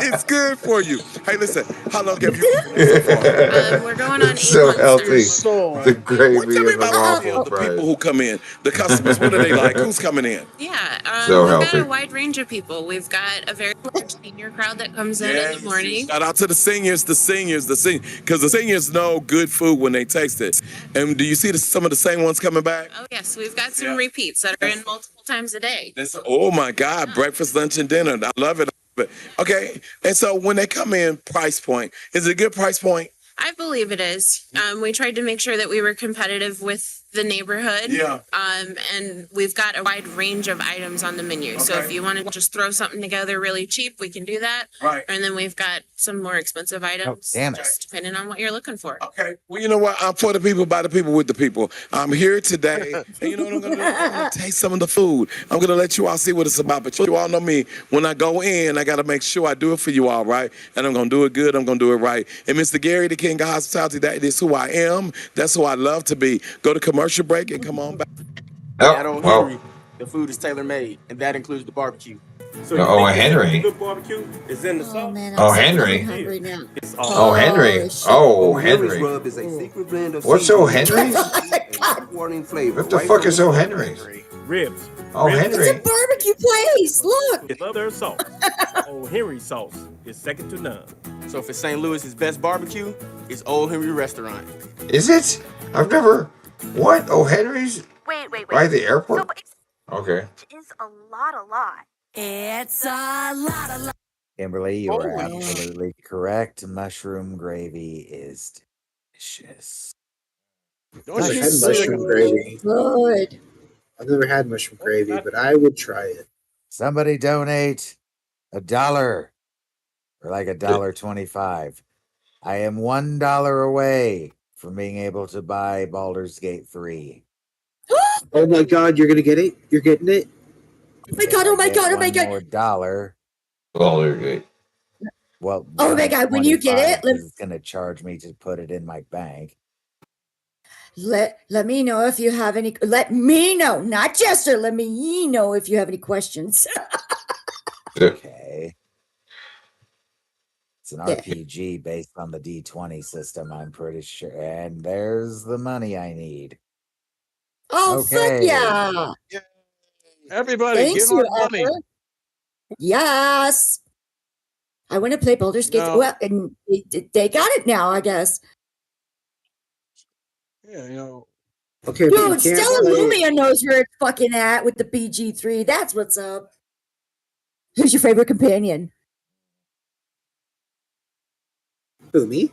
It's good for you. Hey, listen. How long have you been so far? We're going on 8 So months. healthy. So, The gravy Tell me and the about waffle the fries. people who come in, the customers. What are they like? Who's coming in? Yeah. So we've healthy. got a wide range of people. We've got a very large senior crowd that comes in the morning. Shout out to the seniors, because the seniors know good food when they taste it. And do you see some of the same ones coming back? Oh, yes. We've got some repeats that are in multiple times a day. Oh my God, breakfast, lunch, and dinner. I love it. Okay, and so when they come in, price point, is it a good price point? I believe it is. We tried to make sure that we were competitive with the neighborhood. Yeah. And we've got a wide range of items on the menu. So if Okay. you want to just throw something together really cheap, we can do that. Right. And then we've got some more expensive items, damn it. just depending on what you're looking for. Okay. Well, you know what? I'm for the people, by the people, with the people. I'm here today, and you know what I'm gonna do? I'm gonna taste some of the food. I'm gonna let you all see what it's about. But you all know me. When I go in, I gotta make sure I do it for you all, right? And I'm gonna do it good. I'm gonna do it right. And Mr. Gary, the King of Hospitality, that is who I am. That's who I love to be. Go to commercial break and come on back. At Old Henry, the food is tailor made, and that includes the barbecue. So you Oh, think the Henry. secret to good barbecue is in the sauce? Man, Oh, I'm so Henry. fucking hungry now. It's Oh, Henry. Oh, Henry's Henry. rub is a secret blend of What's O. seasoning Henry's? and warning flavor. What the right fuck from is the O. start. Henry's? Ribs. Oh, Ribs Henry. It's a barbecue place. Look. It's other sauce. Old Henry sauce is second to none. So if it's St. Louis's best barbecue, it's Old Henry Restaurant. Is it? I've never. What? O. Henry's? Wait. By the airport? So it's Okay. a lot. It's a lot. Kimberly, you are Holy absolutely correct. Mushroom gravy is delicious. I've had mushroom gravy. Good. I've never had mushroom gravy, but I would try it. Somebody donate $1 or like $1.25. I am $1 away from being able to buy Baldur's Gate 3. Oh my god, you're gonna get it? You're getting it? Oh my god, oh my god, oh my god. More dollar. Baldur's Gate. Well, Oh my god, when you get it, it's gonna charge me to put it in my bank. let me know if you have any. Let me know, not Jester. Let me know if you have any questions. Okay. It's an Yeah. RPG based on the D20 system, I'm pretty sure. And there's the money I need. Oh fuck Okay. yeah! Everybody, Thanks, give you our money. Ever. Yes. I want to play Baldur's Gate. No. Well, and they got it now, I guess. Yeah, you know. Okay, but you Dude, can't Stella play Lumia knows where it's fucking at with the BG3. That's what's up. Who's your favorite companion? Who, me?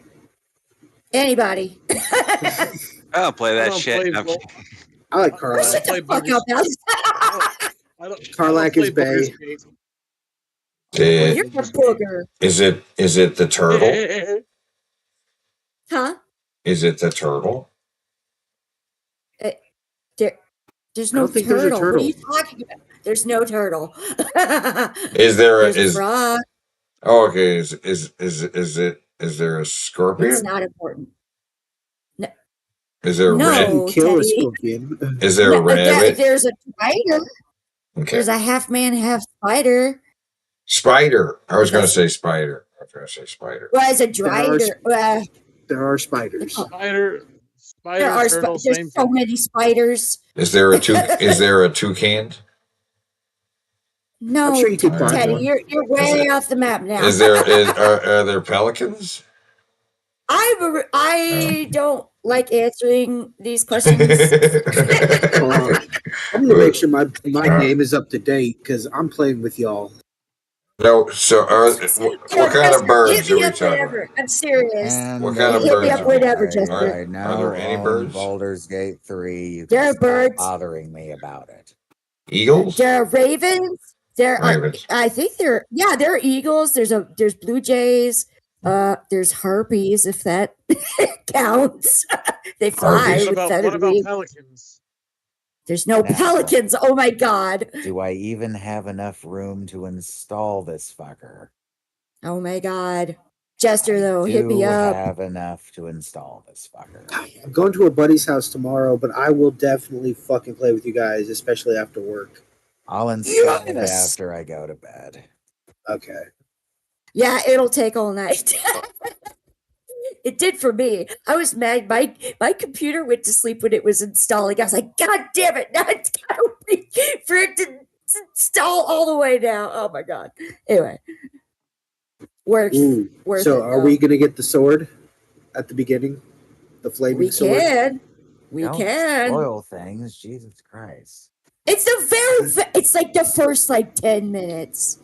Anybody? I don't play that shit. I like Carla. Shut the fuck up, Alex. Carlac is Bay. You're a booger. Is it the turtle? Huh? Is it the turtle? There's I no don't think there's a turtle. What are turtle. you talking about? There's no turtle. Is there a There's a frog. Oh, okay. Is there a It's scorpion? not important. No, Is there a no, Kill a Teddy. scorpion. Is there a rabbit? There's a spider. Okay. There's a half man, half spider. Spider. I was going to say spider. Well, it's a drider. There are spiders. Spider, There are turtle, there's same so thing. many spiders. Is there a toucan? No, I'm sure you could find Teddy, one. you're way off the map now. Are there pelicans? I don't like answering these questions. I'm gonna make sure my game is up to date because I'm playing with y'all. No. So, what kind of birds are we talking about? Whatever. I'm serious. And What kind of hit me birds up are we whenever, talking about? Jester. I now Are there any own birds? Baldur's Gate 3. You There can are stop birds. bothering me about it. Eagles? There are ravens. There are. Ravens. I think there are eagles. There's blue jays. There's harpies, if that counts. They fly Harpies. with What feathered about wings. pelicans? There's no Now. pelicans. Oh my god. Do I even have enough room to install this fucker? Oh my god. Jester, though, hit me Do up. have enough to install this fucker. I'm going to a buddy's house tomorrow, but I will definitely fucking play with you guys, especially after work. I'll install it Yes. after I go to bed. Okay. Yeah, it'll take all night. It did for me. I was mad. My computer went to sleep when it was installing. I was like, God damn it. Now it's got to wait for it to install all the way now. Oh my God. Anyway. Worth So it, are we gonna get the sword at the beginning? The flaming We sword? can. We Don't can. spoil things. Jesus Christ. It's it's like the first 10 minutes.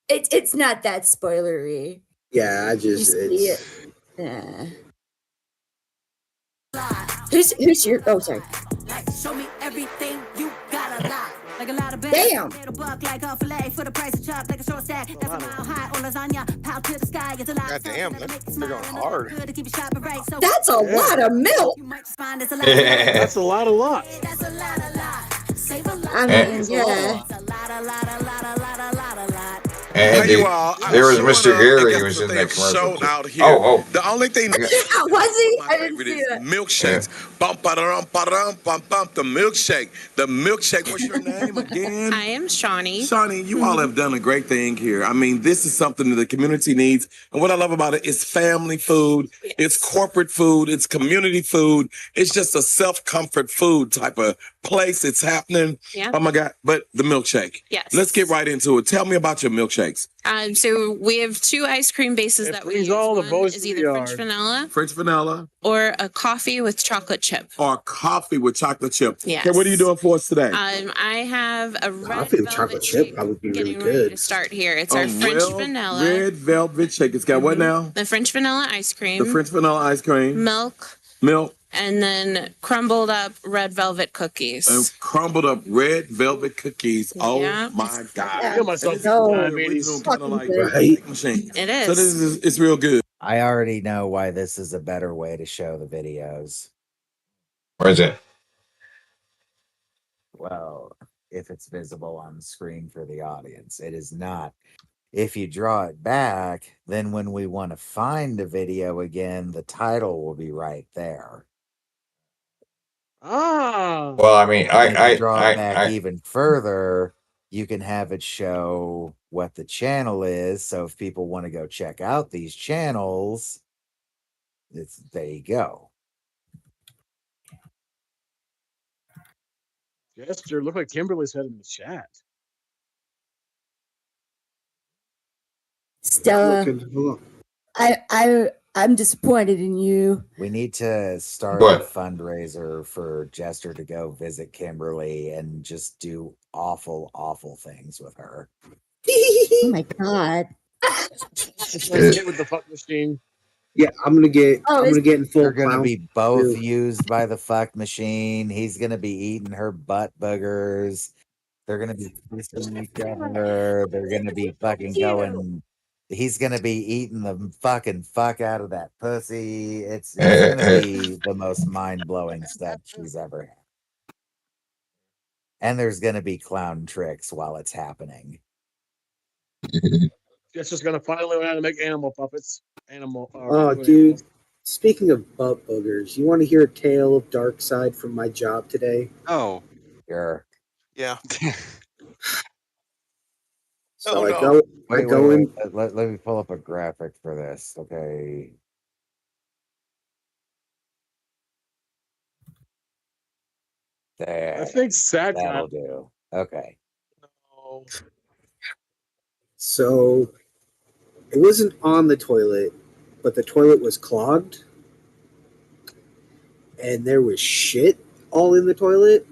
It's not that spoilery. Yeah, I just You see it's it. Yeah. Who's your? Oh, sorry. Like, show me everything you got a lot. Like a lot of Damn. buck like a fillet for the price of chop like a short stack. That's a mile high on lasagna. Pound to the sky. It's a lot. God damn, they're going hard. That's a lot of milk. That's a lot of lot. I mean, yeah. And there was Mr. Gary who was in that commercial. Out here. The only thing Was he? I didn't see is that. milkshakes. Bum, ba-da-dum, ba-dum, bum, bum, the milkshake. The milkshake. What's your name again? I am Shawnee. Shawnee, you all have done a great thing here. I mean, this is something that the community needs. And what I love about it is family food. Yes. It's corporate food. It's community food. It's just a self-comfort food type of place. It's happening. Yeah. Oh my God. But the milkshake. Yes. Let's get right into it. Tell me about your milkshakes. So we have 2 ice cream bases that we use. One is either French vanilla or a coffee with chocolate chip. Or coffee with chocolate chip. Yes. Okay, what are you doing for us today? I have a red Coffee with chocolate chip. That would be really getting ready good. to start here. It's our French vanilla. Red velvet shake. It's got what now? The French vanilla ice cream. The French vanilla ice cream. Milk. And then crumbled up red velvet cookies. And crumbled up red velvet cookies. Oh my God. I feel myself Right? Machine. It is. So this is it's real good. I already know why this is a better way to show the videos. Where is it? Well, if it's visible on the screen for the audience, it is not. If you draw it back, then when we want to find the video again, the title will be right there. Ah. Well, I mean, if you draw it back even further, you can have it show what the channel is. So if people want to go check out these channels, there you go. Gesture. Look like Kimberly's head in the chat. Stella, I'm disappointed in you. We need to start a fundraiser for Jester to go visit Kimberly and just do awful, awful things with her. Oh my God. With the fuck machine. Yeah, I'm gonna get in full. They're gonna be both used by the fuck machine. He's gonna be eating her butt boogers. They're gonna be kissing each other. They're gonna be fucking going. He's gonna be eating the fucking fuck out of that pussy. It's gonna be the most mind-blowing stuff she's ever had. And there's gonna be clown tricks while it's happening. Just gonna finally learn how to make animal puppets. Dude. Speaking of butt boogers, you want to hear a tale of dark side from my job today? Oh, sure. Yeah. So I go in. Let me pull up a graphic for this. Okay. There. I think that'll do. Okay. So it wasn't on the toilet, but the toilet was clogged. And there was shit all in the toilet.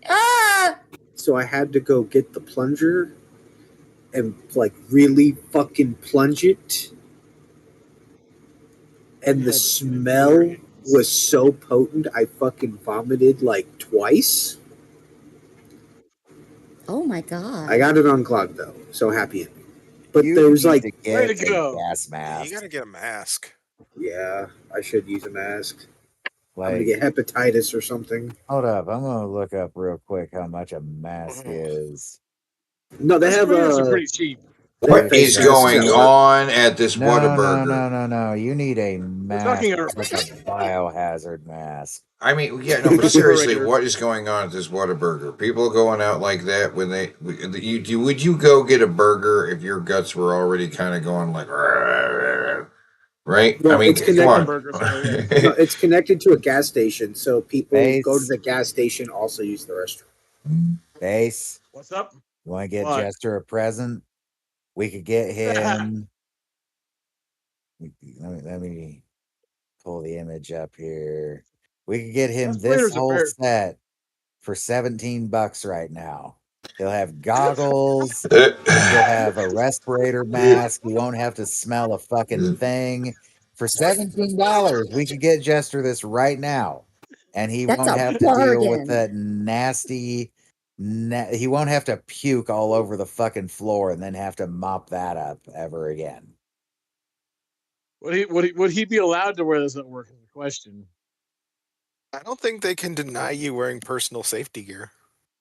Ah! So I had to go get the plunger and like really fucking plunge it. And the smell was so potent, I fucking vomited like twice. Oh my God. I got it unclogged though, so happy. But there was like way to go. Gas mask. You gotta get a mask. Yeah, I should use a mask. Like, I'm gonna get hepatitis or something. Hold up, I'm gonna look up real quick how much a mask is. No, they have pretty cheap. What is going on at this Whataburger? No. You need a mask, like a biohazard mask. I mean, yeah, no, but seriously, what is going on at this Whataburger? People going out like that when they would you go get a burger if your guts were already kind of going like, right? Well, I mean, it's connected. No, it's connected to a gas station, so people go to the gas station also use the restroom. Base. What's up? You want to get Jester a present? We could get him. Let me pull the image up here. We could get him this whole set for $17 right now. He'll have goggles. He'll have a respirator mask. You won't have to smell a fucking thing. For $17, we could get Jester this right now, and he That's won't a have to deal with bargain. that nasty. He won't have to puke all over the fucking floor and then have to mop that up ever again. Would he be allowed to wear this at work? Is the question. I don't think they can deny you wearing personal safety gear.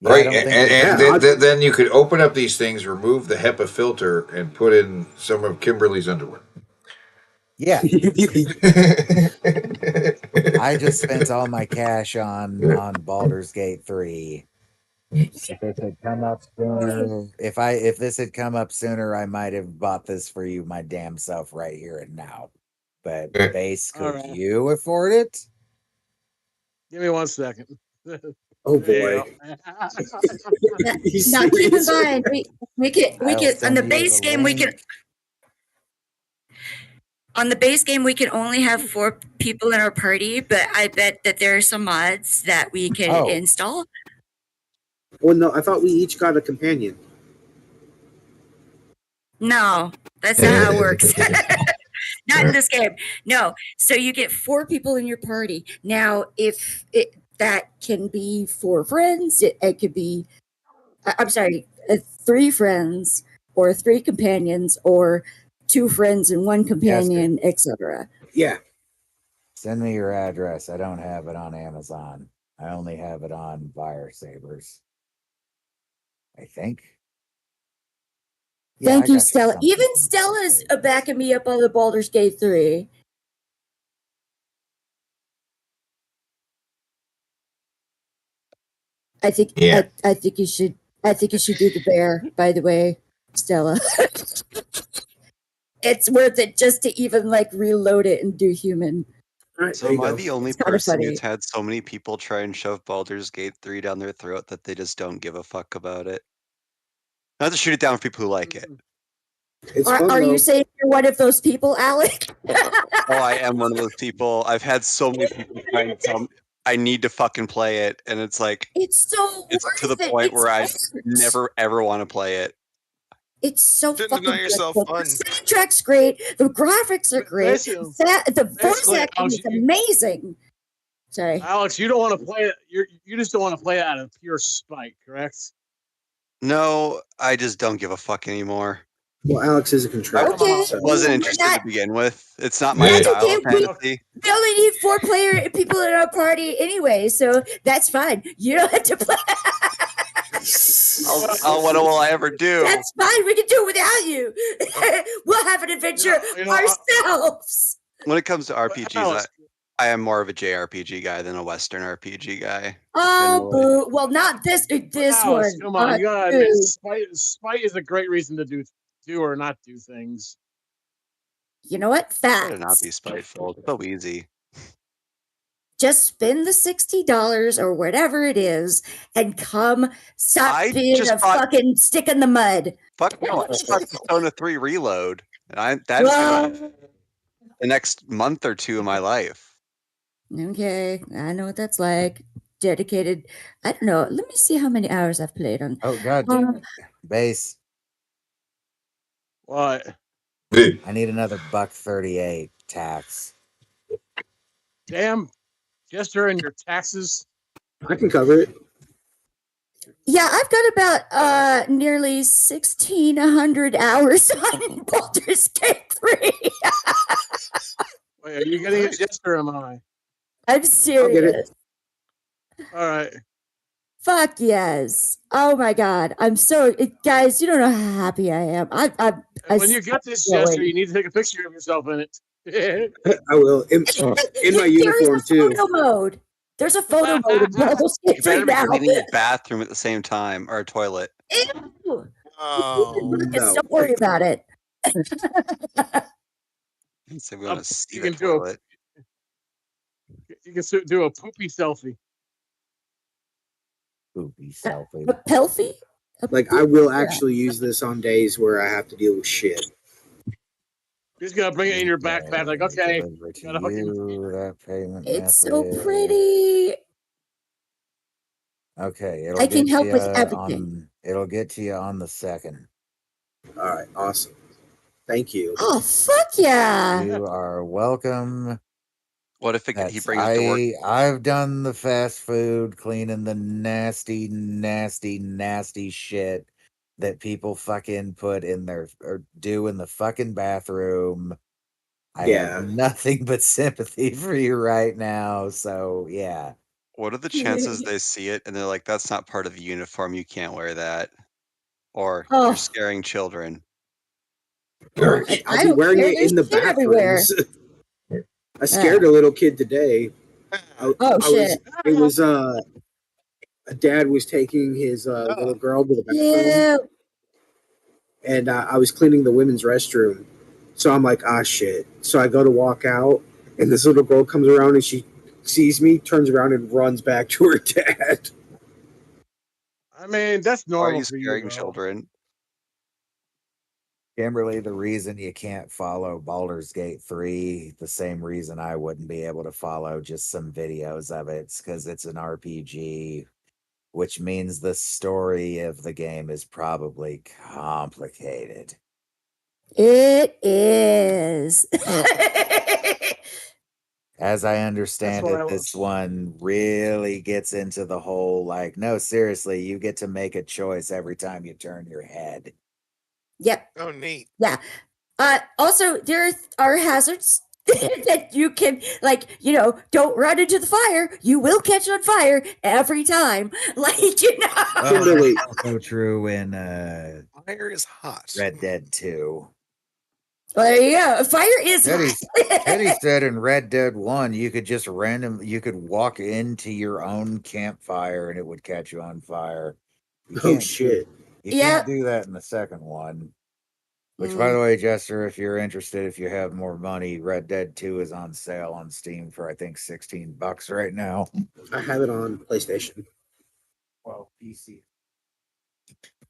Yeah, I Right, don't think and then you could open up these things, remove the HEPA filter, and put in some of Kimberly's underwear. Yeah. I just spent all my cash on Baldur's Gate 3. If this had come up sooner, if this had come up sooner, I might have bought this for you my damn self right here and now. But Base, could right. you afford it? Give me 1 second. Oh boy. Now keep in mind, we can on the base game we can. On the base game, we can only have 4 people in our party, but I bet that there are some mods that we can install. Well, no, I thought we each got a companion. No, that's not how it works. Not in this game. No. So you get 4 people in your party. Now, if that can be 4 friends, it could be, I'm sorry, 3 friends or 3 companions or 2 friends and 1 companion, etc. Yeah. Send me your address. I don't have it on Amazon. I only have it on Fire Sabers. I think. Thank you, Stella. Even Stella's backing me up on the Baldur's Gate 3. I think I think you should do the bear, by the way, Stella. It's worth it just to even reload it and do human. So am I the only It's kinda person funny. who's had so many people try and shove Baldur's Gate 3 down their throat that they just don't give a fuck about it? Not to shoot it down for people who like it. Are you saying you're one of those people, Alec? Oh, I am one of those people. I've had so many people try and tell me I need to fucking play it, and it's like It's so it's to the worth it. point where I It's never ever want to play it. It's so Didn't fucking deny good. yourself The fun. soundtrack's great. The graphics are great. Basically- The voice basically, acting Alex, is amazing. Sorry. Alex, you don't want to play it. You just don't want to play it out of pure spite, correct? No, I just don't give a fuck anymore. Well, Alex is a control. Okay. I wasn't interested to begin with. It's not my That's style okay. of fantasy. We only need 4 people in our party anyway, so that's fine. You don't have to play. What will I ever do? That's fine. We can do it without you. We'll have an adventure ourselves. When it comes to RPGs, I am more of a JRPG guy than a Western RPG guy. Oh, boo. Well, not this Alex, one. come on, you gotta boo. admit, spite is a great reason to do or not do things. You know what? Better not Facts. be spiteful. It's so easy. Just spend the $60 or whatever it is and come stop being just a fucking stick in the mud. Fuck no, I just bought Persona 3 Reload. And that's the next month or 2 of my life. Okay, I know what that's like. Dedicated. I don't know. Let me see how many hours I've played on. Oh god damn it. Base. What? I need another $1.38 tax. Damn, Jester and your taxes. I can cover it. Yeah, I've got about nearly 1,600 hours on Baldur's Gate 3. Wait, are you getting it, Jester, or am I? I'm serious. All right. Fuck yes. Oh my god. I'm so guys, you don't know how happy I am. When you get this, Jester, you need to take a picture of yourself in it. I will. In my uniform, too. Photo mode. There's a photo mode in Baldur's Gate You 3 better be now. cleaning the bathroom at the same time, or a toilet. Ew. Oh, Just don't worry about it. So we want to see you the can do toilet. You can do a poopy selfie. Poopy selfie. A pelfie? Like, I will actually use this on days where I have to deal with shit. You're just gonna bring it in your backpack, like, okay. Gotta that payment It's so method. pretty. Okay, it'll I can get help to with you everything. it'll get to you on the 2nd. All right, awesome. Thank you. Oh, fuck yeah. You are welcome. What if he That's- brings it to work? I've done the fast food, cleaning the nasty, nasty, nasty shit that people fucking put in their or do in the fucking bathroom. I have Yeah. nothing but sympathy for you right now. So yeah. What are the chances they see it and they're like, "That's not part of the uniform. You can't wear that," or Oh. "You're scaring children." I'll I be don't wearing care. it There's in the shit everywhere. bathrooms. I scared a little kid today. Oh, shit. It was a dad was taking his little girl to the bathroom, Yeah. and I was cleaning the women's restroom. So I'm like, ah, shit. So I go to walk out, and this little girl comes around and she sees me, turns around, and runs back to her dad. I mean, that's Why are normal you for you, scaring though. children? Kimberly, the reason you can't follow Baldur's Gate 3, the same reason I wouldn't be able to follow just some videos of it, because it's an RPG, which means the story of the game is probably complicated. It is. As I understand what it, this one really gets into the whole like, no, seriously, you get to make a choice every time you turn your head. Yep. Oh, neat. Yeah. Also, there are hazards that you can, like, don't run into the fire. You will catch on fire every time. Like, Kimberly. Also true in Fire is hot. Red Dead 2. Well, there you go. Fire is Teddy said in Red Dead 1, you could just you could walk into your own campfire and it would catch you on fire. You Oh, can't shit. You can't do that in the second one. Which, by the way, Jester, if you're interested, if you have more money, Red Dead 2 is on sale on Steam for, I think, $16 right now. I have it on PlayStation. Well, PC.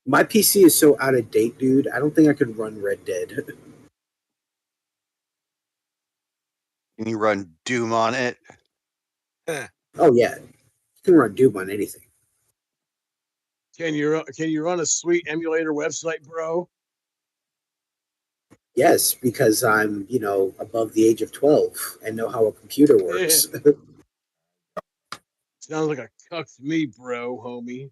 My PC is so out of date, dude. I don't think I could run Red Dead. Can you run Doom on it? Oh yeah, you can run Doom on anything. Can you run a sweet emulator website, bro? Yes, because I'm above the age of 12 and know how a computer works. Sounds like a cuck to me, bro, homie.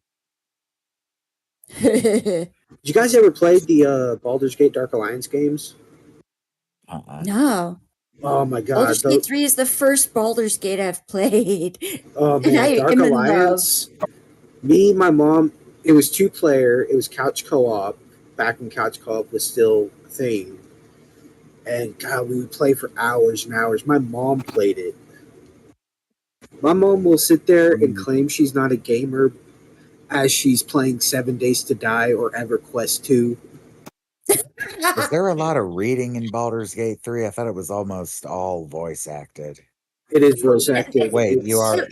Did you guys ever play the Baldur's Gate Dark Alliance games? No. Oh my god. Baldur's Gate 3 is the first Baldur's Gate I've played. Oh And I man, Dark am in Alliance. Me, my mom, it was 2-player, it was couch co-op, back when couch co-op was still a thing. And God, we would play for hours and hours. My mom played it. My mom will sit there and claim she's not a gamer as she's playing 7 Days to Die or EverQuest 2. Is there a lot of reading in Baldur's Gate 3? I thought it was almost all voice acted. It is voice acted. Wait, you are.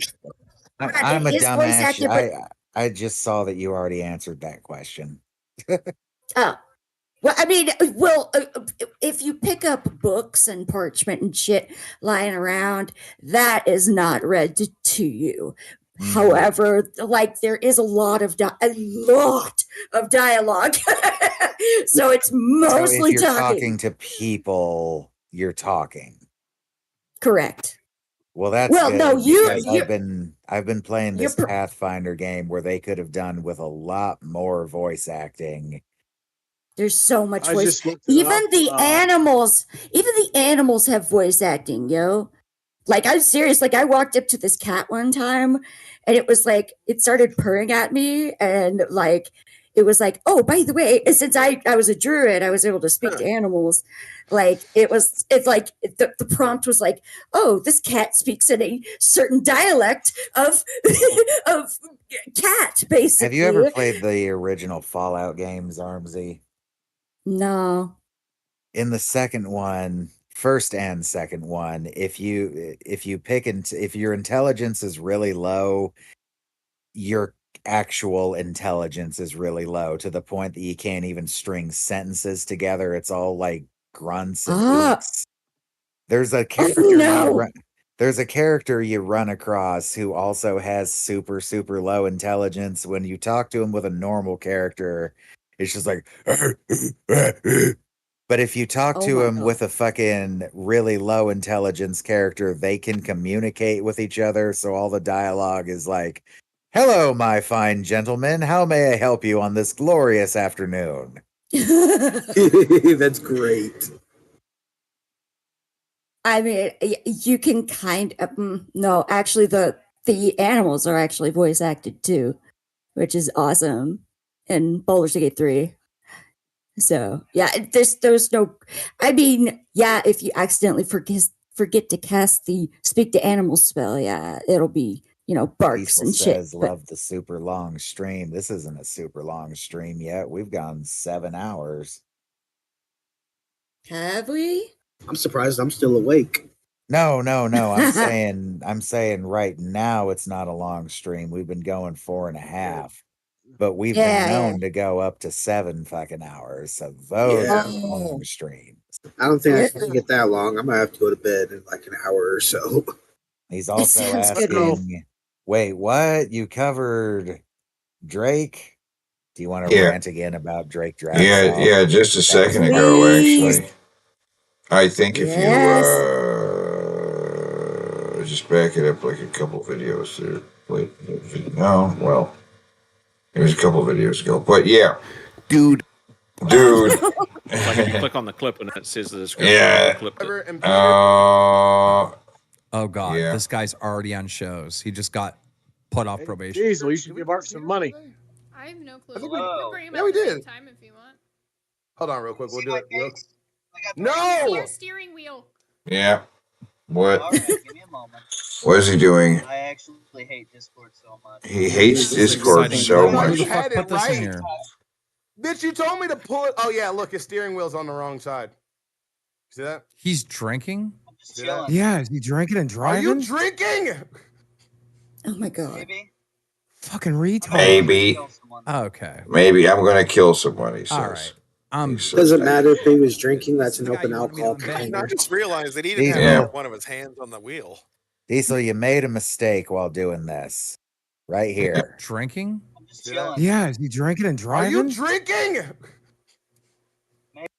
I'm a It is voice dumbass. acted, but I just saw that you already answered that question. oh, well, I mean, if you pick up books and parchment and shit lying around, that is not read to you. However, like there is a lot of dialogue, so it's mostly so if you're talking. talking to people, you're talking. Correct. Well, that's Well, good no, because you- I've been playing this Pathfinder game where they could have done with a lot more voice acting. There's so much I voice. just looked it Even up, the animals have voice acting, yo. Like I'm serious. Like I walked up to this cat one time, and it was like it started purring at me, and like it was like, oh, by the way, since I was a druid, I was able to speak to animals. Like it's like the prompt was like, oh, this cat speaks in a certain dialect of of cat, basically. Have you ever played the original Fallout games, Armsy? No. In the second one, first and second one, if you pick if your intelligence is really low, your actual intelligence is really low to the point that you can't even string sentences together. It's all like grunts and oops. There's a character there's a character you run across who also has super low intelligence. When you talk to him with a normal character, it's just like But if you talk Oh to my them God. with a fucking really low intelligence character, they can communicate with each other. So all the dialogue is like, "Hello, my fine gentleman. How may I help you on this glorious afternoon?" That's great. I mean, you can kind of no, actually, the animals are actually voice acted too, which is awesome in Baldur's Gate 3. So yeah, there's no. I mean, yeah, if you accidentally forget to cast the speak to animals spell, yeah, it'll be barks Diesel and shit. says, But "Love the super long stream." This isn't a super long stream yet. We've gone 7 hours. have we? I'm surprised I'm still awake. No. I'm saying right now it's not a long stream. We've been going 4.5, but we've been Yeah, known to go up to 7 fucking hours. So those Yeah. are long streams. I don't think I can get that long. I'm gonna have to go to bed in like an hour or so. He's also sounds good, asking, wait, what? You covered Drake? Do you want to Yeah. rant again about Drake Dragsaw? Yeah, just a second ago, actually. I think if you just back it up like a couple videos there. Wait, no, well, it was a couple videos ago, but yeah, dude. Like if you click on the clip and it says the description. Yeah. Clip it. Oh God, Yeah. this guy's already on shows. He just got put off probation. Diesel, you should give Art some money. I have no clue. I think We we- can bring him yeah, at we the did. same time if you want. Hold on, real quick. We'll do it. No! No! Your steering wheel. Yeah. What? All right, give me a moment. What is he doing? I actually hate Discord so much. He hates Discord so No, you much. had Put it this in right. here. Bitch, you told me to pull it. Oh, yeah, look, his steering wheel's on the wrong side. See that? He's drinking. See that? Yeah, is he drinking and Are driving? you drinking? Oh my God. Maybe. Fucking retard. Maybe. Okay. Maybe I'm gonna kill someone, he says. All right. He says Doesn't that. matter if he was drinking. That's an open alcohol I container. just realized that he didn't Yeah. have one of his hands on the wheel. Diesel, you made a mistake while doing this. Right here. Drinking? See that? Yeah, is he drinking and Are driving? you drinking?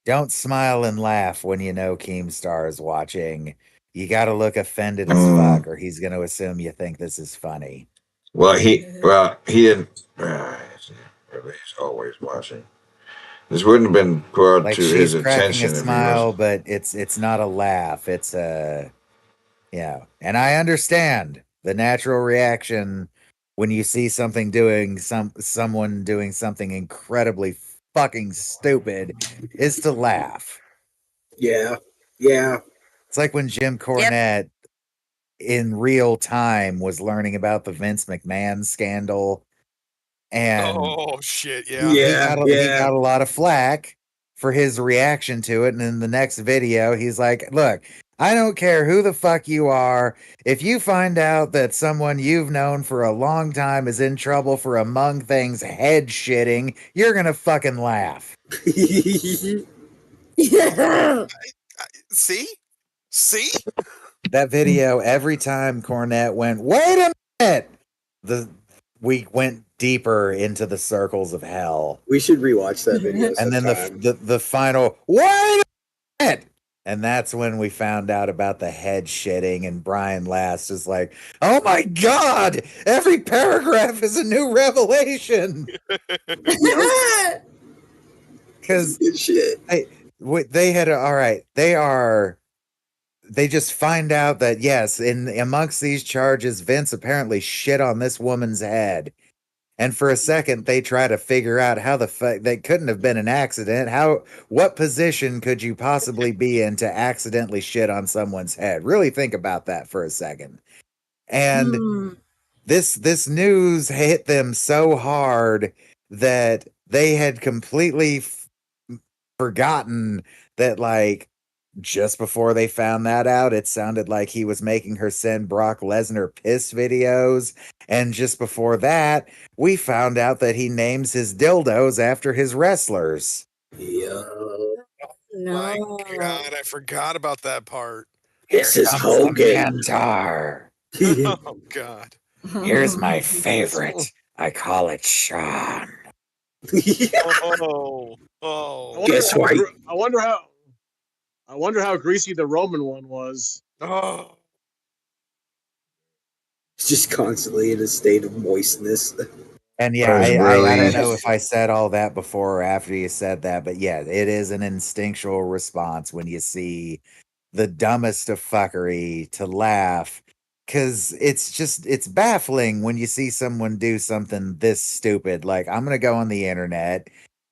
Don't smile and laugh when you know Keemstar is watching. You gotta look offended as fuck, or he's gonna assume you think this is funny. Well, he didn't. He's always watching. This wouldn't have been brought Like to she's his cracking attention a if he smile, wasn't. but it's not a laugh. It's a and I understand the natural reaction when you see something someone doing something incredibly fucking stupid is to laugh. Yeah. It's like when Jim Cornette in real time was learning about the Vince McMahon scandal, and Oh shit! Yeah. he got a lot of flack for his reaction to it. And in the next video, he's like, "Look, I don't care who the fuck you are. If you find out that someone you've known for a long time is in trouble for, among things, head shitting, you're gonna fucking laugh." See? That video, every time Cornette went, "Wait a minute," we went deeper into the circles of hell. We should rewatch that video. And then sometime. the final, "Wait a minute," and that's when we found out about the head shitting. And Brian Last is like, "Oh my God, every paragraph is a new revelation." Because they just find out that, yes, amongst these charges, Vince apparently shit on this woman's head. And for a second, they try to figure out how the fuck that couldn't have been an accident. What position could you possibly be in to accidentally shit on someone's head? Really think about that for a second. And this news hit them so hard that they had completely forgotten that, like, just before they found that out, it sounded like he was making her send Brock Lesnar piss videos. And just before that, we found out that he names his dildos after his wrestlers. Oh my God, I forgot about that part. This is Comes the Hogan. Mantar. Oh God. Here's my favorite. I call it Sean. Oh. I wonder how I wonder how greasy the Roman one was. Oh. It's just constantly in a state of moistness. And yeah, Was I don't really know if I said all that before or after you said that, but yeah, it is an instinctual response when you see the dumbest of fuckery to laugh, because it's baffling when you see someone do something this stupid. Like, I'm gonna go on the internet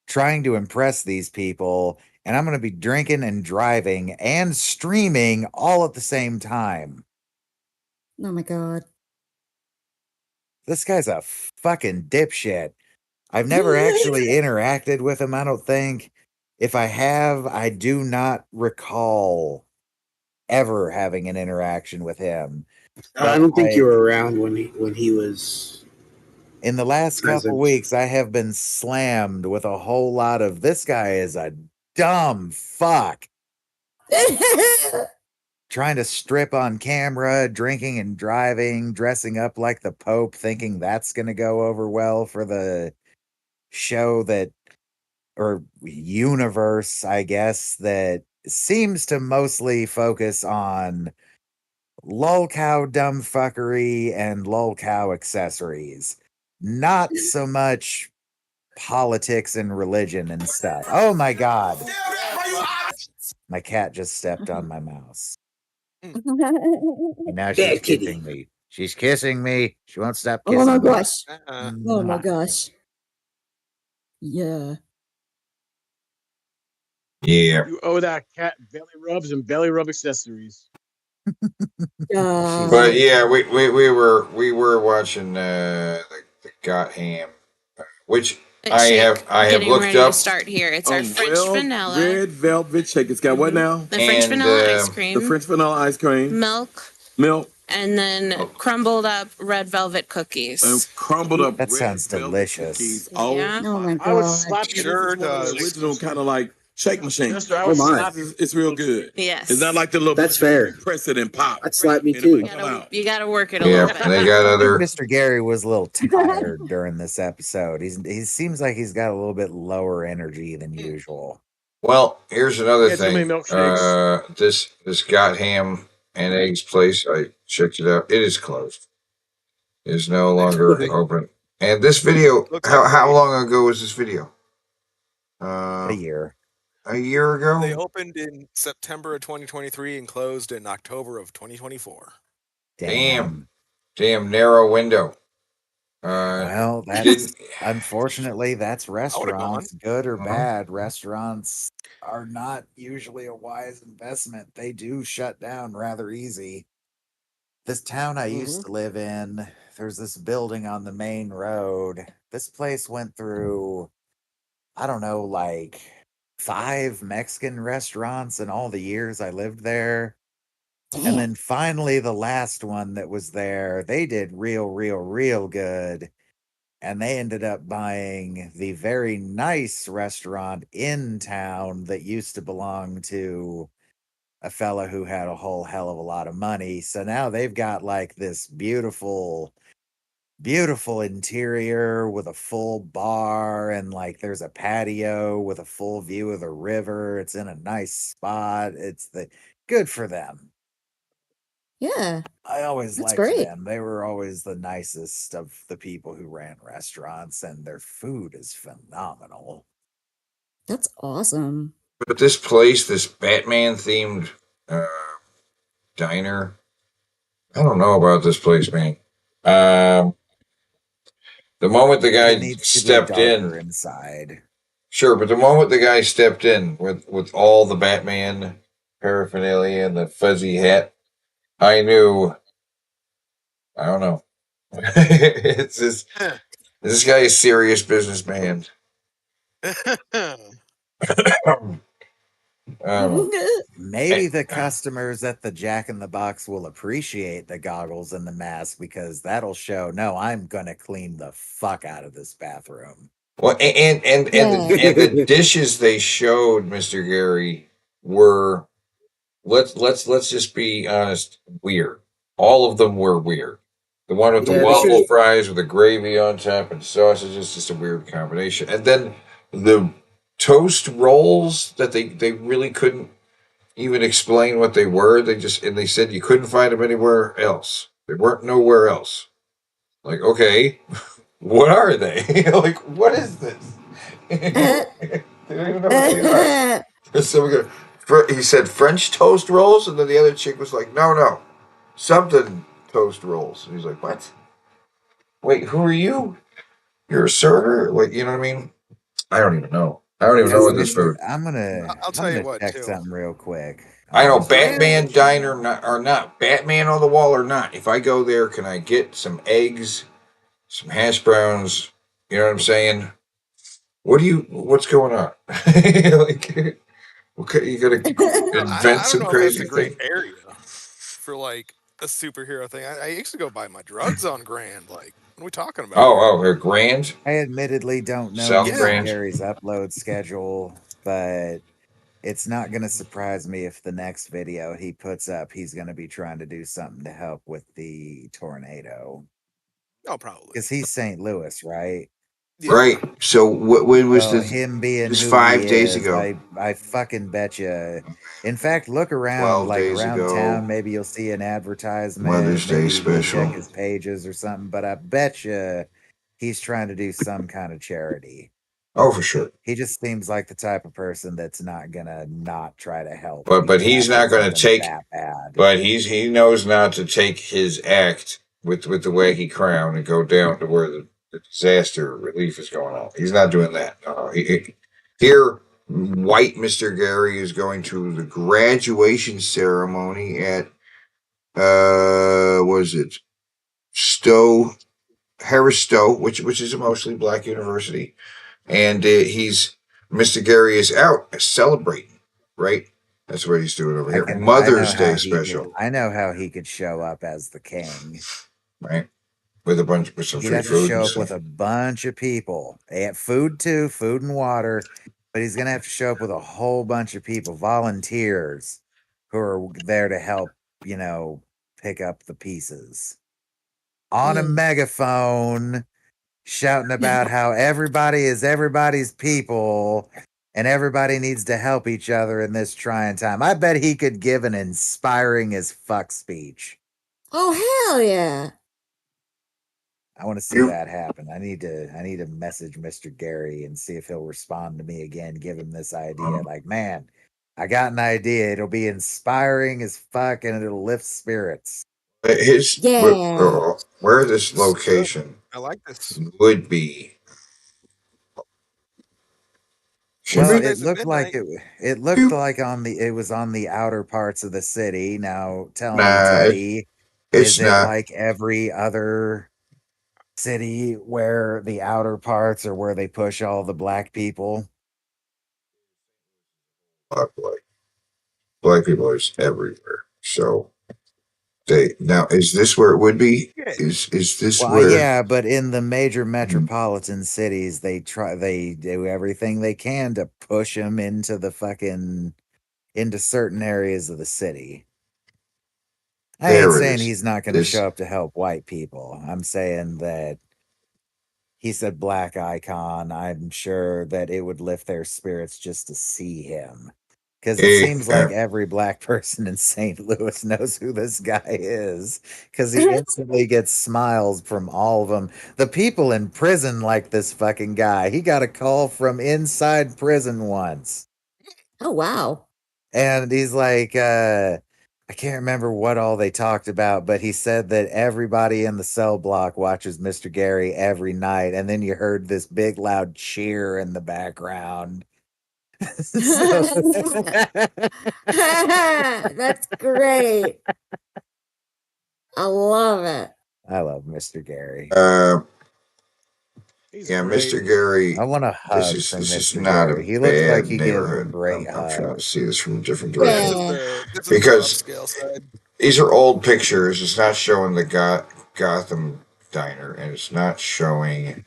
trying to impress these people, and I'm gonna be drinking and driving and streaming all at the same time. Oh my god. This guy's a fucking dipshit. I've never actually interacted with him, I don't think. If I have, I do not recall ever having an interaction with him. I But don't think you were around when he was in the last couple present. weeks, I have been slammed with a whole lot of this guy is a dumb fuck. Trying to strip on camera, drinking and driving, dressing up like the Pope, thinking that's going to go over well for the show that, or universe, I guess, that seems to mostly focus on lol cow dumb fuckery and lol cow accessories. Not so much politics and religion and stuff. Oh my god. My cat just stepped on my mouse. And now she's Bad kitty. kissing me. She's kissing me. She won't stop Oh kissing my me. gosh. Uh-uh. Oh my gosh. Yeah. Yeah. You owe that cat belly rubs and belly rub accessories. But yeah, we were watching the Got Ham, which I have Getting looked ready up. to start here. It's our French Well, vanilla, red velvet shake. It's got what now? the French And, vanilla ice cream, The French vanilla ice cream, milk, milk, and then crumbled up red velvet cookies. and crumbled up That red sounds velvet delicious. cookies. Oh, Yeah. Oh my I would god. slap you Sure with one of does. those. original kind of like shake machine. Mister, I Oh would my. slap you. It's real good. Yes. It's not like the little. That's fair. Press it and pop. That slapped me And it too. would come out. You gotta work it a Yeah, little bit. they got I think other. Mr. Gary was a little tired during this episode. He seems like he's got a little bit lower energy than usual. Well, here's another Yeah, too many thing. milkshakes. This Got Ham and Eggs place, I checked it out. It is closed. It is no longer open. And this video, how long ago was this video? A year. A year ago? They opened in September of 2023 and closed in October of 2024. Damn, narrow window. Well, didn't unfortunately, that's gone. restaurants, good or bad. Restaurants are not usually a wise investment. They do shut down rather easy. This town I used to live in, there's this building on the main road. This place went through, I don't know, like 5 Mexican restaurants in all the years I lived there. And then finally, the last one that was there, they did real good. And they ended up buying the very nice restaurant in town that used to belong to a fella who had a whole hell of a lot of money. So now they've got like this beautiful interior with a full bar, and like there's a patio with a full view of the river. It's in a nice spot. It's good for them. Yeah. I always That's liked great. them. They were always the nicest of the people who ran restaurants, and their food is phenomenal. That's awesome. But this place, this Batman themed diner, I don't know about this place, man. The moment the guy stepped in, inside. Sure, but the moment the guy stepped in with all the Batman paraphernalia and the fuzzy hat, I knew. I don't know. It's just this guy is serious businessman. Maybe the customers at the Jack in the Box will appreciate the goggles and the mask, because that'll show, no, I'm gonna clean the fuck out of this bathroom. Well, and the dishes they showed, Mr. Gary, were let's just be honest, weird. All of them were weird. The one with the waffle fries with the gravy on top and sausages, just a weird combination. And then the toast rolls that they really couldn't even explain what they were. They said you couldn't find them anywhere else. They weren't nowhere else. Like, okay, what are they? Like, what is this? They don't even know what they are. So he said French toast rolls, and then the other chick was like, no, something toast rolls. And he's like, what? Wait, who are you? You're a server? Like, you know what I mean? I don't even know. I don't even know what this food. I'm I'll tell you gonna what, check too. something real quick. I know Mr. Batman Garrett. diner or not, Batman on the wall or not. If I go there, can I get some eggs, some hash browns? You know what I'm saying? What's going on? Like, okay, you gotta invent I some don't know if that's crazy a great thing. area for like a superhero thing. I used to go buy my drugs on Grand. Like, what are we talking about? Oh, they're Grand. I admittedly don't know South Mr. Grand. Gary's upload schedule, but it's not going to surprise me if the next video he puts up, he's going to be trying to do something to help with the tornado. Oh, probably. Because he's St. Louis, right? Yeah. Right. So when was So this? him being Just who 5 he days is, ago. I fucking bet you. In fact, look around, 12 like days around ago. town. Maybe you'll see an advertisement. Mother's Day Maybe you go special. check his pages or something. But I bet you he's trying to do some kind of charity. Oh, for sure. He just seems like the type of person that's not gonna not try to help. But he's not going to take. that bad. But he knows not to take his act with the wacky crown and go down to where the disaster relief is going on. He's not doing that. Here, white Mr. Gary is going to the graduation ceremony at was it Harris Stowe, which is a mostly black university, and he's Mr. Gary is out celebrating, right? That's what he's doing over here. Mother's Day special, I know how he could show up as the king. right? With some He'd free have to food show and up with stuff. a bunch of people. They have food too, food and water, but he's gonna have to show up with a whole bunch of people, volunteers who are there to help, pick up the pieces. On a megaphone, shouting about how everybody is everybody's people and everybody needs to help each other in this trying time. I bet he could give an inspiring as fuck speech. Oh hell yeah. I want to see that happen. I need to message Mr. Gary and see if he'll respond to me again, give him this idea. Like, man, I got an idea. It'll be inspiring as fuck and it'll lift spirits. Where this location I like this. would be. Well, it looked like it looked like it was on the outer parts of the city. Now tell me, Teddy, it's is it not. like every other city where the outer parts are where they push all the black people? Black people are everywhere. So is this where it would be? Is this where? Yeah, but in the major metropolitan cities, they do everything they can to push them into certain areas of the city. I ain't saying he's not going to show up to help white people. I'm saying that he said black icon. I'm sure that it would lift their spirits just to see him. Because it seems like every black person in St. Louis knows who this guy is. Because he instantly gets smiles from all of them. The people in prison like this fucking guy. He got a call from inside prison once. Oh wow. And he's like, I can't remember what all they talked about, but he said that everybody in the cell block watches Mr. Gary every night. And then you heard this big loud cheer in the background. That's great. I love it. I love Mr. Gary. Yeah, Mr. Gary. I want a hug This from is Mr. not Gary. a He looks like bad he gives a neighborhood. great I'm trying to hug. see this from a different This direction. is the Because upscale side. these are old pictures. It's not showing the Gotham diner, and it's not showing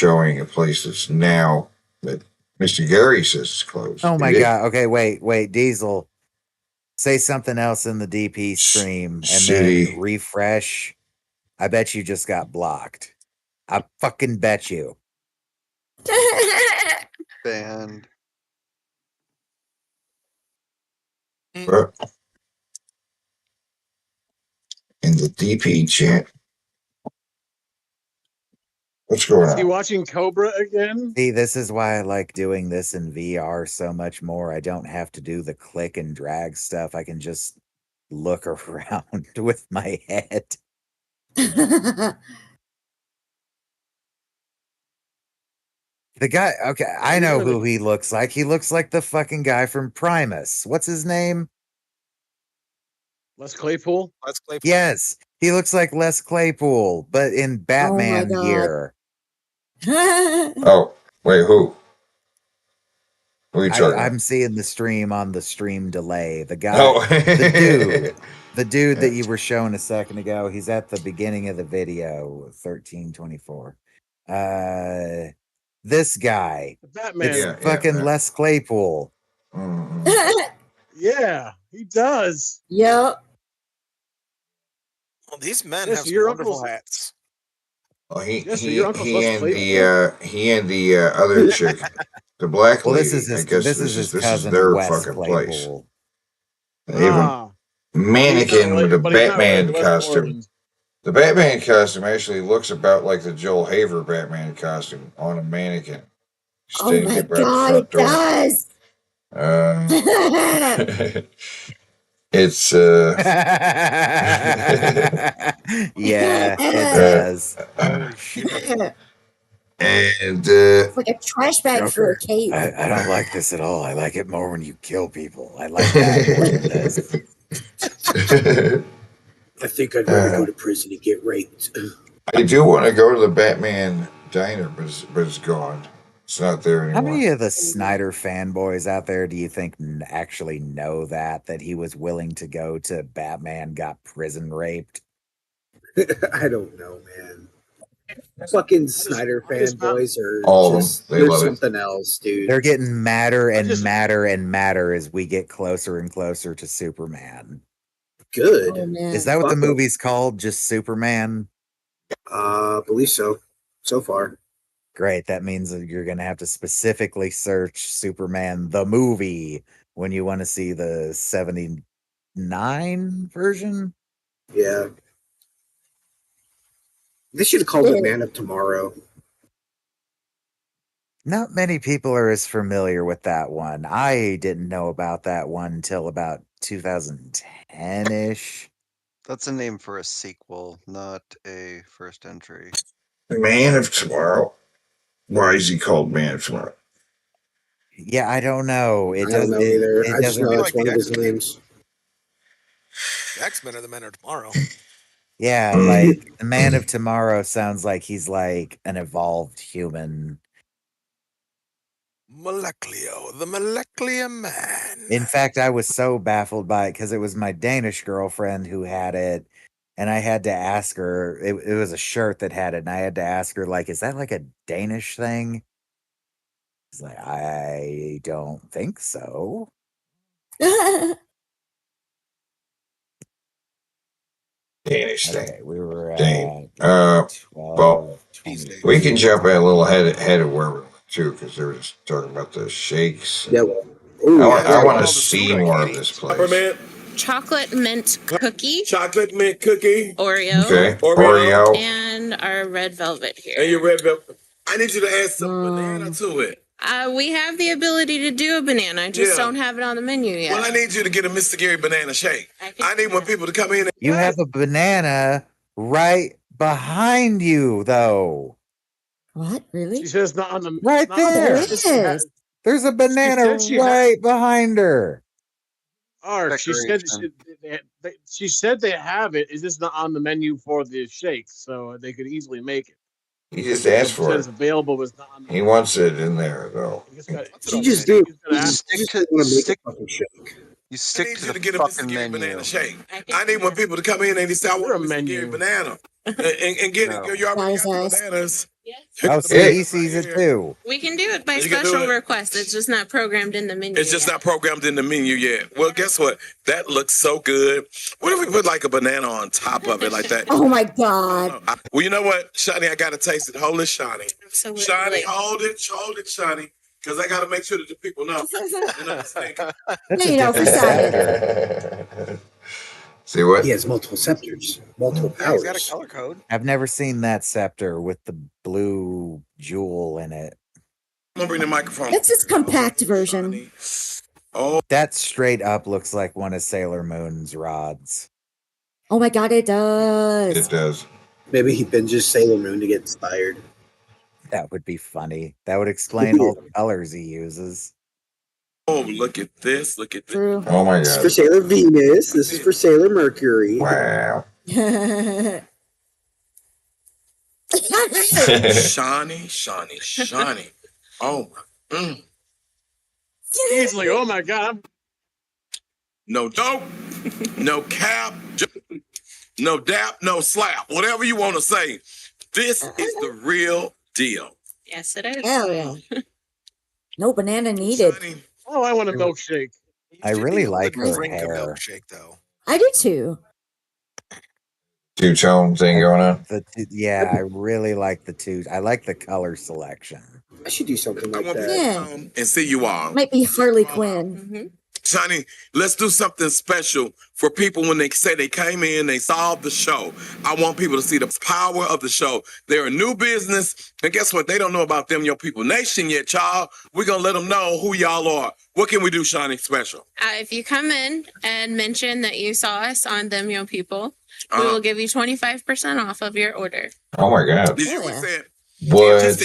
a place that's now that Mr. Gary says is closed. Oh my God. Okay, wait, Diesel. Say something else in the DP stream and City. then refresh. I bet you just got blocked. I fucking bet you. Banned. In the DP chat. What's going Is he on? watching Cobra again? See, this is why I like doing this in VR so much more. I don't have to do the click and drag stuff. I can just look around with my head. The guy, okay, I know who he looks like. He looks like the fucking guy from Primus. What's his name? Les Claypool? Les Claypool. Yes, he looks like Les Claypool, but in Batman God. gear. Oh, wait, who? Who are you talking I'm about? seeing the stream on the stream delay. The guy, Oh. the dude that you were showing a second ago, he's at the beginning of the video, 1324. This guy, Batman. it's fucking Les Claypool. Yeah, he does. Yep. Well, these men Yes, have some your wonderful uncle's- hats. Oh, he Yes, so your uncle's Les and Claypool? he and the other chick, the black Well, lady. this is his, I guess this is his this is cousin their Wes fucking place. Claypool. They have a mannequin with a Batman costume. The Batman costume actually looks about like the Joel Haver Batman costume on a mannequin. Oh standing my about the God, front it door. does. It's Yeah, it does. Holy shit. And It's like a trash bag for a Joker, cape. I don't like this at all. I like it more when you kill people. I like that more than this. I think I'd rather go to prison and get raped. I do want to go to the Batman diner, but it's gone. It's not there anymore. How many of the Snyder fanboys out there do you think actually know that he was willing to go to Batman got prison raped? I don't know, man. Fucking Snyder fanboys are All of them. just They they're love it. something else, dude. They're getting madder and madder and madder as we get closer and closer to Superman. Good. Oh, man. Is that what the Fuck 'em. movie's called? Just Superman? Believe so. So far. Great. That means that you're going to have to specifically search Superman the movie when you want to see the 79 version. Yeah. They should have called it Man of Tomorrow. Not many people are as familiar with that one. I didn't know about that one until about 2010-ish. That's a name for a sequel, not a first entry. Man of Tomorrow. Why is he called Man of Tomorrow? Yeah, I don't know. It I don't know either. I just doesn't know Be that's like one the of his X-Men. names. The X-Men are the men of tomorrow. Yeah, like the Man of Tomorrow sounds like he's like an evolved human. Molecular, the molecular man. In fact, I was so baffled by it because it was my Danish girlfriend who had it, and I had to ask her. It was a shirt that had it, and I had to ask her, like, is that like a Danish thing? She's like, I don't think so. Danish thing. Okay, we were Dang. at Well, we can jump a little ahead of where we're too, because they were just talking about the shakes. Yeah. I want to see more of this place. Peppermint, Chocolate mint cookie, chocolate mint cookie, Oreo, Okay. Oreo. and our red velvet here. and your red velvet. I need you to add some banana to it. We have the ability to do a banana. I just Yeah. don't have it on the menu yet. Well, I need you to get a Mr. Gary banana shake. I need when people to come in. You have a banana right behind you, though. What? Really? She says not on the Right not- there. There She had- is. There's a banana said she had- right behind her. Art, she said she said they have it. It's just not on the menu for the shake, so they could easily make it. He just asked for Said it. it's available, but it's not on the He wants it in there, though. She just did. Stick to want to make stick. a fucking shake. You I stick need to you the to get a fucking Mr. Gary menu. banana shake. I need when people to come in and they say, I want a Mr. Gary banana. And get it. You already got the bananas. Oh, see, he sees it too. We can do it by You can do special it. request. It's just not programmed in the menu. It's just not programmed in the menu yet. Well, guess what? That looks so good. What if we put like a banana on top of it like that? Oh my God. Well, you know what, Shani, I gotta taste it. Hold it, Shani. So Shani, hold it, Shani. Because I got to make sure that the people know. For science. See what? He has multiple scepters, multiple Yeah, he's got a powers. color code. I've never seen that scepter with the blue jewel in it. I'm gonna bring the microphone. That's his compact version. Oh, that straight up looks like one of Sailor Moon's rods. Oh my god, it does. It does. Maybe he binges Sailor Moon to get inspired. That would be funny. That would explain all the colors he uses. Oh, look at this. Look at this. True. Oh my This is god. for Sailor Venus. This is for Sailor Mercury. Wow. Shawnee. Oh. He's like, oh my god. No dope, no cap, no dap, no slap. Whatever you want to say. This is the real deal. Yes, it is. Hell yeah. No banana needed. Oh, I want a milkshake. I really like her Drink a hair. milkshake though. I do too. Two-tone thing going on. Yeah, I really like the two. I like the color selection. I should do something like that. Yeah. And see you all. Might be Harley Quinn. Johnny, let's do something special for people when they say they came in, they saw the show. I want people to see the power of the show. They're a new business, and guess what? They don't know about Them Your People Nation yet, y'all. We're going to let them know who y'all are. What can we do, Shawnee, special? If you come in and mention that you saw us on Them Yo People, we will give you 25% off of your order. Oh my god. Did you hear what I said? What? That's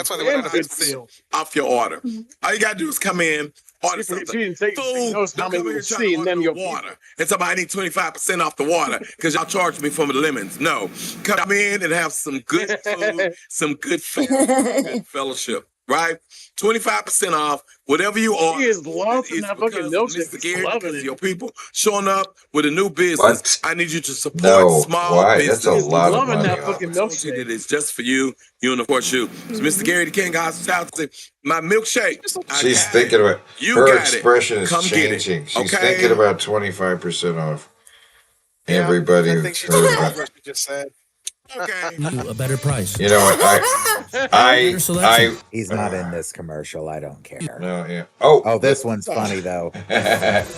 why they went good deal. Off your order. All you gotta do is come in, order something. She didn't take Food. notes how Don't many come in here were trying to seeing order them no your water. And somebody, I need 25% off the water because y'all charged me for the lemons. No. Come in and have some good food, some good food, good fellowship. Right? 25% off whatever you order. He is loving that fucking milkshake. Mr. Gary, Loving because it. your people showing up with a new business. I need you to support No. small Why? business. That's a lot of loving money. that fucking milkshake. It is just for you, and of course you. So Mr. Gary the King Hospitality, my milkshake. She's thinking about You her got it. expression is Come get it, changing. She's okay? thinking about 25% off. Yeah, Everybody I who's think she's heard doing about what she just said. Okay. You a better price. You know what? I He's not in this commercial. I don't care. No, yeah. Oh, this one's funny though.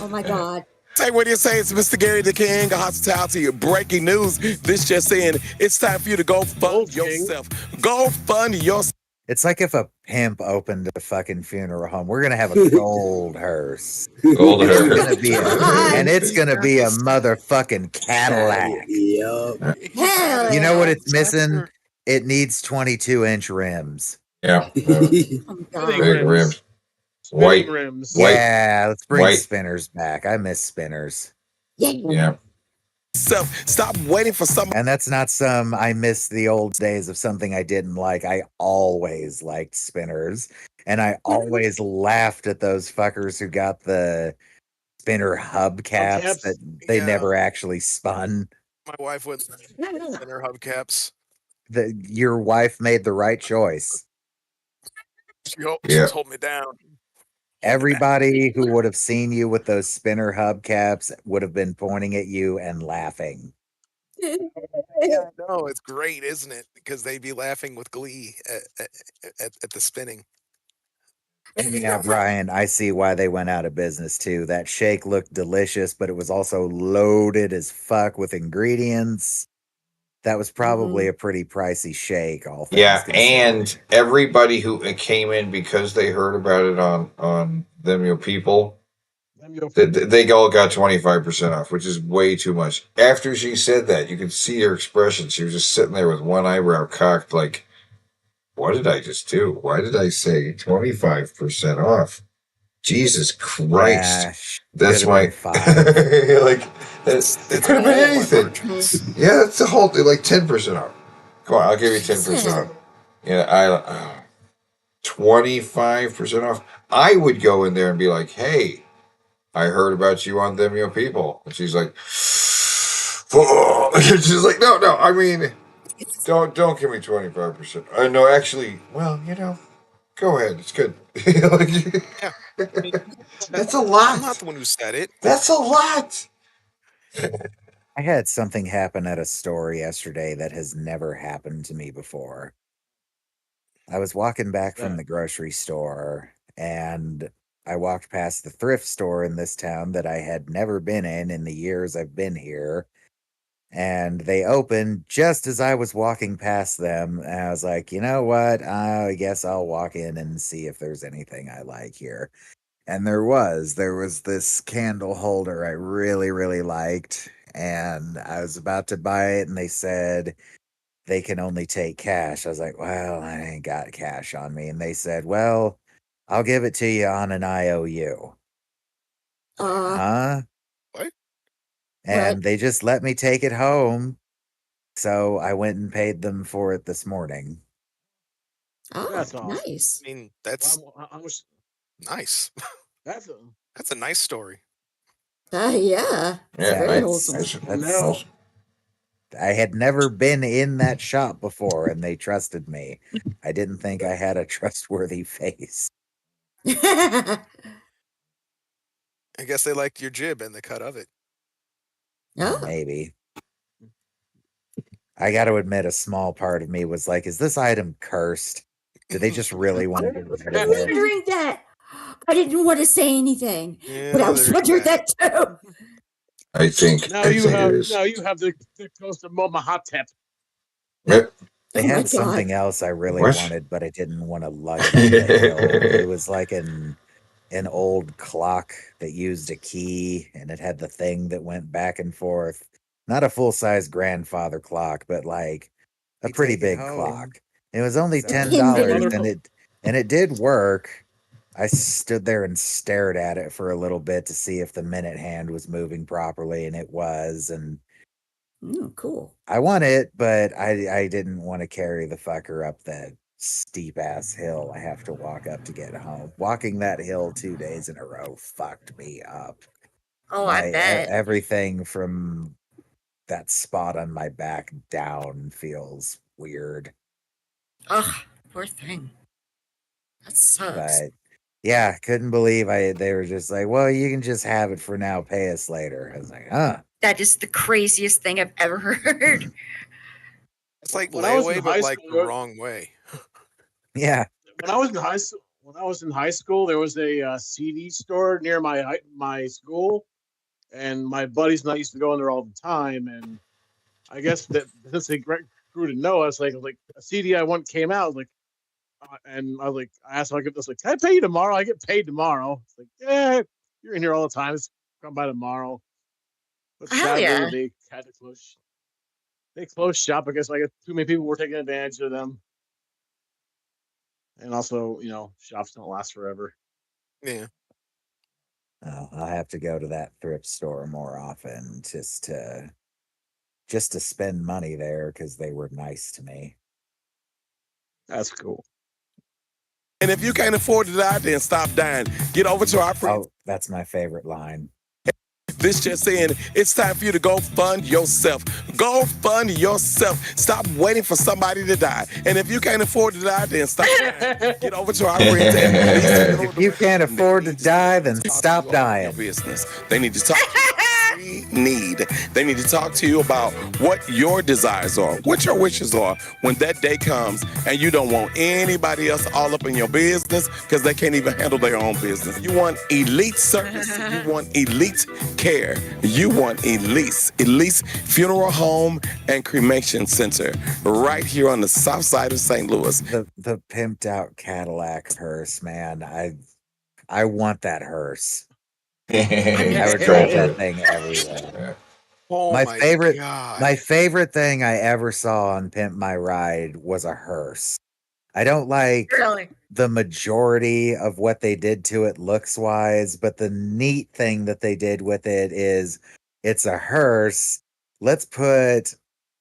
Oh my god. Say what do you say? It's Mr. Gary the King of Hospitality. Breaking news. This just in. It's time for you to go fund yourself. Go fund yourself. It's like if a pimp opened a fucking funeral home. We're gonna have a gold hearse. Gold It's hearse. gonna be and it's gonna be a motherfucking Cadillac. Yep. Hell You know what it's Tractor. missing? It needs 22-inch rims. Yeah. Oh god. Big rims. White. rims. White. Yeah, let's bring White. spinners back. I miss spinners. Yeah. Stop waiting for somebody. And that's not some I miss the old days of something I didn't like. I always liked spinners. And I always laughed at those fuckers who got the spinner hubcaps Hubcaps? that they Yeah. never actually spun. My wife would in her hubcaps. Your wife made the right choice. She Yeah. told me down. Everybody who would have seen you with those spinner hubcaps would have been pointing at you and laughing. Yeah, no, it's great, isn't it? Because they'd be laughing with glee at the spinning. Yeah, Brian, I see why they went out of business too. That shake looked delicious, but it was also loaded as fuck with ingredients. That was probably a pretty pricey shake, all things Yeah, considered. and everybody who came in because they heard about it on Them Your People, they all got 25% off, which is way too much. After she said that, you could see her expression. She was just sitting there with one eyebrow cocked, like, what did I just do? Why did I say 25% off? Jesus Christ. Yeah, That's should've why, been 5. like, it could have been anything. Yeah, it's a whole, like 10% off. Come on, I'll give you 10% off. Yeah, 25% off. I would go in there and be like, hey, I heard about you on Them Your People. And she's like, she's like, no, I mean, don't give me 25%. No, actually, well, go ahead. It's good. That's a lot. I'm not the one who said it. That's a lot. I had something happen at a store yesterday that has never happened to me before. I was walking back from the grocery store and I walked past the thrift store in this town that I had never been in the years I've been here. And they opened just as I was walking past them. And I was like, you know what? I guess I'll walk in and see if there's anything I like here. And there was this candle holder I really, really liked. And I was about to buy it, and they said they can only take cash. I was like, well, I ain't got cash on me. And they said, well, I'll give it to you on an IOU. Huh? What? And they just let me take it home. So I went and paid them for it this morning. Oh, That's awesome. nice. I mean, that's nice. That's a nice story. Yeah. It's Yeah, very I- wholesome. that's- I had never been in that shop before, and they trusted me. I didn't think I had a trustworthy face. I guess they liked your jib and the cut of it. Maybe. I got to admit, a small part of me was like, is this item cursed? Do they just really want to get rid I of was it? wondering that. I didn't want to say anything, Yeah, but I was there's wondering that too. I think Now it you have is. the coast of Momahatep. Yep. They Oh my had God. something else I really What? wanted, but I didn't want to lug it up the hill. It was like an old clock that used a key, and it had the thing that went back and forth. Not a full-size grandfather clock, but like a pretty big clock. It was only $10, and it did work. I stood there and stared at it for a little bit to see if the minute hand was moving properly, and it was. And cool. I want it, but I didn't want to carry the fucker up that steep ass hill I have to walk up to get home. Walking that hill 2 days in a row fucked me up. Oh, I bet. Everything from that spot on my back down feels weird. Ugh, poor thing. That sucks. But yeah, couldn't believe they were just like, well, you can just have it for now, pay us later. I was like, huh. That is the craziest thing I've ever heard. It's like When I was in layaway, but high like school, the wrong way. Yeah. When I was in high school, there was a CD store near my school, and my buddies and I used to go in there all the time. And I guess that since they grew to know us, like a CD I want came out, like, and I was like, I asked if I could just like, can I pay you tomorrow? I get paid tomorrow. It's like, yeah, you're in here all the time. Just come by tomorrow. But Hell sadly, yeah. they had to close. They closed shop. I guess too many people were taking advantage of them. And also, shops don't last forever. Yeah. Oh, I'll have to go to that thrift store more often just to spend money there because they were nice to me. That's cool. And if you can't afford to die, then stop dying. Get over to our friends. Oh, that's my favorite line. This just saying, it's time for you to go fund yourself. Go fund yourself. Stop waiting for somebody to die. And if you can't afford to die, then stop dying. Get over to our friends at If you can't afford to die, then stop dying. Business. They need to talk to you. They need to talk to you about what your desires are, what your wishes are when that day comes and you don't want anybody else all up in your business because they can't even handle their own business. You want elite service, you want elite care, you want Elise Funeral Home and Cremation Center right here on the south side of St. Louis. The pimped out Cadillac hearse, man. I want that hearse. I would drive that thing everywhere. Oh my favorite God. my favorite thing I ever saw on Pimp My Ride was a hearse. I don't like the majority of what they did to it looks wise, but the neat thing that they did with it is it's a hearse. Let's put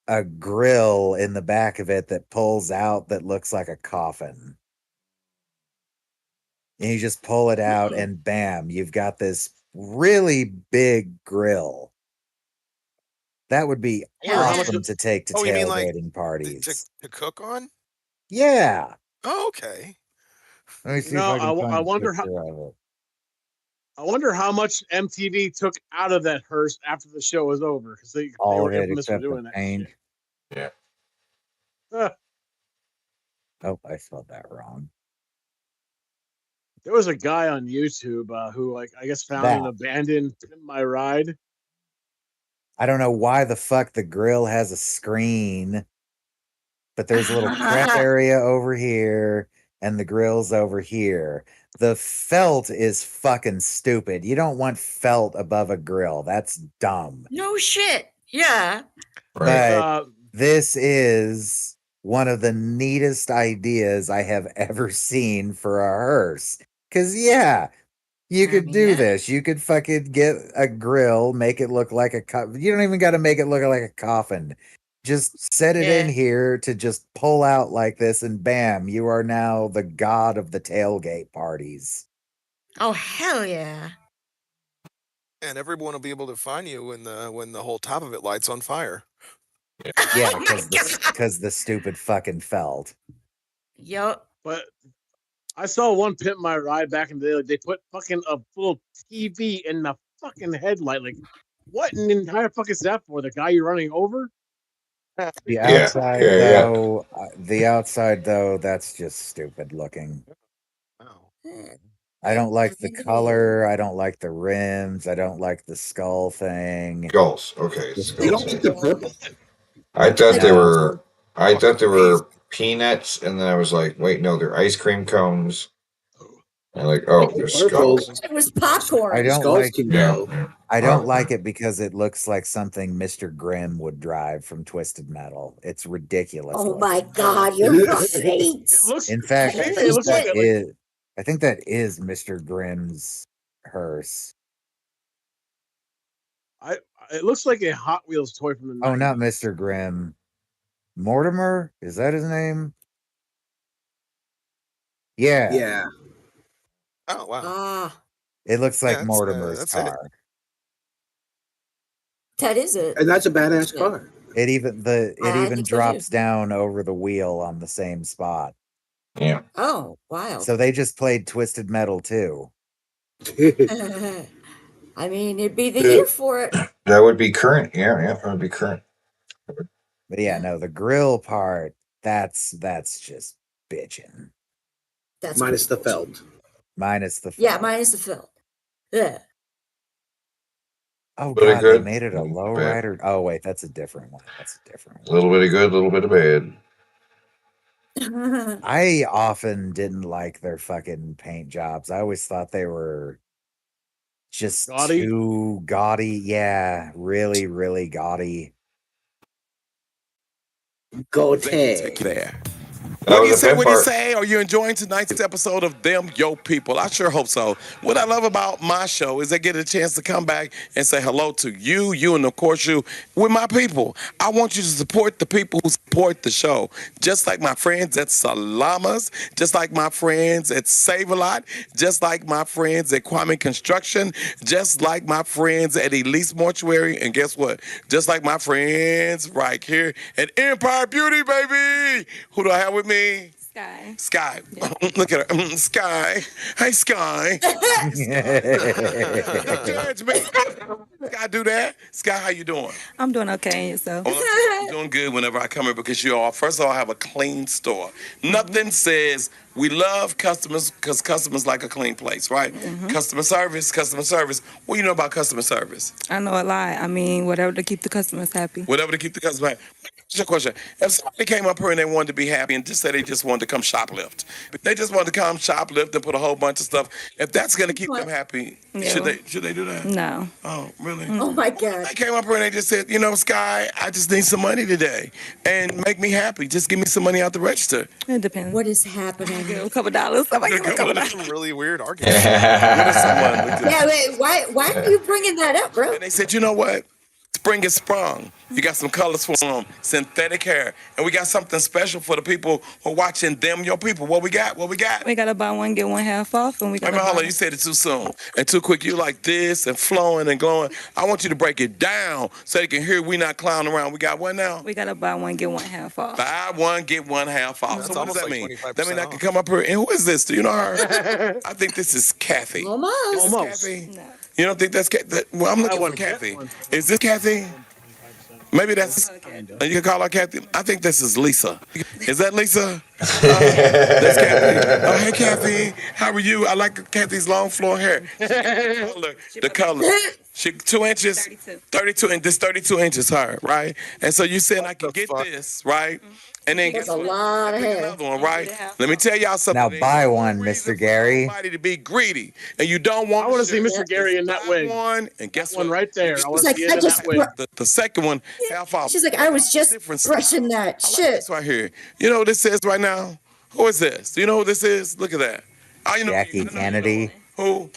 a grill in the back of it that pulls out that looks like a coffin. And you just pull it out and bam, you've got this really big grill. That would be awesome to take to you mean like tailgating parties. to cook on? Yeah. Oh, okay. Let me see if I can find I a wonder picture of it. I wonder how much MTV took out of that hearse after the show was over, because they All were of it infamous for except the doing that paint. shit. Yeah. Oh, I spelled that wrong. There was a guy on YouTube who, like, I guess found an abandoned Pimp My Ride. I don't know why the fuck the grill has a screen, but there's a little prep area over here and the grill's over here. The felt is fucking stupid. You don't want felt above a grill. That's dumb. No shit. Yeah. But this is one of the neatest ideas I have ever seen for a hearse. Because, yeah, you could do this. You could fucking get a grill, make it look like a you don't even got to make it look like a coffin. Just set it in here to just pull out like this, and bam, you are now the god of the tailgate parties. Oh, hell yeah. And everyone will be able to find you when the whole top of it lights on fire. Yeah, because the stupid fucking felt. Yup. But I saw one Pimp My Ride back in the day. They put fucking a little TV in the fucking headlight. Like, what in the entire fuck is that for? The guy you're running over? The outside though, that's just stupid looking. I don't like the color. I don't like the rims. I don't like the skull thing. Skulls. Okay. You don't like the purple? I thought they were. I thought they were peanuts, and then I was like, "Wait, no, they're ice cream cones." And like, oh, they're skulls. It was popcorn. I don't Skulls like. can go. I don't like it because it looks like something Mr. Grimm would drive from Twisted Metal. It's ridiculous. Oh my god, you're right. In fact, I think that is Mr. Grimm's hearse. It looks like a Hot Wheels toy from the 90s. Oh, not Mr. Grimm. Mortimer? Is that his name? Yeah. Yeah. Oh wow. It looks like Mortimer's car. That is it. And that's a badass car. It even drops down over the wheel on the same spot. Yeah. Oh, wow. So they just played Twisted Metal too. I mean, it'd be the year for it. That would be current. Yeah, that would be current. But yeah, no, the grill part, that's just bitching. That's minus the felt. Minus the felt. Yeah, minus the felt. Yeah. Oh Pretty god, good. they made it a low Bad. rider. Oh wait, that's a different one. A little bit of good, a little bit of bad. I often didn't like their fucking paint jobs. I always thought they were just too gaudy. Yeah, really, really gaudy. Go Take you there. That What do you was a say? fun What do you part. say? Are you enjoying tonight's episode of Them Yo People? I sure hope so. What I love about my show is I get a chance to come back and say hello to you, and of course you, with my people. I want you to support the people who support the show. Just like my friends at Salamas, just like my friends at Save-A-Lot, just like my friends at Kwame Construction, just like my friends at Elise Mortuary, and guess what? Just like my friends right here at Empire Beauty, baby. Who do I have with me? Sky. Look at her. Sky. Hey, Sky. Judge me. Sky, do that. Sky, how you doing? I'm doing okay, and yourself? I'm doing good whenever I come here because you all, first of all, have a clean store. Nothing says we love customers because customers like a clean place, right? Customer service. What do you know about customer service? I know a lot. I mean, whatever to keep the customers happy. Whatever to keep the customer happy. Here's your question. If somebody came up here and they wanted to be happy and just said they just wanted to come shoplift, they just wanted to come shoplift and put a whole bunch of stuff, if that's going to keep them happy, should they do that? No. Oh, really? Oh my God. They came up here and they just said, Sky, I just need some money today and make me happy. Just give me some money out the register. It depends. What is happening? A couple dollars. I might give a couple dollars. Some really weird argument. Yeah, wait, why are you bringing that up, bro? And they said, you know what? Spring is sprung. You got some colors for them, synthetic hair. And we got something special for the people who are watching Them Your People. What we got? We got to buy one, get one half off. And we got hold on, you said it too soon and too quick. You like this and flowing and glowing. I want you to break it down so they can hear we not clowning around. We got what now? We got to buy one, get one half off. Buy one, get one half off. That's So what does that almost mean? like That mean I 25% can come up here and who is this? Do you know her? I think this is Kathy. Almost. This is Kathy? You don't think that's Kathy? Well, I'm looking for Kathy. Is this Kathy? Maybe that's. You can call her Kathy. I think this is Lisa. Is that Lisa? That's Kathy. Oh, hey, Kathy. How are you? I like Kathy's long flowing hair. The color. She 2 inches. 32 and this 32 inches her, right? And so you saying I can get this, right? And then That's guess a what? lot of Pick hair. another one, right? Let me tell y'all something. Now There ain't buy no one, reason Mr. Gary. for somebody to be greedy, and you don't want. I want to see Mr. share. Gary in that wig. One, and guess That one what? right there. I You want She's to like, see it I in just, that wig. the second one, half off. she's like, I was just Different brushing styles. that I like shit. this right here. You know what this is right now? Who is this? Do you know who this is? Look at that. Oh, you know, Jackie Kennedy. who?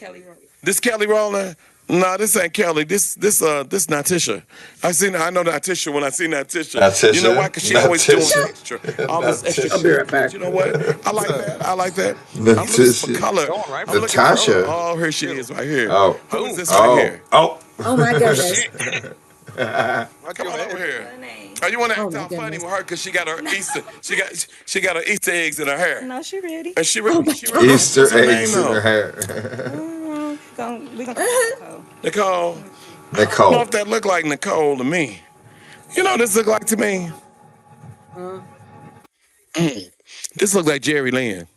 This Kelly Rowland? No, this ain't Kelly. This Natisha. I know Natisha when I see Natisha. You know why? Because she always doing extra. All this extra I'll be shit. right back. But you know what? I like that. I like that. I'm looking for color. Going right I'm looking for Natasha. Oh, here she is right here. Oh. Who is this right here? Oh. Oh my goodness. Come on over here. Oh, you want to Oh, act my all funny goodness. with her because she got her Easter. She got her Easter eggs in her hair. No, she ready. And she Oh, ready. my She ready. Easter What's her name, eggs in though? her hair. We gonna Nicole. Nicole. I don't know Nicole. if that look like Nicole to me. You know what this look like to me? This look like Jerry Lynn.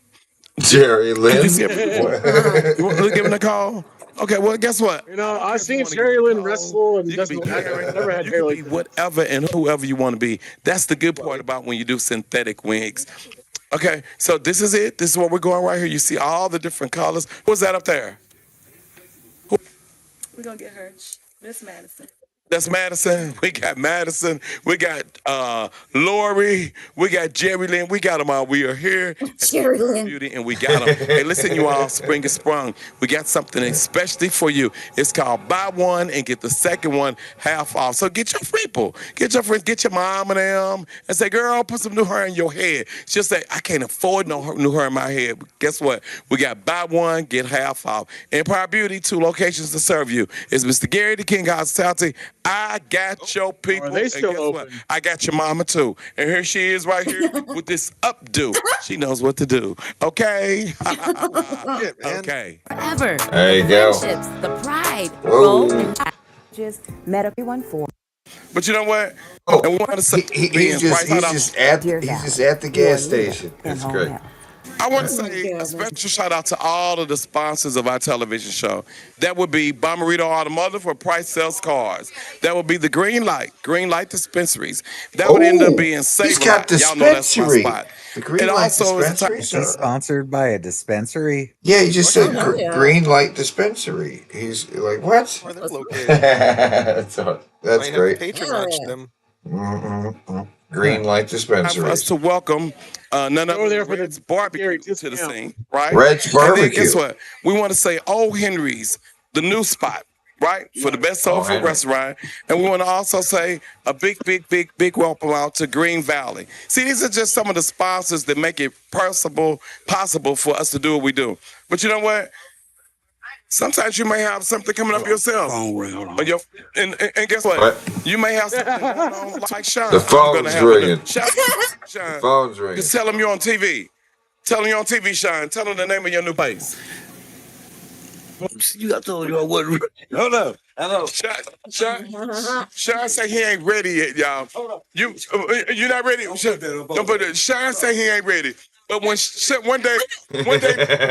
Jerry Lynn. Did you see it? You want to give it a call? Okay, well, guess what? You know, I've seen Sherry Lynn wrestle and You can be doesn't. Karen. Never had You hair can like be that. whatever and whoever you want to be. That's the good part about when you do synthetic wigs. Okay, so this is it. This is what we're going right here. You see all the different colors. What's that up there? We're gonna get her. Miss Madison. That's Madison. We got Madison. We got Lori. We got Jerry Lynn. We got them all. We are here. Jerry Lynn. Beauty, and we got them. Hey, listen, you all, spring is sprung. We got something especially for you. It's called buy one and get the second one half off. So get your people, get your friends, get your mom and them, and say, girl, put some new hair in your head. She'll say, I can't afford no new hair in my head. Guess what? We got buy one, get half off. Empire Beauty, 2 locations to serve you. It's Mr. Gary, the King Hospitality. I got your people. Are they still and guess open? what? I got your mama too. And here she is right here with this updo. She knows what to do. Okay? Okay. Forever. There you the go. friendships, the pride, Whoa. growth, and just met everyone for. But you know what? Oh, And we want to say he's just at the gas station. It's good. I want to say a special shout out to all of the sponsors of our television show. That would be Bomarito Automotive, where Price sells cars. That would be the Green Light Dispensaries. That would end up being Save he's a got Lot. Y'all know that's my dispensary. spot. The Green It Light also is a Dispensary. Is he sponsored by a dispensary? Yeah, he just said yeah. Green Light Dispensary. He's like, what? Where they're located. That's Might have great. patronaged Yeah. them. Green Light Time for us Dispensary. to welcome none Go other there than for the Red's Barbecue Gary to the discount. scene, right? Red's And then Barbecue. guess what? We want to say Old Henry's, the new spot, right? For the best soul Oh, food Henry. restaurant. And we want to also say a big welcome out to Green Valley. See, these are just some of the sponsors that make it possible for us to do what we do. But you know what? Sometimes you may have something coming up yourself. Or your- and guess what? You may have something going on like Sean. The I'm gonna phone's have a- ringing. Sean, The phone's ringing. just tell them you're on TV. Tell them you're on TV, Sean. Tell them the name of your new place. You, I told you I wasn't ready. Hold up. Hello. Sean say he ain't ready yet, y'all. You not ready? Don't put it. Sean say he ain't ready. But when one day,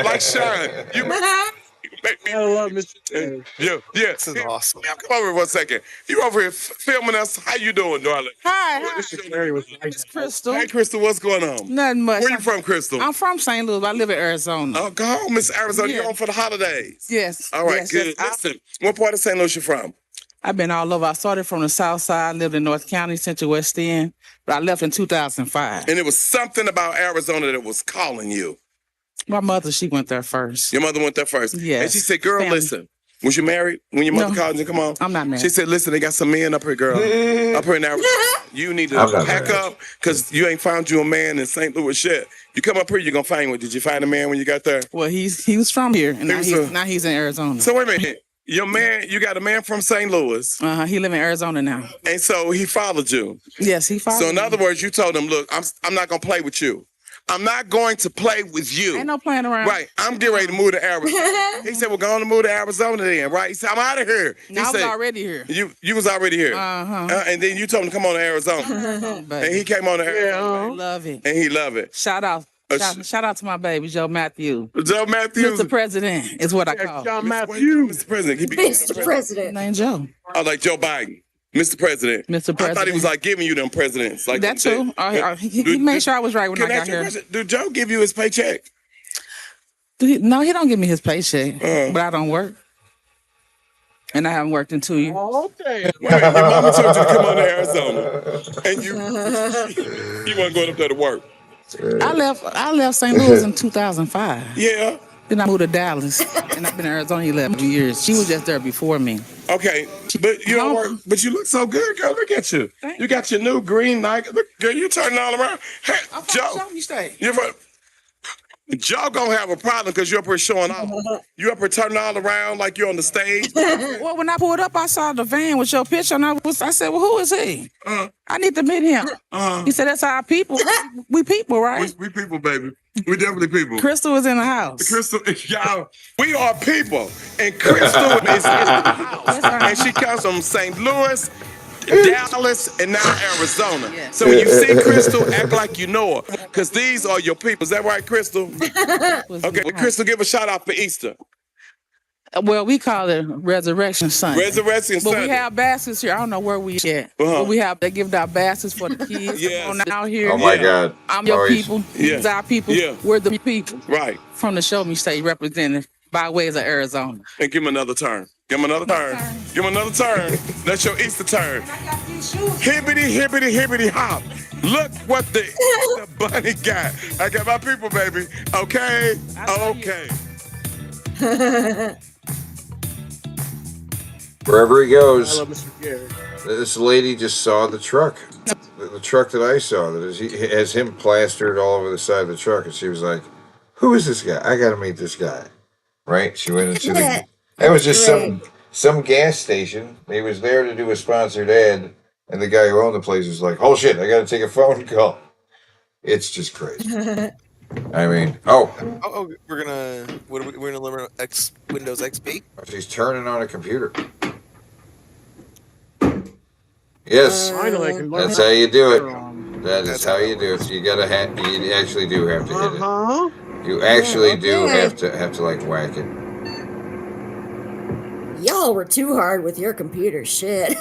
like Sean, you make me. I love Mr. Yeah. This is awesome. Come over here 1 second. You over here filming us. How you doing, darling? Hi, Mr. Gary was it's Crystal. Hey, Crystal, what's going on? Nothing much. Where you from, Crystal? I'm from St. Louis. I live in Arizona. Oh, go home, Miss Arizona. Yeah. You're home for the holidays. Yes. All right, yes, good. yes. Listen, what part of St. Louis you from? I've been all over. I started from the South Side, lived in North County, Central West End, but I left in 2005. And it was something about Arizona that was calling you. My mother, she went there first. Your mother went there first. Yes. And she said, girl, Family. listen. Was you married when your mother No. called you to come on? I'm not married. She said, listen, they got some men up here, girl. Up here in Arizona. You need to I'm not pack married. up because you ain't found you a man in St. Louis yet. You come up here, you're going to find one. Did you find a man when you got there? Well, he was from here, and He now was he's in Arizona. So wait a minute. Your man, you got a man from St. Louis. He live in Arizona now. And so he followed you. Yes, he followed So in me. other words, you told him, look, I'm not going to play with you. I'm not going to play with you. Ain't no playing around. Right. I'm getting ready to move to Arizona. He said, we're going to move to Arizona then, right? He said, I'm out of here. No, I was already here. You was already here. Uh-huh. And then you told him to come on to Arizona. And he came on to Arizona. Love it. And he love it. Shout out. Shout out to my baby, Joe Matthews. Joe Matthews. Mr. President is what I call him. John Matthews. Mr. President. Mr. President. Name Joe. Oh, like Joe Biden. Mr. President. Mr. President. I thought he was like giving you them presidents. Like That's true. He made sure I was right when I got here. Did Joe give you his paycheck? No, he don't give me his paycheck, but I don't work. And I haven't worked in 2 years. Oh, damn. Your mama told you to come on to Arizona. And you weren't going up there to work. I left St. Louis in 2005. Yeah. Then I moved to Dallas, and I've been in Arizona 11 years. She was just there before me. Okay, but you don't work. But you look so good, girl. Look at you. You got your new green Nike. Look, girl, you turning all around. Hey, Joe, Joe gonna have a problem because you're up here showing off. You up here turning all around like you're on the stage. Well, when I pulled up, I saw the van with your picture, and I said, well, who is he? I need to meet him. He said, that's our people. We people, right? We people, baby. We definitely people. Crystal was in the house. Crystal, y'all, we are people. And Crystal is in the house. And she comes from St. Louis, Dallas, and now Arizona. So when you see Crystal, act like you know her. Because these are your people. Is that right, Crystal? Okay, well, Crystal, give a shout out for Easter. Well, we call it Resurrection Sunday. Resurrection Sunday. But we have baskets here. I don't know where we at. But they give out baskets for the kids. Come on out here. Oh my God. I'm your people. These our people. We're the people. Right. From the Show Me State representative by ways of Arizona. And give him another turn. Give him another turn. Give him another turn. That's your Easter turn. Hibbity, hibbity, hibbity, hop. Look what the bunny got. I got my people, baby. Okay? Okay. Wherever he goes, I love Mr. Gary. this lady just saw the truck. The truck that I saw that has him plastered all over the side of the truck. And she was like, who is this guy? I got to meet this guy. Right? She went into that was just some gas station. He was there to do a sponsored ad. And the guy who owned the place was like, oh shit, I got to take a phone call. It's just crazy. I mean, we're gonna limit Windows XP. She's turning on a computer. Yes, that's how you do it. That is how you do it. You gotta you actually do have to hit it. You actually do have to like whack it. Y'all were too hard with your computer shit.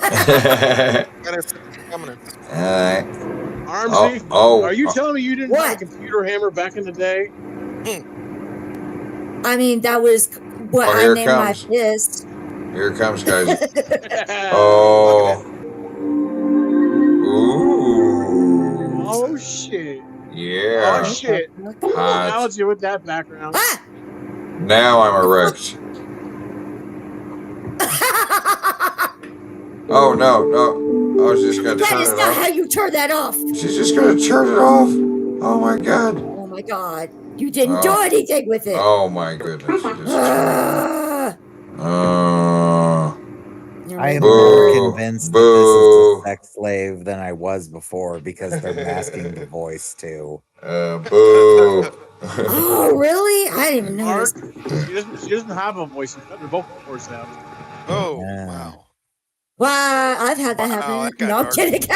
Armsy, are you telling me you didn't have a computer hammer back in the day? I mean, that was what I named my fist. Here it comes, guys. Oh. Ooh. Oh, shit. Yeah. Oh, shit. Hot. Analogy with that background. Now I'm erect. Oh, no. Oh, she's just going to turn it off. That is not how you turn that off. She's just going to turn it off. Oh, my God. Oh, my God. You didn't do anything with it. Oh, my goodness. I am more convinced that this is a sex slave than I was before because they're masking the voice too. Boo. Oh, really? I didn't even know. She doesn't have a voice. She's got her vocal cords out. Oh, wow. Wow, I've had that happen. No, I'm kidding.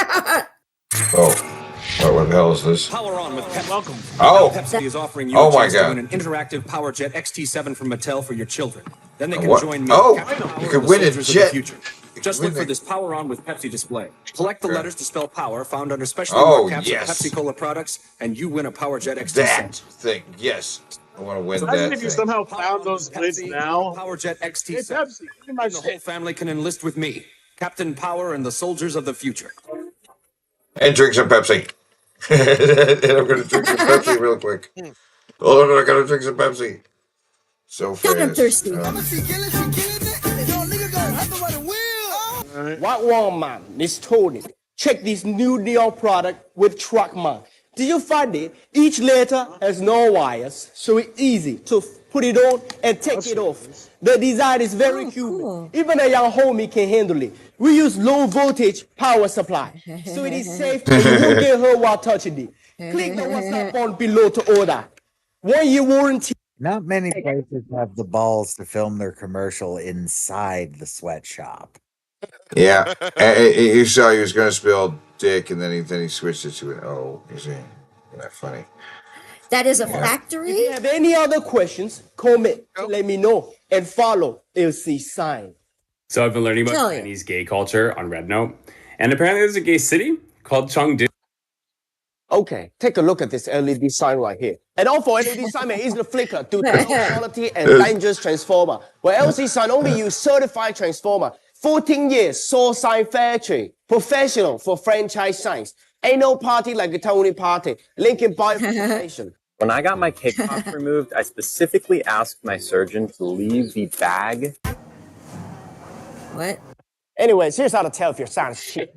What the hell is this? Power on with Pepsi. Welcome. Oh. Pepsi is offering you Oh a my chance to God. win an interactive PowerJet XT7 from Mattel for your children. Then they can What? join me. Oh, Captain Power, you can and the win a soldiers of the jet. future. Just look for this Power On with Pepsi display. Collect the letters to spell power found under specially Oh, marked caps yes. of Pepsi Cola products, and you win a PowerJet XT7. That thing, yes. I want to win Imagine that if you thing. somehow found those lids now. PowerJet XT7. Hey, Pepsi, give me my And the whole family can enlist with me, Captain Power and the soldiers of the future. And drink some Pepsi. And I'm going to drink some Pepsi real quick. Hold on, I got to drink some Pepsi. So fast. I'm thirsty. What wrong, man? This Tony. Check this new neon product with truck, man. Did you find it? Each letter has no wires, so it's easy to put it on and take it off. The design is very cool. Even a young homie can handle it. We use low voltage power supply, so it is safe and you won't get hurt while touching it. Click the WhatsApp on below to order. 1 year warranty. Not many places have the balls to film their commercial inside the sweatshop. Yeah, and you saw he was going to spell dick, and then he switched it to an O. You see, isn't that funny? That is a Yeah. factory? If you have any other questions, comment to let me know and follow LC sign. So I've been learning about Tell you. Chinese gay culture on Red Note, and apparently there's a gay city called Chengdu. Okay, take a look at this LED sign right here. And all for LED sign may easily flicker due to low quality and dangerous transformer. Where LC sign only use certified transformer. 14 years, source sign factory. Professional for franchise signs. Ain't no party like a Tony party. Link in bio information. When I got my cake pop removed, I specifically asked my surgeon to leave the bag. What? Anyways, here's how to tell if your sign is shit.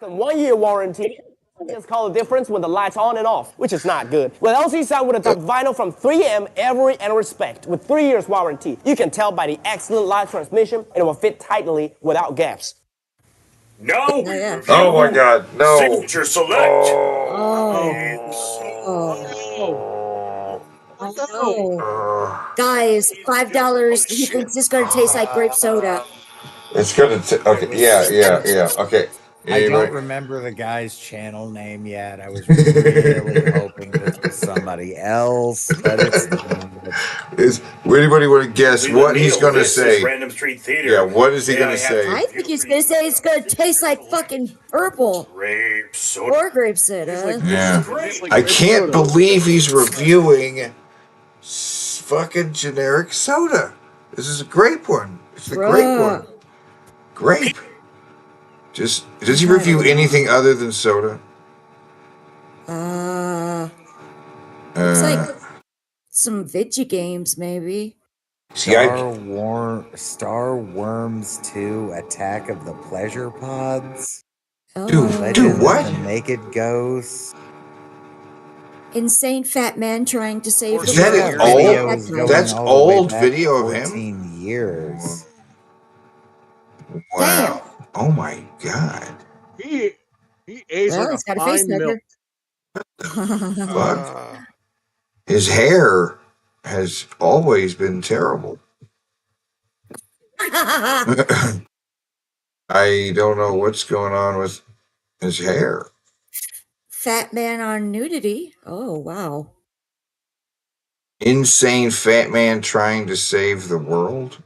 1 year warranty. It's called the difference when the light's on and off, which is not good. With LC sign with a top vinyl from 3M, every and respect, with 3 years warranty. You can tell by the excellent light transmission, and it will fit tightly without gaps. No. Oh my God, no. Signature select. Guys, $5. He thinks it's going to taste like grape soda. It's going to. Okay, yeah. Okay. I don't remember the guy's channel name yet. I was really hoping this was somebody else, but it's not. Is anybody want to guess what he's going to This say? is Random Street Theater. Yeah, what is he May going I to have say? I think he's going to say it's going to taste like fucking purple. Grape soda. Or grape soda. Yeah. I can't believe he's reviewing fucking generic soda. This is a grape one. It's the grape one. Grape. Just does he review anything other than soda? It's like some video games, maybe. Star Worms 2: Attack of the Pleasure Pods. Dude, what? The Naked Ghost. Insane fat man trying to save Is the that world. old? That's old video of him. 14 years. Wow. Oh my God. He aged Well, like he's got a a face fine milk. Fuck. His hair has always been terrible. I don't know what's going on with his hair. Fat man on nudity. Oh, wow. Insane fat man trying to save the world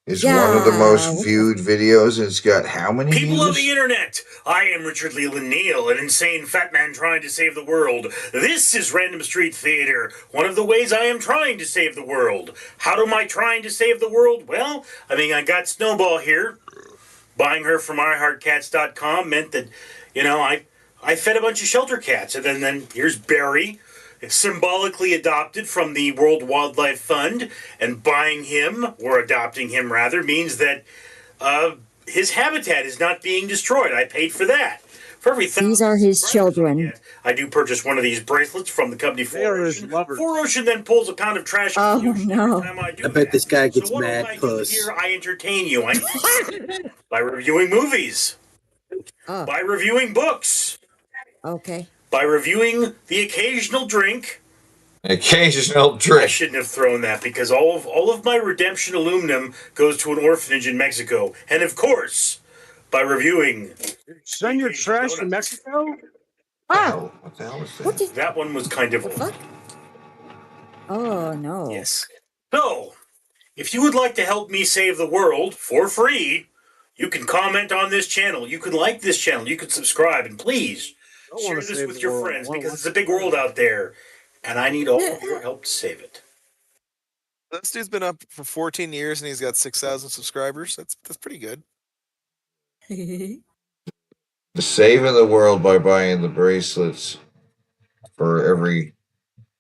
is one of the most viewed videos, and it's got how many People views? of the internet, I am Richard Leland Neal, an insane fat man trying to save the world. This is Random Street Theater, one of the ways I am trying to save the world. How am I trying to save the world? Well, I got Snowball here. Buying her from iHeartCats.com meant that, I fed a bunch of shelter cats, and then here's Barry, symbolically adopted from the World Wildlife Fund, and buying him, or adopting him rather, means that his habitat is not being destroyed. I paid for that. For every These are his children. I do purchase one of these bracelets from the company 4Ocean. 4Ocean then pulls a pound of trash. Oh, no. I bet this guy gets mad puss. Here I entertain you by reviewing movies, by reviewing books, Okay. by reviewing the occasional drink. Occasional I drink. shouldn't have thrown that because all of my redemption aluminum goes to an orphanage in Mexico, and of course, by reviewing. Send your trash to Mexico? Oh, what the hell is that? That one was kind of old. Oh, no. Yes. So, if you would like to help me save the world for free, you can comment on this channel. You can like this channel. You can subscribe. And please, share this with your friends because it's a big world out there. And I need all of your help to save it. This dude's been up for 14 years and he's got 6,000 subscribers. That's pretty good. Saving the world by buying the bracelets for every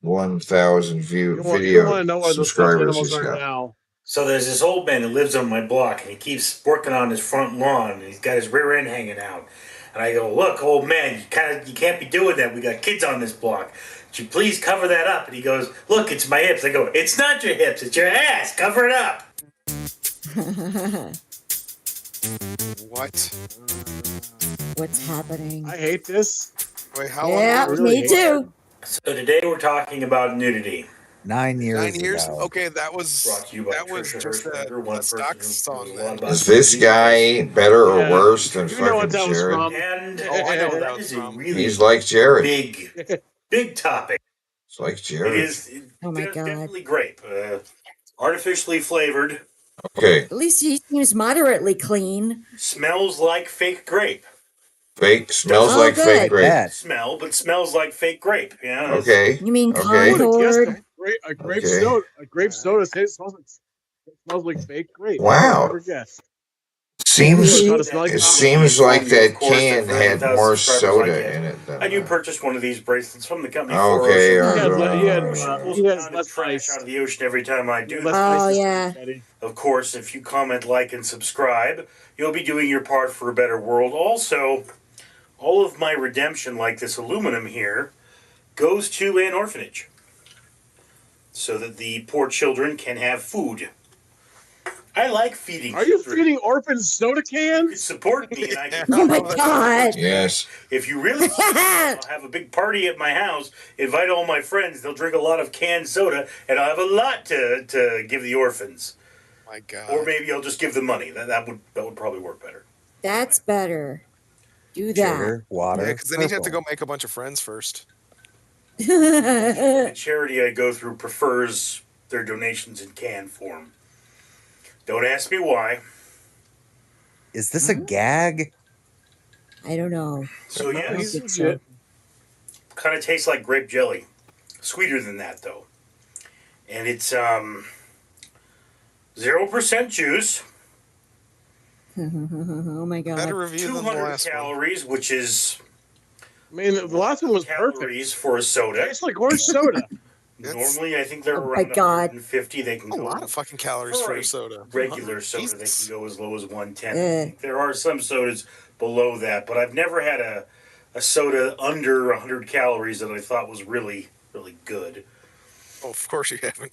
1,000 video subscribers he's got. So there's this old man who lives on my block, and he keeps working on his front lawn, and he's got his rear end hanging out. And I go, look, old man, you can't be doing that. We got kids on this block. Would you please cover that up? And he goes, look, it's my hips. I go, it's not your hips, it's your ass. Cover it up. What? What's happening? I hate this. Wait, how Yeah, long? me too. So today we're talking about nudity. 9 years 9 years? ago. Okay, that was Brought to you by just Trisha a Hirschberger, one stock person who knows song a lot then. about Is this nudity because- guy better or Yeah, worse than you know what fucking that was Jared? from. And Oh, I know what that that was is a from. really He's like Jared. big topic. It's like It Jared. is Oh my God. definitely grape. Artificially flavored. Okay. At least he seems moderately clean. Smells like fake grape. Fake smells Oh, like good. fake grape. That. Smell, but smells like fake grape. Yeah. Okay. You mean Okay. I would have guessed contoured? a grape Okay. soda. A grape soda smells like fake grape. Wow. Never guessed. Seems It's gotta smell like it coffee. seems like You, of that course, can for every had 1,000 more subscribers I soda get, in it than. I do purchase one of these bracelets from the company. Okay. He has Pound of less trash ice. out of the ocean every time I do. Less Oh, ice. yeah. Of course, if you comment, like, and subscribe, you'll be doing your part for a better world. Also, all of my redemption, like this aluminum here, goes to an orphanage so that the poor children can have food. I like feeding. Are you feeding orphans soda cans? Support me, and I can. Oh my God. Yes. If you really, I'll have a big party at my house. Invite all my friends. They'll drink a lot of canned soda, and I'll have a lot to give the orphans. My God. Or maybe I'll just give them money. That would probably work better. That's better. Do that. Sugar, water. Yeah, because then you'd have to purple. go make a bunch of friends first. The charity I go through prefers their donations in can form. Don't ask me why. Is this a gag? I don't know. So I yeah, don't think so. kind of tastes like grape jelly. Sweeter than that though. And it's 0% juice. Oh my God. Better review than the 200 last one. calories, which is I mean, the last one was calories perfect. for a soda. Tastes like orange soda. Normally, I think they're Oh my around God. 150. They can A go lot of fucking calories for a Right. soda. regular soda. They Jesus. can go as low as 110. Eh. There are some sodas below that, but I've never had a soda under 100 calories that I thought was really, really good. Oh, of course you haven't.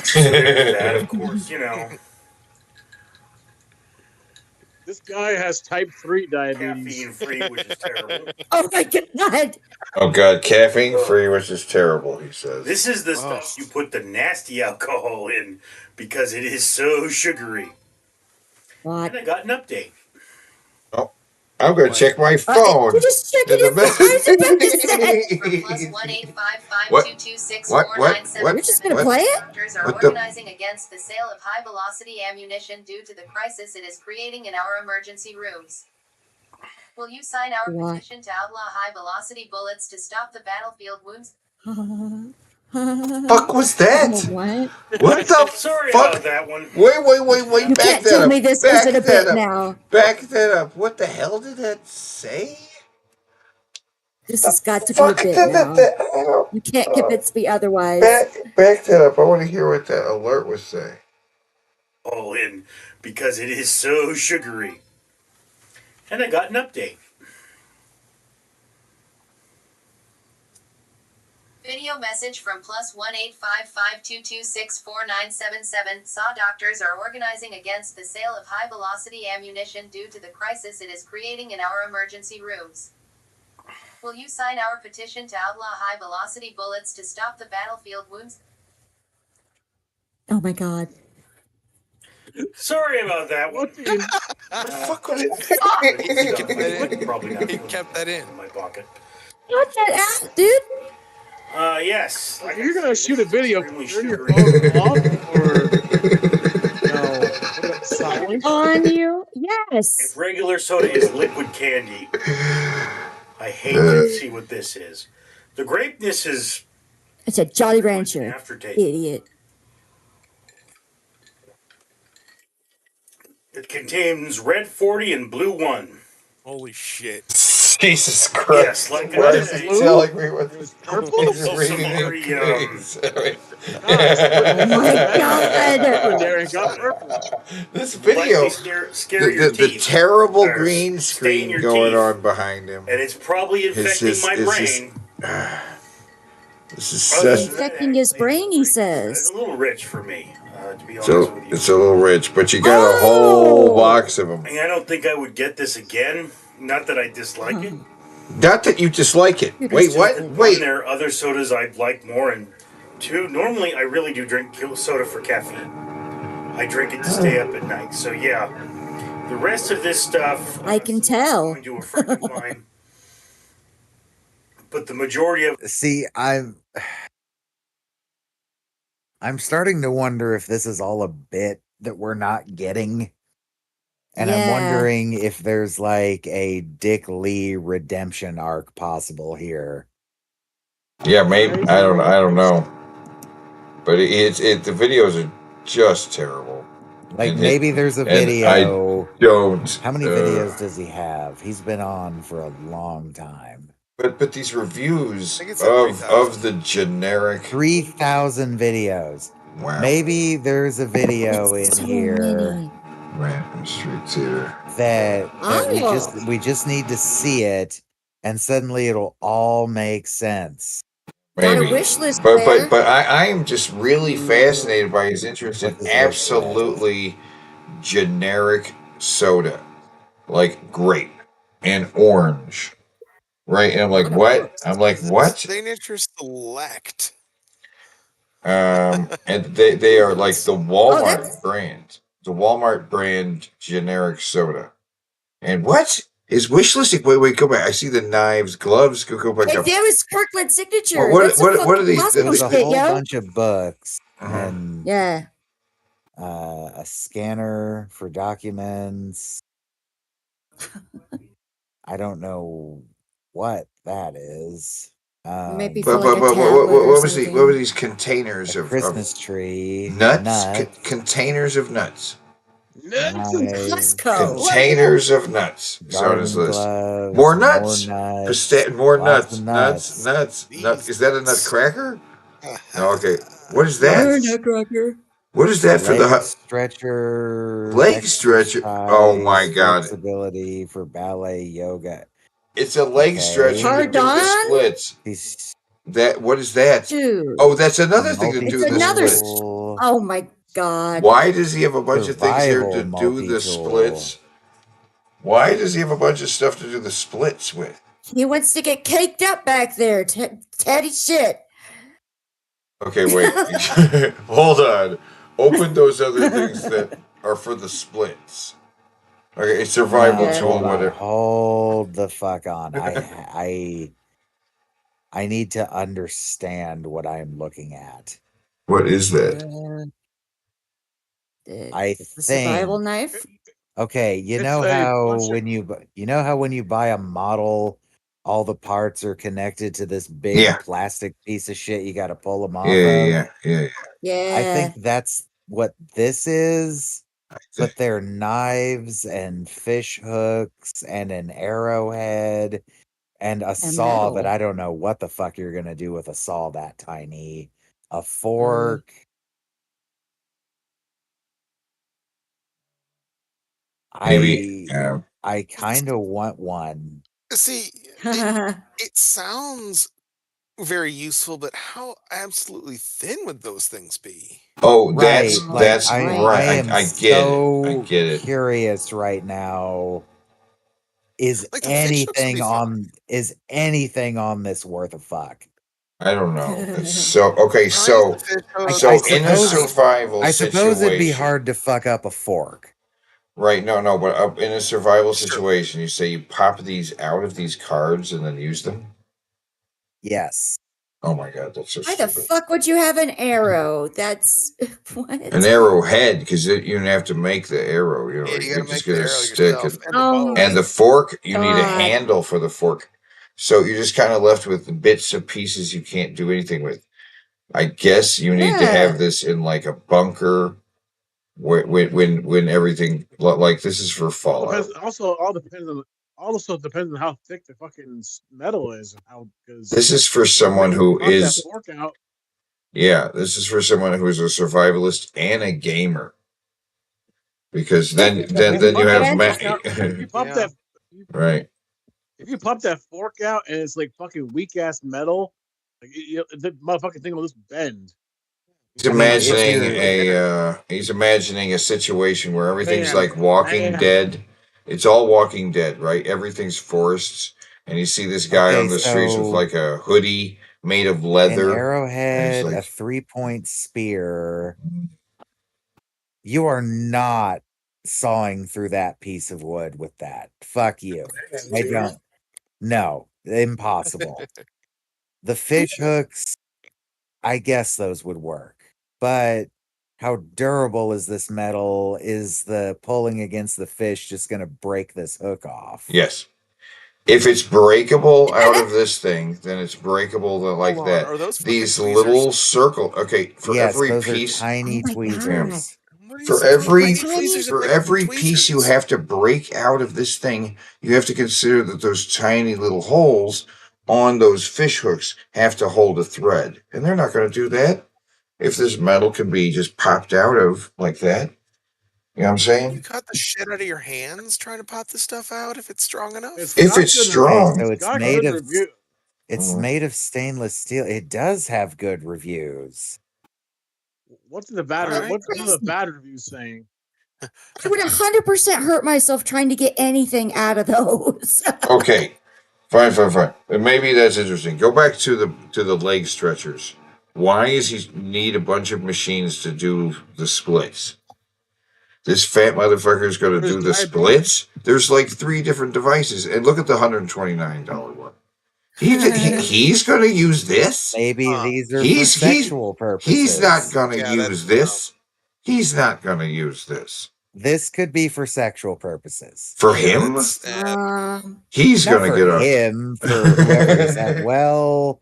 So there's that, of course, you know. This guy has type 3 diabetes. Caffeine free, which is terrible. Oh my God. Oh God, caffeine free, which is terrible. He says. This is the stuff you put the nasty alcohol in because it is so sugary. What? And I got an update. Oh, I'm gonna check my phone. You're just checking There's his a phone. I was about to say. What? You're just gonna play it? Doctors are What the- organizing against the sale of high-velocity ammunition due to the crisis it is creating in our emergency rooms. Will you sign our What? petition to outlaw high-velocity bullets to stop the battlefield wounds? Fuck was that? What? What the Sorry fuck? about that one. Wait! You Back can't that tell up. me this Back isn't a that bit up. now. Back that up. What the hell did that say? This has got to be a Fuck bit that. now. I don't. You can't convince me otherwise. Back that up. I want to hear what that alert was saying. All in because it is so sugary. And I got an update. Video message from +18552264977. Saw doctors are organizing against the sale of high-velocity ammunition due to the crisis it is creating in our emergency rooms. Will you sign our petition to outlaw high-velocity bullets to stop the battlefield wounds? Oh my God. Sorry about that one. What the fuck was it? He kept that in. Probably not. He kept that in. In my pocket. Cut that out, dude. Yes. If you're gonna shoot a video, turn your sugary. phone off or no? Put it silent. On you? Yes. If regular soda is liquid candy, I hate to see what this is. The grapeness is It's a Jolly Rancher. aftertaste. Idiot. It contains red 40 and blue 1. Holy shit. Jesus Christ! Yes, like Why I is say, he telling me what It was he's purple. reading in very, grades? Oh my God. There it got purple. This video, scare your the teeth. terrible Or green stain screen your going teeth. on behind him. And it's probably infecting my brain. This is Other such. than that, Infecting his brain, he It's says. a little rich for me, to be honest So with you. it's a little rich, but you got a whole Oh. box of them. I mean, I don't think I would get this again. Not that I dislike it. Not that you dislike it. Wait, what? One, Wait. there are other sodas I'd like more, and two, normally I really do drink soda for caffeine. I drink it to stay up at night. So yeah, the rest of this stuff I can tell. going to a friend of mine. But the majority of See, I'm starting to wonder if this is all a bit that we're not getting. And I'm Yeah. wondering if there's like a Dick Lee redemption arc possible here. Yeah, maybe. I don't know. But the videos are just terrible. Like And maybe there's a and I video. don't. How many videos does he have? He's been on for a long time. But these reviews it's like of the generic 3,000 videos. Wow. Maybe there's a video in so here many. Random Street Theater that Oh. we just need to see it, and suddenly it'll all make sense. Got a Maybe. wish list But there. but I am just really fascinated by his interest in What's his wish list? absolutely generic soda, like grape and orange, right? And I'm like, what? I'm like, what? Signature Select. And they are like the Walmart that's- brand, the Walmart brand generic soda. And what? His wish listing? Wait, go back. I see the knives, gloves. Go back Hey, up. that was Kirkland signature. What That's some are fucking these? Costco There's a shit, whole yo. bunch of books and Yeah. a scanner for documents. I don't know what that is. Maybe But for like a what tablet or was something. what were these containers A of Christmas tree, nuts? Containers of nuts. Nuts from knives, Costco. Containers of nuts. It's on his garden list. gloves, More nuts. More lots nuts. of Nuts. Is that a nutcracker? No. Okay. What is that? Nutcracker. What is that for the leg stretcher? leg stretcher? Oh my exercise, god! Flexibility for ballet, yoga. It's a leg stretcher to do the Pardon? splits. He's That what is that? Dude. Oh, that's another thing to do It's the another. splits. Oh my god. Why does he have a bunch of things here to Survival do the multi-tool. splits? Why does he have a bunch of stuff to do the splits with? He wants to get caked up back there. Tatty shit. Okay, wait. Hold on. Open those other things that are for the splits. Okay, survival tool, hold on, whatever. hold the fuck on. I need to understand what I'm looking at. What is that? I The think survival knife. Okay, you know how when you buy a model, all the parts are connected to this big Yeah. plastic piece of shit. You got to pull them off. Yeah. Yeah. I think that's what this is. But they're knives and fish hooks and an arrowhead and a saw that metal. I don't know what the fuck you're gonna do with a saw that tiny. A fork. Maybe. I kind of want one. See, it sounds very useful, but how absolutely thin would those things be? Oh, Right, that's I right. am I get so it. I get it. curious right now. Is Like the fish hooks would be anything on this worth a fuck? I don't know. It's so okay. So in a survival I suppose it'd be situation, hard to fuck up a fork. right? No. But in a survival situation, you say you pop these out of these cards and then use them. Yes. Oh my god, that's so Why the stupid. fuck would you have an arrow? That's what? An arrowhead, because you don't have to make the arrow. You know, you're just gonna stick it. And the fork, you need a God. handle for the fork. So you're just kind of left with bits of pieces you can't do anything with. I guess you need to have this in like a bunker when everything like this is for Fallout. Also depends on how thick the fucking metal is. Because This is for someone who is that fork out. Yeah, this is for someone who's a survivalist and a gamer. Because then you have If you pop that right. If you pop that fork out and it's like fucking weak ass metal, like the motherfucking thing will just bend. He's imagining a situation where everything's like Walking Dead. It's all Walking Dead, right? Everything's forests and you see this guy on the streets with like a hoodie made of leather. An arrowhead, like, a 3-point spear. You are not sawing through that piece of wood with that. Fuck you. I don't. No, impossible. The fish hooks, I guess those would work. But how durable is this metal? Is the pulling against the fish just going to break this hook off? Yes. If it's breakable out of this thing, then it's breakable like Hold on, that. are those These fucking little circle. Okay, for Yes, every those piece. are tiny tweezers. For every piece you have to break out of this thing, you have to consider that those tiny little holes on those fish hooks have to hold a thread, and they're not going to do that if this metal can be just popped out of like that. You know what I'm saying? You cut the shit out of your hands trying to pop this stuff out if it's strong enough. If it's strong, so it's made of stainless steel. It does have good reviews. What's the bad? Right. What's the bad review saying? I would 100% hurt myself trying to get anything out of those. Okay, fine. And maybe that's interesting. Go back to the leg stretchers. Why does he need a bunch of machines to do the splits? This fat motherfucker is going to do the splits. There's like 3 different devices, and look at the $129 one. He's going to use this. Maybe these are for sexual purposes. He's not going to use this. He's not going to use this. This could be for sexual purposes. For him? He's Not going to for get him, for whoever is that. Well,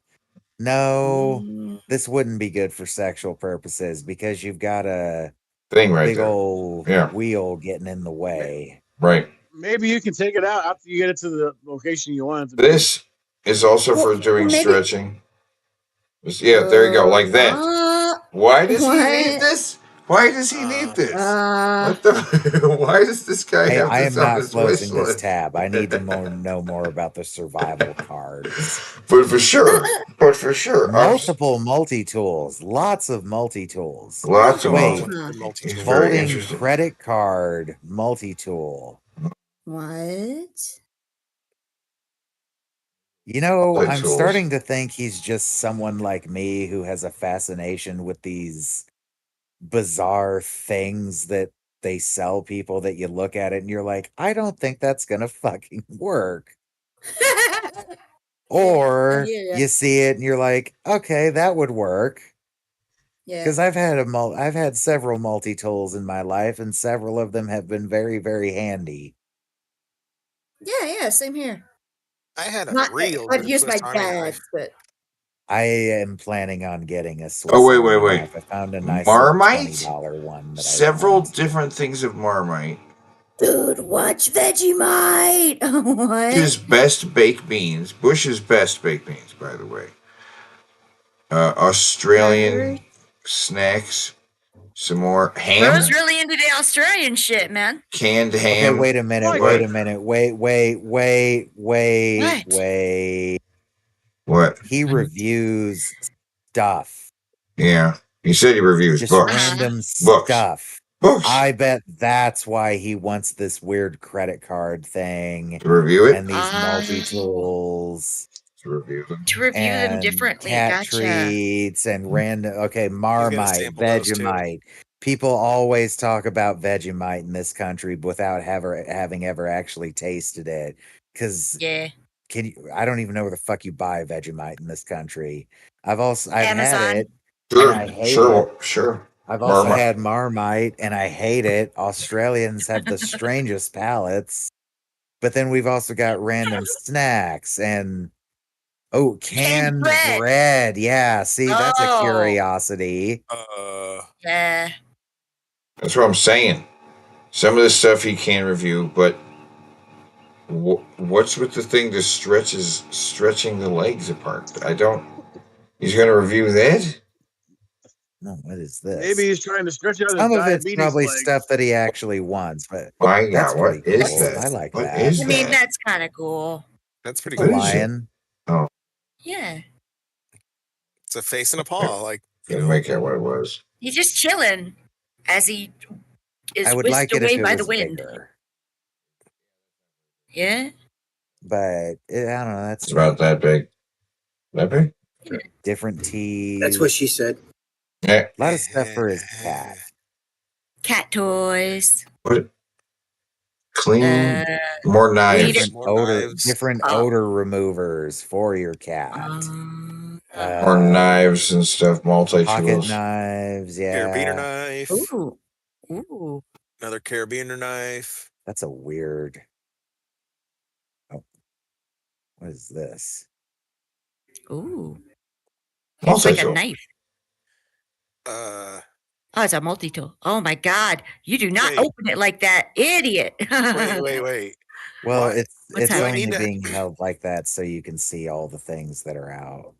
no, this wouldn't be good for sexual purposes because you've got a thing right big there. old wheel getting in the way. Right. Maybe you can take it out after you get it to the location you want it to be. This is also for doing stretching. Yeah, there you go, like that. Why does he need this? Why does he need this? What the? Why does this guy have I am this on not his closing wish this list? tab. I need to know more about the survival cards. But for sure, multiple multi-tools, lots of multi-tools. Lots of Wait, multi-tools. folding credit card multi-tool. What? You know, Play I'm tools. starting to think he's just someone like me who has a fascination with these bizarre things that they sell people that you look at it and you're like, I don't think that's gonna fucking work. Or you see it and you're like, okay, that would work. Yeah. Because I've had several multi-tools in my life, and several of them have been very, very handy. Yeah, same here. I had a Not, real I've good used my Swiss Army dad's, knife. but I am planning on getting a Swiss Oh, Army wait. knife. I found a nice Marmite? $20 one. That Several different things of Marmite. dude, watch Vegemite. What? Bush's best baked beans. Bush's best baked beans, by the way. Australian snacks. Some more ham. Bro's really into the Australian shit, man. Canned Okay, ham. wait a minute. Wait a minute. Wait. What? He reviews stuff. Yeah. He said he reviews Just books. random Books. stuff. Books. I bet that's why he wants this weird credit card thing. To review it? And these multi-tools. To review them. To review them differently. Cat Gotcha. treats and random. Okay, Marmite, sample those, too. Vegemite. People always talk about Vegemite in this country without having ever actually tasted it. Because I don't even know where the fuck you buy Vegemite in this country. I've Amazon. had it. Sure. And I hate Sure. it. I've also Marmite. had Marmite and I hate it. Australians have the strangest palates. But then we've also got random snacks and canned bread. Yeah, see, that's a curiosity. Yeah. That's what I'm saying. Some of this stuff he can review, but what's with the thing that stretching the legs apart? He's going to review that? No, what is this? Maybe he's trying to stretch out his Some of diabetes it's probably legs. stuff that he actually wants, but My that's God, what pretty is cool. that? I like What that. is I mean, that? that's kind of cool. That's pretty A cool. lion. Oh, Yeah. It's a face and a paw. Like, didn't make out what it was. He's just chilling as he is I would whisked like it if away it by was the wind. bigger. Yeah. but I don't know. That's It's about that big. That big? different teas. That's what she said. Yeah. A lot of stuff for his cat. Cat toys. What? Clean. More knives. Different Oh. odor removers for your cat. More knives and stuff. Multi Pocket tools. knives. Yeah. Carabiner knife. Ooh. Ooh. Another carabiner knife. That's a weird. Oh, what is this? Ooh. It's like a knife. Oh, it's a multi-tool. Oh my God. You do not open it like that, idiot. Wait. Well, What? it's Do I only need to- being held like that so you can see all the things that are out.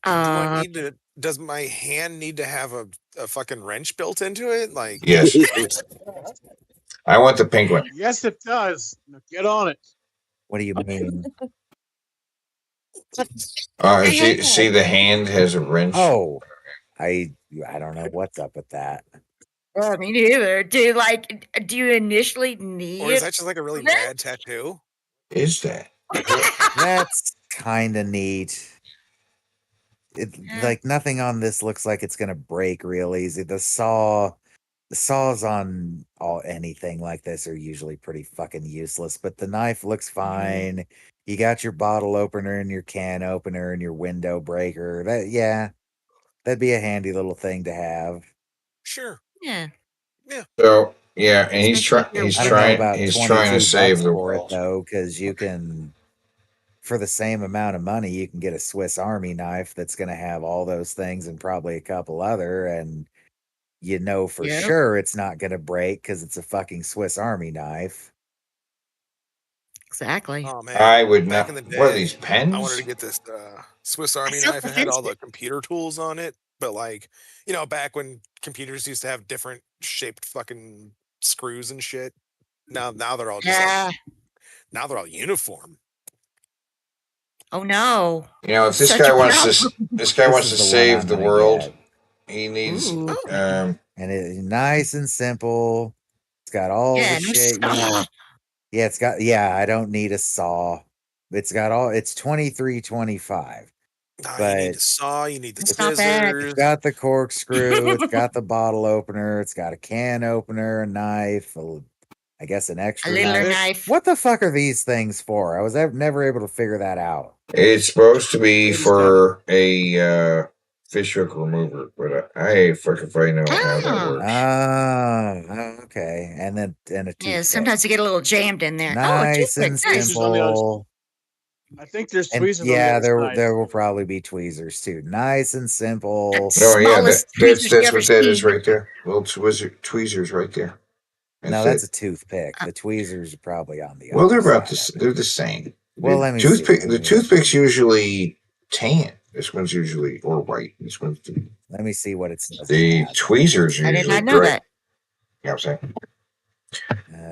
Do I need to? Does my hand need to have a fucking wrench built into it? Like, Yes. I want the pink one. Yes, it does. Now get on it. What do you mean? See, the hand has a wrench. Oh, I don't know what's up with that. Well, me neither. Do you initially need or is that just like a really rad tattoo? Is that? That's kind of neat. Like nothing on this looks like it's gonna break real easy. The saws on anything like this are usually pretty fucking useless, but the knife looks fine. You got your bottle opener and your can opener and your window breaker. That'd be a handy little thing to have. Sure. Yeah. So yeah, and he's I don't know trying about to 22 save bucks the for it world. though, because you can, for the same amount of money, you can get a Swiss Army knife that's going to have all those things and probably a couple other, and you know for Yep. sure it's not going to break because it's a fucking Swiss Army knife. Exactly. Oh man, I would back not. in the What are day, these pens? I wanted to get this Swiss Army knife. It had all the computer tools on it, but like, back when computers used to have different shaped fucking screws and shit. Now they're all just Yeah. now they're all uniform. Oh no. If this Such guy a wants problem. this guy wants to is the one save I'm the gonna world, get. he needs Ooh. And it's nice and simple. It's got all Yeah, the no shit. saw. I don't need a saw. It's $23.25. You need the saw, you need the scissors. It's got the corkscrew, it's got the bottle opener, it's got a can opener, a knife, I guess an extra little knife. knife. What the fuck are these things for? I was never able to figure that out. It's supposed to be for a fish hook remover, but I fucking probably know how that works. Okay. And a toothpick. Yeah, sometimes you get a little jammed in there. Nice and simple. I think there's And tweezers on the other side. there will probably be tweezers too. Nice and simple. No, yeah, Smallest tweezers you that's ever what that is seen. right there. Little tweezers right there. No, that's a toothpick. The tweezers are probably on the Well, other they're side. about this. They're the same. Well, let me see. The toothpick's usually tan. This one's usually or white. This one's Let me see what it says. The tweezers are I did usually not know gray. that. You know what I'm saying?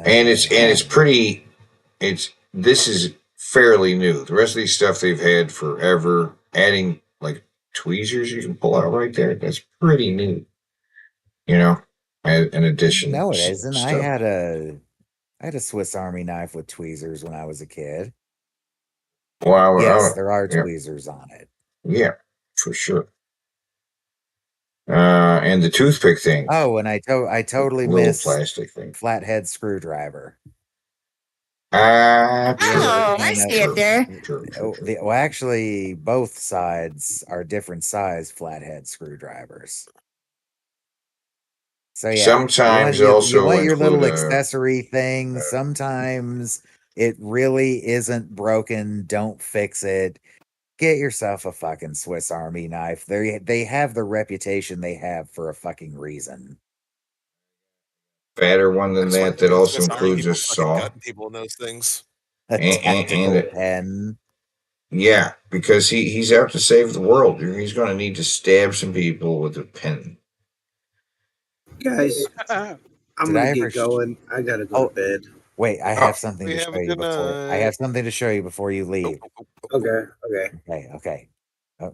And it's pretty. This is fairly new. The rest of these stuff they've had forever. Adding like tweezers you can pull out right there. That's pretty new. In addition. No, it isn't. Stuff. I had a Swiss Army knife with tweezers when I was a kid. Wow. Yes, there are tweezers on it. Yeah, for sure. And the toothpick thing. Oh, and I totally little missed plastic thing. Flathead screwdriver. Oh, I see it there. Well, actually, both sides are different size flathead screwdrivers. So yeah, sometimes you also want your little include, accessory thing. Sometimes it really isn't broken. Don't fix it. Get yourself a fucking Swiss Army knife. They have the reputation they have for a fucking reason. fatter one than that also includes a saw. Cutting people in those things. A tactical pen. Yeah, because he's out to save the world. He's going to need to stab some people with a pen. Guys, I'm gonna get going. I gotta go to bed. Wait, I have something to show you before. I have something to show you before you leave. Okay.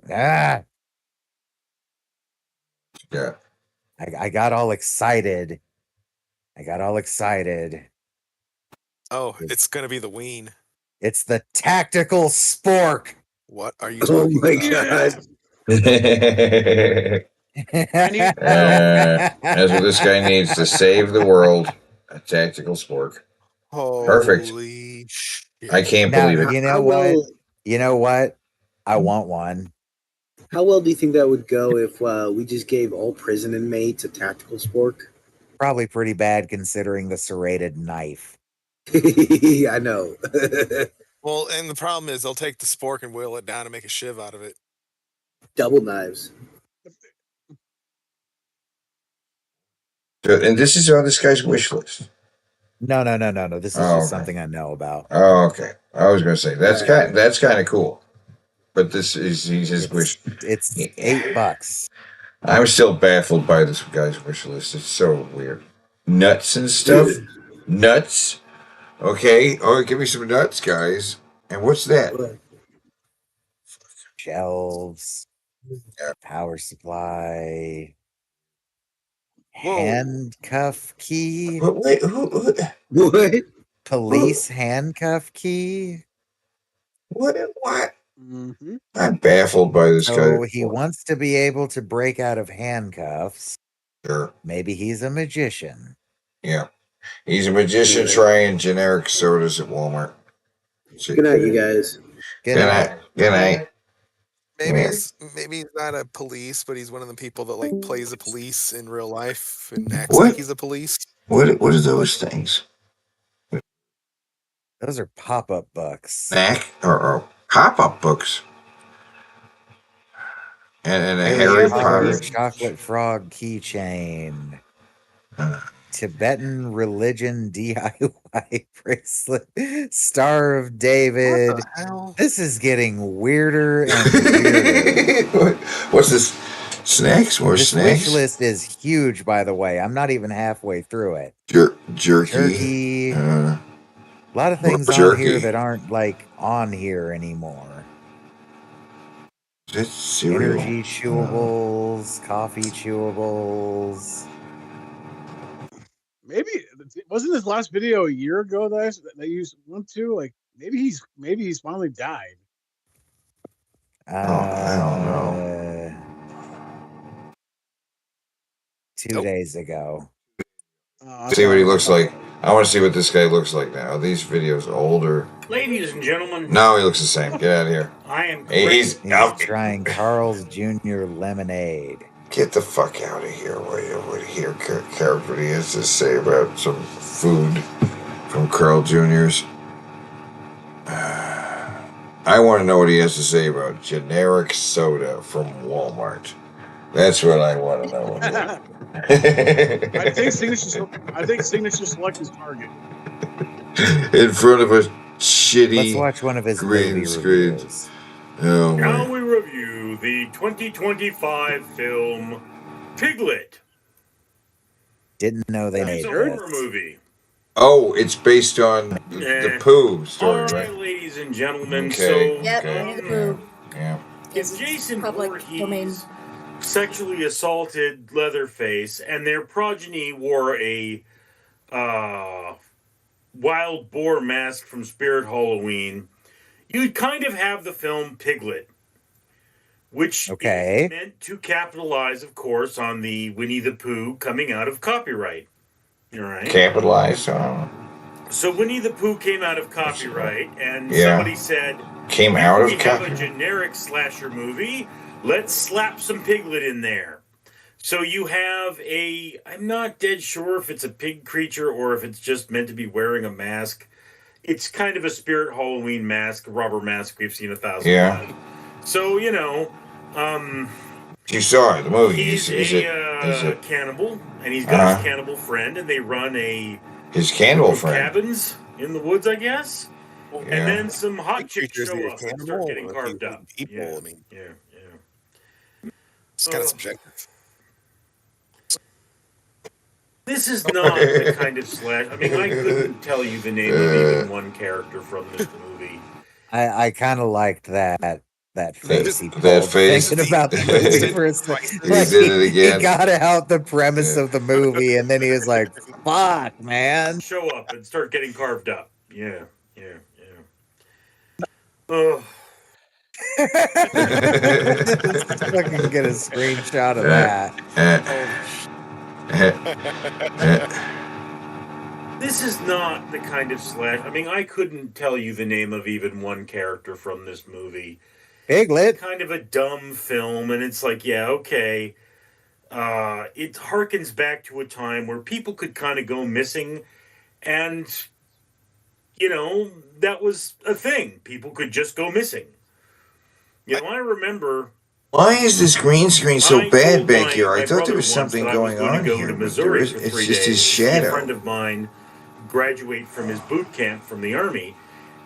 Yeah. I got all excited. Oh, it's gonna be the ween. It's the tactical spork. What are you Oh talking my about? god. That's what this guy needs to save the world. A tactical spork. Perfect. Holy shit. I can't Now, believe it. you know How what? well, You know what? I want one. how well do you think that would go if we just gave all prison inmates a tactical spork? Probably pretty bad considering the serrated knife. I know. Well, and the problem is they'll take the spork and whittle it down and make a shiv out of it. Double knives. And this is on this guy's wish list. No. This is just something I know about. Oh, okay. I was going to say that's kind of cool, but this is his wish. It's $8. I'm still baffled by this guy's wish list. It's so weird. Nuts and stuff. Nuts. Okay. Oh, give me some nuts, guys. And what's that? Shelves. Power supply. Whoa. Handcuff key. Wait, what? Police handcuff key. What? Mm-hmm. I'm baffled by this guy. So he wants to be able to break out of handcuffs. Sure. Maybe he's a magician. Yeah. He's a magician trying generic sodas at Walmart. Good night, you guys. Good night. Good night. Maybe he's not a police, but he's one of the people that like plays a police in real life and acts like he's a police. What are those things? Those are pop-up books. Snack or pop-up books. And a Harry Potter chocolate frog keychain. Tibetan religion DIY bracelet. Star of David. What the hell? This is getting weirder and weirder. What's this? Snacks? More this snacks? wish list is huge, by the way. I'm not even halfway through it. Jerky. A lot of things on here that aren't like on here anymore. Is it cereal? Energy chewables, coffee chewables. Maybe wasn't this last video a year ago that you went to? Like maybe he's finally died. I don't know. 2 days ago. See what he looks like. I want to see what this guy looks like now. Are these videos older? Ladies and gentlemen. No, he looks the same. Get out of here. I am. He's trying Carl's Jr. lemonade. Get the fuck out of here. What here character he has to say about some food from Carl Jr.'s. I want to know what he has to say about generic soda from Walmart. That's what I want to know. I think Signature Select is Target. In front of a shitty. Let's watch one of his green screens. Oh now my. we review the 2025 film Piglet. Didn't know they made It's a horror this. movie. Oh, it's based on the Pooh story, All right, right? ladies and gentlemen. Okay. So, Yep, Winnie the Pooh. Yeah. if Jason public domain. Voorhees sexually assaulted Leatherface and their progeny wore a wild boar mask from Spirit Halloween, you'd kind of have the film Piglet, which is meant to capitalize, of course, on the Winnie the Pooh coming out of copyright. All right. Capitalized on. So Winnie the Pooh came out of copyright, and Yeah. somebody said, Came out of we have a copyright. generic slasher movie. Let's slap some Piglet in there. So you have I'm not dead sure if it's a pig creature or if it's just meant to be wearing a mask. It's kind of a Spirit Halloween mask, a rubber mask we've seen 1,000 Yeah. times. So, you saw it, the movie. He's Is a it cannibal, and he's got his cannibal friend, and they run his cannibal group of friend? cabins in the woods, I guess. Yeah. And then some hot chicks creatures show need a up and start cannibal, getting or carved up. people, Yeah, I mean, yeah. it's kind of subjective. This is not the kind of slash. I mean, I couldn't tell you the name of even one character from this movie. I kind of liked that face he pulled. That face. Thinking about the movie for a second. He Like, did it again. He got out the premise of the movie, and then he was like, "Fuck, man!" Show up and start getting carved up. Yeah. Ugh. Just fucking get a screenshot of that. This is not the kind of slash. I mean, I couldn't tell you the name of even one character from this movie. Piglet. It's kind of a dumb film, and it's like, yeah, okay. It harkens back to a time where people could kind of go missing, and that was a thing. People could just go missing. I remember. Why is this green screen so bad back here? I thought there was brother once something that I was going on to go here, to but there Missouri is, for it's 3 just his days to see a friend shadow. of mine graduate from his boot camp from the army,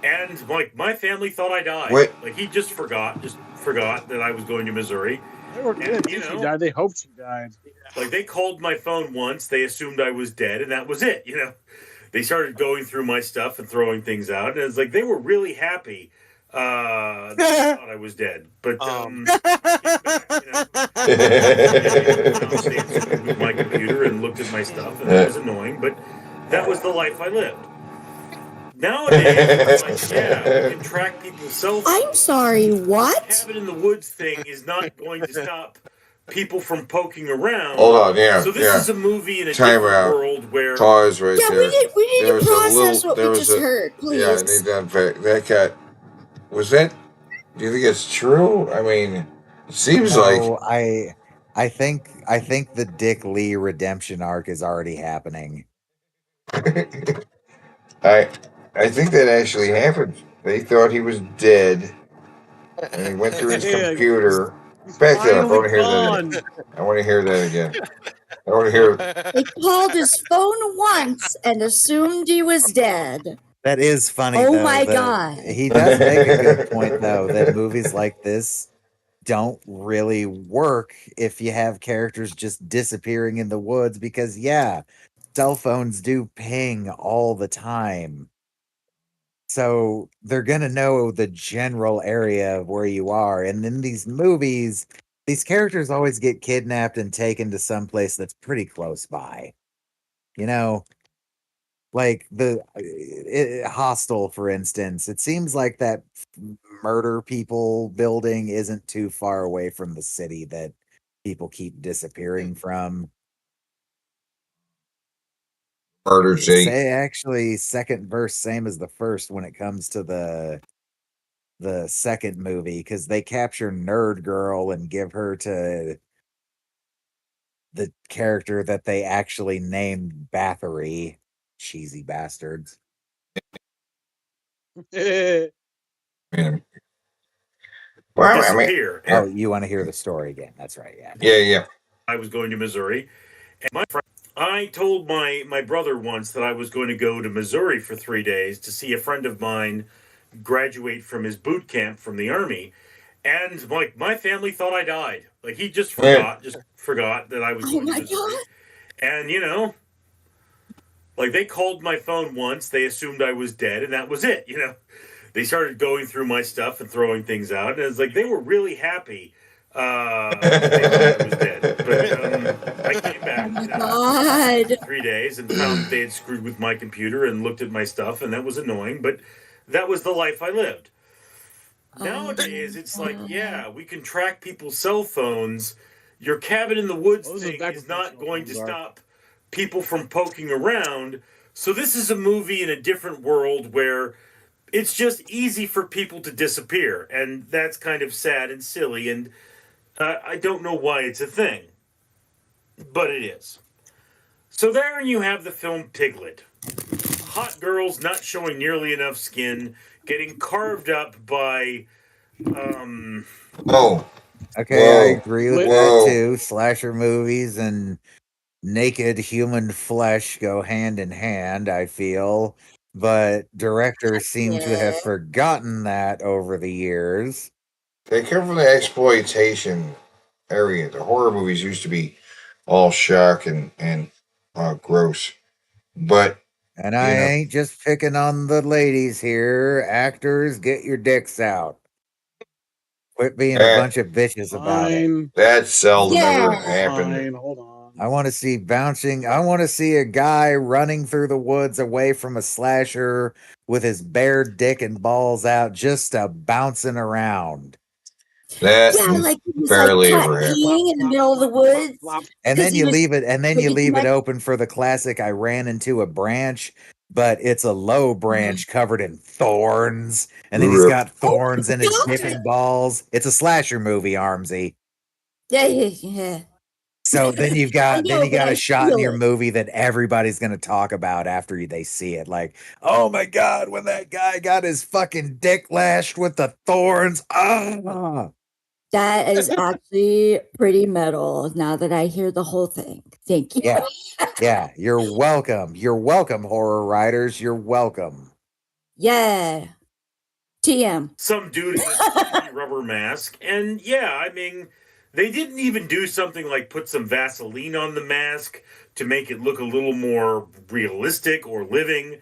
and like my family thought I died. What? Like he just forgot that I was going to Missouri. They were going to think she died. They hoped she died. Like they called my phone once, they assumed I was dead, and that was it. They started going through my stuff and throwing things out, and it's like they were really happy. They thought I was dead, but with my computer and looked at my stuff, and that was annoying. But that was the life I lived. Nowadays, it's like, yeah, we can track people's cell phones. I'm sorry, what? Cabin in the woods thing is not going to stop people from poking around. Hold on, yeah, So this yeah. is a movie in a Time different out. world where Pause right Yeah, there. we need There to was a process little- what there we was just a- heard, please. Yeah, I need to unpack. That got. Was that? Do you think it's true? I mean, it seems like. No, I think the Dick Lee redemption arc is already happening. I think that actually happened. They thought he was dead, and he went through his Yeah, computer. Back that up. I want to hear gone. that. I want to hear that again. I want to hear. They called his phone once and assumed he was dead. That is funny. Oh though, my that- God. He does make a good point though that movies like this don't really work if you have characters just disappearing in the woods because yeah, cell phones do ping all the time. So they're going to know the general area of where you are. And in these movies, these characters always get kidnapped and taken to some place that's pretty close by. Like the Hostel, for instance. It seems like that murder people building isn't too far away from the city that people keep disappearing from. Murder scene. Say actually second verse same as the first when it comes to the second movie because they capture Nerd Girl and give her to the character that they actually named Bathory. Cheesy bastards. Well, I mean, disappear. Oh, you want to hear the story again? That's right. Yeah. yeah. I was going to Missouri, and I told my brother once that I was going to go to Missouri for 3 days to see a friend of mine graduate from his boot camp from the army, and like my family thought I died. Like he just forgot that I was going to Missouri, and like they called my phone once, they assumed I was dead, and that was it. They started going through my stuff and throwing things out, and it's like they were really happy. They thought I was dead, but I came back God. 3 days and found they had screwed with my computer and looked at my stuff, and that was annoying. But that was the life I lived. Nowadays, it's like, yeah, we can track people's cell phones. Your cabin in the woods thing is not going to stop people from poking around. So this is a movie in a different world where it's just easy for people to disappear, and that's kind of sad and silly, and I don't know why it's a thing, but it is. So there you have the film Piglet. Hot girls not showing nearly enough skin, getting carved up by, Oh. Okay, I agree with that too. Slasher movies and naked human flesh go hand in hand, I feel. But directors seem to have forgotten that over the years. They come from the exploitation area. The horror movies used to be all shock and gross. But And I ain't just picking on the ladies here. Actors, get your dicks out. Quit being a bunch of bitches about it. that seldom ever happened. Fine, hold on. I want to see bouncing. I want to see a guy running through the woods away from a slasher with his bare dick and balls out, just bouncing around. That like he was barely like ever happened. peeing in the middle of the woods. And then you leave it, like, open for the classic. I ran into a branch, but it's a low branch covered in thorns, and then he's got thorns in his dick and balls. It's a slasher movie, Armsy. Yeah. So then you've got know, you got but a I shot in feel your it. movie that everybody's going to talk about after they see it. Like, oh my god, when that guy got his fucking dick lashed with the thorns. Ah. That is actually pretty metal now that I hear the whole thing. Thank you. Yeah. Yeah, you're welcome. You're welcome, horror writers. You're welcome. Yeah. TM. Some dude in a 3D rubber mask, and yeah, I mean, they didn't even do something like put some Vaseline on the mask to make it look a little more realistic or living.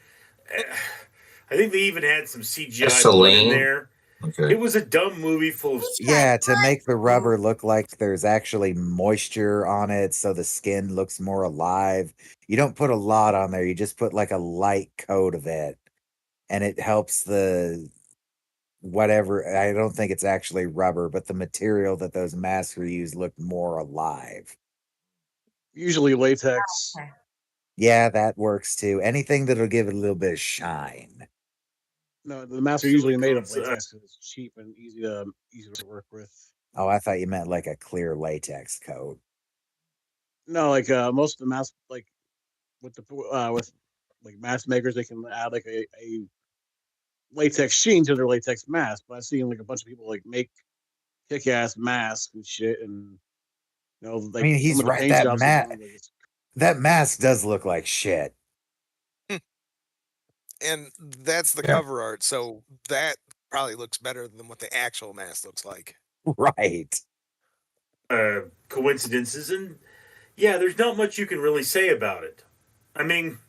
I think they even had some CGI blood in there. Okay. It was a dumb movie full of Yeah, to make the rubber look like there's actually moisture on it so the skin looks more alive. You don't put a lot on there. You just put like a light coat of it. And it helps the whatever. I don't think it's actually rubber, but the material that those masks are used look more alive. Usually latex. Yeah, that works too. Anything that'll give it a little bit of shine. No, the masks are usually made of latex because it's cheap and easy to work with. Oh, I thought you meant like a clear latex coat. No, like most of the masks, like with like mask makers, they can add like a latex sheen to their latex mask. But I've seen like a bunch of people like make kick-ass masks and shit, and like I mean, he's some of the right. paint That jobs that mask does look like shit. And that's the cover art, so that probably looks better than what the actual mask looks like. Right. Coincidences, and yeah, there's not much you can really say about it. I mean,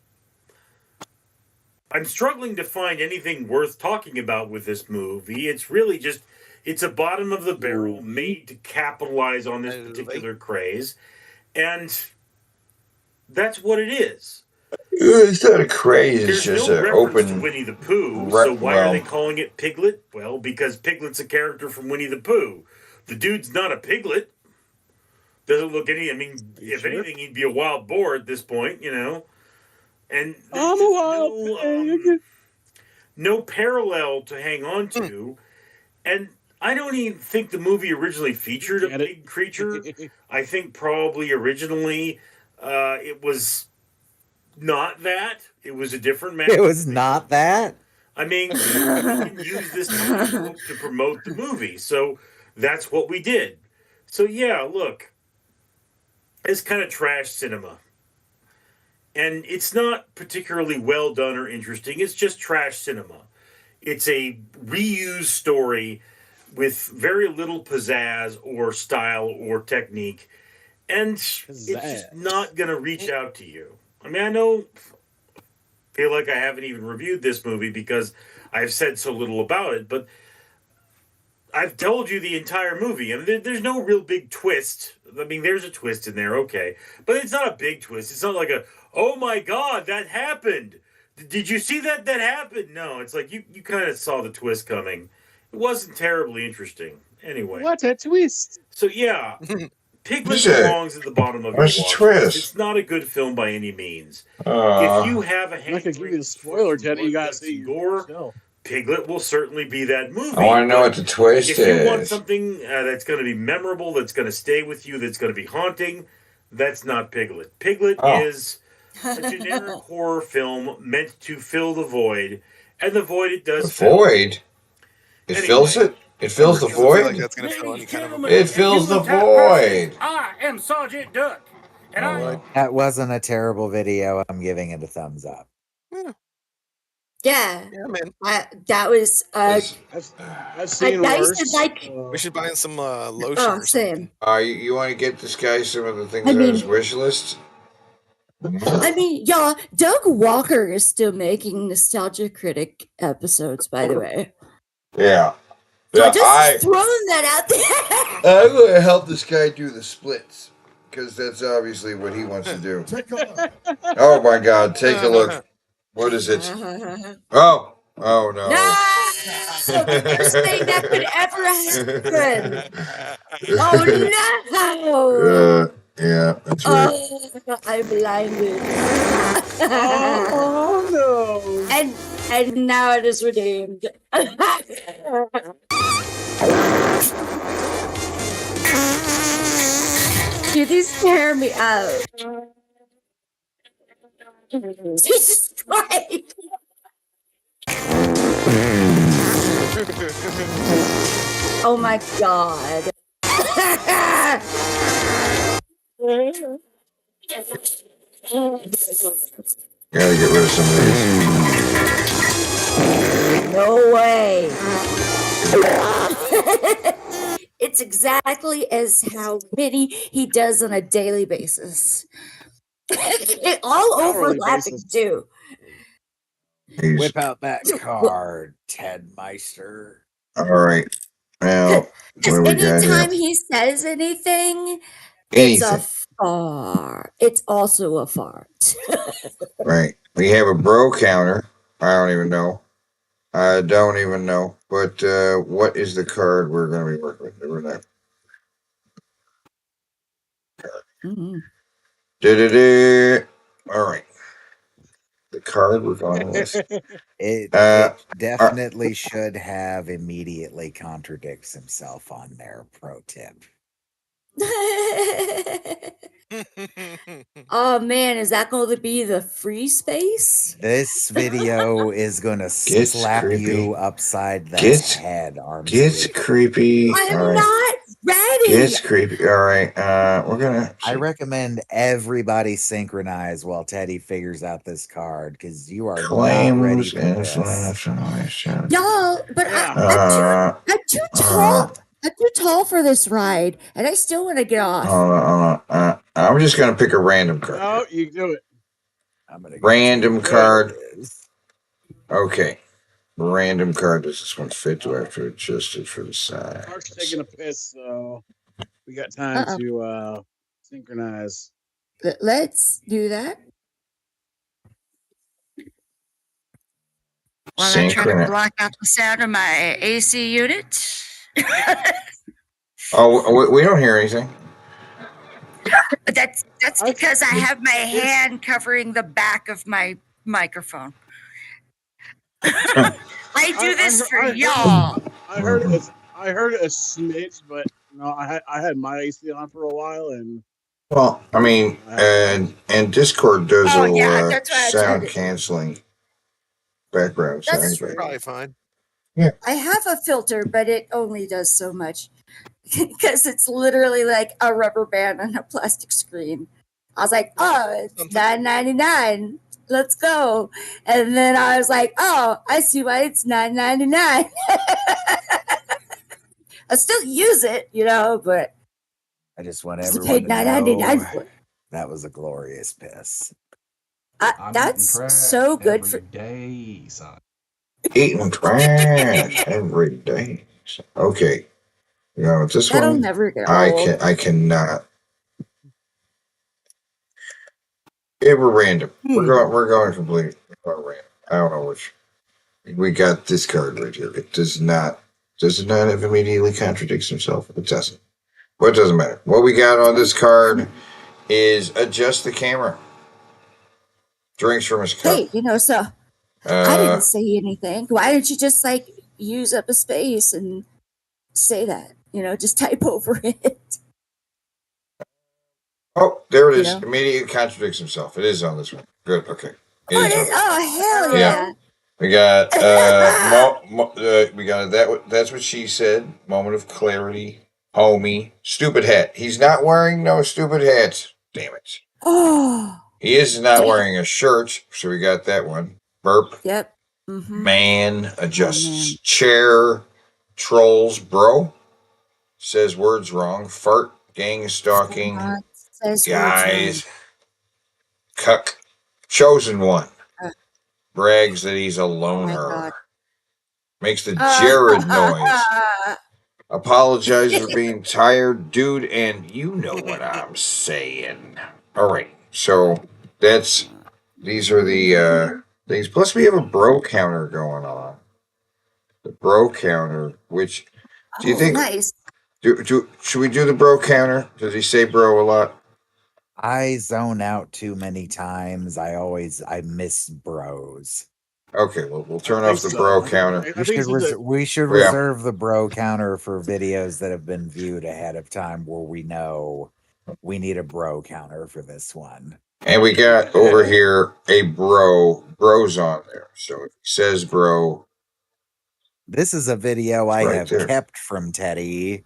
I'm struggling to find anything worth talking about with this movie. It's really just, it's a bottom of the barrel made to capitalize on this particular craze, and that's what it is. It's not a craze. It's There's just no an reference open. to Winnie the Pooh, so why are they calling it Piglet? Well, because Piglet's a character from Winnie the Pooh. The dude's not a piglet. Doesn't look any. I mean, if anything, he'd be a wild boar at this point, And I'm a wild pig. No parallel to hang on to, and I don't even think the movie originally featured a big creature. I think probably originally it was not that. It was a different man. It was not that. I mean, we can use this to promote the movie, so that's what we did. So yeah, look, it's kind of trash cinema. And it's not particularly well done or interesting. It's just trash cinema. It's a reused story with very little pizzazz or style or technique. And it's just not going to reach out to you. I mean, feel like I haven't even reviewed this movie because I've said so little about it, but I've told you the entire movie. I mean, there's no real big twist. I mean, there's a twist in there, okay. But it's not a big twist. It's not like oh my God, that happened. Did you see that happened? No, it's like you kind of saw the twist coming. It wasn't terribly interesting. Anyway. What a twist. So yeah, Piglet belongs at the bottom of your watch list. It's not a good film by any means. If you have a I'm not gonna give you the spoiler, Teddy. You gotta see gore. Piglet will certainly be that movie. I want to know what the twist if is. If you want something that's going to be memorable, that's going to stay with you, that's going to be haunting, that's not Piglet. Piglet is a generic horror film meant to fill the void, and the void it does fill. Void? It fills it? It fills the void? It fills the void. I am Sergeant Duck. And That wasn't a terrible video. I'm giving it a thumbs up. Yeah, man. That was I've seen worse. We should buy some lotion Oh, or something. You want to get this guy some of the things I on mean- his wish list? I mean, y'all, Doug Walker is still making Nostalgia Critic episodes, by the way. Yeah. So just throwing that out there. I'm going to help this guy do the splits. because that's obviously what he wants to do. Oh my God! Take a look. What is it? Oh no! No, the worst thing that could ever happen. Oh no! Yeah, that's right. Oh, I'm blinded. Oh no! And now it is redeemed. Dude, these tear me up. Jesus Christ! Oh my God! Gotta get rid of some of these. No way! It's exactly as how many he does on a daily basis. All overlapping too. Whip out that card, Ted Meister. All right. Now, Because what do we got anytime here? he says anything, it's Anything. a fart. It's also a fart. Right. We have a bro counter. I don't even know. I don't even know. But what is the card we're going to be working with? We're not. Da-da-da. All right. The card we're going with. It definitely should have immediately contradicts himself on there. Pro tip. Oh man, is that going to be the free space? This video is gonna slap you upside the head. Gets creepy. I'm All right. not ready. Gets creepy. All right. We're gonna. I recommend everybody synchronize while Teddy figures out this card because you are not ready for this. Y'all, but I'm too tall. I'm too tall for this ride, and I still want to get off. Hold on. I'm just gonna pick a random card. No, you can do it. Random card. Okay. Random card. Does this one fit? Do I have to adjust it for the size? Mark's taking a piss, so we got time to synchronize. Let's do that. While I try to block out the sound of my AC unit. Oh, we don't hear anything. That's because I have my hand covering the back of my microphone. I do this for y'all. I heard it. I heard it a smidge, but no, I had my AC on for a while, and Well, I mean, and Discord does Oh, a yeah, little that's why I sound turned it. canceling background sound. That's Right? Probably fine. I have a filter, but it only does so much because it's literally like a rubber band on a plastic screen. I was like, oh, it's $9.99. Let's go. And then I was like, oh, I see why it's $9.99. I still use it, but I just want I everyone paid to $9.99 know for it. that was a glorious piss. That's so good for day, son. Eating trash every day. Okay. This That'll one, never get I old. cannot. Yeah, we're random. We're going complete. We're random. I don't know which. We got this card right here. It does not have immediately contradicts himself. It doesn't. Well, it doesn't matter. What we got on this card is adjust the camera. Drinks from his cup. Hey, so I didn't say anything. Why didn't you just use up a space and say that? Just type over it. Oh, there it is. Immediately contradicts himself. It is on this one. Good. Okay. It is. Oh, hell yeah. We got we got that. That's what she said. Moment of clarity. Homie. Stupid hat. He's not wearing no stupid hats. Damn it. Oh. He is not wearing a shirt, so we got that one. Burp. Yep. Mm-hmm. Man adjusts chair. Trolls, bro. Says words wrong. Fart. Gang stalking. Guys. Cuck. Chosen one. Brags that he's a loner. Makes the Jared noise. Apologize for being tired, dude, and you know what I'm saying. All right, so these are the things. Plus, we have a bro counter going on. The bro counter, which do you think? Nice. Should we do the bro counter? Does he say bro a lot? I zone out too many times. I miss bros. Okay, well, we'll turn off the bro counter. We should Yeah. reserve the bro counter for videos that have been viewed ahead of time where we know we need a bro counter for this one. And we got over here a bro's on there. So if he says bro. This is a video I right have there. kept from Teddy.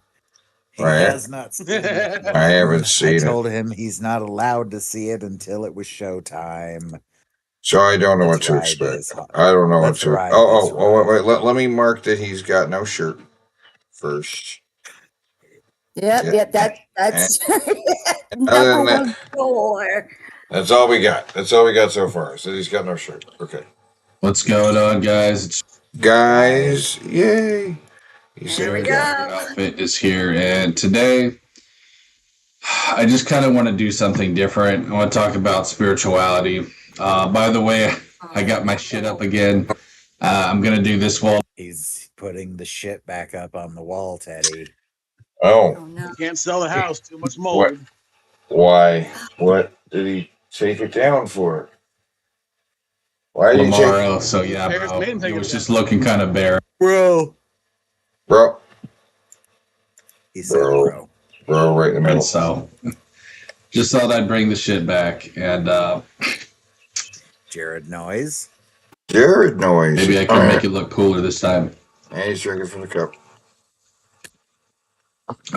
He Right. has not seen it. I haven't seen it. I told him he's not allowed to see it until it was showtime. So I don't know Let's what to ride expect. this hard. I don't know Let's what to. ride Wait. Let me mark that he's got no shirt first. Yep, that's Other number than that, one goal. that's all we got. That's all we got so far. So he's got no shirt. Okay. What's going on, guys? Guys, yay! Here we go. Fitness here, and today I just kind of want to do something different. I want to talk about spirituality. By the way, I got my shit up again. I'm gonna do this wall. He's putting the shit back up on the wall, Teddy. Oh. You can't sell the house. Too much mold. Why? What did he take it down for? Why did he Tomorrow, so yeah, bro. It was just looking kind of bare. Bro. He said bro. Bro, right in the middle. And so, just thought I'd bring the shit back and Jared Noise. Maybe I can make it look cooler this time. And he's drinking from the cup.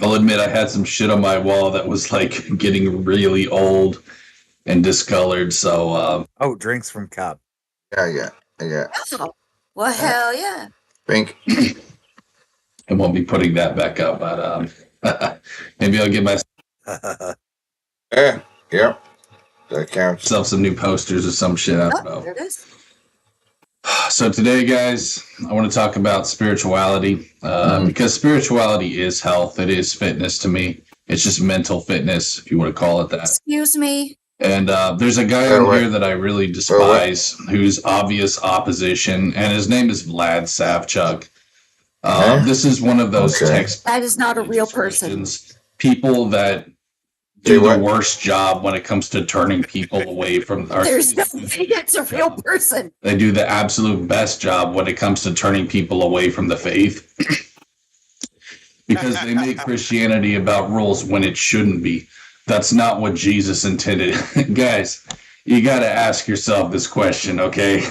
I'll admit I had some shit on my wall that was like getting really old and discolored. So drinks from cup. Yeah. Oh, well, hell yeah. Pink. I won't be putting that back up, but maybe I'll get Yeah. That counts. myself some new posters or some shit. I don't know. There it is. So today, guys, I want to talk about spirituality because spirituality is health. It is fitness to me. It's just mental fitness, if you want to call it that. Excuse me. And there's a guy on here that I really despise who's obvious opposition, and his name is Vlad Savchuk. This is one of those text That is not a real person. people that do the worst job when it comes to turning people away from There's no way that's a real person. They do the absolute best job when it comes to turning people away from the faith because they make Christianity about rules when it shouldn't be. That's not what Jesus intended. Guys, you got to ask yourself this question, okay?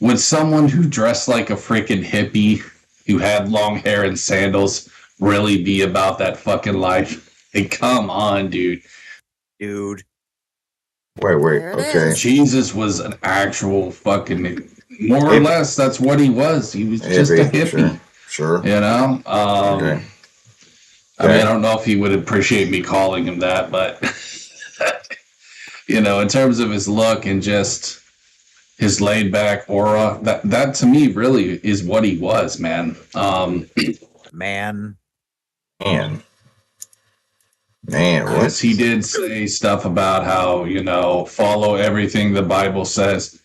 Would someone who dressed like a freaking hippie, who had long hair and sandals, really be about that fucking life? Hey, come on, dude. Dude. Wait. Okay. Jesus was an actual fucking, more or less, that's what he was. He was just a hippie. Sure. You know? I mean, I don't know if he would appreciate me calling him that, but, you know, in terms of his look and just his laid back aura, that to me really is what he was, man. Man, what? He did say stuff about how, you know, follow everything the Bible says.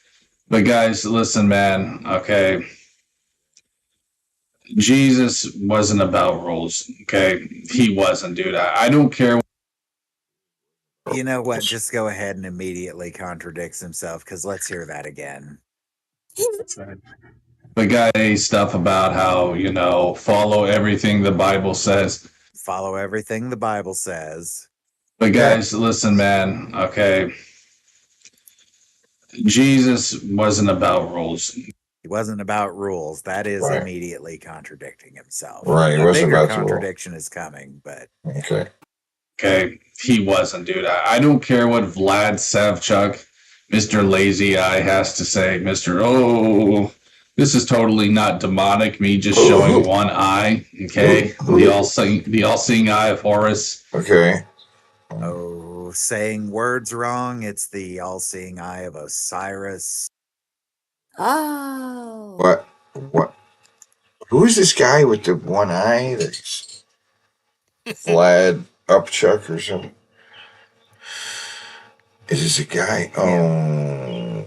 But guys, listen, man, okay? Jesus wasn't about rules, okay? He wasn't, dude. I don't care. You know what? Just go ahead and immediately contradicts himself, because let's hear that again. The guy say stuff about how, you know, follow everything the Bible says. Follow everything the Bible says. But guys, listen, man, okay? Jesus wasn't about rules. He wasn't about rules. That is immediately contradicting himself. Right, he A wasn't bigger about the rule. contradiction is coming, but Okay, he wasn't, dude. I don't care what Vlad Savchuk, Mr. Lazy Eye, has to say. This is totally not demonic. Me just showing one eye. Okay, the all-seeing eye of Horus. Okay. Oh, saying words wrong. It's the all-seeing eye of Osiris. Oh. What? Who's this guy with the one eye that's Vlad Upchuck or something? Is this a guy? Oh,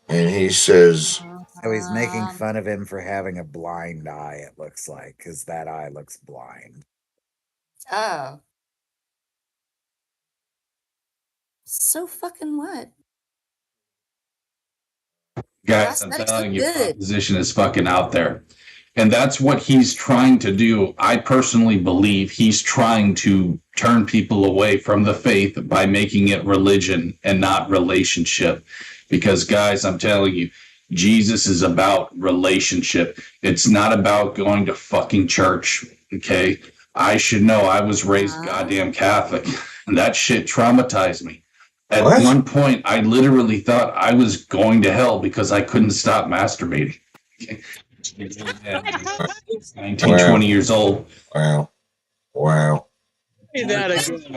and he says, So he's making fun of him for having a blind eye, it looks like, because that eye looks blind. Oh. So fucking what? Guys, I'm telling you, opposition is fucking out there. And that's what he's trying to do. I personally believe he's trying to turn people away from the faith by making it religion and not relationship. Because, guys, I'm telling you, Jesus is about relationship. It's not about going to fucking church, okay? I should know. I was raised goddamn Catholic, and that shit traumatized me. At one point, I literally thought I was going to hell because I couldn't stop masturbating. 19, 20 years old. Wow. I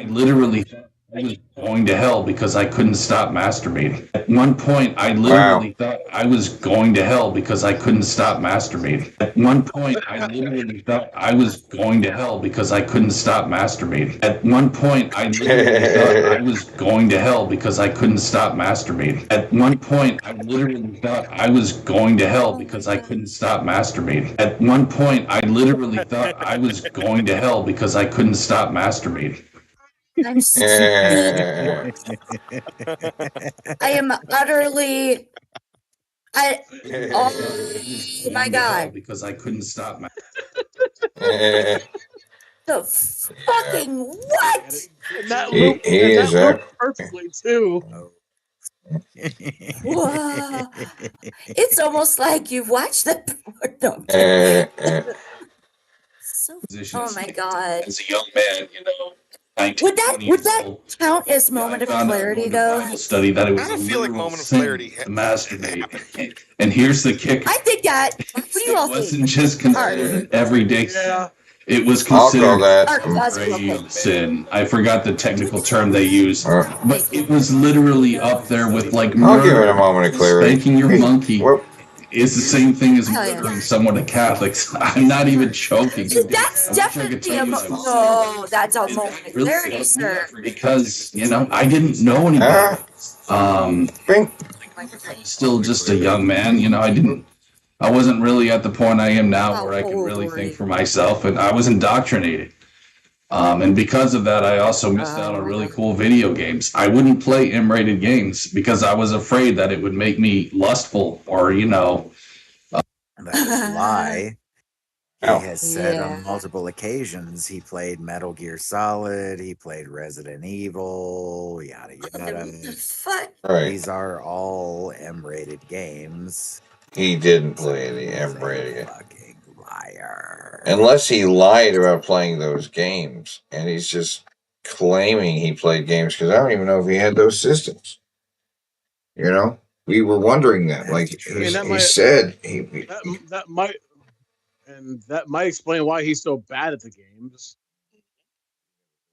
literally thought I was going to hell because I couldn't stop masturbating. At one point, I literally thought I was going to hell because I couldn't stop masturbating. At one point, I literally thought I was going to hell because I couldn't stop masturbating. At one point, I literally thought I was going to hell because I couldn't stop masturbating. At one point, I literally thought I was going to hell because I couldn't stop masturbating. At one point, I literally thought I was going to hell because I couldn't stop masturbating. I'm stupid. I am utterly. Oh my god! Because I couldn't stop my. The fucking what? And that loop perfectly too. Whoa. It's almost like you've watched the porno. Oh my god! As a young man, you know. Would that count as moment of clarity though? Study that it was a literal sin to masturbate. And here's the kicker. I think that. What do you all think? It wasn't just considered an everyday sin. It was considered a grave sin. I forgot the technical term they used, but it was literally up there with like murder. I'll give it a moment of clarity. Spanking your monkey is the same thing as murdering someone to Catholics. I'm not even joking. That's definitely no. That's a moment of clarity, sir. Because I didn't know anybody. Still just a young man. I wasn't really at the point I am now where I can really think for myself, and I was indoctrinated. And because of that, I also missed out on really cool video games. I wouldn't play M-rated games because I was afraid that it would make me lustful or, That is a lie. He has said on multiple occasions he played Metal Gear Solid, he played Resident Evil, yada yada. Right. These are all M-rated games. He didn't play any M-rated. Fucking liar. Unless he lied about playing those games, and he's just claiming he played games because I don't even know if he had those systems. We were wondering that. Like he said, that might explain why he's so bad at the games.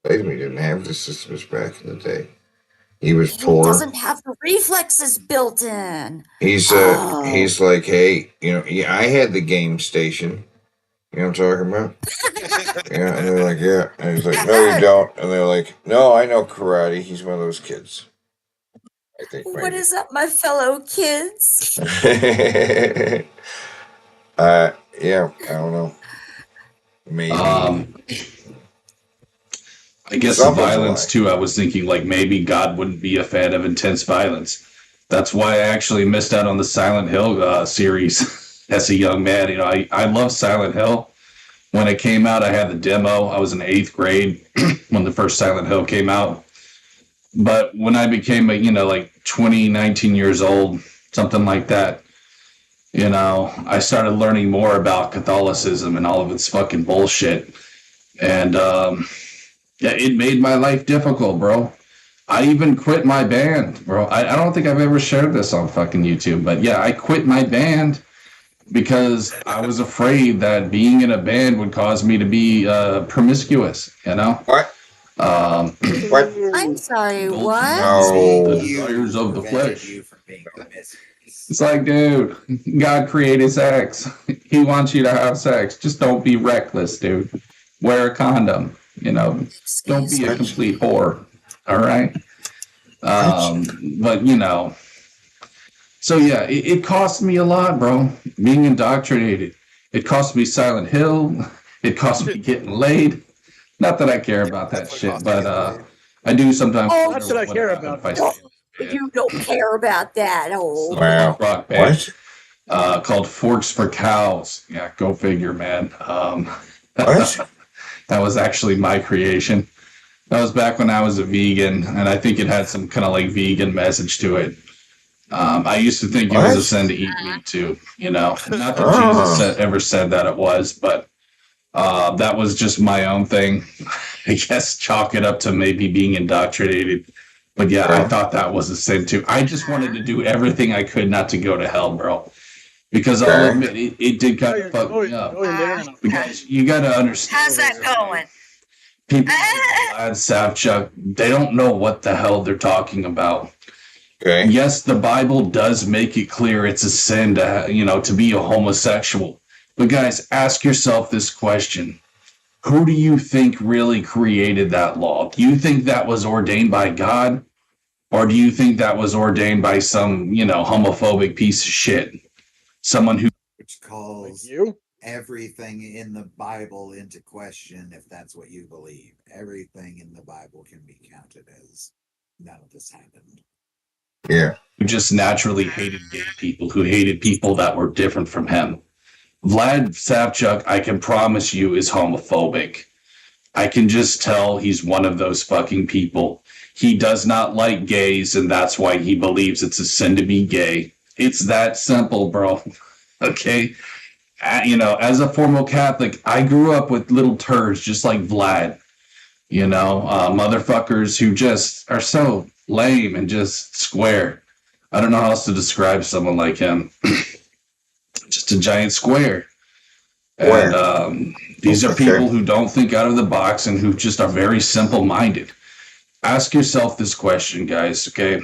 We didn't have the systems back in the day. He was poor. He doesn't have the reflexes built in. He's like, hey, I had the game station. You know what I'm talking about? Yeah, and they're like, yeah. And he's like, no, you don't. And they're like, no, I know karate. He's one of those kids. I think. What is up, my fellow kids? Yeah, I don't know. Maybe. I guess the violence too. I was thinking like maybe God wouldn't be a fan of intense violence. That's why I actually missed out on the Silent Hill series as a young man. I love Silent Hill. When it came out, I had the demo. I was in 8th grade when the first Silent Hill came out. But when I became like 20, 19 years old, something like that, I started learning more about Catholicism and all of its fucking bullshit. And it made my life difficult, bro. I even quit my band, bro. I don't think I've ever shared this on fucking YouTube, but yeah, I quit my band because I was afraid that being in a band would cause me to be promiscuous, What? What? I'm sorry, what? The desires of the flesh. It's like, dude, God created sex. He wants you to have sex. Just don't be reckless, dude. Wear a condom. You know, don't be a complete whore. All right. But you know, so yeah, it cost me a lot, bro. Being indoctrinated. It cost me Silent Hill. It cost me getting laid. Not that I care about that shit, but I do sometimes. Oh, Not that I care about that. You don't care about that. Oh. Wow. Rock band. Called Forks for Cows. Yeah, go figure, man. What? That was actually my creation. That was back when I was a vegan, and I think it had some kind of like vegan message to it. I used to think it was a sin to eat meat too. You know, not that Jesus ever said that it was, but that was just my own thing. I guess chalk it up to maybe being indoctrinated. But yeah, I thought that was a sin too. I just wanted to do everything I could not to go to hell, bro. Because I'll admit, it did kind of fuck me up. Because you got to understand. How's that going? People like Vlad Savchuk, they don't know what the hell they're talking about. Okay. Yes, the Bible does make it clear it's a sin to, you know, to be a homosexual. But guys, ask yourself this question. Who do you think really created that law? Do you think that was ordained by God? Or do you think that was ordained by some, you know, homophobic piece of shit? Someone who... Which calls everything in the Bible into question if that's what you believe. Everything in the Bible can be counted as none of this happened. Yeah. Who just naturally hated gay people, who hated people that were different from him. Vlad Savchuk, I can promise you, is homophobic. I can just tell he's one of those fucking people. He does not like gays, and that's why he believes it's a sin to be gay. It's that simple, bro. Okay? You know, as a former Catholic, I grew up with little turds just like Vlad. You know, motherfuckers who just are so lame and just square. I don't know how else to describe someone like him. Just a giant square. And these are people who don't think out of the box and who just are very simple-minded. Ask yourself this question, guys, okay?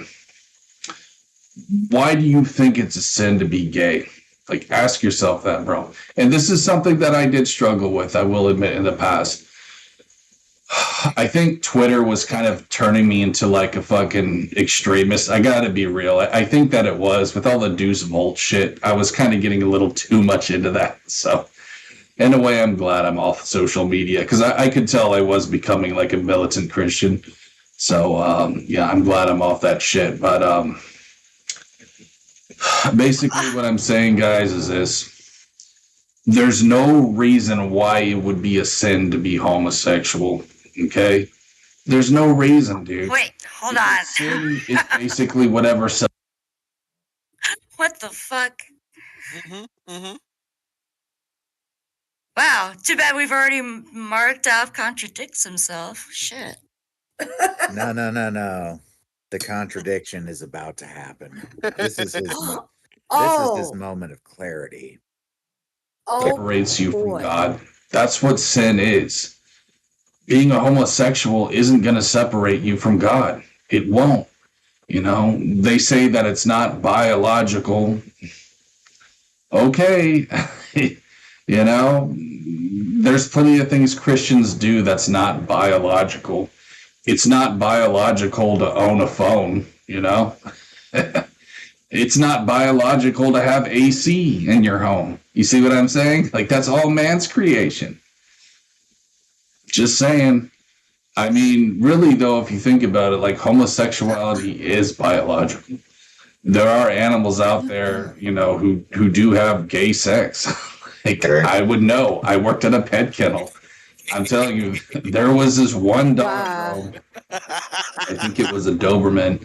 Why do you think it's a sin to be gay? Like, ask yourself that, bro. And this is something that I did struggle with, I will admit, in the past. I think Twitter was kind of turning me into like a fucking extremist. I gotta be real. I think that it was, with all the Deuce Volt shit, I was kind of getting a little too much into that. So, in a way, I'm glad I'm off social media, because I could tell I was becoming like a militant Christian. So, yeah, I'm glad I'm off that shit. But basically what I'm saying, guys, is this. There's no reason why it would be a sin to be homosexual, okay? There's no reason, dude. Wait, hold on. Sin is basically whatever. What the fuck? Wow, too bad we've already marked off contradicts himself. Shit. No. The contradiction is about to happen. This is his moment of clarity. Separates you from God. That's what sin is. Being a homosexual isn't going to separate you from God. It won't. You know, they say that it's not biological. Okay. You know, there's plenty of things Christians do that's not biological. It's not biological to own a phone, you know? It's not biological to have AC in your home. You see what I'm saying? Like, that's all man's creation. Just saying. I mean, really, though, if you think about it, like, homosexuality is biological. There are animals out there, you know, who do have gay sex. Like, I would know. I worked at a pet kennel. I'm telling you, there was this one dog, bro. I think it was a Doberman.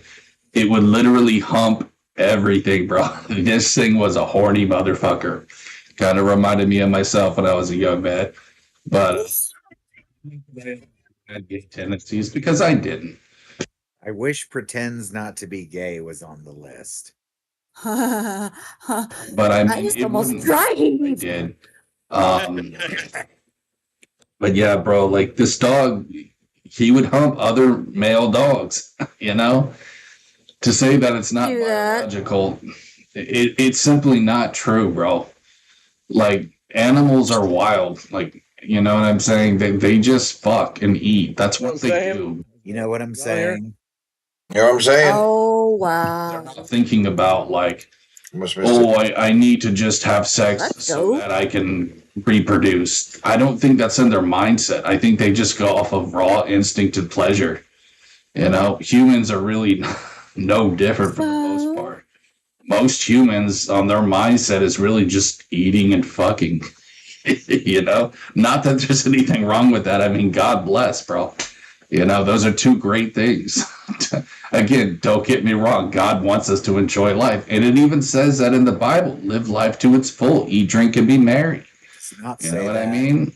It would literally hump everything, bro. This thing was a horny motherfucker. Kind of reminded me of myself when I was a young man. But I had gay tendencies because I didn't. I wish pretends not to be gay was on the list. But I mean, just it almost wouldn't. cried. I did. But yeah, bro, like this dog, he would hump other male dogs, you know? To say that it's not biological, it's simply not true, bro. Like, animals are wild. Like, you know what I'm saying? They just fuck and eat. That's what they do. You know what I'm saying? You know what I'm saying? Oh, wow. Thinking about, like, I need to just have sex so that I can reproduce. I don't think that's in their mindset. I think they just go off of raw instinctive pleasure. You know, humans are really no different for the most part. Most humans on their mindset is really just eating and fucking. You know, not that there's anything wrong with that. I mean, God bless, bro. You know, those are two great things. Again, don't get me wrong. God wants us to enjoy life. And it even says that in the Bible, live life to its full, eat, drink, and be merry. You know what I mean?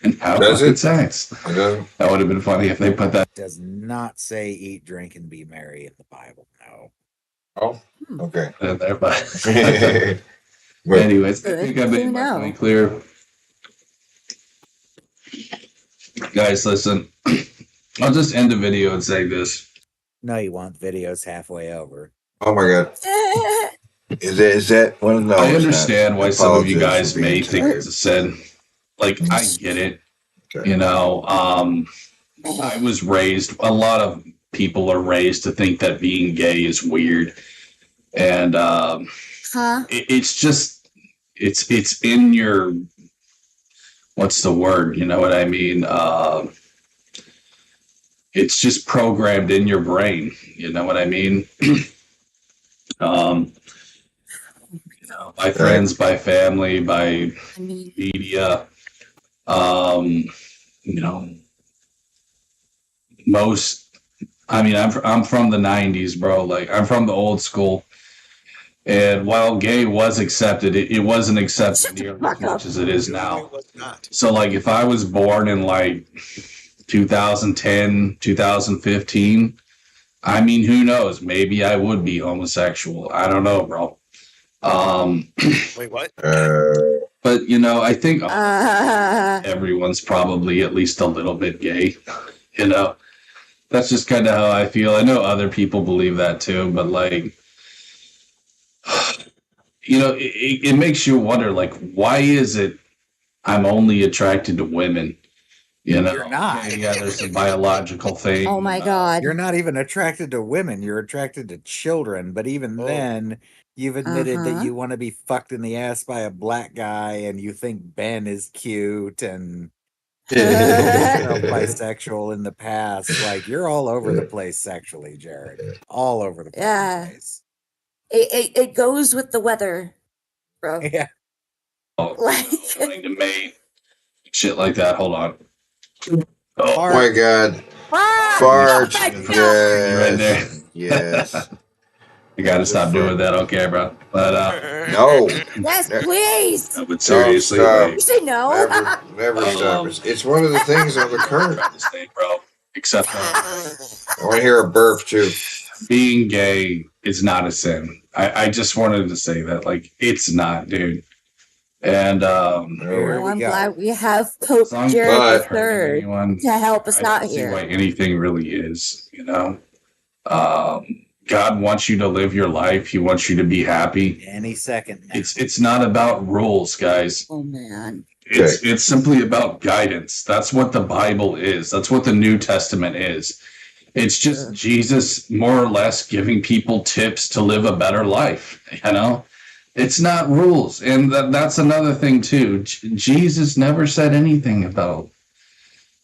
And have fucking sex. That would have been funny if they put that. Does not say eat, drink, and be merry in the Bible. No. Oh, okay. Anyways, I think I made my point clear. Guys, listen. I'll just end the video and say this. No, you won't. Video's halfway over. Oh my god. Is that one of those? I understand why some of you guys may think it's a sin. Like, I get it. You know, I was raised, a lot of people are raised to think that being gay is weird. And it's just, it's in your, what's the word? You know what I mean? It's just programmed in your brain. You know what I mean? You know, by friends, by family, by media. You know, I'm from the 90s, bro. Like, I'm from the old school. And while gay was accepted, it wasn't accepted nearly as much as it is now. So, like, if I was born in, like, 2010, 2015, I mean, who knows? Maybe I would be homosexual. I don't know, bro. Wait, what? But, you know, I think everyone's probably at least a little bit gay. You know, that's just kind of how I feel. I know other people believe that too, but, like, you know, it makes you wonder, like, why is it I'm only attracted to women? You know, you're not. Yeah, there's a biological thing. Oh my god. You're not even attracted to women. You're attracted to children. But even then, you've admitted that you want to be fucked in the ass by a black guy, and you think Ben is cute, and bisexual in the past. Like, you're all over the place sexually, Jared. All over the place. It goes with the weather, bro. Yeah. Going to Maine, shit like that. Hold on. Oh my god. Fart. Yes. Yes. You gotta stop doing that, okay, bro? But no. Yes, please. No, but seriously, stop. You say no. Never stop. It's one of the things on the current, bro. Except I want to hear a burp too. Being gay is not a sin. I just wanted to say that, like, it's not, dude. And I'm glad we have Pope Jared III to help us out I don't see here. why anything really is, you know. God wants you to live your life. He wants you to be happy. Any second. It's not about rules, guys. Oh man. It's simply about guidance. That's what the Bible is. That's what the New Testament is. It's just Jesus more or less giving people tips to live a better life, you know? It's not rules. And that's another thing too. Jesus never said anything about,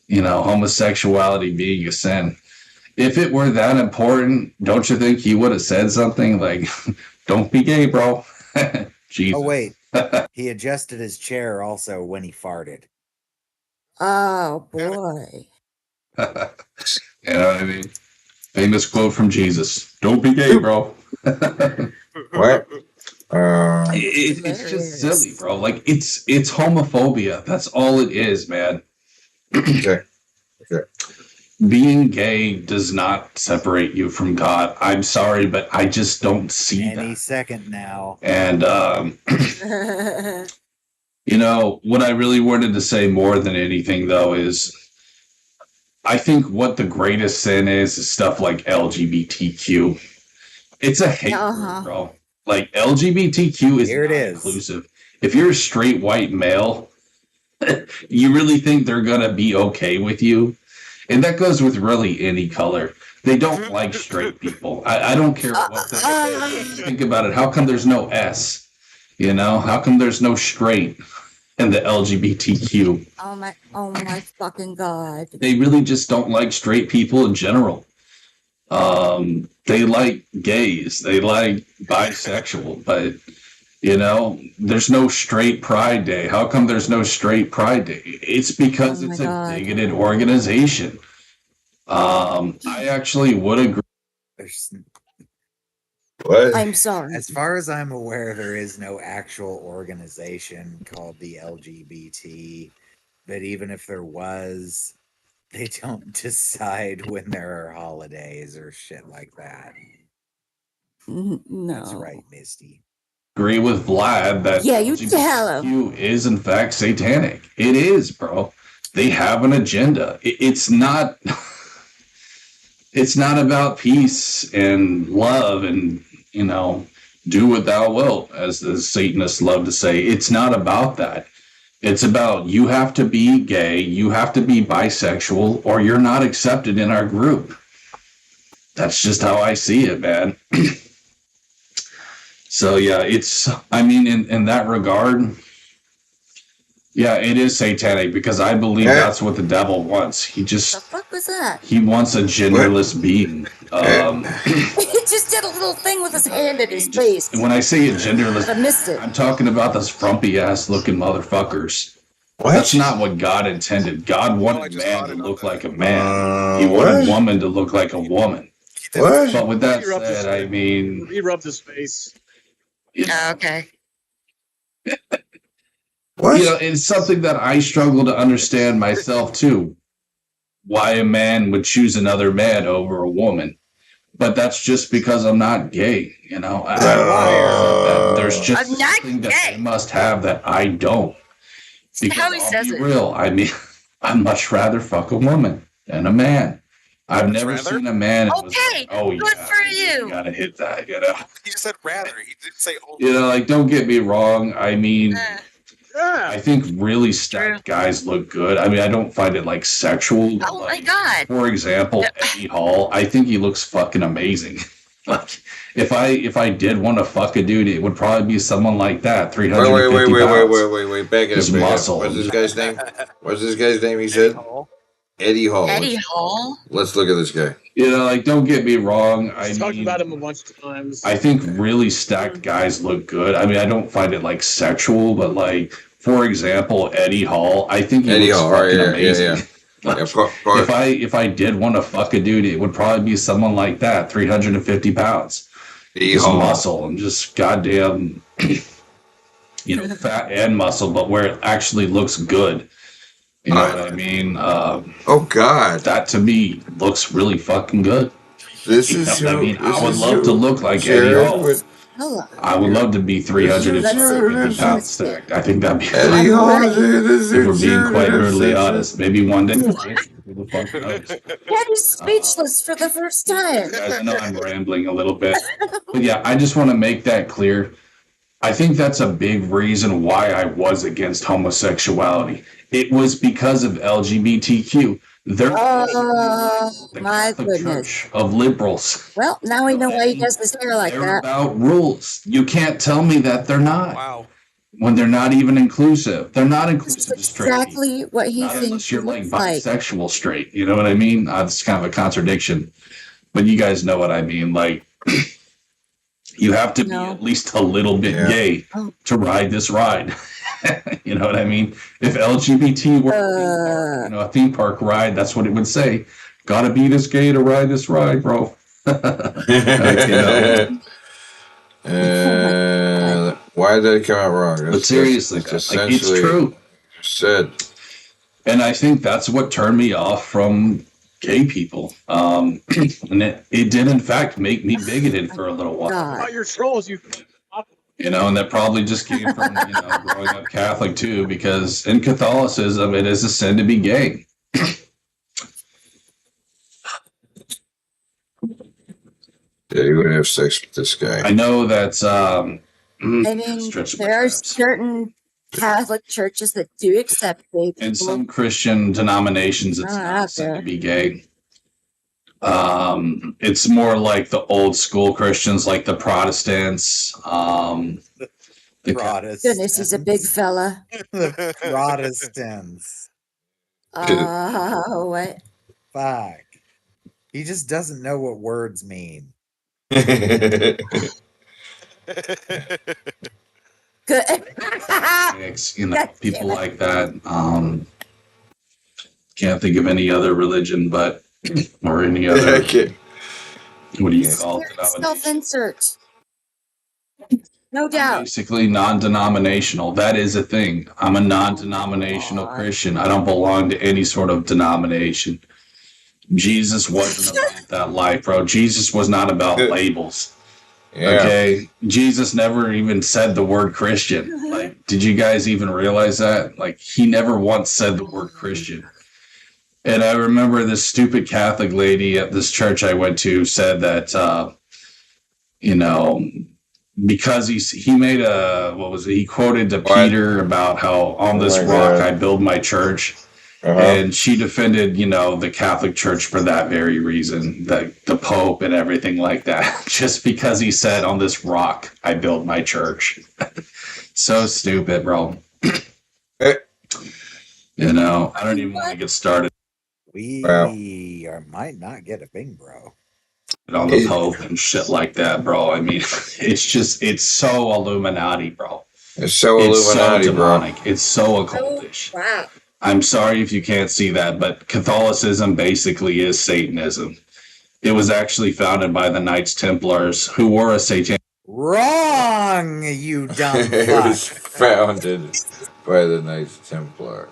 you know, homosexuality being a sin. If it were that important, don't you think he would have said something like, don't be gay, bro? Jesus. Oh, wait. He adjusted his chair also when he farted. Oh boy. You know what I mean? Famous quote from Jesus. Don't be gay, bro. What? It's just silly, bro. Like, it's homophobia. That's all it is, man. Okay. Being gay does not separate you from God. I'm sorry, but I just don't see Any that. second now. And you know, what I really wanted to say more than anything, though, is I think what the greatest sin is stuff like LGBTQ. It's a hate word, bro. Like LGBTQ is not inclusive. If you're a straight white male, you really think they're gonna be okay with you? And that goes with really any color. They don't like straight people. I don't care what the think about it. How come there's no S? You know, how come there's no straight in the LGBTQ? Oh my fucking God. They really just don't like straight people in general. They like gays, they like bisexual, but you know, there's no straight pride day. How come there's no straight pride day? It's because it's a bigoted organization. I actually would agree. What? I'm sorry. As far as I'm aware, there is no actual organization called the LGBT. But even if there was, they don't decide when there are holidays or shit like that. No. That's right, Misty. Agree with Vlad that Yeah, you tell him. LGBTQ is in fact satanic. It is, bro. They have an agenda. It's not. It's not about peace and love and, you know, do what thou wilt, as the Satanists love to say. It's not about that. It's about you have to be gay, you have to be bisexual, or you're not accepted in our group. That's just how I see it, man. So, yeah, it's, I mean, in that regard, yeah, it is satanic because I believe that's what the devil wants. He just, The fuck was that? he wants a genderless being. He just did a little thing with his hand in his face. When I say a genderless, I missed it. I'm talking about those frumpy ass looking motherfuckers. That's not what God intended. God wanted man to look like a man. He wanted woman to look like a woman. What? But with that said, I mean, He rubbed his face. Okay. What? You know, it's something that I struggle to understand myself too. Why a man would choose another man over a woman. But that's just because I'm not gay, you know. There's just something that they must have that I don't. Because How he I'll says be it. real, I mean, I'd much rather fuck a woman than a man. I've never seen a man. Okay, good for you. Gotta hit that, you know. He just said rather. He didn't say oh. You know, like, don't get me wrong. I mean, I think really stacked guys look good. I mean, I don't find it like sexual. Oh my God. For example, Eddie Hall, I think he looks fucking amazing. Like, if I did want to fuck a dude, it would probably be someone like that. 350 pounds. Wait. Back it His up. muscle. What's this guy's name? What's this guy's name? He said Eddie Hall. Eddie Hall? Let's look at this guy. You know, like, don't get me wrong. I Talked mean, about him a bunch of times. I think really stacked guys look good. I mean, I don't find it like sexual, but like, for example, Eddie Hall, I think he looks fucking amazing. Like, if I did want to fuck a dude, it would probably be someone like that, 350 pounds. Just muscle and just goddamn, you know, fat and muscle, but where it actually looks good. You know what I mean? Oh God, that to me looks really fucking good. This You is know what I who- mean, this I would is love who- to look like Jared Eddie Hall. would- I would love to be 350 pounds stacked. I think that'd be Eddie Hall, if we're being quite brutally honest. Maybe one day. Who the fuck knows? Eddie's speechless for the first time. Guys, I know I'm rambling a little bit, but yeah, I just want to make that clear. I think that's a big reason why I was against homosexuality. It was because of LGBTQ. They're My goodness. church of liberals. Well, now we know why he does his hair like They're that. about rules. You can't tell me that they're not. Wow. When they're not even inclusive. They're not inclusive to straight people. Exactly what he Not thinks unless you're he like looks like. bisexual straight. You know what I mean? It's kind of a contradiction. But you guys know what I mean. Like, you have to be at least a little bit gay to ride this ride. You know what I mean? If LGBT were a theme park ride, that's what it would say. Gotta be this gay to ride this ride, bro. Why did it come out wrong? But seriously, it's like, it's true. Said. And I think that's what turned me off from gay people. And it did, in fact, make me bigoted for a little while. About your trolls, You know, and that probably just came from, growing up Catholic too, because in Catholicism, it is a sin to be gay. Yeah, you would have sex with this guy. I know that's I mean, there are certain Catholic churches that do accept gay people. in some Christian denominations, it's not said to be gay. It's more like the old school Christians, like the Protestants. The Goodness, he's a big fella. The Protestants. Oh, what? Fuck. He just doesn't know what words mean. Good. You know, people like that. Can't think of any other religion, but or any other. What do you call it? Self-insert. No doubt. Basically non-denominational. That is a thing. I'm a non-denominational Christian. I don't belong to any sort of denomination. Jesus wasn't about that life, bro. Jesus was not about labels. Yeah. Okay? Jesus never even said the word Christian. Like, did you guys even realize that? Like, he never once said the word Christian. And I remember this stupid Catholic lady at this church I went to said that, you know, because he made he quoted to Peter about how on this rock I build my church. And she defended, you know, the Catholic Church for that very reason, the Pope and everything like that, just because he said on this rock I build my church. So stupid, bro. You know, I don't even want to get started. We might not get a Bing Bro. On the Pope and shit like that, bro. I mean, it's so Illuminati, bro. It's so Illuminati, demonic. bro. It's so occultish. Oh, wow. I'm sorry if you can't see that, but Catholicism basically is Satanism. It was actually founded by the Knights Templars, who were a Satan. Wrong, you dumb fuck. It was founded by the Knights Templar.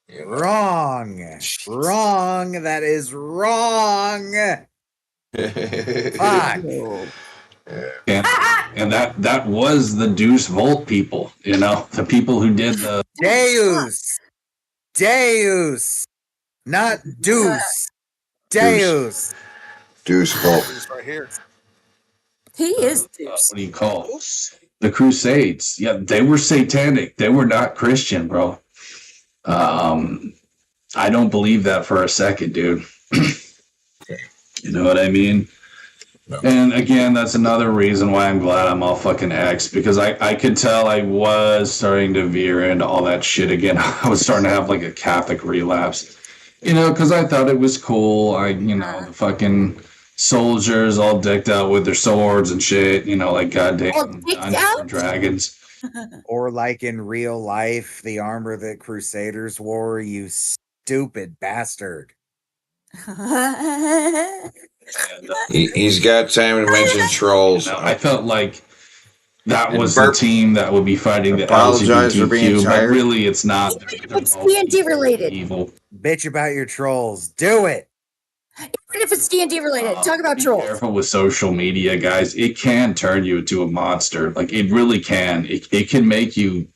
You know. Wrong. That is wrong. Fuck. And that was the Deuce Volt people, you know, the people who did the Deus, not Deuce. Deus. Deuce Volt. Right here. He is Deuce. What do you call it? The Crusades. Yeah, they were satanic. They were not Christian, bro. I don't believe that for a second, dude. You know what I mean? No. And again, that's another reason why I'm glad I'm all fucking X, because I could tell I was starting to veer into all that shit again. I was starting to have like a Catholic relapse, you know, because I thought it was cool. The fucking soldiers all decked out with their swords and shit, you know, like goddamn Dungeons and Dragons. Or like in real life, the armor that Crusaders wore, you stupid bastard. He's got time to mention trolls. You know, I felt like that was the team that would be fighting the LGBTQ, but really it's not. It's D&D related. Evil. Bitch about your trolls. Do it. Even if it's D&D related, talk about trolls. Be careful with social media, guys. It can turn you into a monster. Like, it really can. It can make you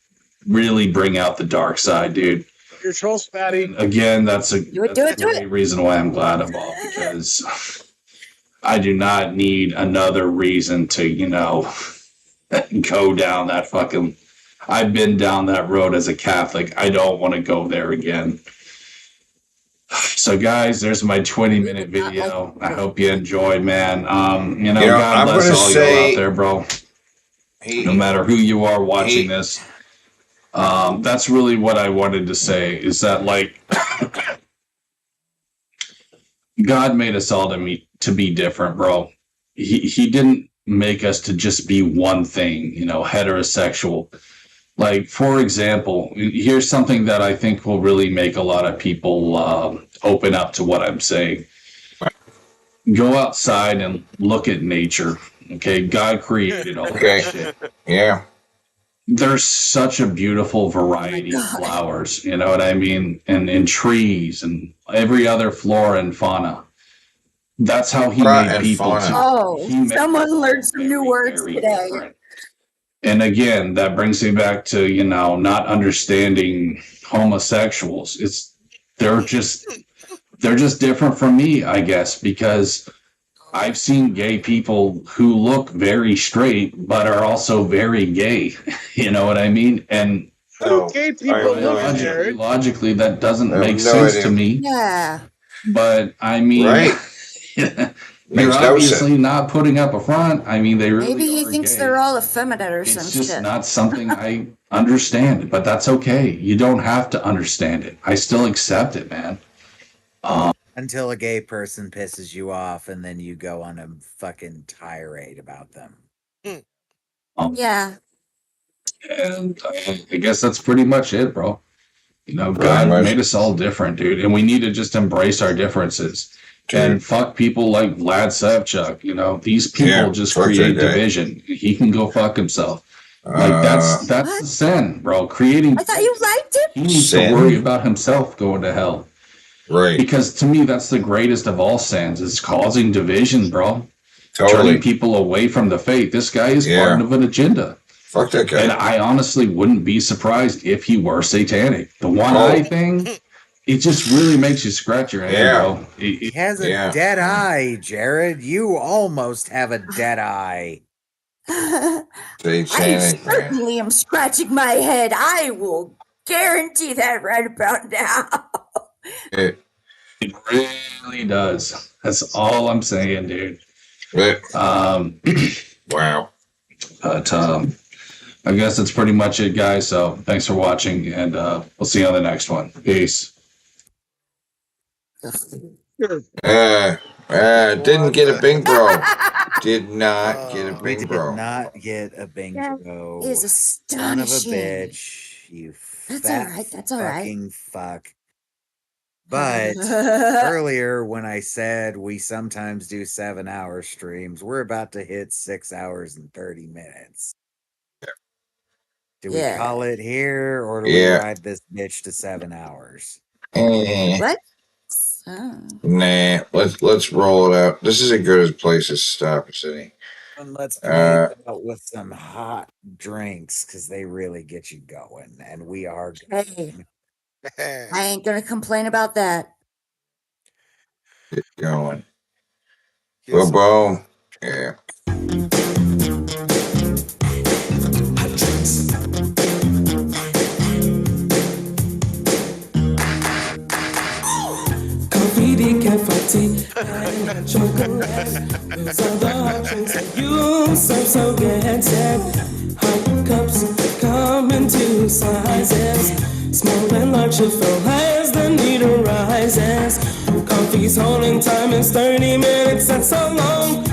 really bring out the dark side, dude. Your trolls, fatty. Again, that's the reason why I'm glad I'm off, because I do not need another reason to, you know, go down that fucking. I've been down that road as a Catholic. I don't want to go there again. So, guys, there's my 20-minute video. I hope you enjoyed, man. God bless all you out there, bro. No matter who you are watching this. That's really what I wanted to say, is that, like, God made us all to be different, bro. He didn't make us to just be one thing, you know, heterosexual. Like, for example, here's something that I think will really make a lot of people open up to what I'm saying. Go outside and look at nature. Okay, God created all that shit. Yeah. There's such a beautiful variety of flowers, you know what I mean? And trees and every other flora and fauna. That's how he made people. Someone learned some new words today. Different. And again, that brings me back to, you know, not understanding homosexuals. They're just different from me, I guess, because I've seen gay people who look very straight, but are also very gay. You know what I mean? And How do gay people look, Jared? logically, that doesn't I have make no sense idea. to me. Yeah. But I mean, Right. you're Makes no obviously sense. not putting up a front. I mean, they really Maybe he are thinks gay. they're all effeminate or some It's just shit. not something I understand, but that's okay. You don't have to understand it. I still accept it, man. Until a gay person pisses you off and then you go on a fucking tirade about them. Yeah. And I guess that's pretty much it, bro. You know, Pretty God much. made us all different, dude, and we need to just embrace our differences. Dude. And fuck people like Vlad Savchuk. You know, these people Yeah, just fuck that create guy. division. He can go fuck himself. Like that's the sin, bro. Creating. I thought you liked him. He needs Sin? to worry about himself going to hell. Right. Because to me, that's the greatest of all sins. Is causing division, bro. Totally. Turning people away from the faith. This guy is Yeah. part of an agenda. Fuck that guy. And I honestly wouldn't be surprised if he were satanic. The one eye thing, it just really makes you scratch your head, Yeah. bro. He has a Yeah. dead eye, Jared. You almost have a dead eye. I Satanic, man. certainly am scratching my head. I will guarantee that right about now. It really does. That's all I'm saying, dude. Wow. But I guess that's pretty much it, guys. So thanks for watching, and we'll see you on the next one. Peace. Didn't get a Bing Bro. Did not get a We Bing did Bro. not get a bingo. Is Son of a astonishing. bitch. You That's fat all right. That's all right. fucking fuck. But earlier when I said we sometimes do 7-hour streams, we're about to hit 6 hours and 30 minutes. Do we Yeah. call it here or do we Yeah. ride this bitch to 7 hours? What? Oh. Nah, let's roll it out. This is as good a place as Stop City. And let's play it out with some hot drinks because they really get you going. And we are Hey, I ain't gonna complain about that. Going. Boom, boom. Yeah. Coffee, decaf, tea, and chocolate. Those are the options that you serve, so get set. Hot cups come in two sizes. Small and large to fill as the need arises. Coffee's holding time is 30 minutes, that's so long.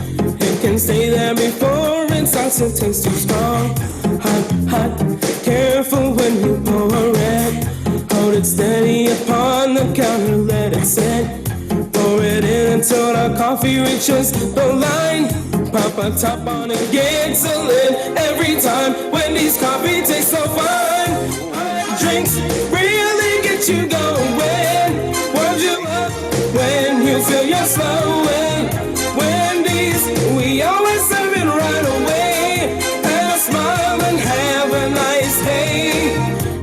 It can stay there before it starts to taste too strong. Hot, hot, careful when you pour it. Hold it steady upon the counter, let it sit. Pour it in until the coffee reaches the line. Pop a top on it, gets a lid every time. Wendy's coffee tastes so fine. Hot drinks really get you going. Warms you up when you feel you're slowing. Wendy's, we always serve it right away. Have a smile and have a nice day.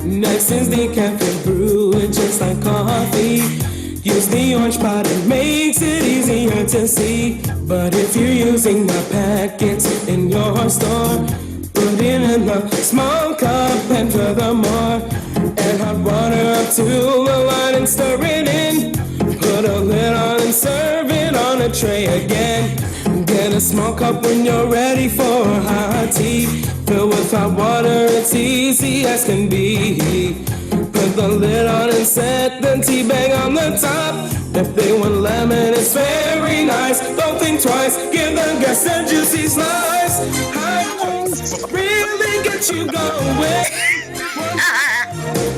Next is decaf and brew it just like coffee. Use the orange pot, it makes it easier to see. But if you're using the packets in your store, put it in a small cup and furthermore, add hot water up to the line and stir it in. Put a lid on and serve it on a tray again. Get a small cup when you're ready for hot tea. Fill with hot water, it's easy as can be. Put the lid on and set the tea bag on the top. If they want lemon, it's very nice. Don't think twice, give the guests a juicy slice. Hot drinks really get you going.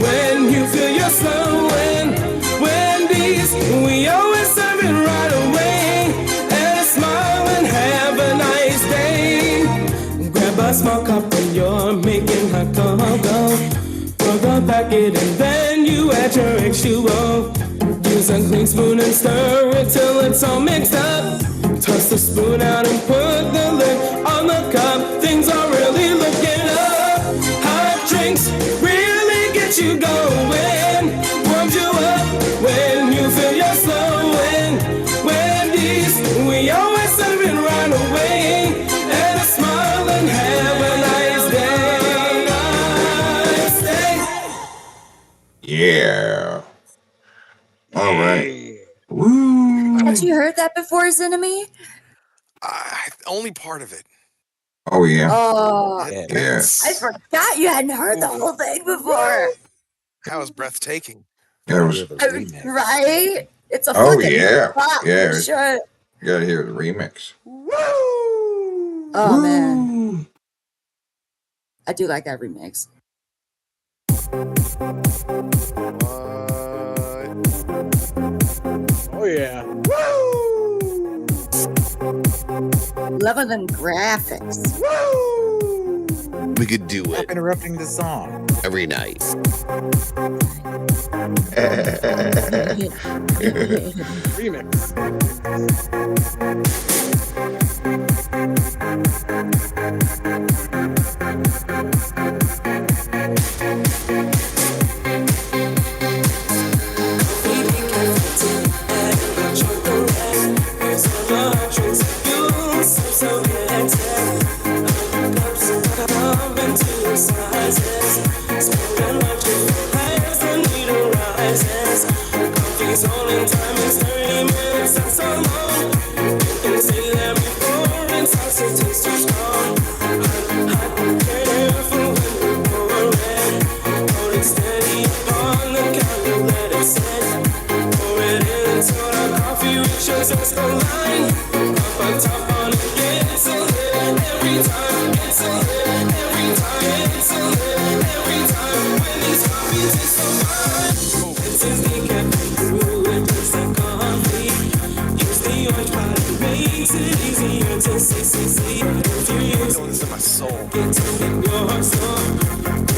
When you feel you're slowing, Wendy's, we always serve it right away. And a smile and have a nice day. Grab a small cup when you're making hot cocoa. Pour the packet and then you add your H2O. Use a clean spoon and stir it till it's all mixed up. Toss the spoon out and put the lid on the cup. Things are really looking up. Hot drinks really get you going. Warms you up when you feel you're slowing. Wendy's, we always serve Haven't you heard that before, Zinami? Only part of it. Oh yeah. Oh, Yeah. I forgot you hadn't heard the whole thing before. That was breathtaking. That was. Right? It's a Oh fucking yeah. bop Yeah. for sure. You gotta hear the remix. Oh man, I do like that remix. Oh yeah. Loving them graphics. We could do it. Stop interrupting the song. Every night. Remix.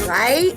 Right?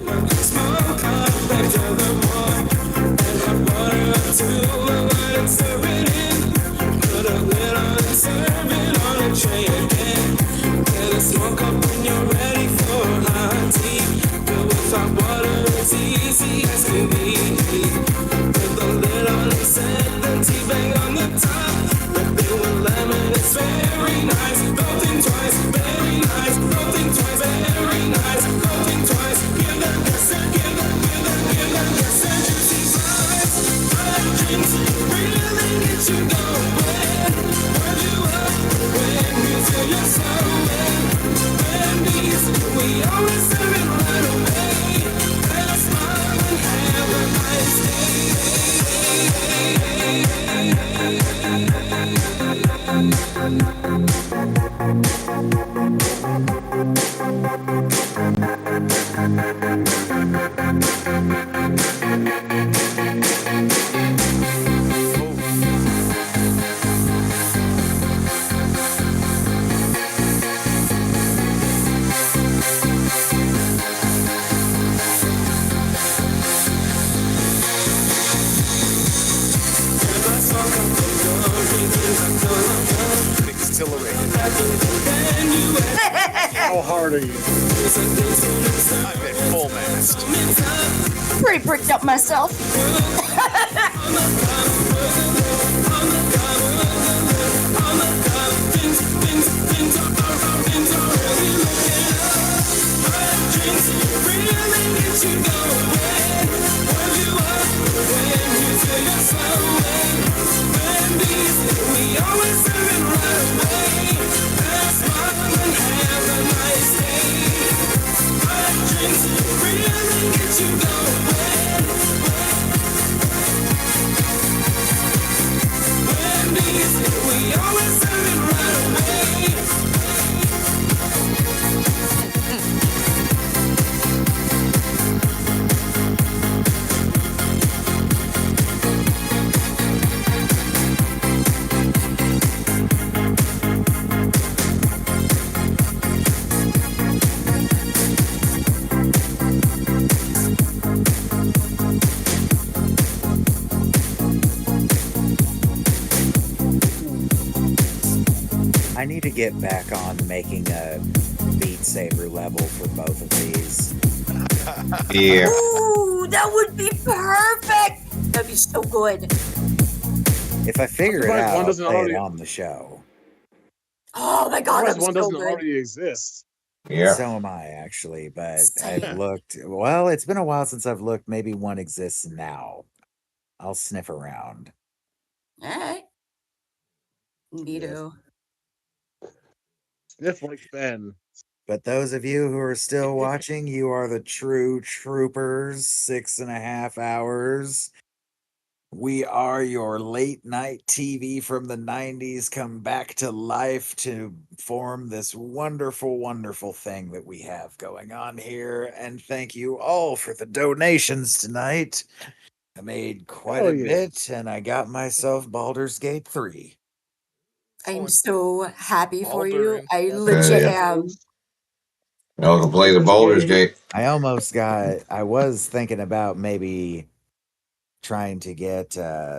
How hard are you? I'm at full mast. Pretty bricked up myself. I need to get back on making a Beat Saber level for both of these. Yeah. Ooh, that would be perfect. That'd be so good. If I figure it surprised out, one I'll doesn't play already- it on the show. Oh my god, Surprised that's one so doesn't good. already exist. Yeah. So am I, actually, but Same. I've looked. Well, it's been a while since I've looked. Maybe one exists now. I'll sniff around. All right. Neato. Sniff like Ben. But those of you who are still watching, you are the true troopers. 6.5 hours. We are your late night TV from the 90s come back to life to form this wonderful, wonderful thing that we have going on here. And thank you all for the donations tonight. I made quite a bit and I got myself Baldur's Gate 3. I'm so happy for you. I legit yeah. am. I'll go play the Baldur's Gate. I was thinking about maybe trying to get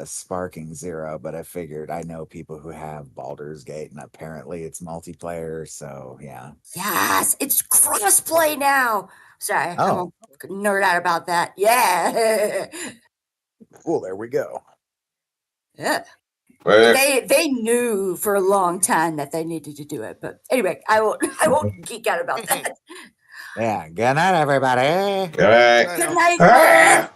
Sparking Zero, but I figured I know people who have Baldur's Gate and apparently it's multiplayer, so yeah. Yes, it's crossplay now. Sorry, I Oh. won't nerd out about that. Yeah. Cool, there we go. Yeah. Well, They knew for a long time that they needed to do it, but anyway, I won't geek out about that. Yeah, good night, everybody. Good night. Good night, Ben.